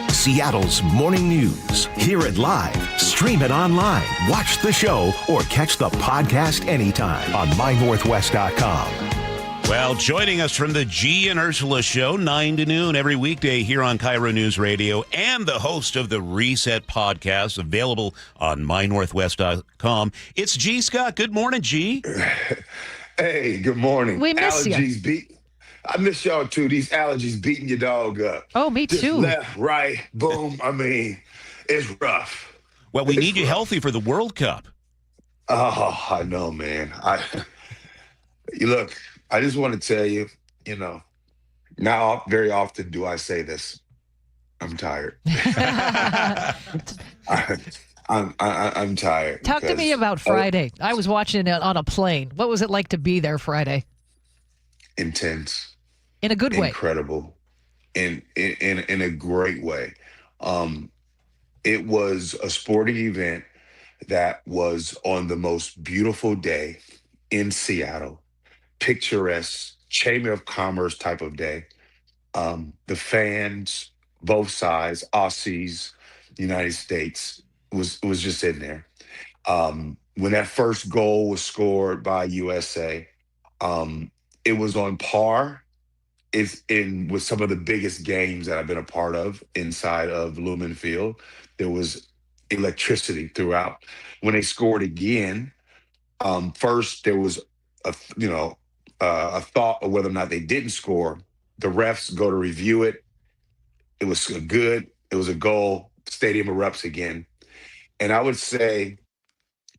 S12: Seattle's Morning News. Hear it live, stream it online, watch the show, or catch the podcast anytime on mynorthwest.com.
S10: Well, joining us from the G and Ursula Show, 9 to noon every weekday here on KIRO Newsradio, and the host of the Reset podcast, available on mynorthwest.com. It's G. Scott. Good morning, G.
S9: Hey, good morning.
S2: We miss you.
S9: I miss y'all too. These allergies beating your dog up.
S2: Oh, me
S9: Just
S2: too.
S9: Left, right, boom. I mean, it's rough.
S10: Well, we need you healthy for the World Cup.
S9: Oh, I know, man. You look, I just want to tell you, now very often do I say this. I'm tired. I'm tired.
S2: Talk to me about Friday. I was watching it on a plane. What was it like to be there Friday?
S9: intense,
S2: In a good way.
S9: incredible, in a great way. Um, it was a sporting event that was on the most beautiful day in Seattle, picturesque, chamber of commerce type of day. The fans, both sides, Aussies, United States, was just in there. When that first goal was scored by USA, um, it was on par. It's in with some of the biggest games that I've been a part of inside of Lumen Field. There was electricity throughout. When they scored again, first there was a thought of whether or not they didn't score. The refs go to review it. It was good. It was a goal. Stadium erupts again. And I would say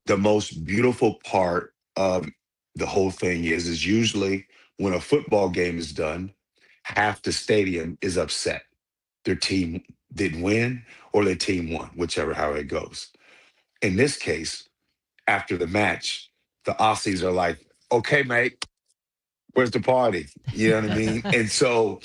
S9: the most beautiful part of the whole thing is usually when a football game is done, half the stadium is upset. Their team didn't win or their team won, whichever how it goes. In this case, after the match, the Aussies are like, okay, mate, where's the party? You know what I mean? And so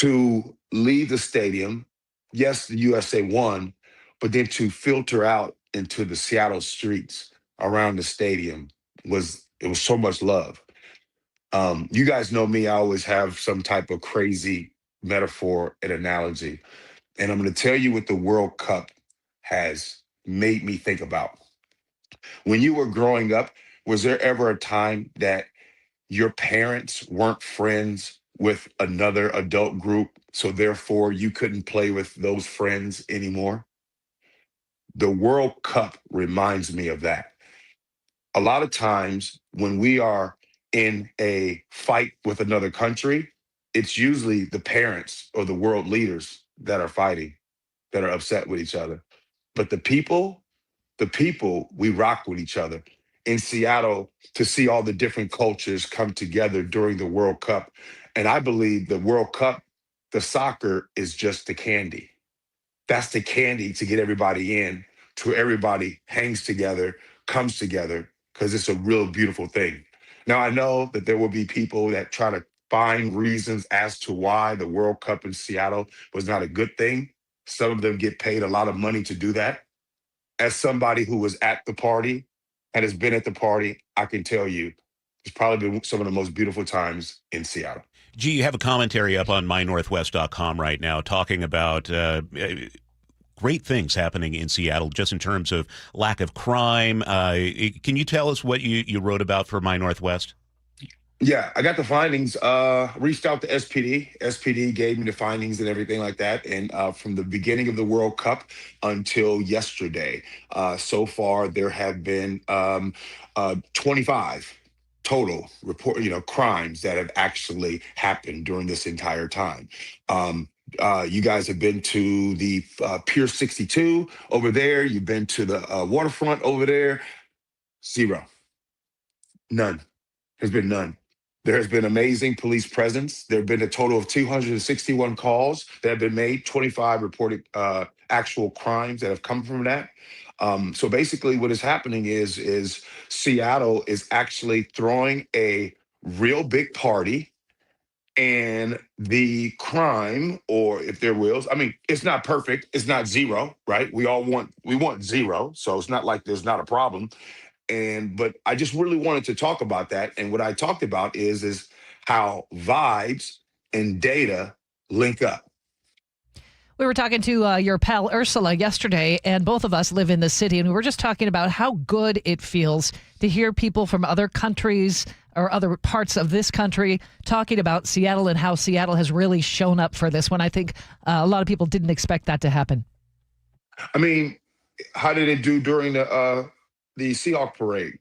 S9: to leave the stadium, yes, the USA won, but then to filter out into the Seattle streets around the stadium it was so much love. You guys know me, I always have some type of crazy metaphor and analogy. And I'm going to tell you what the World Cup has made me think about. When you were growing up, was there ever a time that your parents weren't friends with another adult group, so therefore you couldn't play with those friends anymore? The World Cup reminds me of that. A lot of times when we are in a fight with another country, it's usually the parents or the world leaders that are fighting, that are upset with each other. But the people, we rock with each other. In Seattle, to see all the different cultures come together during the World Cup. And I believe the World Cup, the soccer is just the candy. That's the candy to get everybody in, to everybody hangs together, comes together, because it's a real beautiful thing. Now, I know that there will be people that try to find reasons as to why the World Cup in Seattle was not a good thing. Some of them get paid a lot of money to do that. As somebody who was at the party and has been at the party, I can tell you it's probably been some of the most beautiful times in Seattle.
S10: Gee, you have a commentary up on mynorthwest.com right now talking about great things happening in Seattle just in terms of lack of crime. Can you tell us what you wrote about for My Northwest?
S9: Yeah, I got the findings. Reached out to SPD. SPD gave me the findings and everything like that. And from the beginning of the World Cup until yesterday, so far there have been 25 total crimes that have actually happened during this entire time. You guys have been to the Pier 62 over there. You've been to the waterfront over there. Zero. None. There's been none. There has been amazing police presence. There have been a total of 261 calls that have been made, 25 reported actual crimes that have come from that. So basically what is happening is Seattle is actually throwing a real big party, and the crime, or if there will, I mean, it's not perfect. It's not zero, right? We want zero. So it's not like there's not a problem. But I just really wanted to talk about that. And what I talked about is how vibes and data link up.
S2: We were talking to your pal Ursula yesterday, and both of us live in the city, and we were just talking about how good it feels to hear people from other countries or other parts of this country talking about Seattle and how Seattle has really shown up for this when I think a lot of people didn't expect that to happen.
S9: I mean, how did it do during the Seahawk parade?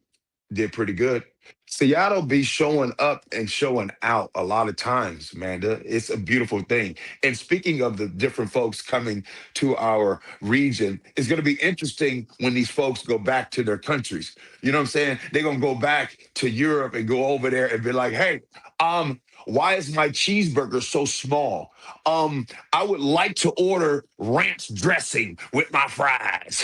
S9: Did pretty good. Seattle be showing up and showing out a lot of times, Amanda. It's a beautiful thing. And speaking of the different folks coming to our region, it's going to be interesting when these folks go back to their countries. You know what I'm saying? They're going to go back to Europe and go over there and be like, hey, Why is my cheeseburger so small? I would like to order ranch dressing with my fries.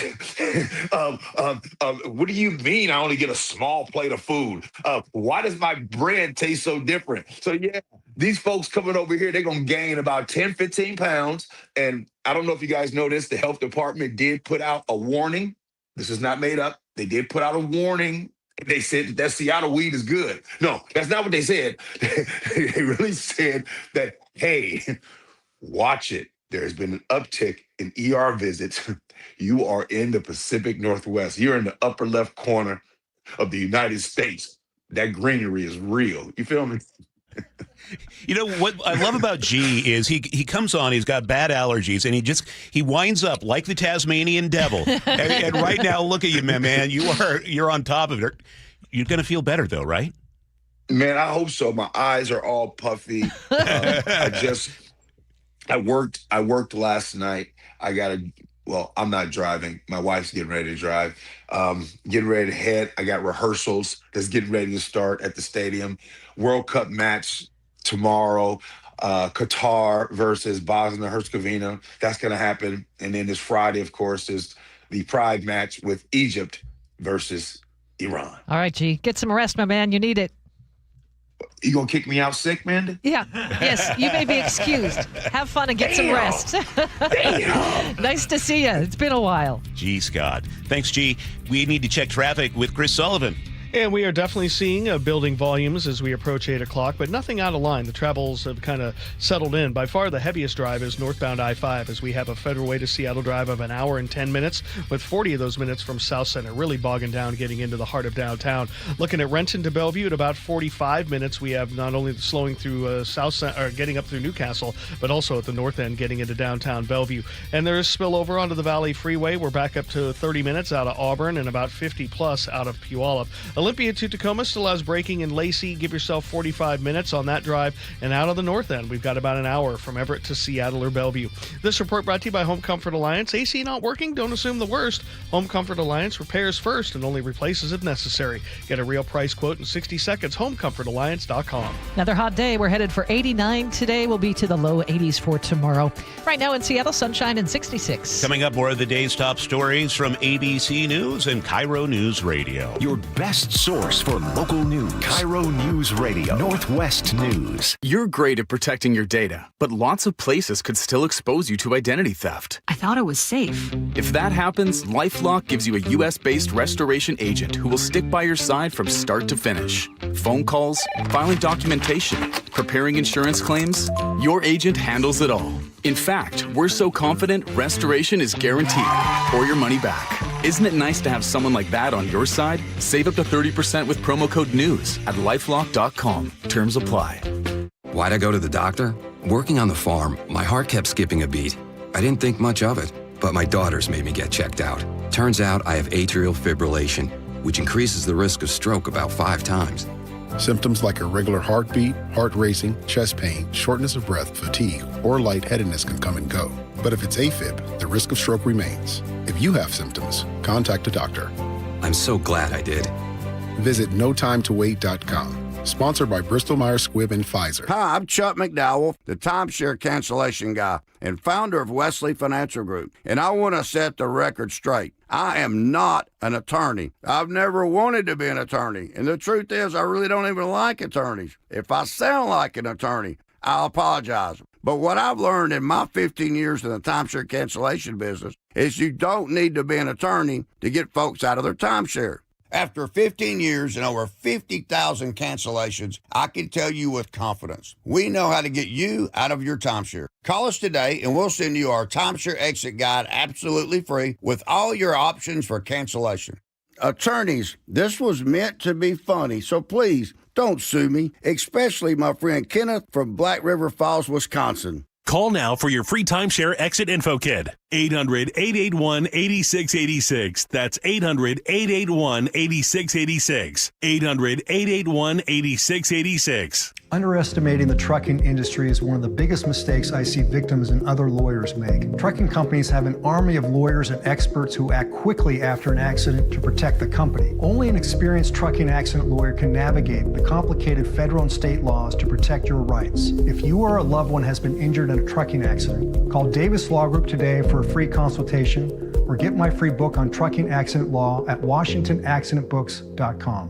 S9: What do you mean I only get a small plate of food? Why does my bread taste so different? So yeah, these folks coming over here, they're going to gain about 10, 15 pounds. And I don't know if you guys know this, the health department did put out a warning. This is not made up. They did put out a warning. They said that Seattle weed is good. No, that's not what they said. They really said that, hey, watch it. There's been an uptick in ER visits. You are in the Pacific Northwest. You're in the upper left corner of the United States. That greenery is real. You feel me?
S10: You know what I love about G is he comes on, he's got bad allergies, and he winds up like the Tasmanian devil. and right now, look at you, man. You're on top of it. You're going to feel better though, right?
S9: Man, I hope so. My eyes are all puffy. I worked last night. I'm not driving. My wife's getting ready to drive. Getting ready to head. I got rehearsals that's getting ready to start at the stadium. World Cup match tomorrow. Qatar versus Bosnia Herzegovina. That's going to happen. And then this Friday, of course, is the Pride match with Egypt versus Iran.
S2: All right, G. Get some rest, my man. You need it.
S9: You gonna kick me out sick, Manda?
S2: Yeah. Yes, you may be excused. Have fun and get some rest. Nice to see you. It's been a while.
S10: Gee, Scott. Thanks, G. We need to check traffic with Chris Sullivan.
S3: And we are definitely seeing building volumes as we approach 8 o'clock, but nothing out of line. The travels have kind of settled in. By far, the heaviest drive is northbound I-5, as we have a Federal Way to Seattle drive of an hour and 10 minutes, with 40 of those minutes from South Center, really bogging down, getting into the heart of downtown. Looking at Renton to Bellevue at about 45 minutes, we have not only slowing through South Center, or getting up through Newcastle, but also at the north end, getting into downtown Bellevue. And there is spillover onto the Valley Freeway. We're back up to 30 minutes out of Auburn and about 50 plus out of Puyallup. Olympia to Tacoma still has braking in Lacey. Give yourself 45 minutes on that drive. And out of the north end, we've got about an hour from Everett to Seattle or Bellevue. This report brought to you by Home Comfort Alliance. AC not working? Don't assume the worst. Home Comfort Alliance repairs first and only replaces if necessary. Get a real price quote in 60 seconds. HomeComfortAlliance.com.
S2: Another hot day. We're headed for 89 today. We'll be to the low 80s for tomorrow. Right now in Seattle, sunshine and 66.
S10: Coming up, more of the day's top stories from ABC News and KIRO Newsradio.
S12: Your best source for local news. KIRO Newsradio. Northwest News.
S22: You're great at protecting your data, but lots of places could still expose you to identity theft.
S4: I thought it was safe.
S22: If that happens, LifeLock gives you a U.S.-based restoration agent who will stick by your side from start to finish. Phone calls, filing documentation, preparing insurance claims, your agent handles it all. In fact, we're so confident restoration is guaranteed or your money back. Isn't it nice to have someone like that on your side? Save up to 30% with promo code NEWS at lifelock.com. Terms apply.
S24: Why'd I go to the doctor? Working on the farm, my heart kept skipping a beat. I didn't think much of it, but my daughters made me get checked out. Turns out I have atrial fibrillation, which increases the risk of stroke about 5 times.
S25: Symptoms like irregular heartbeat, heart racing, chest pain, shortness of breath, fatigue, or lightheadedness can come and go. But if it's AFib, the risk of stroke remains. If you have symptoms, contact a doctor.
S24: I'm so glad I did.
S25: Visit notimetowait.com. Sponsored by Bristol-Myers Squibb and Pfizer.
S13: Hi, I'm Chuck McDowell, the timeshare cancellation guy and founder of Wesley Financial Group. And I want to set the record straight. I am not an attorney. I've never wanted to be an attorney. And the truth is, I really don't even like attorneys. If I sound like an attorney, I'll apologize. But what I've learned in my 15 years in the timeshare cancellation business is you don't need to be an attorney to get folks out of their timeshare. After 15 years and over 50,000 cancellations, I can tell you with confidence, we know how to get you out of your timeshare. Call us today and we'll send you our timeshare exit guide absolutely free with all your options for cancellation. Attorneys, this was meant to be funny, so please don't sue me, especially my friend Kenneth from Black River Falls, Wisconsin.
S17: Call now for your free timeshare exit info kit. 800-881-8686. That's 800-881-8686. 800-881-8686.
S1: Underestimating the trucking industry is one of the biggest mistakes I see victims and other lawyers make. Trucking companies have an army of lawyers and experts who act quickly after an accident to protect the company. Only an experienced trucking accident lawyer can navigate the complicated federal and state laws to protect your rights. If you or a loved one has been injured in a trucking accident, call Davis Law Group today for a free consultation or get my free book on trucking accident law at washingtonaccidentbooks.com.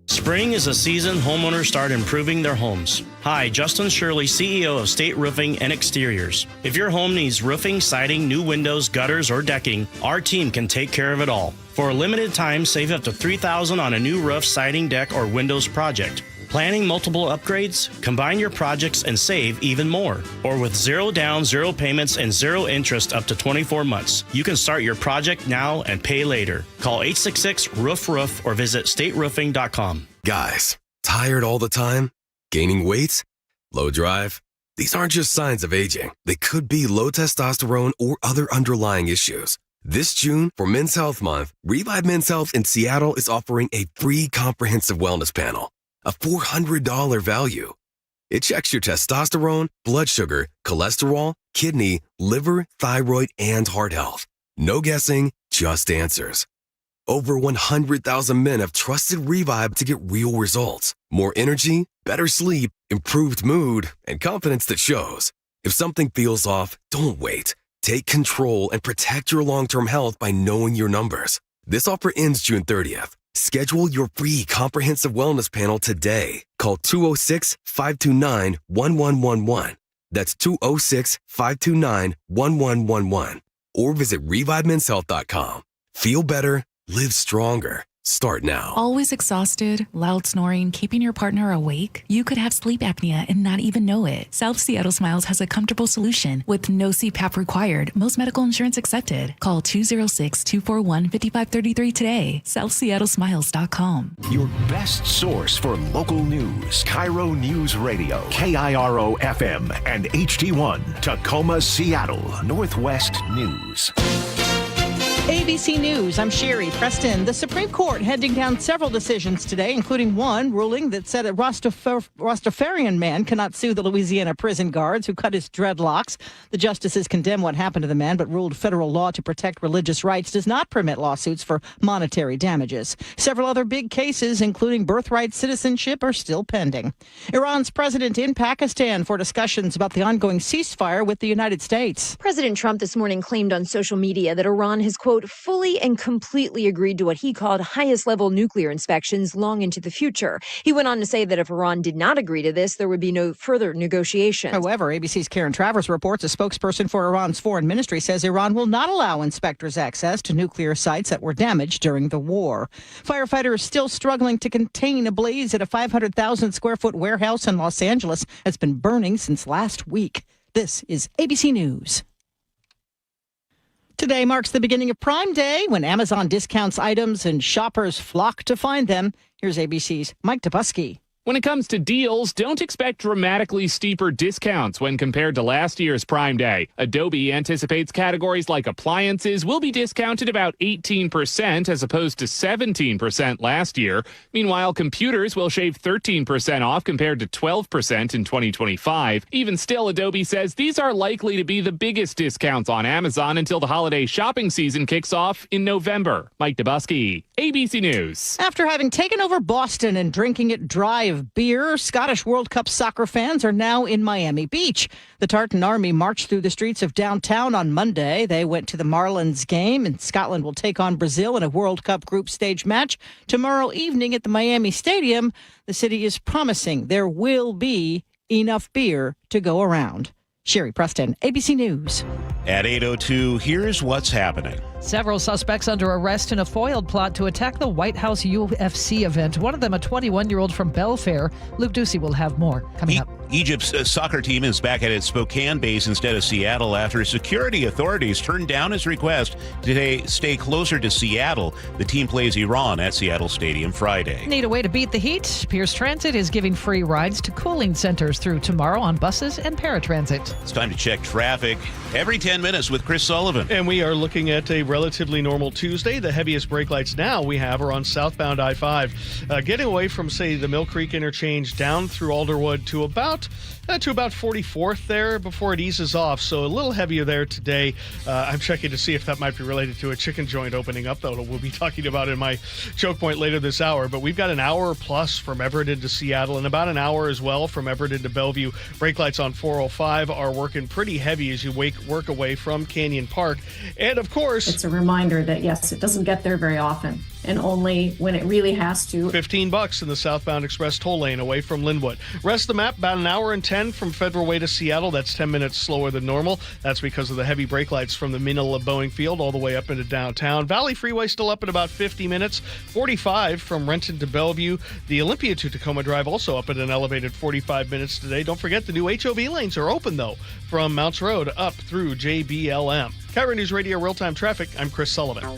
S4: Spring is a season homeowners start improving their homes. Hi, Justin Shirley, CEO of State Roofing and Exteriors. If your home needs roofing, siding, new windows, gutters, or decking, our team can take care of it all. For a limited time, save up to $3,000 on a new roof, siding, deck, or windows project. Planning multiple upgrades? Combine your projects and save even more. Or with zero down, zero payments, and zero interest up to 24 months. You can start your project now and pay later. Call 866-ROOF-ROOF or visit stateroofing.com.
S14: Guys, tired all the time? Gaining weight? Low drive? These aren't just signs of aging. They could be low testosterone or other underlying issues. This June, for Men's Health Month, Revive Men's Health in Seattle is offering a free comprehensive wellness panel. A $400 value. It checks your testosterone, blood sugar, cholesterol, kidney, liver, thyroid, and heart health. No guessing, just answers. Over 100,000 men have trusted Revive to get real results. More energy, better sleep, improved mood, and confidence that shows. If something feels off, don't wait. Take control and protect your long-term health by knowing your numbers. This offer ends June 30th. Schedule your free comprehensive wellness panel today. Call 206-529-1111. That's 206-529-1111. Or visit ReviveMen'sHealth.com. Feel better, live stronger. Start now.
S18: Always exhausted, loud snoring, keeping your partner awake? You could have sleep apnea and not even know it. South Seattle Smiles has a comfortable solution with no CPAP required. Most medical insurance accepted. Call 206-241-5533 today. SouthSeattleSmiles.com.
S12: Your best source for local news. KIRO Newsradio. KIRO FM and HD1. Tacoma, Seattle. Northwest News.
S19: ABC News, I'm Sherry Preston. The Supreme Court handing down several decisions today, including one ruling that said a Rastafarian man cannot sue the Louisiana prison guards who cut his dreadlocks. The justices condemned what happened to the man, but ruled federal law to protect religious rights does not permit lawsuits for monetary damages. Several other big cases, including birthright citizenship, are still pending. Iran's president in Pakistan for discussions about the ongoing ceasefire with the United States.
S20: President Trump this morning claimed on social media that Iran has, quote, fully and completely agreed to what he called highest level nuclear inspections long into the future. He went on to say that if Iran did not agree to this, there would be no further negotiations.
S19: However, ABC's Karen Travers reports a spokesperson for Iran's foreign ministry says Iran will not allow inspectors access to nuclear sites that were damaged during the war. Firefighters still struggling to contain a blaze at a 500,000 square foot warehouse in Los Angeles that's been burning since last week. This is ABC News. Today marks the beginning of Prime Day, when Amazon discounts items and shoppers flock to find them. Here's ABC's Mike Dubusky.
S21: When it comes to deals, don't expect dramatically steeper discounts when compared to last year's Prime Day. Adobe anticipates categories like appliances will be discounted about 18% as opposed to 17% last year. Meanwhile, computers will shave 13% off compared to 12% in 2025. Even still, Adobe says these are likely to be the biggest discounts on Amazon until the holiday shopping season kicks off in November. Mike Dubusky, ABC News.
S19: After having taken over Boston and drinking it dry of beer, Scottish World Cup soccer fans are now in Miami Beach. The Tartan Army marched through the streets of downtown on Monday. They went to the Marlins game, and Scotland will take on Brazil in a World Cup group stage match tomorrow evening at the Miami Stadium. The city is promising there will be enough beer to go around. Sherry Preston, ABC News.
S10: At 8:02, here's what's happening.
S2: Several suspects under arrest in a foiled plot to attack the White House UFC event. One of them, a 21-year-old from Belfair. Luke Ducey will have more coming up.
S10: Egypt's soccer team is back at its Spokane base instead of Seattle after security authorities turned down its request to stay closer to Seattle. The team plays Iran at Seattle Stadium Friday.
S2: Need a way to beat the heat? Pierce Transit is giving free rides to cooling centers through tomorrow on buses and paratransit.
S10: It's time to check traffic every 10 minutes with Chris Sullivan.
S3: And we are looking at a relatively normal Tuesday. The heaviest brake lights now we have are on southbound I-5. Getting away from, say, the Mill Creek interchange down through Alderwood to about 44th there before it eases off. So a little heavier there today. I'm checking to see if that might be related to a chicken joint opening up, though we'll be talking about in my choke point later this hour. But we've got an hour plus from Everett into Seattle and about an hour as well from Everett into Bellevue. Brake lights on 405 are working pretty heavy as you work away from Canyon Park. And of course,
S5: it's a reminder that yes, it doesn't get there very often, and only when it really has to.
S3: $15 in the southbound express toll lane away from Linwood. Rest of the map, about an hour and 10 from Federal Way to Seattle. That's 10 minutes slower than normal. That's because of the heavy brake lights from the Manila Boeing Field all the way up into downtown. Valley Freeway still up at about 50 minutes. 45 from Renton to Bellevue. The Olympia to Tacoma Drive also up at an elevated 45 minutes today. Don't forget the new HOV lanes are open, though, from Mounts Road up through JBLM. KIRO Newsradio Real-Time Traffic, I'm Chris Sullivan.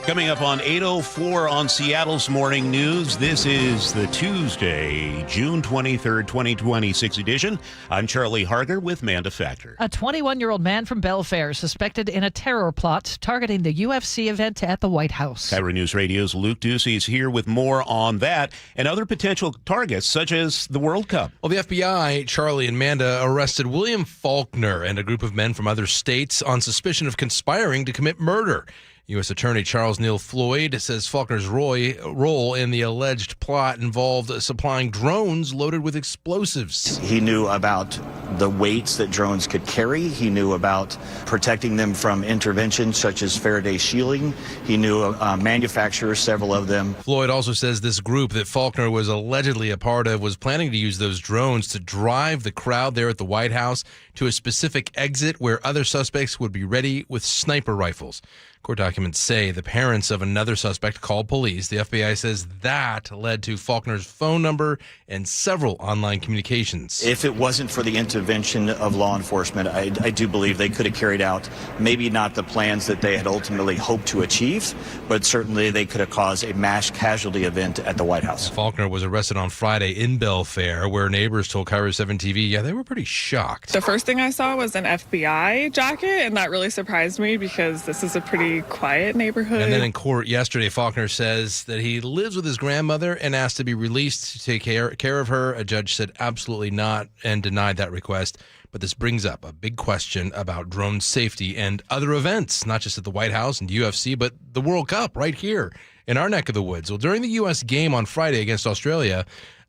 S10: Coming up on 8:04 on Seattle's Morning News, this is the Tuesday, June 23rd, 2026 edition. I'm Charlie Harger with Manda Factor.
S2: A 21-year-old man from Belfair suspected in a terror plot targeting the UFC event at the White House.
S10: KIRO News Radio's Luke Ducey is here with more on that and other potential targets, such as the World Cup.
S7: Well, the FBI, Charlie and Manda, arrested William Faulkner and a group of men from other states on suspicion of conspiring to commit murder. U.S. Attorney Charles Neal Floyd says Faulkner's role in the alleged plot involved supplying drones loaded with explosives.
S8: He knew about the weights that drones could carry. He knew about protecting them from intervention such as Faraday shielding. He knew manufacturers, several of them.
S7: Floyd also says this group that Faulkner was allegedly a part of was planning to use those drones to drive the crowd there at the White House to a specific exit where other suspects would be ready with sniper rifles. Court documents say the parents of another suspect called police. The FBI says that led to Faulkner's phone number and several online communications.
S8: If it wasn't for the intervention of law enforcement, I do believe they could have carried out maybe not the plans that they had ultimately hoped to achieve, but certainly they could have caused a mass casualty event at the White House.
S7: Faulkner was arrested on Friday in Belfair, where neighbors told KIRO 7 TV, they were pretty shocked.
S11: The first thing I saw was an FBI jacket, and that really surprised me because this is a pretty quiet neighborhood.
S7: And then in court yesterday, Faulkner says that he lives with his grandmother and asked to be released to take care of her. A judge said absolutely not and denied that request. But this brings up a big question about drone safety and other events, not just at the White House and UFC, but the World Cup right here in our neck of the woods. Well, during the U.S. game on Friday against Australia,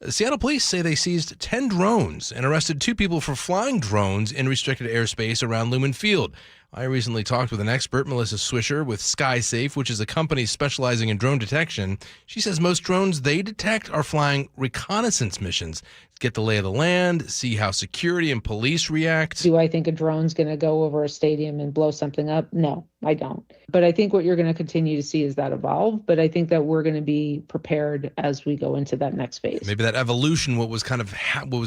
S7: Seattle police say they seized 10 drones and arrested 2 people for flying drones in restricted airspace around Lumen Field. I recently talked with an expert, Melissa Swisher, with SkySafe, which is a company specializing in drone detection. She says most drones they detect are flying reconnaissance missions to get the lay of the land, see how security and police react.
S15: Do I think a drone's going to go over a stadium and blow something up? No, I don't. But I think what you're going to continue to see is that evolve. But I think that we're going to be prepared as we go into that next phase.
S7: Maybe that evolution, what was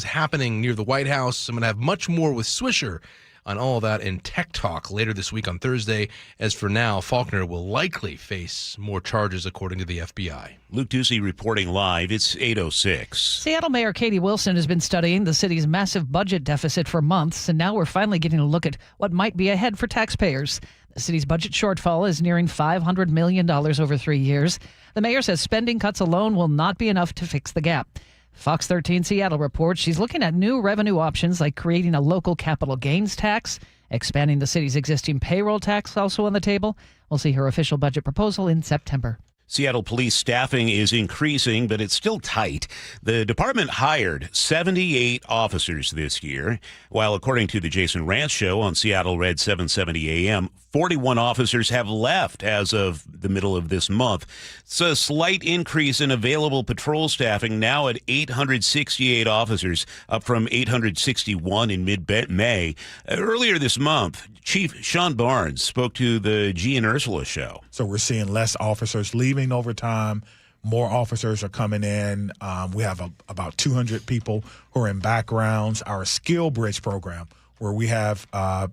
S7: happening near the White House. I'm going to have much more with Swisher on all of that in Tech Talk later this week on Thursday. As for now, Faulkner will likely face more charges according to the FBI.
S10: Luke Ducey reporting live. It's 8:06.
S2: Seattle Mayor Katie Wilson has been studying the city's massive budget deficit for months, and now we're finally getting a look at what might be ahead for taxpayers. The city's budget shortfall is nearing $500 million over 3 years. The mayor says spending cuts alone will not be enough to fix the gap. Fox 13 Seattle reports she's looking at new revenue options like creating a local capital gains tax, expanding the city's existing payroll tax also on the table. We'll see her official budget proposal in September.
S10: Seattle police staffing is increasing, but it's still tight. The department hired 78 officers this year, while according to the Jason Rantz Show on Seattle Red 770 AM, 41 officers have left as of the middle of this month. It's a slight increase in available patrol staffing, now at 868 officers, up from 861 in mid-May. Earlier this month, Chief Sean Barnes spoke to the G and Ursula show.
S6: So we're seeing less officers leaving over time. More officers are coming in. We have about 200 people who are in backgrounds. Our Skill Bridge program, where we have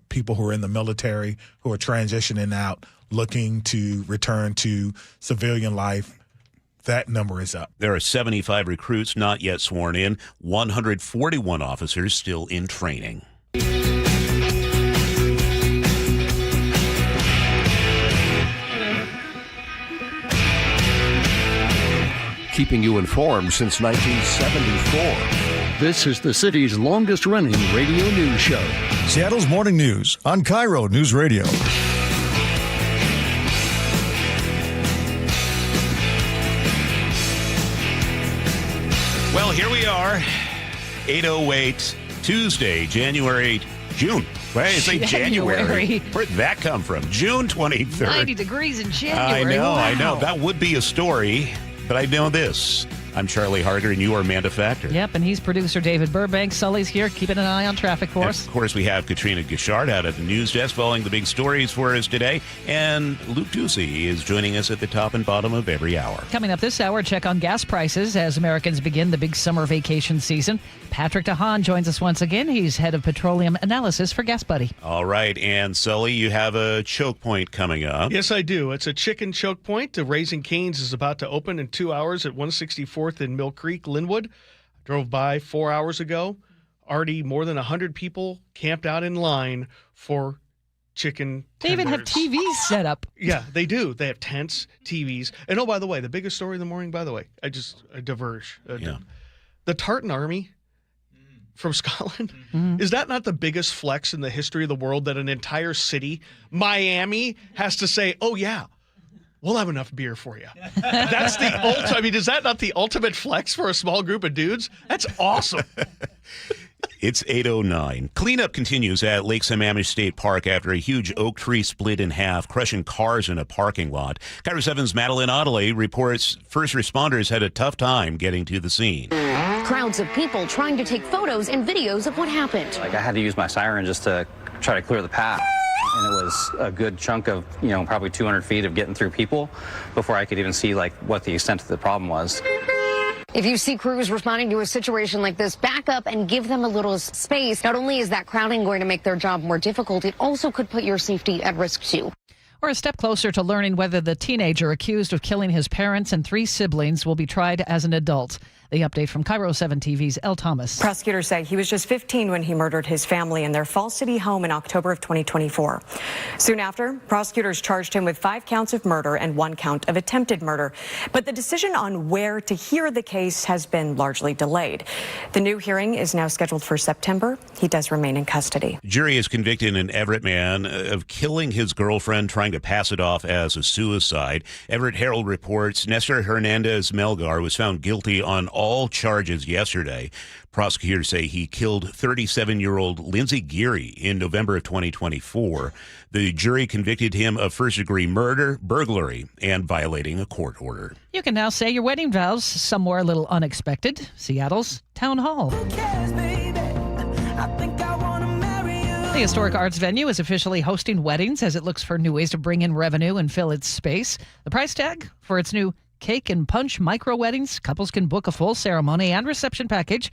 S6: people who are in the military who are transitioning out, looking to return to civilian life. That number is up.
S10: There are 75 recruits not yet sworn in, 141 officers still in training.
S9: Keeping you informed since 1974. This is the city's longest-running radio news show.
S16: Seattle's Morning News on KIRO Newsradio.
S10: Well, here we are, 8:08, Tuesday, June. Why did I say January? Where'd that come from? June 23rd.
S2: 90 degrees in January.
S10: I know. That would be a story. But I know this. I'm Charlie Harger, and you are Manda Factor.
S2: Yep, and he's producer David Burbank. Sully's here, keeping an eye on traffic for us.
S10: Of course, we have Katrina Gishard out at the news desk following the big stories for us today. And Luke Ducey is joining us at the top and bottom of every hour.
S2: Coming up this hour, check on gas prices as Americans begin the big summer vacation season. Patrick DeHaan joins us once again. He's head of petroleum analysis for Gas Buddy.
S10: All right, and Sully, you have a choke point coming up.
S3: Yes, I do. It's a chicken choke point. The Raising Cane's is about to open in 2 hours at 164th in Mill Creek, Linwood. Drove by 4 hours ago. Already more than 100 people camped out in line for chicken
S2: They even have TVs set up.
S3: Yeah, they do. They have tents, TVs. And oh, by the way, the biggest story of the morning, by the way, I diverge. The Tartan Army from Scotland. Is that not the biggest flex in the history of the world that an entire city, Miami, has to say, oh, yeah, we'll have enough beer for you? That's the ultimate. I mean, is that not the ultimate flex for a small group of dudes? That's awesome.
S10: It's 8:09. Cleanup continues at Lake Sammamish State Park after a huge oak tree split in half, crushing cars in a parking lot. KIRO 7's Madeline Audley reports first responders had a tough time getting to the scene.
S22: Crowds of people trying to take photos and videos of what happened.
S23: I had to use my siren just to try to clear the path. And it was a good chunk of, probably 200 feet of getting through people before I could even see what the extent of the problem was.
S22: If you see crews responding to a situation like this, back up and give them a little space. Not only is that crowding going to make their job more difficult, it also could put your safety at risk too.
S2: We're a step closer to learning whether the teenager accused of killing his parents and 3 siblings will be tried as an adult. The update from KIRO 7 TV's Elle Thomas.
S26: Prosecutors say he was just 15 when he murdered his family in their Falls City home in October of 2024. Soon after, prosecutors charged him with 5 counts of murder and 1 count of attempted murder. But the decision on where to hear the case has been largely delayed. The new hearing is now scheduled for September. He does remain in custody.
S10: Jury has convicted an Everett man of killing his girlfriend, trying to pass it off as a suicide. Everett Herald reports Nestor Hernandez Melgar was found guilty on all charges yesterday. Prosecutors say he killed 37-year-old Lindsay Geary in November of 2024. The jury convicted him of first-degree murder, burglary, and violating a court order.
S2: You can now say your wedding vows somewhere a little unexpected. Seattle's Town Hall. The historic arts venue is officially hosting weddings as it looks for new ways to bring in revenue and fill its space. The price tag for its new Cake and Punch micro weddings, couples can book a full ceremony and reception package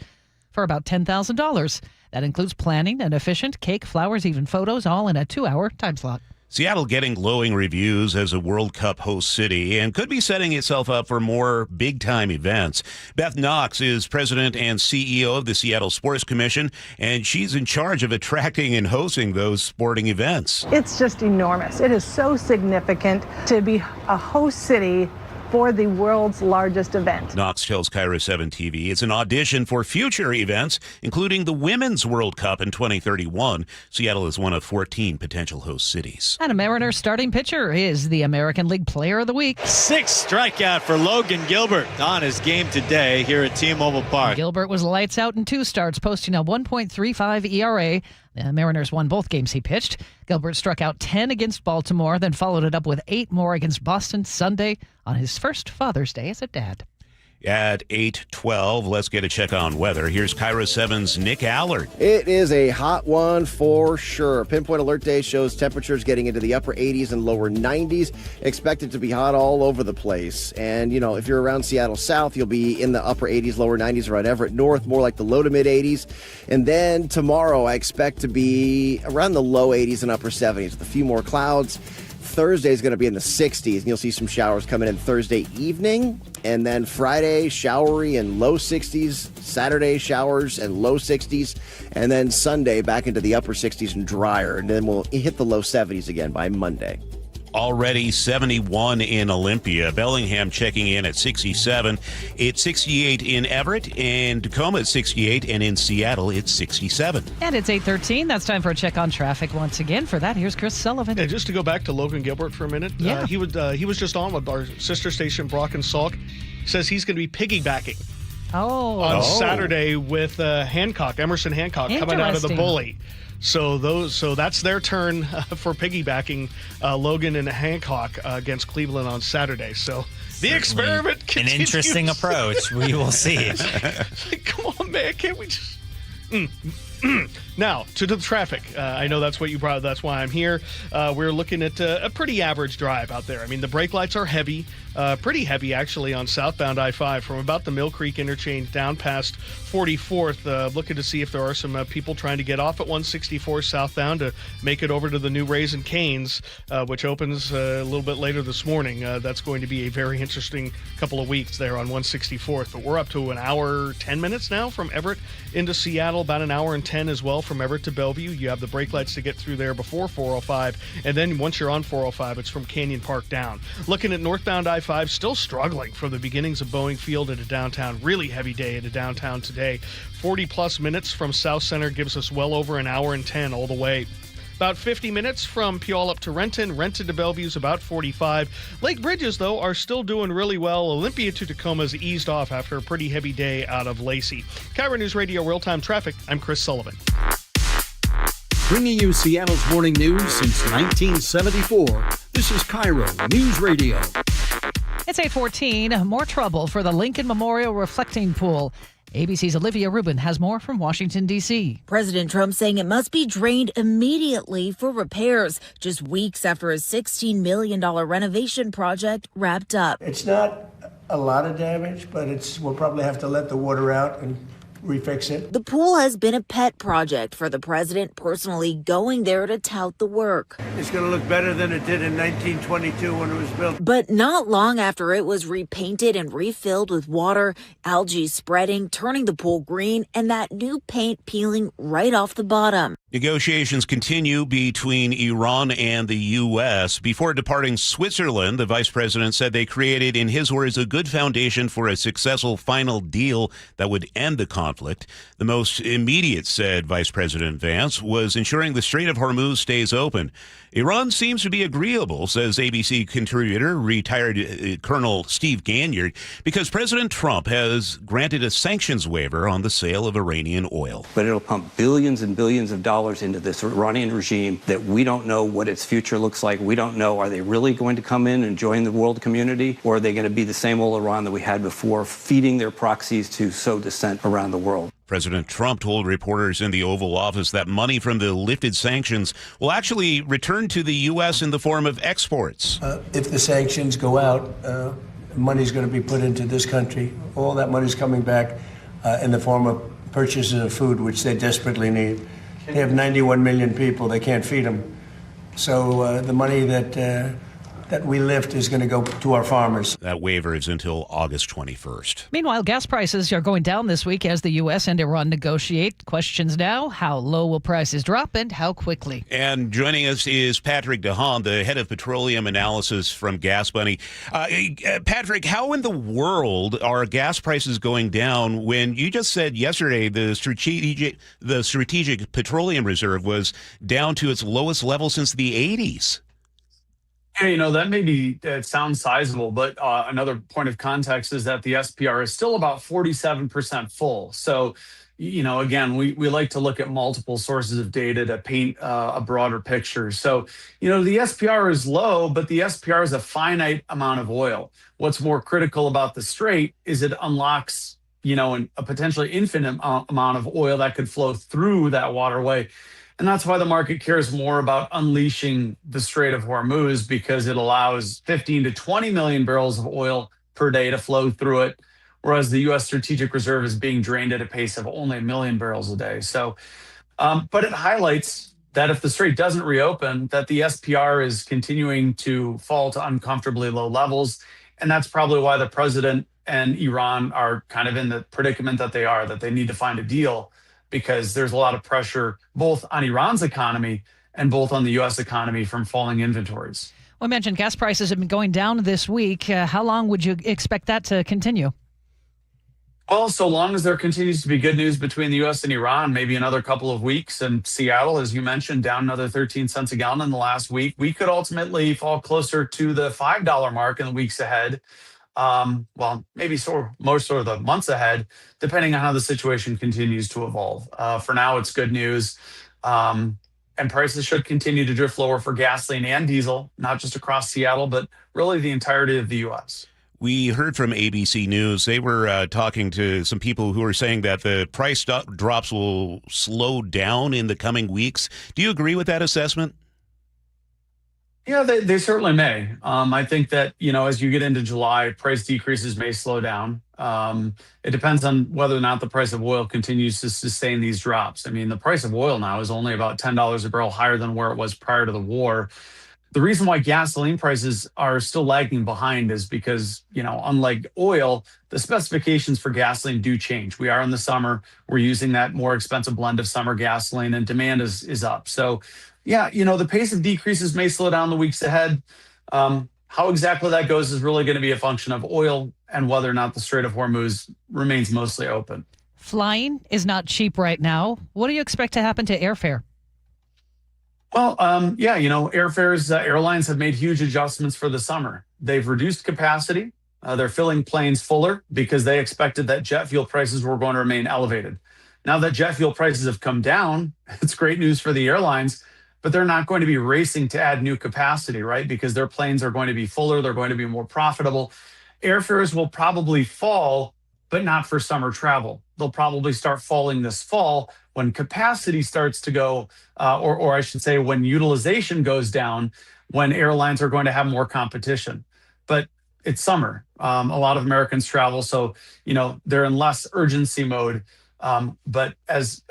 S2: for about $10,000. That includes planning, an efficient cake, flowers, even photos, all in a 2-hour time slot.
S10: Seattle getting glowing reviews as a World Cup host city and could be setting itself up for more big-time events. Beth Knox is president and CEO of the Seattle Sports Commission, and she's in charge of attracting and hosting those sporting events.
S27: It's just enormous. It is so significant to be a host city for the world's largest event.
S10: Knox tells KIRO 7 TV it's an audition for future events, including the Women's World Cup in 2031. Seattle is one of 14 potential host cities.
S2: And a Mariners starting pitcher is the American League Player of the Week.
S28: 6th strikeout for Logan Gilbert on his game today here at T-Mobile Park.
S2: Gilbert was lights out in 2 starts, posting a 1.35 ERA. The Mariners won both games he pitched. Gilbert struck out 10 against Baltimore, then followed it up with 8 more against Boston Sunday on his first Father's Day as a dad.
S10: At 8:12, let's get a check on weather. Here's KIRO 7's Nick Allard.
S1: It is a hot one for sure. Pinpoint alert day shows temperatures getting into the upper 80s and lower 90s. Expected to be hot all over the place. And, if you're around Seattle South, you'll be in the upper 80s, lower 90s. Around Everett North, more like the low to mid 80s. And then tomorrow, I expect to be around the low 80s and upper 70s with a few more clouds. Thursday is going to be in the 60s, and you'll see some showers coming in Thursday evening. And then Friday, showery and low 60s. Saturday, showers and low 60s. And then Sunday, back into the upper 60s and drier. And then we'll hit the low 70s again by Monday.
S10: Already 71 in Olympia. Bellingham checking in at 67. It's 68 in Everett, and Tacoma at 68, and in Seattle it's 67.
S2: And it's 8:13. That's time for a check on traffic once again. For that, here's Chris Sullivan.
S3: Yeah, just to go back to Logan Gilbert for a minute.
S2: Yeah.
S3: He was just on with our sister station, Brock and Salk. Says he's going to be piggybacking on Saturday with Emerson Hancock coming out of the Bully. So that's their turn for piggybacking Logan and Hancock against Cleveland on Saturday. So the experiment continues.
S4: An interesting approach. We will see.
S3: Come on, man. Can't we just... Now, to the traffic. I know that's what you brought. That's why I'm here. We're looking at a pretty average drive out there. I mean, the brake lights are heavy, pretty heavy actually on southbound I-5 from about the Mill Creek interchange down past 44th. Looking to see if there are some people trying to get off at 164 southbound to make it over to the new Raising Cane's, which opens a little bit later this morning. That's going to be a very interesting couple of weeks there on 164th. But we're up to an hour, 10 minutes now from Everett into Seattle, about an hour and 10 as well from Everett to Bellevue. You have the brake lights to get through there before 405, and then once you're on 405, it's from Canyon Park down. Looking at northbound I-5, still struggling from the beginnings of Boeing Field into downtown. Really heavy day into downtown today. 40-plus minutes from South Center gives us well over an hour and 10 all the way. About 50 minutes from Puyallup to Renton. Renton to Bellevue is about 45. Lake Bridges, though, are still doing really well. Olympia to Tacoma's eased off after a pretty heavy day out of Lacey. KIRO News Radio Real-Time Traffic. I'm Chris Sullivan.
S9: Bringing you Seattle's morning news since 1974. This is KIRO News Radio.
S2: It's 8:14. More trouble for the Lincoln Memorial Reflecting Pool. ABC's Olivia Rubin has more from Washington, D.C.
S13: President Trump saying it must be drained immediately for repairs, just weeks after a $16 million renovation project wrapped up.
S14: It's not a lot of damage, but we'll probably have to let the water out and refix it.
S13: The pool has been a pet project for the president, personally going there to tout the work.
S14: It's going to look better than it did in 1922 when it was built.
S13: But not long after it was repainted and refilled with water, algae spreading, turning the pool green, and that new paint peeling right off the bottom.
S10: Negotiations continue between Iran and the U.S. Before departing Switzerland, the vice president said they created, in his words, a good foundation for a successful final deal that would end the conflict. The most immediate, said Vice President Vance, was ensuring the Strait of Hormuz stays open. Iran seems to be agreeable, says ABC contributor, retired Colonel Steve Ganyard, because President Trump has granted a sanctions waiver on the sale of Iranian oil.
S17: But it'll pump billions and billions of dollars into this Iranian regime that we don't know what its future looks like. We don't know, are they really going to come in and join the world community, or are they going to be the same old Iran that we had before, feeding their proxies to sow dissent around the world?
S10: President Trump told reporters in the Oval Office that money from the lifted sanctions will actually return to the U.S. in the form of exports.
S14: If the sanctions go out, money's going to be put into this country. All that money's coming back in the form of purchases of food, which they desperately need. They have 91 million people. They can't feed them. So the money that we lift is going to go to our farmers.
S10: That waiver is until August 21st.
S2: Meanwhile, gas prices are going down this week as the U.S. and Iran negotiate. Questions now, how low will prices drop and how quickly?
S10: And joining us is Patrick DeHaan, the head of petroleum analysis from Gas Bunny. Patrick, how in the world are gas prices going down when you just said yesterday the strategic petroleum reserve was down to its lowest level since the 80s?
S18: Yeah, that maybe it sounds sizable, but another point of context is that the SPR is still about 47% full. So, again, we like to look at multiple sources of data to paint a broader picture. So, the SPR is low, but the SPR is a finite amount of oil. What's more critical about the strait is it unlocks, a potentially infinite amount of oil that could flow through that waterway. And that's why the market cares more about unleashing the Strait of Hormuz, because it allows 15 to 20 million barrels of oil per day to flow through it, whereas the U.S. Strategic Reserve is being drained at a pace of only 1 million barrels a day. So, but it highlights that if the strait doesn't reopen, that the SPR is continuing to fall to uncomfortably low levels. And that's probably why the president and Iran are kind of in the predicament that they are, that they need to find a deal, because there's a lot of pressure both on Iran's economy and both on the U.S. economy from falling inventories.
S2: Well, I mentioned gas prices have been going down this week. How long would you expect that to continue?
S18: Well, so long as there continues to be good news between the U.S. and Iran, maybe another couple of weeks. And Seattle, as you mentioned, down another 13 cents a gallon in the last week. We could ultimately fall closer to the $5 mark in the weeks ahead. Well, maybe more sort of the months ahead, depending on how the situation continues to evolve. For now, it's good news. And prices should continue to drift lower for gasoline and diesel, not just across Seattle, but really the entirety of the U.S.
S10: We heard from ABC News. They were talking to some people who were saying that the price drops will slow down in the coming weeks. Do you agree with that assessment?
S18: Yeah, they certainly may. I think that, as you get into July, price decreases may slow down. It depends on whether or not the price of oil continues to sustain these drops. I mean, the price of oil now is only about $10 a barrel higher than where it was prior to the war. The reason why gasoline prices are still lagging behind is because, unlike oil, the specifications for gasoline do change. We are in the summer. We're using that more expensive blend of summer gasoline, and demand is up. So, yeah, the pace of decreases may slow down the weeks ahead. How exactly that goes is really going to be a function of oil and whether or not the Strait of Hormuz remains mostly open.
S2: Flying is not cheap right now. What do you expect to happen to airfare?
S18: Well, airfares, airlines have made huge adjustments for the summer. They've reduced capacity. They're filling planes fuller because they expected that jet fuel prices were going to remain elevated. Now that jet fuel prices have come down, it's great news for the airlines, but they're not going to be racing to add new capacity, right? Because their planes are going to be fuller. They're going to be more profitable. Airfares will probably fall, but not for summer travel. They'll probably start falling this fall when capacity starts to go, or I should say when utilization goes down, when airlines are going to have more competition. But it's summer. A lot of Americans travel, so they're in less urgency mode. But as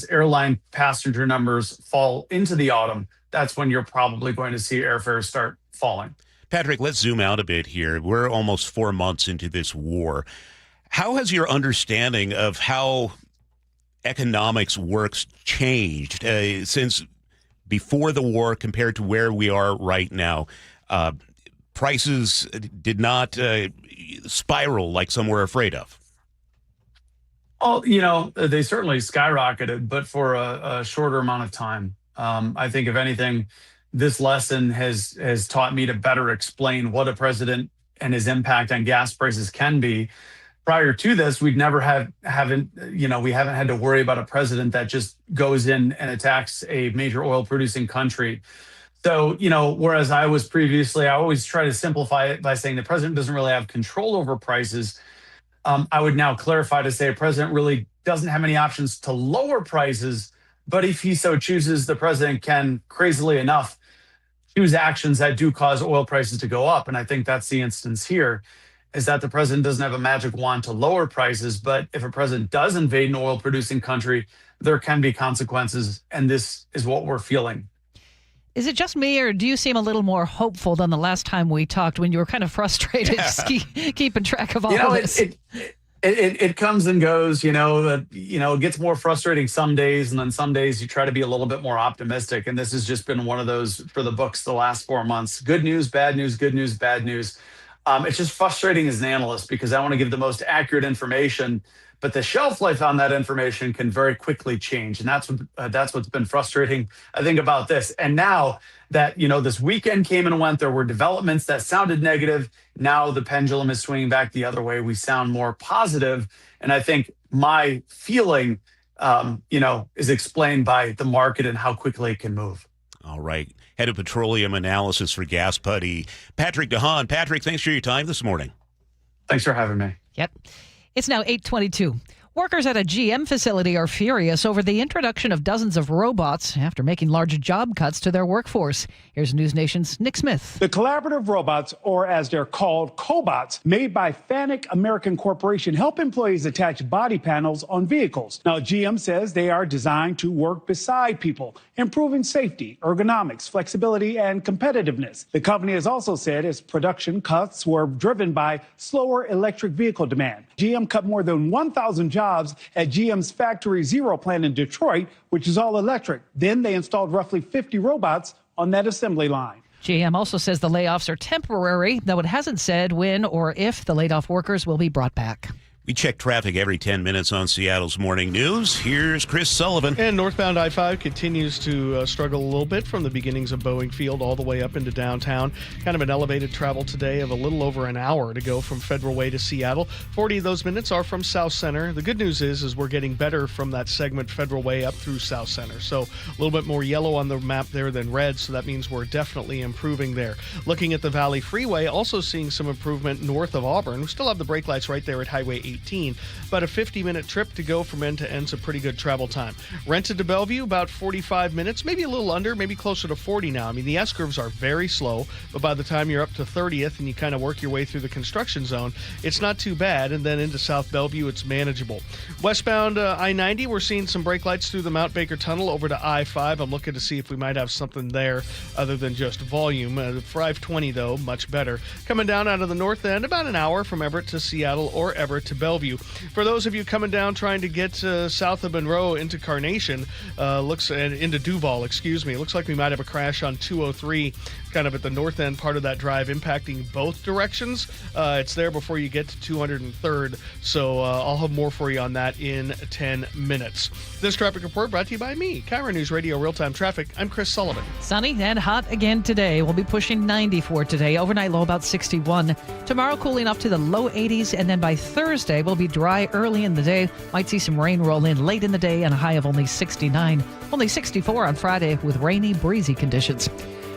S18: airline passenger numbers fall into the autumn, that's when you're probably going to see airfares start falling.
S10: Patrick, let's zoom out a bit here. We're almost 4 months into this war. How has your understanding of how economics works changed since before the war compared to where we are right now? Prices did not spiral like some were afraid of.
S18: Oh, they certainly skyrocketed, but for a shorter amount of time. I think, if anything, this lesson has taught me to better explain what a president and his impact on gas prices can be. Prior to this, we haven't had to worry about a president that just goes in and attacks a major oil producing country. So, whereas I always try to simplify it by saying the president doesn't really have control over prices. I would now clarify to say a president really doesn't have any options to lower prices, but if he so chooses, the president can, crazily enough, choose actions that do cause oil prices to go up. And I think that's the instance here, is that the president doesn't have a magic wand to lower prices, but if a president does invade an oil-producing country, there can be consequences, and this is what we're feeling.
S2: Is it just me, or do you seem a little more hopeful than the last time we talked when you were kind of frustrated keeping track of all of this?
S18: It comes and goes, it gets more frustrating some days, and then some days you try to be a little bit more optimistic. And this has just been one of those for the books the last 4 months. Good news, bad news, good news, bad news. It's just frustrating as an analyst because I want to give the most accurate information, but the shelf life on that information can very quickly change. And that's what's been frustrating, I think, about this. And now that, this weekend came and went, there were developments that sounded negative. Now the pendulum is swinging back the other way. We sound more positive. And I think my feeling, is explained by the market and how quickly it can move.
S10: All right. Head of Petroleum Analysis for Gas Buddy, Patrick DeHaan. Patrick, thanks for your time this morning.
S18: Thanks for having me.
S2: Yep. It's now 8:22. Workers at a GM facility are furious over the introduction of dozens of robots after making large job cuts to their workforce. Here's News Nation's Nick Smith.
S5: The collaborative robots, or as they're called, cobots, made by Fanuc American Corporation, help employees attach body panels on vehicles. Now, GM says they are designed to work beside people, improving safety, ergonomics, flexibility, and competitiveness. The company has also said its production cuts were driven by slower electric vehicle demand. GM cut more than 1,000 jobs at GM's Factory Zero plant in Detroit, which is all electric. Then they installed roughly 50 robots on that assembly line.
S2: GM also says the layoffs are temporary, though it hasn't said when or if the laid-off workers will be brought back.
S10: We check traffic every 10 minutes on Seattle's Morning News. Here's Chris Sullivan.
S3: And northbound I-5 continues to struggle a little bit from the beginnings of Boeing Field all the way up into downtown. Kind of an elevated travel today of a little over an hour to go from Federal Way to Seattle. 40 of those minutes are from South Center. The good news is we're getting better from that segment Federal Way up through South Center. So a little bit more yellow on the map there than red, so that means we're definitely improving there. Looking at the Valley Freeway, also seeing some improvement north of Auburn. We still have the brake lights right there at Highway 18. About a 50-minute trip to go from end to end, so pretty good travel time. Rented to Bellevue, about 45 minutes, maybe a little under, maybe closer to 40 now. I mean, the S-curves are very slow, but by the time you're up to 30th and you kind of work your way through the construction zone, it's not too bad, and then into South Bellevue, it's manageable. Westbound I-90, we're seeing some brake lights through the Mount Baker Tunnel over to I-5. I'm looking to see if we might have something there other than just volume. For I-20, though, much better. Coming down out of the north end, about an hour from Everett to Seattle or Everett to Bellevue. For those of you coming down trying to get south of Monroe into Carnation, into Duval, looks like we might have a crash on 203, kind of at the north end part of that drive, impacting both directions. It's there before you get to 203rd, so I'll have more for you on that in 10 minutes. This traffic report brought to you by me, KIRO Newsradio Real-Time Traffic. I'm Chris Sullivan.
S2: Sunny and hot again today. We'll be pushing 94 today. Overnight low about 61. Tomorrow cooling up to the low 80s, and then by Thursday we'll be dry early in the day. Might see some rain roll in late in the day and a high of only 69. Only 64 on Friday with rainy, breezy conditions.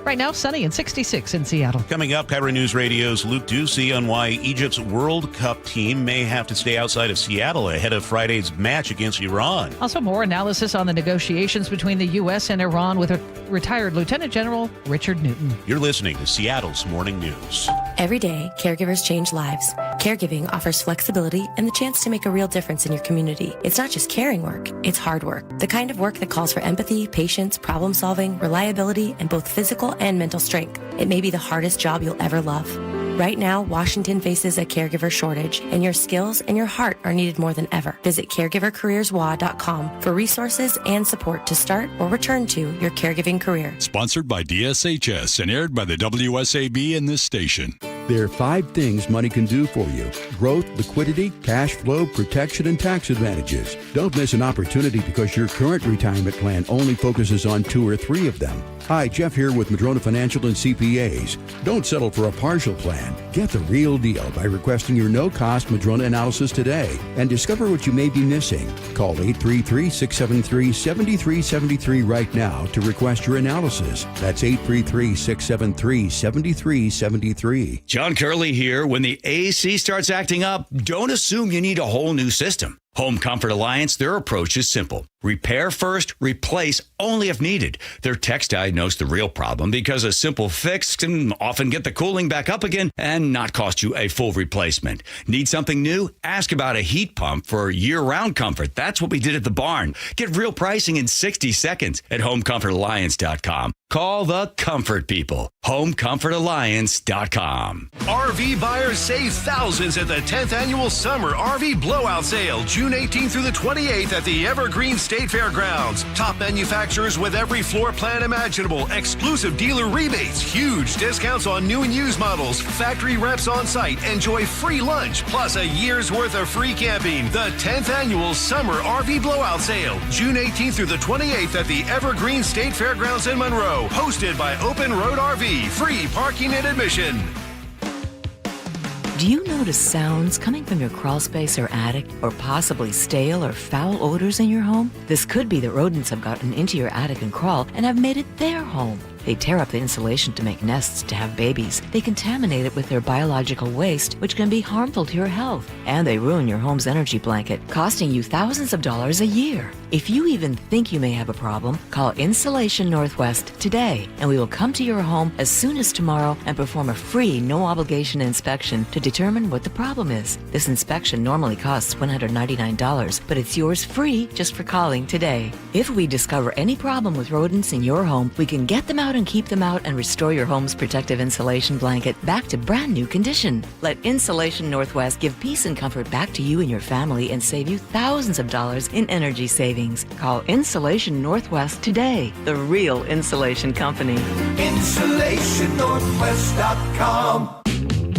S2: Right now, sunny and 66 in Seattle.
S10: Coming up, KIRO News Radio's Luke Ducey on why Egypt's World Cup team may have to stay outside of Seattle ahead of Friday's match against Iran.
S2: Also, more analysis on the negotiations between the U.S. and Iran with retired Lieutenant General Richard Newton.
S10: You're listening to Seattle's Morning News.
S8: Every day, caregivers change lives. Caregiving offers flexibility and the chance to make a real difference in your community. It's not just caring work, it's hard work. The kind of work that calls for empathy, patience, problem solving, reliability, and both physical and mental strength. It may be the hardest job you'll ever love. Right now, Washington faces a caregiver shortage, and your skills and your heart are needed more than ever. Visit caregivercareerswa.com for resources and support to start or return to your caregiving career.
S12: Sponsored by DSHS and aired by the WSAB in this station.
S19: There are 5 things money can do for you: growth, liquidity, cash flow, protection, and tax advantages. Don't miss an opportunity because your current retirement plan only focuses on 2 or 3 of them. Hi, Jeff here with Madrona Financial and CPAs. Don't settle for a partial plan. Get the real deal by requesting your no-cost Madrona analysis today and discover what you may be missing. Call 833-673-7373 right now to request your analysis. That's 833-673-7373.
S20: John Curley here. When the AC starts acting up, don't assume you need a whole new system. Home Comfort Alliance, their approach is simple. Repair first, replace only if needed. Their techs diagnose the real problem because a simple fix can often get the cooling back up again and not cost you a full replacement. Need something new? Ask about a heat pump for year-round comfort. That's what we did at the barn. Get real pricing in 60 seconds at homecomfortalliance.com. Call the comfort people. homecomfortalliance.com.
S21: RV buyers save thousands at the 10th Annual Summer RV Blowout Sale, June 18th through the 28th at the Evergreen State Fairgrounds. Top manufacturers with every floor plan imaginable, exclusive dealer rebates, huge discounts on new and used models, factory reps on site, enjoy free lunch, plus a year's worth of free camping. The 10th Annual Summer RV Blowout Sale, June 18th through the 28th at the Evergreen State Fairgrounds in Monroe. Hosted by Open Road RV. Free parking and admission.
S6: Do you notice sounds coming from your crawl space or attic, or possibly stale or foul odors in your home? This could be that rodents have gotten into your attic and crawl and have made it their home. They tear up the insulation to make nests to have babies. They contaminate it with their biological waste, which can be harmful to your health. And they ruin your home's energy blanket, costing you thousands of dollars a year. If you even think you may have a problem, call Insulation Northwest today, and we will come to your home as soon as tomorrow and perform a free, no-obligation inspection to determine what the problem is. This inspection normally costs $199, but it's yours free just for calling today. If we discover any problem with rodents in your home, we can get them out and keep them out and restore your home's protective insulation blanket back to brand new condition. Let Insulation Northwest give peace and comfort back to you and your family and save you thousands of dollars in energy savings. Call Insulation Northwest today, the real insulation company.
S7: InsulationNorthwest.com.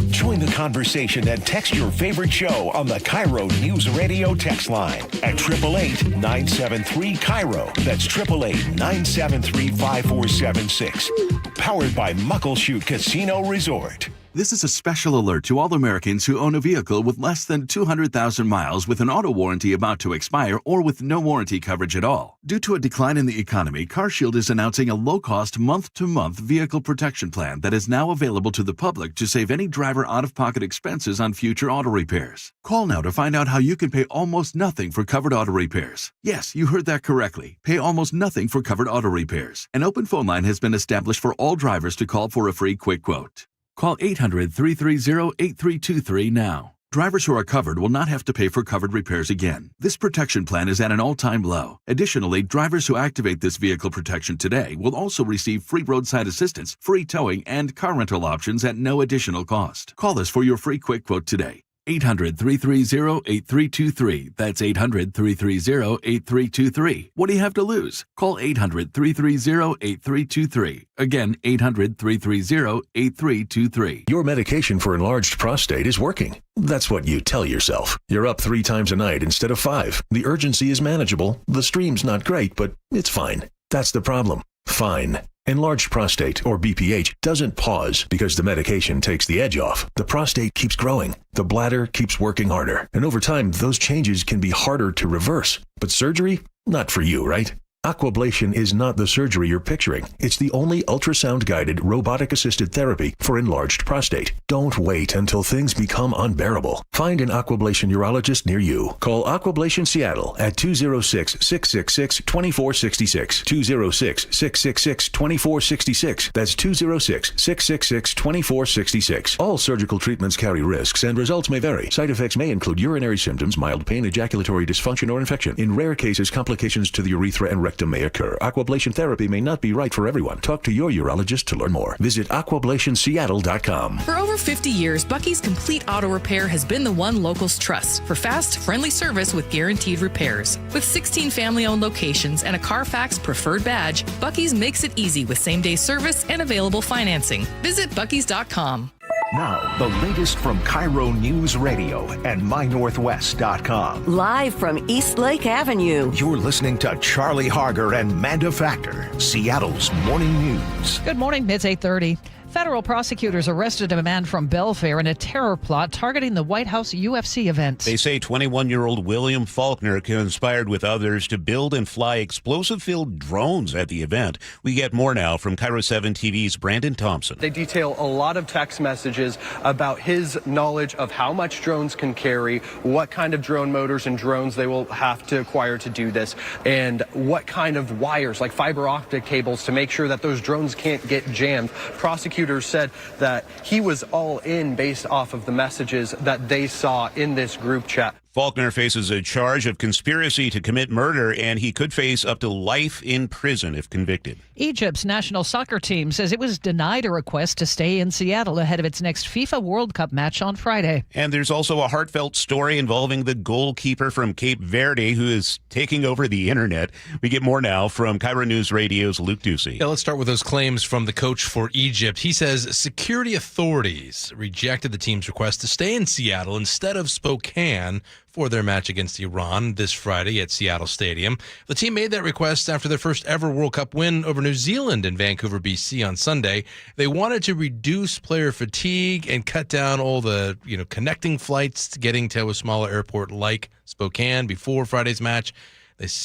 S7: Join the conversation and text your favorite show on the KIRO Newsradio text line at 888-973-KIRO. That's 888-973-5476. Powered by Muckleshoot Casino Resort.
S11: This is a special alert to all Americans who own a vehicle with less than 200,000 miles with an auto warranty about to expire or with no warranty coverage at all. Due to a decline in the economy, CarShield is announcing a low-cost month-to-month vehicle protection plan that is now available to the public to save any driver out-of-pocket expenses on future auto repairs. Call now to find out how you can pay almost nothing for covered auto repairs. Yes, you heard that correctly. Pay almost nothing for covered auto repairs. An open phone line has been established for all drivers to call for a free quick quote. Call 800-330-8323 now. Drivers who are covered will not have to pay for covered repairs again. This protection plan is at an all-time low. Additionally, drivers who activate this vehicle protection today will also receive free roadside assistance, free towing, and car rental options at no additional cost. Call us for your free quick quote today. 800-330-8323. That's 800-330-8323. What do you have to lose? Call 800-330-8323. Again, 800-330-8323.
S21: Your medication for enlarged prostate is working. That's what you tell yourself. You're up 3 times a night instead of 5. The urgency is manageable. The stream's not great, but it's fine. That's the problem. Fine. Enlarged prostate, or BPH, doesn't pause because the medication takes the edge off. The prostate keeps growing. The bladder keeps working harder. And over time, those changes can be harder to reverse. But surgery? Not for you, right? Aquablation is not the surgery you're picturing. It's the only ultrasound-guided, robotic-assisted therapy for enlarged prostate. Don't wait until things become unbearable. Find an Aquablation urologist near you. Call Aquablation Seattle at 206-666-2466. 206-666-2466. That's 206-666-2466. All surgical treatments carry risks and results may vary. Side effects may include urinary symptoms, mild pain, ejaculatory dysfunction, or infection. In rare cases, complications to the urethra and rectum may occur. Aquablation therapy may not be right for everyone. Talk to your urologist to learn more. Visit aquablationseattle.com.
S15: For over 50 years, Bucky's Complete Auto Repair has been the one locals trust for fast, friendly service with guaranteed repairs. With 16 family-owned locations and a Carfax preferred badge, Bucky's makes it easy with same-day service and available financing. Visit buckys.com.
S21: Now, the latest from KIRO Newsradio and MyNorthwest.com.
S16: Live from East Lake Avenue.
S21: You're listening to Charlie Harger and Manda Factor, Seattle's morning news.
S2: Good morning. It's 8:30. Federal prosecutors arrested a man from Belfair in a terror plot targeting the White House UFC event.
S10: They say 21-year-old William Faulkner conspired with others to build and fly explosive-filled drones at the event. We get more now from KIRO 7 TV's Brandon Thompson.
S23: They detail a lot of text messages about his knowledge of how much drones can carry, what kind of drone motors and drones they will have to acquire to do this, and what kind of wires, like fiber optic cables, to make sure that those drones can't get jammed. Prosecutors said that he was all in based off of the messages that they saw in this group chat.
S10: Faulkner faces a charge of conspiracy to commit murder, and he could face up to life in prison if convicted.
S2: Egypt's national soccer team says it was denied a request to stay in Seattle ahead of its next FIFA World Cup match on Friday.
S10: And there's also a heartfelt story involving the goalkeeper from Cape Verde who is taking over the internet. We get more now from KIRO News Radio's Luke Ducey.
S24: Yeah, let's start with those claims from the coach for Egypt. He says security authorities rejected the team's request to stay in Seattle instead of Spokane for their match against Iran this Friday at Seattle Stadium. The team made that request after their first ever World Cup win over New Zealand in Vancouver, BC on Sunday. They wanted to reduce player fatigue and cut down all the, connecting flights to getting to a smaller airport like Spokane before Friday's match.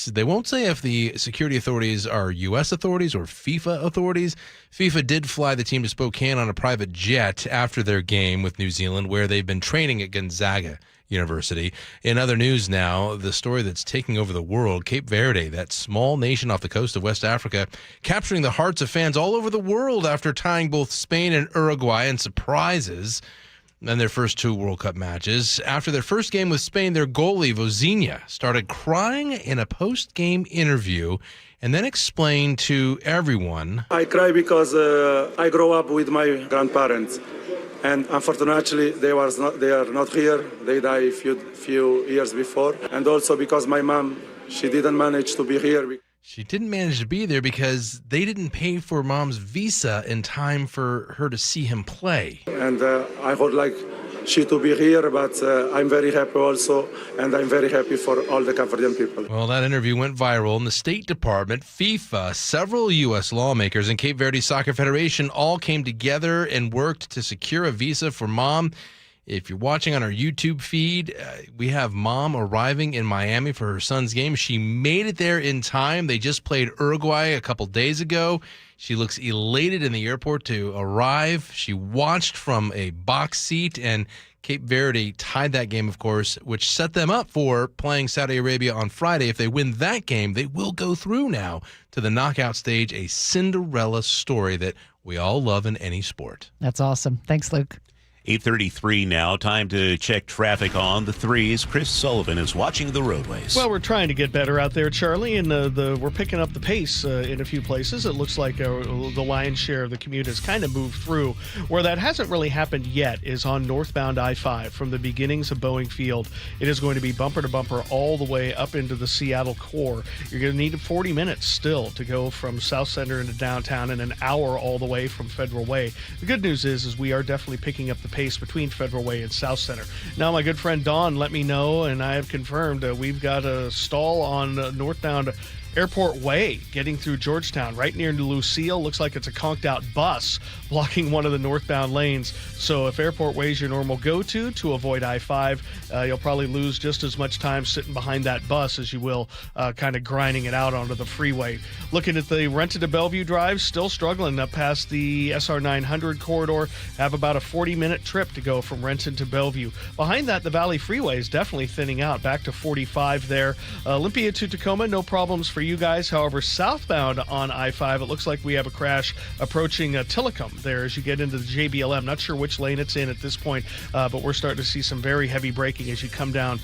S24: They won't say if the security authorities are U.S. authorities or FIFA authorities. FIFA did fly the team to Spokane on a private jet after their game with New Zealand, where they've been training at Gonzaga University. In other news now, the story that's taking over the world, Cape Verde, that small nation off the coast of West Africa, capturing the hearts of fans all over the world after tying both Spain and Uruguay in surprises in their first two World Cup matches. After their first game with Spain, their goalie, Vozinha, started crying in a post-game interview and then explained to everyone,
S1: I cry because I grew up with my grandparents. And unfortunately, they are not here. They died a few years before. And also because my mom, she didn't manage to be here.
S24: She didn't manage to be there because they didn't pay for Mom's visa in time for her to see him play.
S1: And I would like she to be here, but I'm very happy also, and I'm very happy for all the Cape Verdean people.
S24: Well, that interview went viral, and the State Department, FIFA, several U.S. lawmakers, and Cape Verde Soccer Federation all came together and worked to secure a visa for Mom. If you're watching on our YouTube feed, we have Mom arriving in Miami for her son's game. She made it there in time. They just played Uruguay a couple days ago. She looks elated in the airport to arrive. She watched from a box seat, and Cape Verde tied that game, of course, which set them up for playing Saudi Arabia on Friday. If they win that game, they will go through now to the knockout stage, a Cinderella story that we all love in any sport.
S2: That's awesome. Thanks, Luke.
S10: 8:33 now. Time to check traffic on the threes. Chris Sullivan is watching the roadways.
S3: Well, we're trying to get better out there, Charlie, and we're picking up the pace in a few places. It looks like the lion's share of the commute has kind of moved through. Where that hasn't really happened yet is on northbound I-5 from the beginnings of Boeing Field. It is going to be bumper to bumper all the way up into the Seattle core. You're going to need 40 minutes still to go from South Center into downtown, and an hour all the way from Federal Way. The good news is we are definitely picking up the pace between Federal Way and South Center. Now, my good friend Don let me know, and I have confirmed we've got a stall on northbound Airport Way getting through Georgetown, right near Lucille. Looks like it's a conked out bus blocking one of the northbound lanes. So if Airport Way is your normal go-to to avoid I-5, you'll probably lose just as much time sitting behind that bus as you will kind of grinding it out onto the freeway. Looking at the Renton to Bellevue Drive, still struggling up past the SR 900 corridor. Have about a 40-minute trip to go from Renton to Bellevue. Behind that, the Valley Freeway is definitely thinning out, back to 45 there. Olympia to Tacoma, no problems for you guys. However, southbound on I-5, it looks like we have a crash approaching Tillicum there as you get into the JBLM. Not sure which lane it's in at this point, but we're starting to see some very heavy braking as you come down,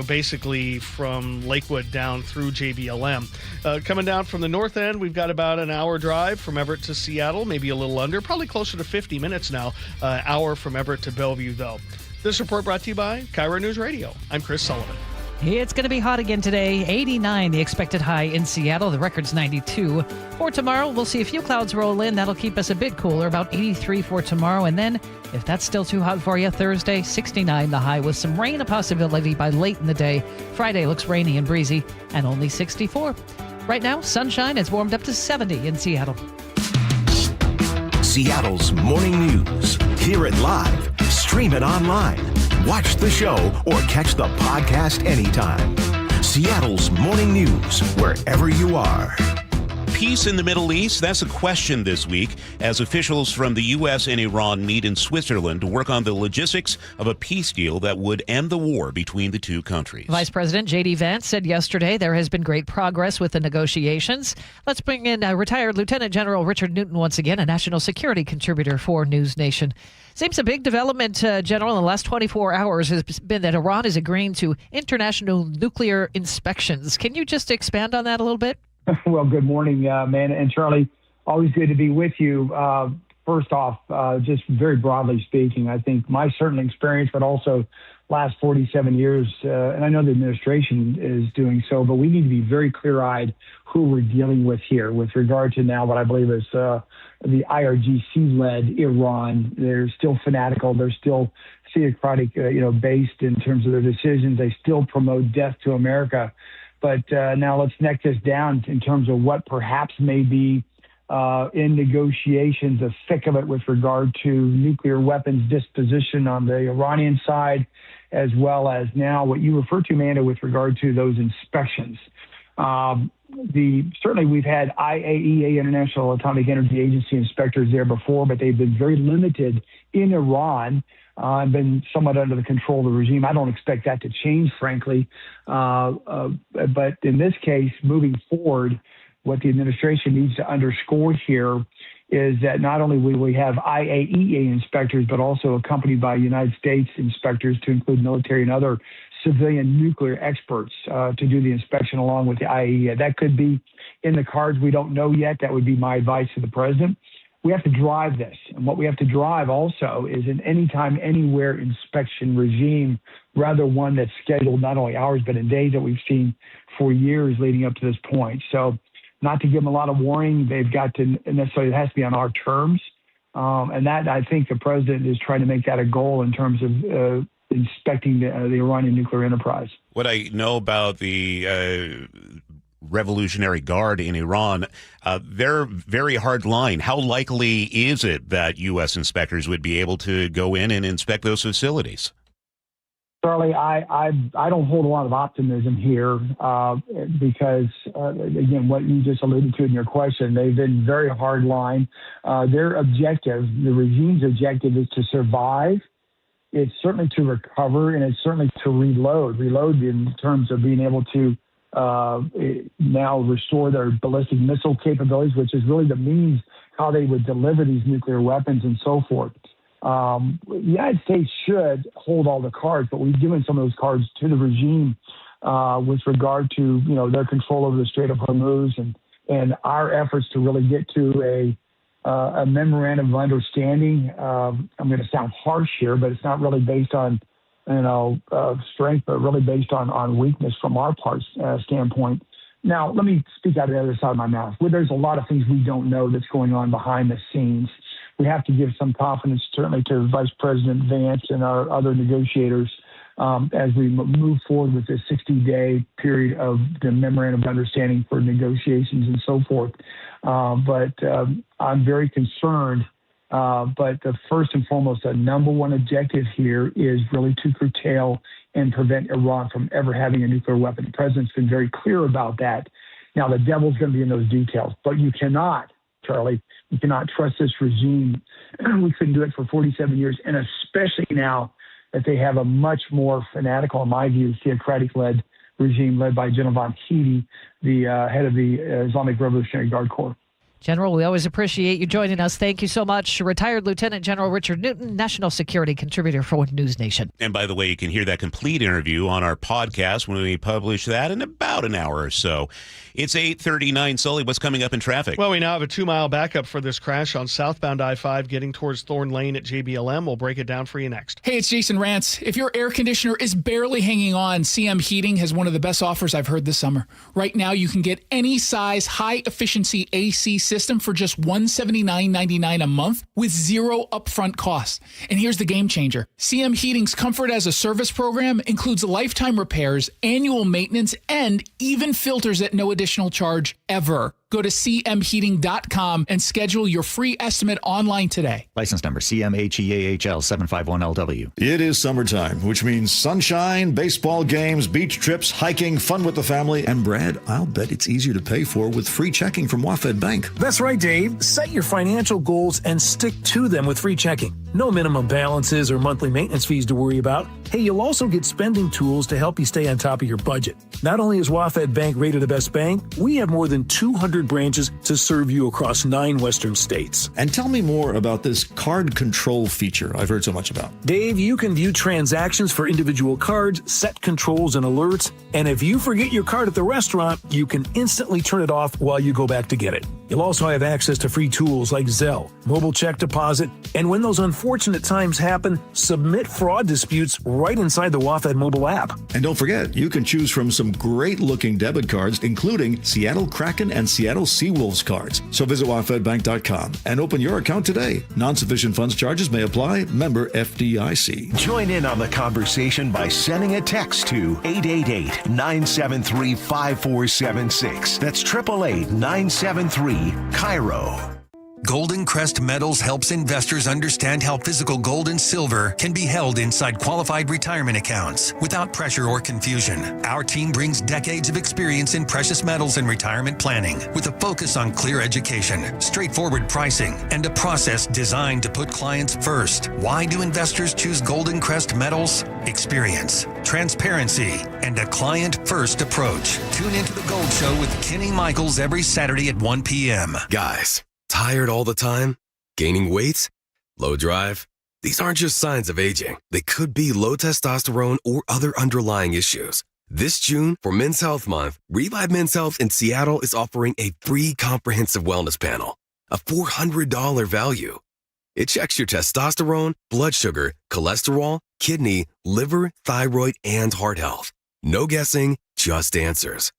S3: basically from Lakewood down through JBLM. Coming down from the north end, we've got about an hour drive from Everett to Seattle, maybe a little under, probably closer to 50 minutes now. Hour from Everett to Bellevue, though. This report brought to you by KIRO News Radio. I'm Chris Sullivan.
S2: It's going to be hot again today. 89 the expected high in Seattle. The record's 92. For tomorrow, we'll see a few clouds roll in. That'll keep us a bit cooler, about 83 for tomorrow. And then, if that's still too hot for you, Thursday, 69 the high with some rain a possibility by late in the day. Friday looks rainy and breezy and only 64. Right now, sunshine has warmed up to 70 in Seattle.
S7: Seattle's morning news. Hear it live. Stream it online. Watch the show or catch the podcast anytime. Seattle's morning news, wherever you are.
S10: Peace in the Middle East? That's a question this week as officials from the U.S. and Iran meet in Switzerland to work on the logistics of a peace deal that would end the war between the two countries.
S2: Vice President J.D. Vance said yesterday there has been great progress with the negotiations. Let's bring in retired Lieutenant General Richard Newton once again, a national security contributor for News Nation. Seems a big development, General, in the last 24 hours has been that Iran is agreeing to international nuclear inspections. Can you just expand on that a little bit?
S4: Well, good morning, man. And Charlie, always good to be with you. First off, just very broadly speaking, I think my certain experience, but also last 47 years, and I know the administration is doing so, but we need to be very clear-eyed who we're dealing with here with regard to now what I believe is the IRGC-led Iran. They're still fanatical. They're still theocratic, based in terms of their decisions. They still promote death to America. But now let's neck this down in terms of what perhaps may be in negotiations, the thick of it with regard to nuclear weapons disposition on the Iranian side, as well as now what you refer to, Amanda, with regard to those inspections. Certainly we've had IAEA, International Atomic Energy Agency inspectors there before, but they've been very limited in Iran and been somewhat under the control of the regime. I don't expect that to change, frankly. But in this case, moving forward, what the administration needs to underscore here is that not only will we have IAEA inspectors, but also accompanied by United States inspectors to include military and other civilian nuclear experts to do the inspection along with the IAEA. That could be in the cards. We don't know yet. That would be my advice to the president. We have to drive this. And what we have to drive also is an anytime, anywhere inspection regime, rather one that's scheduled not only hours, but in days that we've seen for years leading up to this point. So not to give them a lot of warning, they've got to necessarily, it has to be on our terms. And that, I think the president is trying to make that a goal in terms of inspecting the Iranian nuclear enterprise.
S10: What I know about the Revolutionary Guard in Iran, they're very hard line. How likely is it that U.S. inspectors would be able to go in and inspect those facilities?
S4: Charlie, I don't hold a lot of optimism here because, again, what you just alluded to in your question, they've been very hard line. Their objective, the regime's objective, is to survive. It's certainly to recover, and it's certainly to reload. Reload in terms of being able to now restore their ballistic missile capabilities, which is really the means how they would deliver these nuclear weapons and so forth. The United States should hold all the cards, but we've given some of those cards to the regime with regard to their control over the Strait of Hormuz and our efforts to really get to a memorandum of understanding. I'm going to sound harsh here, but it's not really based on strength, but really based on weakness from our part standpoint. Now, let me speak out of the other side of my mouth. There's a lot of things we don't know that's going on behind the scenes. We have to give some confidence, certainly, to Vice President Vance and our other negotiators as we move forward with this 60-day period of the memorandum of understanding for negotiations and so forth. But I'm very concerned. But the first and foremost, the number one objective here is really to curtail and prevent Iran from ever having a nuclear weapon. The president's been very clear about that. Now, the devil's going to be in those details. But you cannot, Charlie, you cannot trust this regime. We couldn't do it for 47 years, and especially now that they have a much more fanatical, in my view, theocratic-led regime led by General von Heide, the head of the Islamic Revolutionary Guard Corps.
S2: General, we always appreciate you joining us. Thank you so much. Retired Lieutenant General Richard Newton, National Security Contributor for News Nation.
S10: And by the way, you can hear that complete interview on our podcast when we publish that in about an hour or so. It's 8:39. Sully, what's coming up in traffic?
S3: Well, we now have a 2-mile backup for this crash on southbound I-5 getting towards Thorn Lane at JBLM. We'll break it down for you next.
S9: Hey, it's Jason Rantz. If your air conditioner is barely hanging on, CM Heating has one of the best offers I've heard this summer. Right now, you can get any size high-efficiency AC system for just $179.99 a month with zero upfront costs. And here's the game changer. CM Heating's Comfort as a Service program includes lifetime repairs, annual maintenance, and even filters at no additional charge ever. Go to cmheating.com and schedule your free estimate online today.
S13: License number CMHEAHL 751LW.
S17: It is summertime, which means sunshine, baseball games, beach trips, hiking, fun with the family. And Brad, I'll bet it's easier to pay for with free checking from WaFd Bank.
S22: That's right, Dave. Set your financial goals and stick to them with free checking. No minimum balances or monthly maintenance fees to worry about. Hey, you'll also get spending tools to help you stay on top of your budget. Not only is WaFd Bank rated the best bank, we have more than 200 branches to serve you across 9 western states.
S17: And tell me more about this card control feature I've heard so much about.
S22: Dave, you can view transactions for individual cards, set controls and alerts, and if you forget your card at the restaurant, you can instantly turn it off while you go back to get it. You'll also have access to free tools like Zelle, mobile check deposit, and when those unfortunate times happen, submit fraud disputes right inside the WAFED mobile app.
S17: And don't forget, you can choose from some great-looking debit cards, including Seattle Kraken and Seattle Seawolves cards. So visit wafedbank.com and open your account today. Non-sufficient funds charges may apply. Member FDIC.
S7: Join in on the conversation by sending a text to 888-973-5476. That's 888-973-KIRO.
S5: Golden Crest Metals helps investors understand how physical gold and silver can be held inside qualified retirement accounts without pressure or confusion. Our team brings decades of experience in precious metals and retirement planning with a focus on clear education, straightforward pricing, and a process designed to put clients first. Why do investors choose Golden Crest Metals? Experience, transparency, and a client-first approach. Tune into The Gold Show with Kenny Michaels every Saturday at 1 p.m.
S8: Guys, tired all the time? Gaining weight? Low drive? These aren't just signs of aging. They could be low testosterone or other underlying issues. This June, for Men's Health Month, Revive Men's Health in Seattle is offering a free comprehensive wellness panel, a $400 value. It checks your testosterone, blood sugar, cholesterol, kidney, liver, thyroid, and heart health. No guessing, just answers.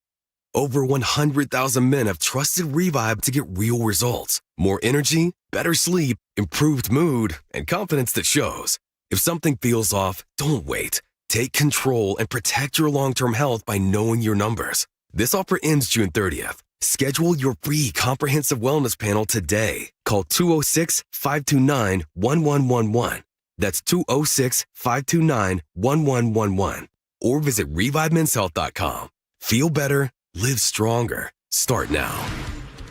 S8: Over 100,000 men have trusted Revive to get real results. More energy, better sleep, improved mood, and confidence that shows. If something feels off, don't wait. Take control and protect your long-term health by knowing your numbers. This offer ends June 30th. Schedule your free comprehensive wellness panel today. Call 206-529-1111. That's 206-529-1111. Or visit ReviveMen'sHealth.com. Feel better. Live stronger. Start now.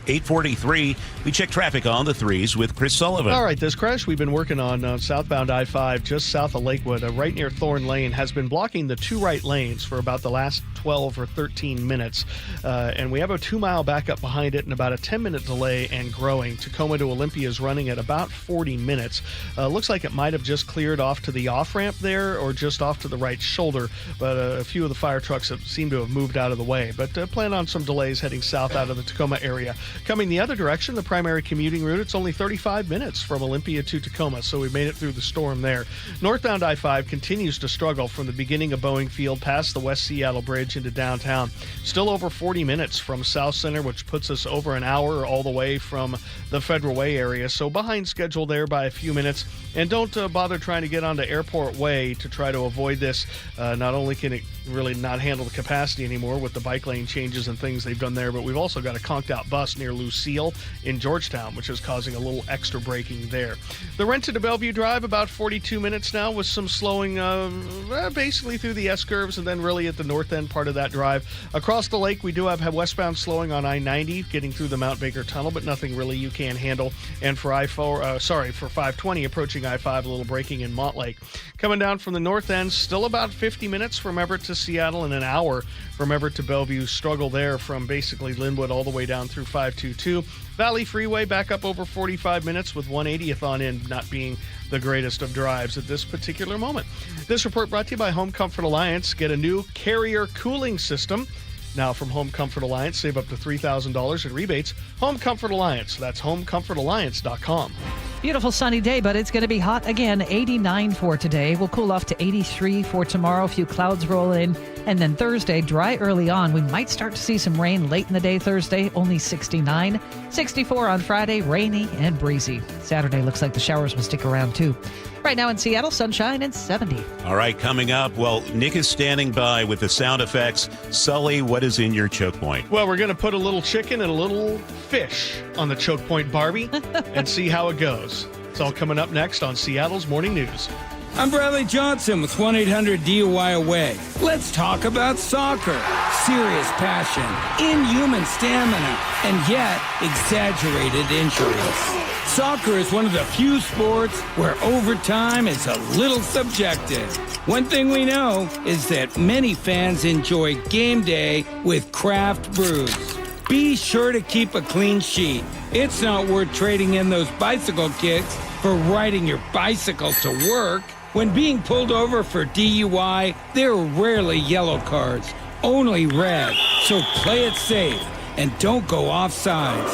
S10: 8:43. We check traffic on the threes with Chris Sullivan.
S3: All right, this crash we've been working on southbound I-5 just south of Lakewood, right near Thorn Lane, has been blocking the two right lanes for about the last 12 or 13 minutes. And we have a 2-mile backup behind it and about a 10-minute delay and growing. Tacoma to Olympia is running at about 40 minutes. Looks like it might have just cleared off to the off-ramp there or just off to the right shoulder, but a few of the fire trucks seem to have moved out of the way. But plan on some delays heading south out of the Tacoma area. Coming the other direction, the primary commuting route, it's only 35 minutes from Olympia to Tacoma, so we made it through the storm there. Northbound I-5 continues to struggle from the beginning of Boeing Field past the West Seattle Bridge into downtown. Still over 40 minutes from South Center, which puts us over an hour all the way from the Federal Way area, so behind schedule there by a few minutes. And don't bother trying to get onto Airport Way to try to avoid this. Not only can it really not handle the capacity anymore with the bike lane changes and things they've done there, but we've also got a conked out bus near Lucille in Georgetown, which is causing a little extra braking there. The Renton to Bellevue Drive, about 42 minutes now with some slowing basically through the S-curves and then really at the north end part of that drive. Across the lake, we do have westbound slowing on I-90 getting through the Mount Baker Tunnel, but nothing really you can handle. And for for 520 approaching I-5, a little braking in Montlake. Coming down from the north end, still about 50 minutes from Everett to Seattle and an hour from Everett to Bellevue. Struggle there from basically Linwood all the way down through 522. Valley Freeway back up over 45 minutes with 180th on in not being the greatest of drives at this particular moment. This report brought to you by Home Comfort Alliance. Get a new Carrier cooling system. Now from Home Comfort Alliance, save up to $3,000 in rebates. Home Comfort Alliance. That's homecomfortalliance.com.
S2: Beautiful sunny day, but it's going to be hot again. 89 for today. We'll cool off to 83 for tomorrow. A few clouds roll in. And then Thursday, dry early on. We might start to see some rain late in the day Thursday, only 69. 64 on Friday, rainy and breezy. Saturday looks like the showers will stick around too. Right now in Seattle, sunshine and 70.
S10: All right, coming up, well, Nick is standing by with the sound effects. Sully, what is in your choke point?
S3: Well, we're going to put a little chicken and a little fish on the choke point, Barbie, and see how it goes. It's all coming up next on Seattle's Morning News.
S14: I'm Bradley Johnson with 1-800-DUI-AWAY. Let's talk about soccer. Serious passion, inhuman stamina, and yet exaggerated injuries. Soccer is one of the few sports where overtime is a little subjective. One thing we know is that many fans enjoy game day with craft brews. Be sure to keep a clean sheet. It's not worth trading in those bicycle kicks for riding your bicycle to work. When being pulled over for DUI, there are rarely yellow cards, only red. So play it safe and don't go off sides.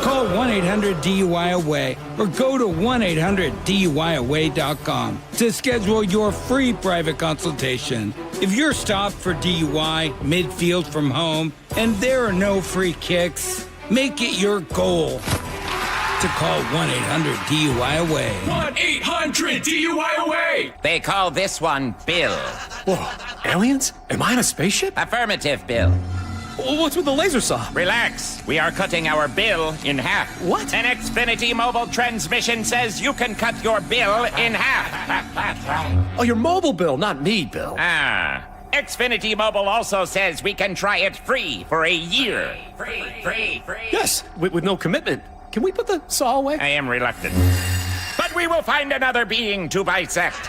S14: Call 1-800-DUI-AWAY or go to 1-800-DUIAWAY.com to schedule your free private consultation. If you're stopped for DUI midfield from home and there are no free kicks, make it your goal to call 1-800-DUI-AWAY.
S12: 1-800-DUI-AWAY!
S18: They call this one Bill.
S12: Whoa, aliens? Am I in a spaceship?
S18: Affirmative, Bill.
S12: What's with the laser saw?
S18: Relax. We are cutting our bill in half.
S12: What?
S18: An Xfinity mobile transmission says you can cut your bill in half.
S12: Oh, your mobile bill, not me, Bill.
S18: Xfinity Mobile also says we can try it free for a year. Free.
S12: Yes, with no commitment. Can we put the saw away?
S18: I am reluctant. But we will find another being to bisect.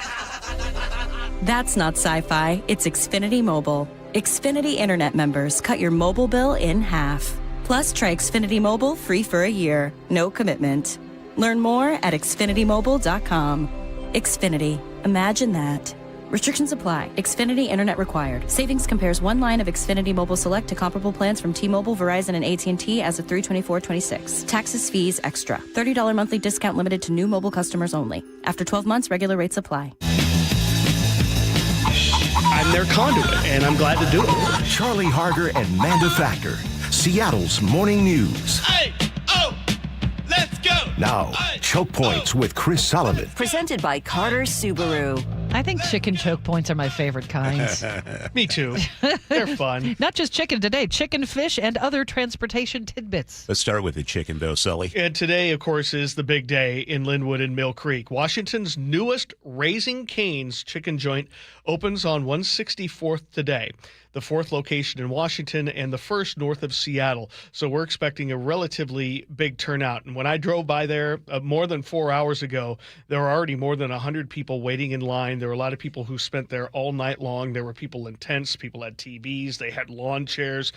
S19: That's not sci-fi. It's Xfinity Mobile. Xfinity Internet members cut your mobile bill in half. Plus, try Xfinity Mobile free for a year. No commitment. Learn more at xfinitymobile.com. Xfinity. Imagine that. Restrictions apply. Xfinity Internet required. Savings compares one line of Xfinity Mobile Select to comparable plans from T-Mobile, Verizon, and AT&T as of 3/24/26. Taxes, fees, extra. $30 monthly discount limited to new mobile customers only. After 12 months, regular rates apply.
S3: I'm their conduit, and I'm glad to do it.
S7: Charlie Harger and Manda Factor, Seattle's morning news.
S12: Let's go!
S7: Now, Choke Points with Chris Solomon.
S16: Presented by Carter Subaru.
S2: I think chicken choke points are my favorite kinds.
S3: Me too. They're fun.
S2: Not just chicken today, chicken, fish, and other transportation tidbits.
S10: Let's start with the chicken, though, Sully.
S3: And today, of course, is the big day in Linwood and Mill Creek. Washington's newest Raising Cane's chicken joint opens on 164th today. The fourth location in Washington and the first north of Seattle. So we're expecting a relatively big turnout. And when I drove by there more than 4 hours ago, there were already more than 100 people waiting in line. There were a lot of people who spent there all night long. There were people in tents. People had TVs. They had lawn chairs.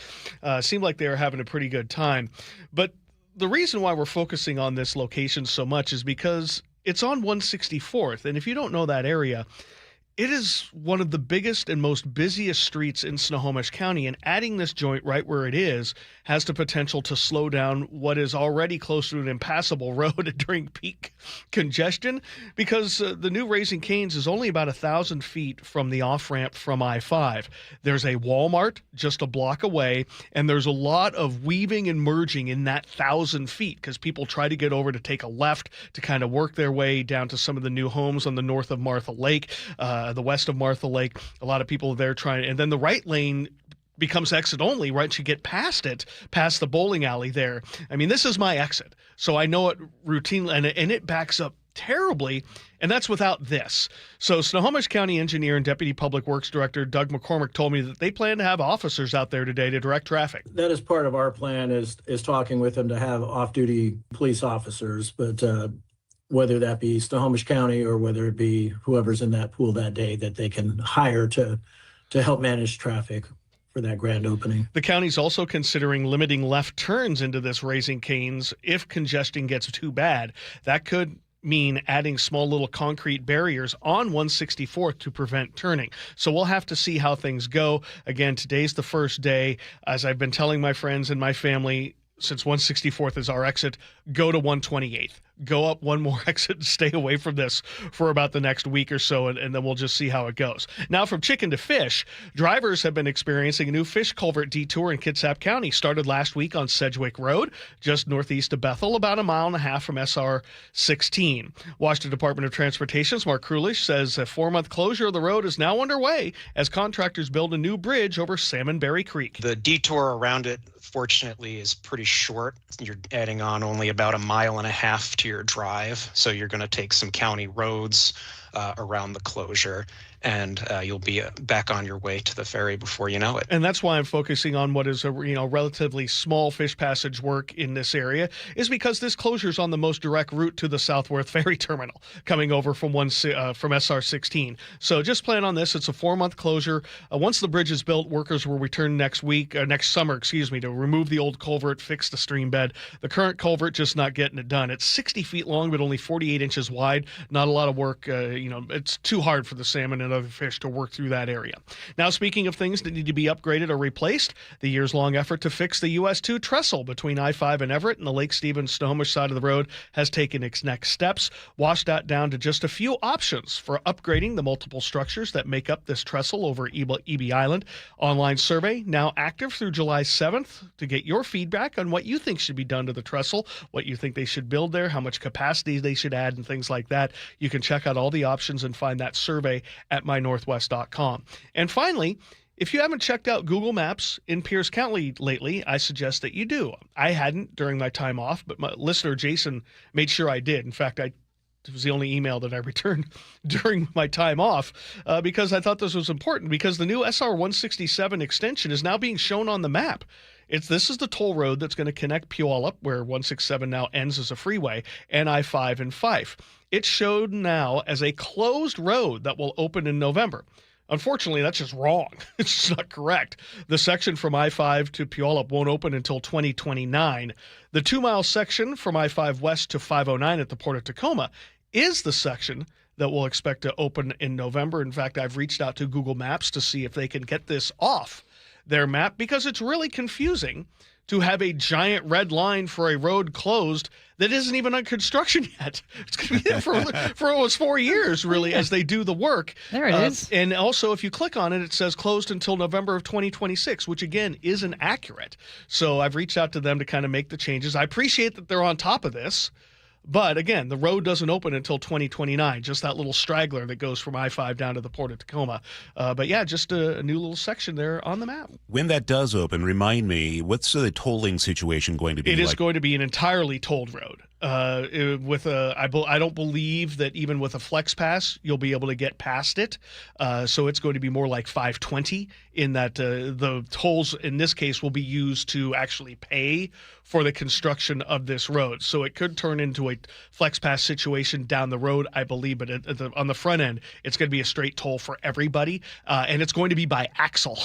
S3: Seemed like they were having a pretty good time. But the reason why we're focusing on this location so much is because it's on 164th. And if you don't know that area, it is one of the biggest and most busiest streets in Snohomish County, and adding this joint right where it is has the potential to slow down what is already close to an impassable road during peak congestion, because the new Raising Cane's is only about 1,000 feet from the off-ramp from I-5. There's a Walmart just a block away, and there's a lot of weaving and merging in that 1,000 feet because people try to get over to take a left to kind of work their way down to some of the new homes on the north of Martha Lake, the west of Martha Lake. A lot of people there trying, and then the right lane becomes exit only once you get past it, past the bowling alley there. I mean, this is my exit, so I know it routinely, and it backs up terribly, and that's without this. So Snohomish County Engineer and Deputy Public Works Director Doug McCormick told me that they plan to have officers out there today to direct traffic.
S20: That is part of our plan, is talking with them to have off-duty police officers, but whether that be Snohomish County or whether it be whoever's in that pool that day that they can hire to help manage traffic for that grand opening.
S3: The county's also considering limiting left turns into this Raising Cane's if congestion gets too bad. That could mean adding small little concrete barriers on 164th to prevent turning. So we'll have to see how things go. Again, today's the first day. As I've been telling my friends and my family, since 164th is our exit, go to 128th. Go up one more exit and stay away from this for about the next week or so, and then we'll just see how it goes. Now, from chicken to fish, drivers have been experiencing a new fish culvert detour in Kitsap County. Started last week on Sedgwick Road, just northeast of Bethel, about 1.5 miles from SR 16. Washington Department of Transportation's Mark Krulish says a 4-month closure of the road is now underway as contractors build a new bridge over Salmonberry Creek.
S25: The detour around it, fortunately, is pretty short. You're adding on only about 1.5 miles to your drive, so you're going to take some county roads around the closure, and you'll be back on your way to the ferry before you know it.
S3: And that's why I'm focusing on what is a relatively small fish passage work in this area, is because this closure is on the most direct route to the Southworth Ferry Terminal, coming over from SR 16. So just plan on this. It's a 4-month closure. Once the bridge is built, workers will return next summer, to remove the old culvert, fix the stream bed. The current culvert just not getting it done. It's 60 feet long, but only 48 inches wide. Not a lot of work. It's too hard for the salmon and other fish to work through that area. Now, speaking of things that need to be upgraded or replaced, the years-long effort to fix the US 2 trestle between I-5 and Everett and the Lake Stevens Snohomish side of the road has taken its next steps. Washed that down to just a few options for upgrading the multiple structures that make up this trestle over EB Island. Online survey now active through July 7th to get your feedback on what you think should be done to the trestle, what you think they should build there, how much capacity they should add, and things like that. You can check out all the options and find that survey at mynorthwest.com. And finally, if you haven't checked out Google Maps in Pierce County lately, I suggest that you do. I hadn't during my time off, but my listener Jason made sure I did. In fact, it was the only email that I returned during my time off because I thought this was important, because the new SR 167 extension is now being shown on the map. This is the toll road that's going to connect Puyallup, where 167 now ends as a freeway, and I-5 in Fife. It's showed now as a closed road that will open in November. Unfortunately, that's just wrong. It's just not correct. The section from I-5 to Puyallup won't open until 2029. The 2-mile section from I-5 west to 509 at the Port of Tacoma is the section that we'll expect to open in November. In fact, I've reached out to Google Maps to see if they can get this off their map, because it's really confusing to have a giant red line for a road closed that isn't even on construction yet. It's going to be there for almost 4 years, really, as they do the work.
S2: There it is.
S3: And also, if you click on it, it says closed until November of 2026, which, again, isn't accurate. So I've reached out to them to kind of make the changes. I appreciate that they're on top of this. But again, the road doesn't open until 2029, just that little straggler that goes from I-5 down to the Port of Tacoma. But yeah, just a new little section there on the map.
S10: When that does open, remind me, what's the tolling situation going to be like?
S3: It is going to be an entirely tolled road. I don't believe that even with a flex pass you'll be able to get past it. So it's going to be more like 520 in that the tolls in this case will be used to actually pay for the construction of this road. So it could turn into a flex pass situation down the road, I believe. But on the front end, it's going to be a straight toll for everybody, and it's going to be by axle.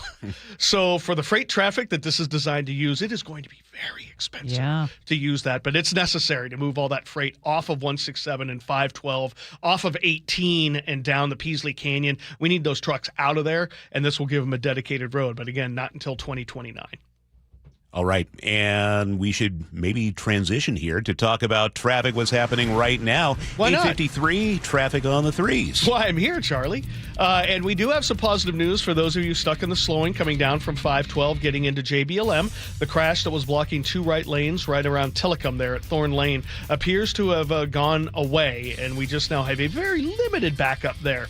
S3: So for the freight traffic that this is designed to use, it is going to be very expensive to use that, but it's necessary to move all that freight off of 167 and 512, off of 18 and down the Peasley Canyon. We need those trucks out of there, and this will give them a dedicated road, but again, not until 2029.
S10: All right, and we should maybe transition here to talk about traffic, what's happening right now.
S3: Why not?
S10: 853, traffic on the threes.
S3: Well, I'm here, Charlie. And we do have some positive news for those of you stuck in the slowing coming down from 512 getting into JBLM. The crash that was blocking 2 right lanes right around Tillicum there at Thorn Lane appears to have gone away, and we just now have a very limited backup there.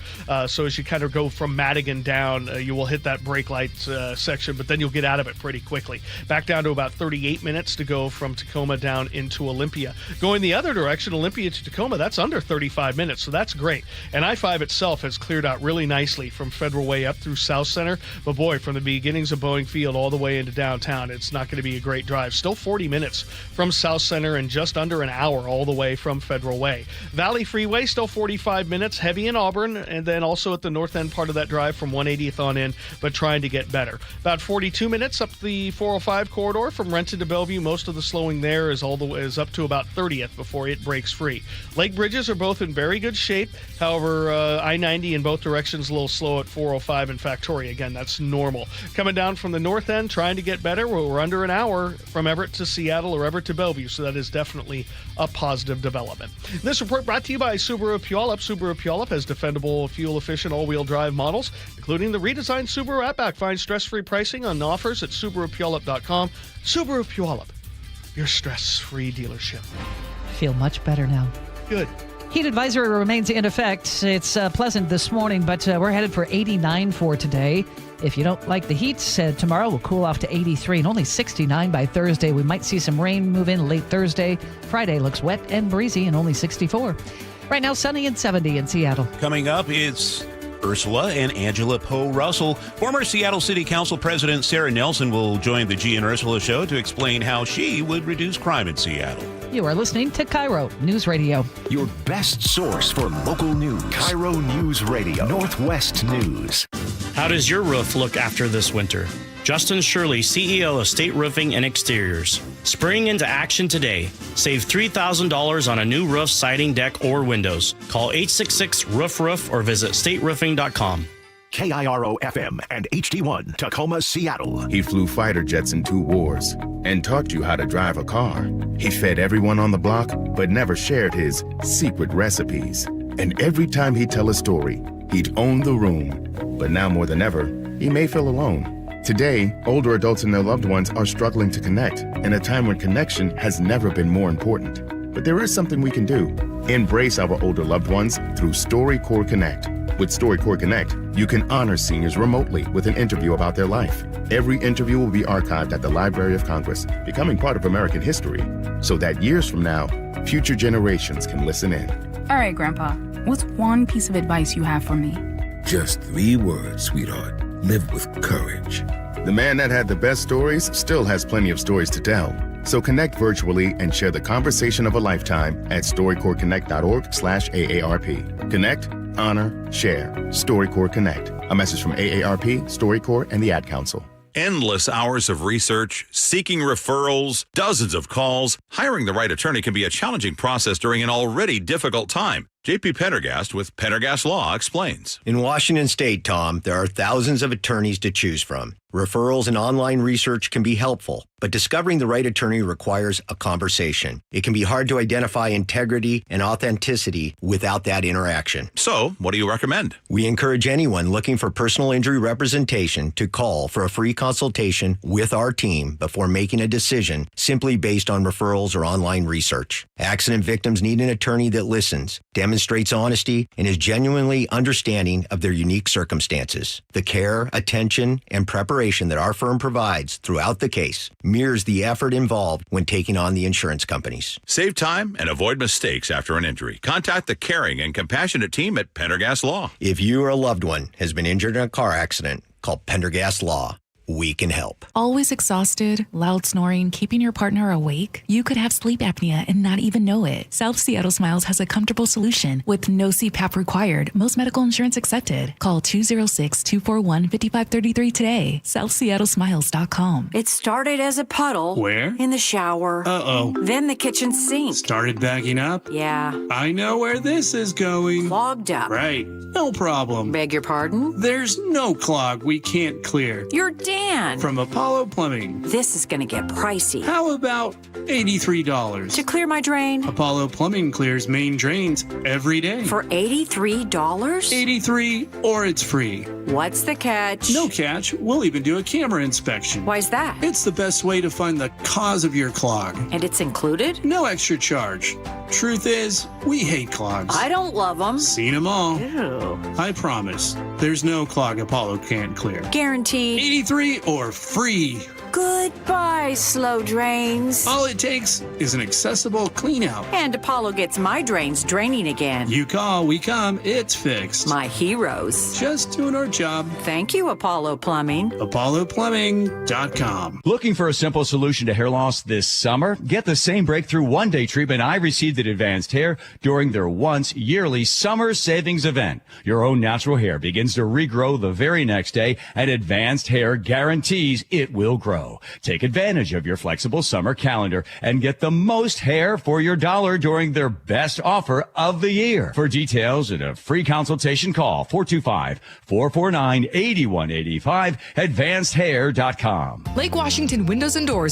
S3: So as you kind of go from Madigan down, you will hit that brake light section, but then you'll get out of it pretty quickly. Back down to about 38 minutes to go from Tacoma down into Olympia. Going the other direction, Olympia to Tacoma, that's under 35 minutes, so that's great. And I-5 itself has cleared out really nicely from Federal Way up through South Center. But boy, from the beginnings of Boeing Field all the way into downtown, it's not going to be a great drive. Still 40 minutes from South Center and just under an hour all the way from Federal Way. Valley Freeway, still 45 minutes, heavy in Auburn, and then also at the north end part of that drive from 180th on in, but trying to get better. About 42 minutes up the 405 corridor from Renton to Bellevue. Most of the slowing there is up to about 30th before it breaks free. Lake bridges are both in very good shape. However, I-90 in both directions a little slow at 405 and Factoria. Again, that's normal. Coming down from the north end, trying to get better. We're under an hour from Everett to Seattle or Everett to Bellevue, so that is definitely a positive development. This report brought to you by Subaru Puyallup. Subaru Puyallup has defendable, fuel-efficient all-wheel drive models, including the redesigned Subaru Outback. Find stress-free pricing on offers at SubaruPuyallup.com. Subaru Puyallup, your stress-free dealership.
S2: Feel much better now.
S3: Good.
S2: Heat advisory remains in effect. It's pleasant this morning, but we're headed for 89 for today. If you don't like the heat, tomorrow we'll cool off to 83 and only 69 by Thursday. We might see some rain move in late Thursday. Friday looks wet and breezy and only 64. Right now, sunny and 70 in Seattle.
S10: Coming up, it's Ursula and Angela Poe Russell. Former Seattle City Council President Sarah Nelson will join the G and Ursula show to explain how she would reduce crime in Seattle.
S2: You are listening to KIRO Newsradio.
S7: Your best source for local news. KIRO Newsradio, Northwest News.
S6: How does your roof look after this winter? Justin Shirley, CEO of State Roofing and Exteriors. Spring into action today. Save $3,000 on a new roof, siding, deck, or windows. Call 866-ROOF-ROOF or visit stateroofing.com.
S7: KIRO FM and HD1, Tacoma, Seattle.
S11: He flew fighter jets in 2 wars and taught you how to drive a car. He fed everyone on the block, but never shared his secret recipes. And every time he'd tell a story, he'd own the room. But now more than ever, he may feel alone. Today, older adults and their loved ones are struggling to connect in a time when connection has never been more important. But there is something we can do. Embrace our older loved ones through StoryCorps Connect. With StoryCorps Connect, you can honor seniors remotely with an interview about their life. Every interview will be archived at the Library of Congress, becoming part of American history, so that years from now, future generations can listen in.
S15: All right, Grandpa, what's one piece of advice you have for me?
S11: Just 3 words, sweetheart. Live with courage. The man that had the best stories still has plenty of stories to tell. So connect virtually and share the conversation of a lifetime at StoryCorpsConnect.org/AARP. Connect, honor, share. StoryCorps Connect. A message from AARP, StoryCorps, and the Ad Council.
S21: Endless hours of research, seeking referrals, dozens of calls. Hiring the right attorney can be a challenging process during an already difficult time. J.P. Pendergast with Pendergast Law explains.
S23: In Washington State, Tom, there are thousands of attorneys to choose from. Referrals and online research can be helpful, but discovering the right attorney requires a conversation. It can be hard to identify integrity and authenticity without that interaction.
S21: So, what do you recommend?
S23: We encourage anyone looking for personal injury representation to call for a free consultation with our team before making a decision simply based on referrals or online research. Accident victims need an attorney that listens, demonstrates honesty, and is genuinely understanding of their unique circumstances. The care, attention, and preparation that our firm provides throughout the case mirrors the effort involved when taking on the insurance companies.
S21: Save time and avoid mistakes after an injury. Contact the caring and compassionate team at Pendergast Law.
S23: If you or a loved one has been injured in a car accident, call Pendergast Law. We can help.
S26: Always exhausted, loud snoring, keeping your partner awake? You could have sleep apnea and not even know it. South Seattle Smiles has a comfortable solution with no CPAP required. Most medical insurance accepted. Call 206-241-5533 today. SouthSeattleSmiles.com.
S27: It started as a puddle.
S28: Where?
S27: In the shower.
S28: Uh-oh.
S27: Then the kitchen sink.
S28: Started backing up?
S27: Yeah.
S28: I know where this is going.
S27: Clogged up.
S28: Right. No problem.
S27: Beg your pardon?
S28: There's no clog we can't clear.
S27: You're Dan.
S28: From Apollo Plumbing.
S27: This is going to get pricey.
S28: How about $83?
S27: To clear my drain?
S28: Apollo Plumbing clears main drains every day.
S27: For $83?
S28: $83 or it's free.
S27: What's the catch?
S28: No catch. We'll even do a camera inspection.
S27: Why's that?
S28: It's the best way to find the cause of your clog.
S27: And it's included?
S28: No extra charge. Truth is, we hate clogs.
S27: I don't love them.
S28: Seen them all.
S27: Ew.
S28: I promise. There's no clog Apollo can't clear.
S27: Guaranteed.
S28: 83 or free.
S27: Goodbye, slow drains.
S28: All it takes is an accessible clean out.
S27: And Apollo gets my drains draining again.
S28: You call, we come, it's fixed.
S27: My heroes.
S28: Just doing our job.
S27: Thank you, Apollo Plumbing.
S28: ApolloPlumbing.com.
S29: Looking for a simple solution to hair loss this summer? Get the same breakthrough one-day treatment I received at Advanced Hair during their once yearly summer savings event. Your own natural hair begins to regrow the very next day, and Advanced Hair guarantees it will grow. Take advantage of your flexible summer calendar and get the most hair for your dollar during their best offer of the year. For details and a free consultation, call 425-449-8185, advancedhair.com.
S30: Lake Washington Windows and Doors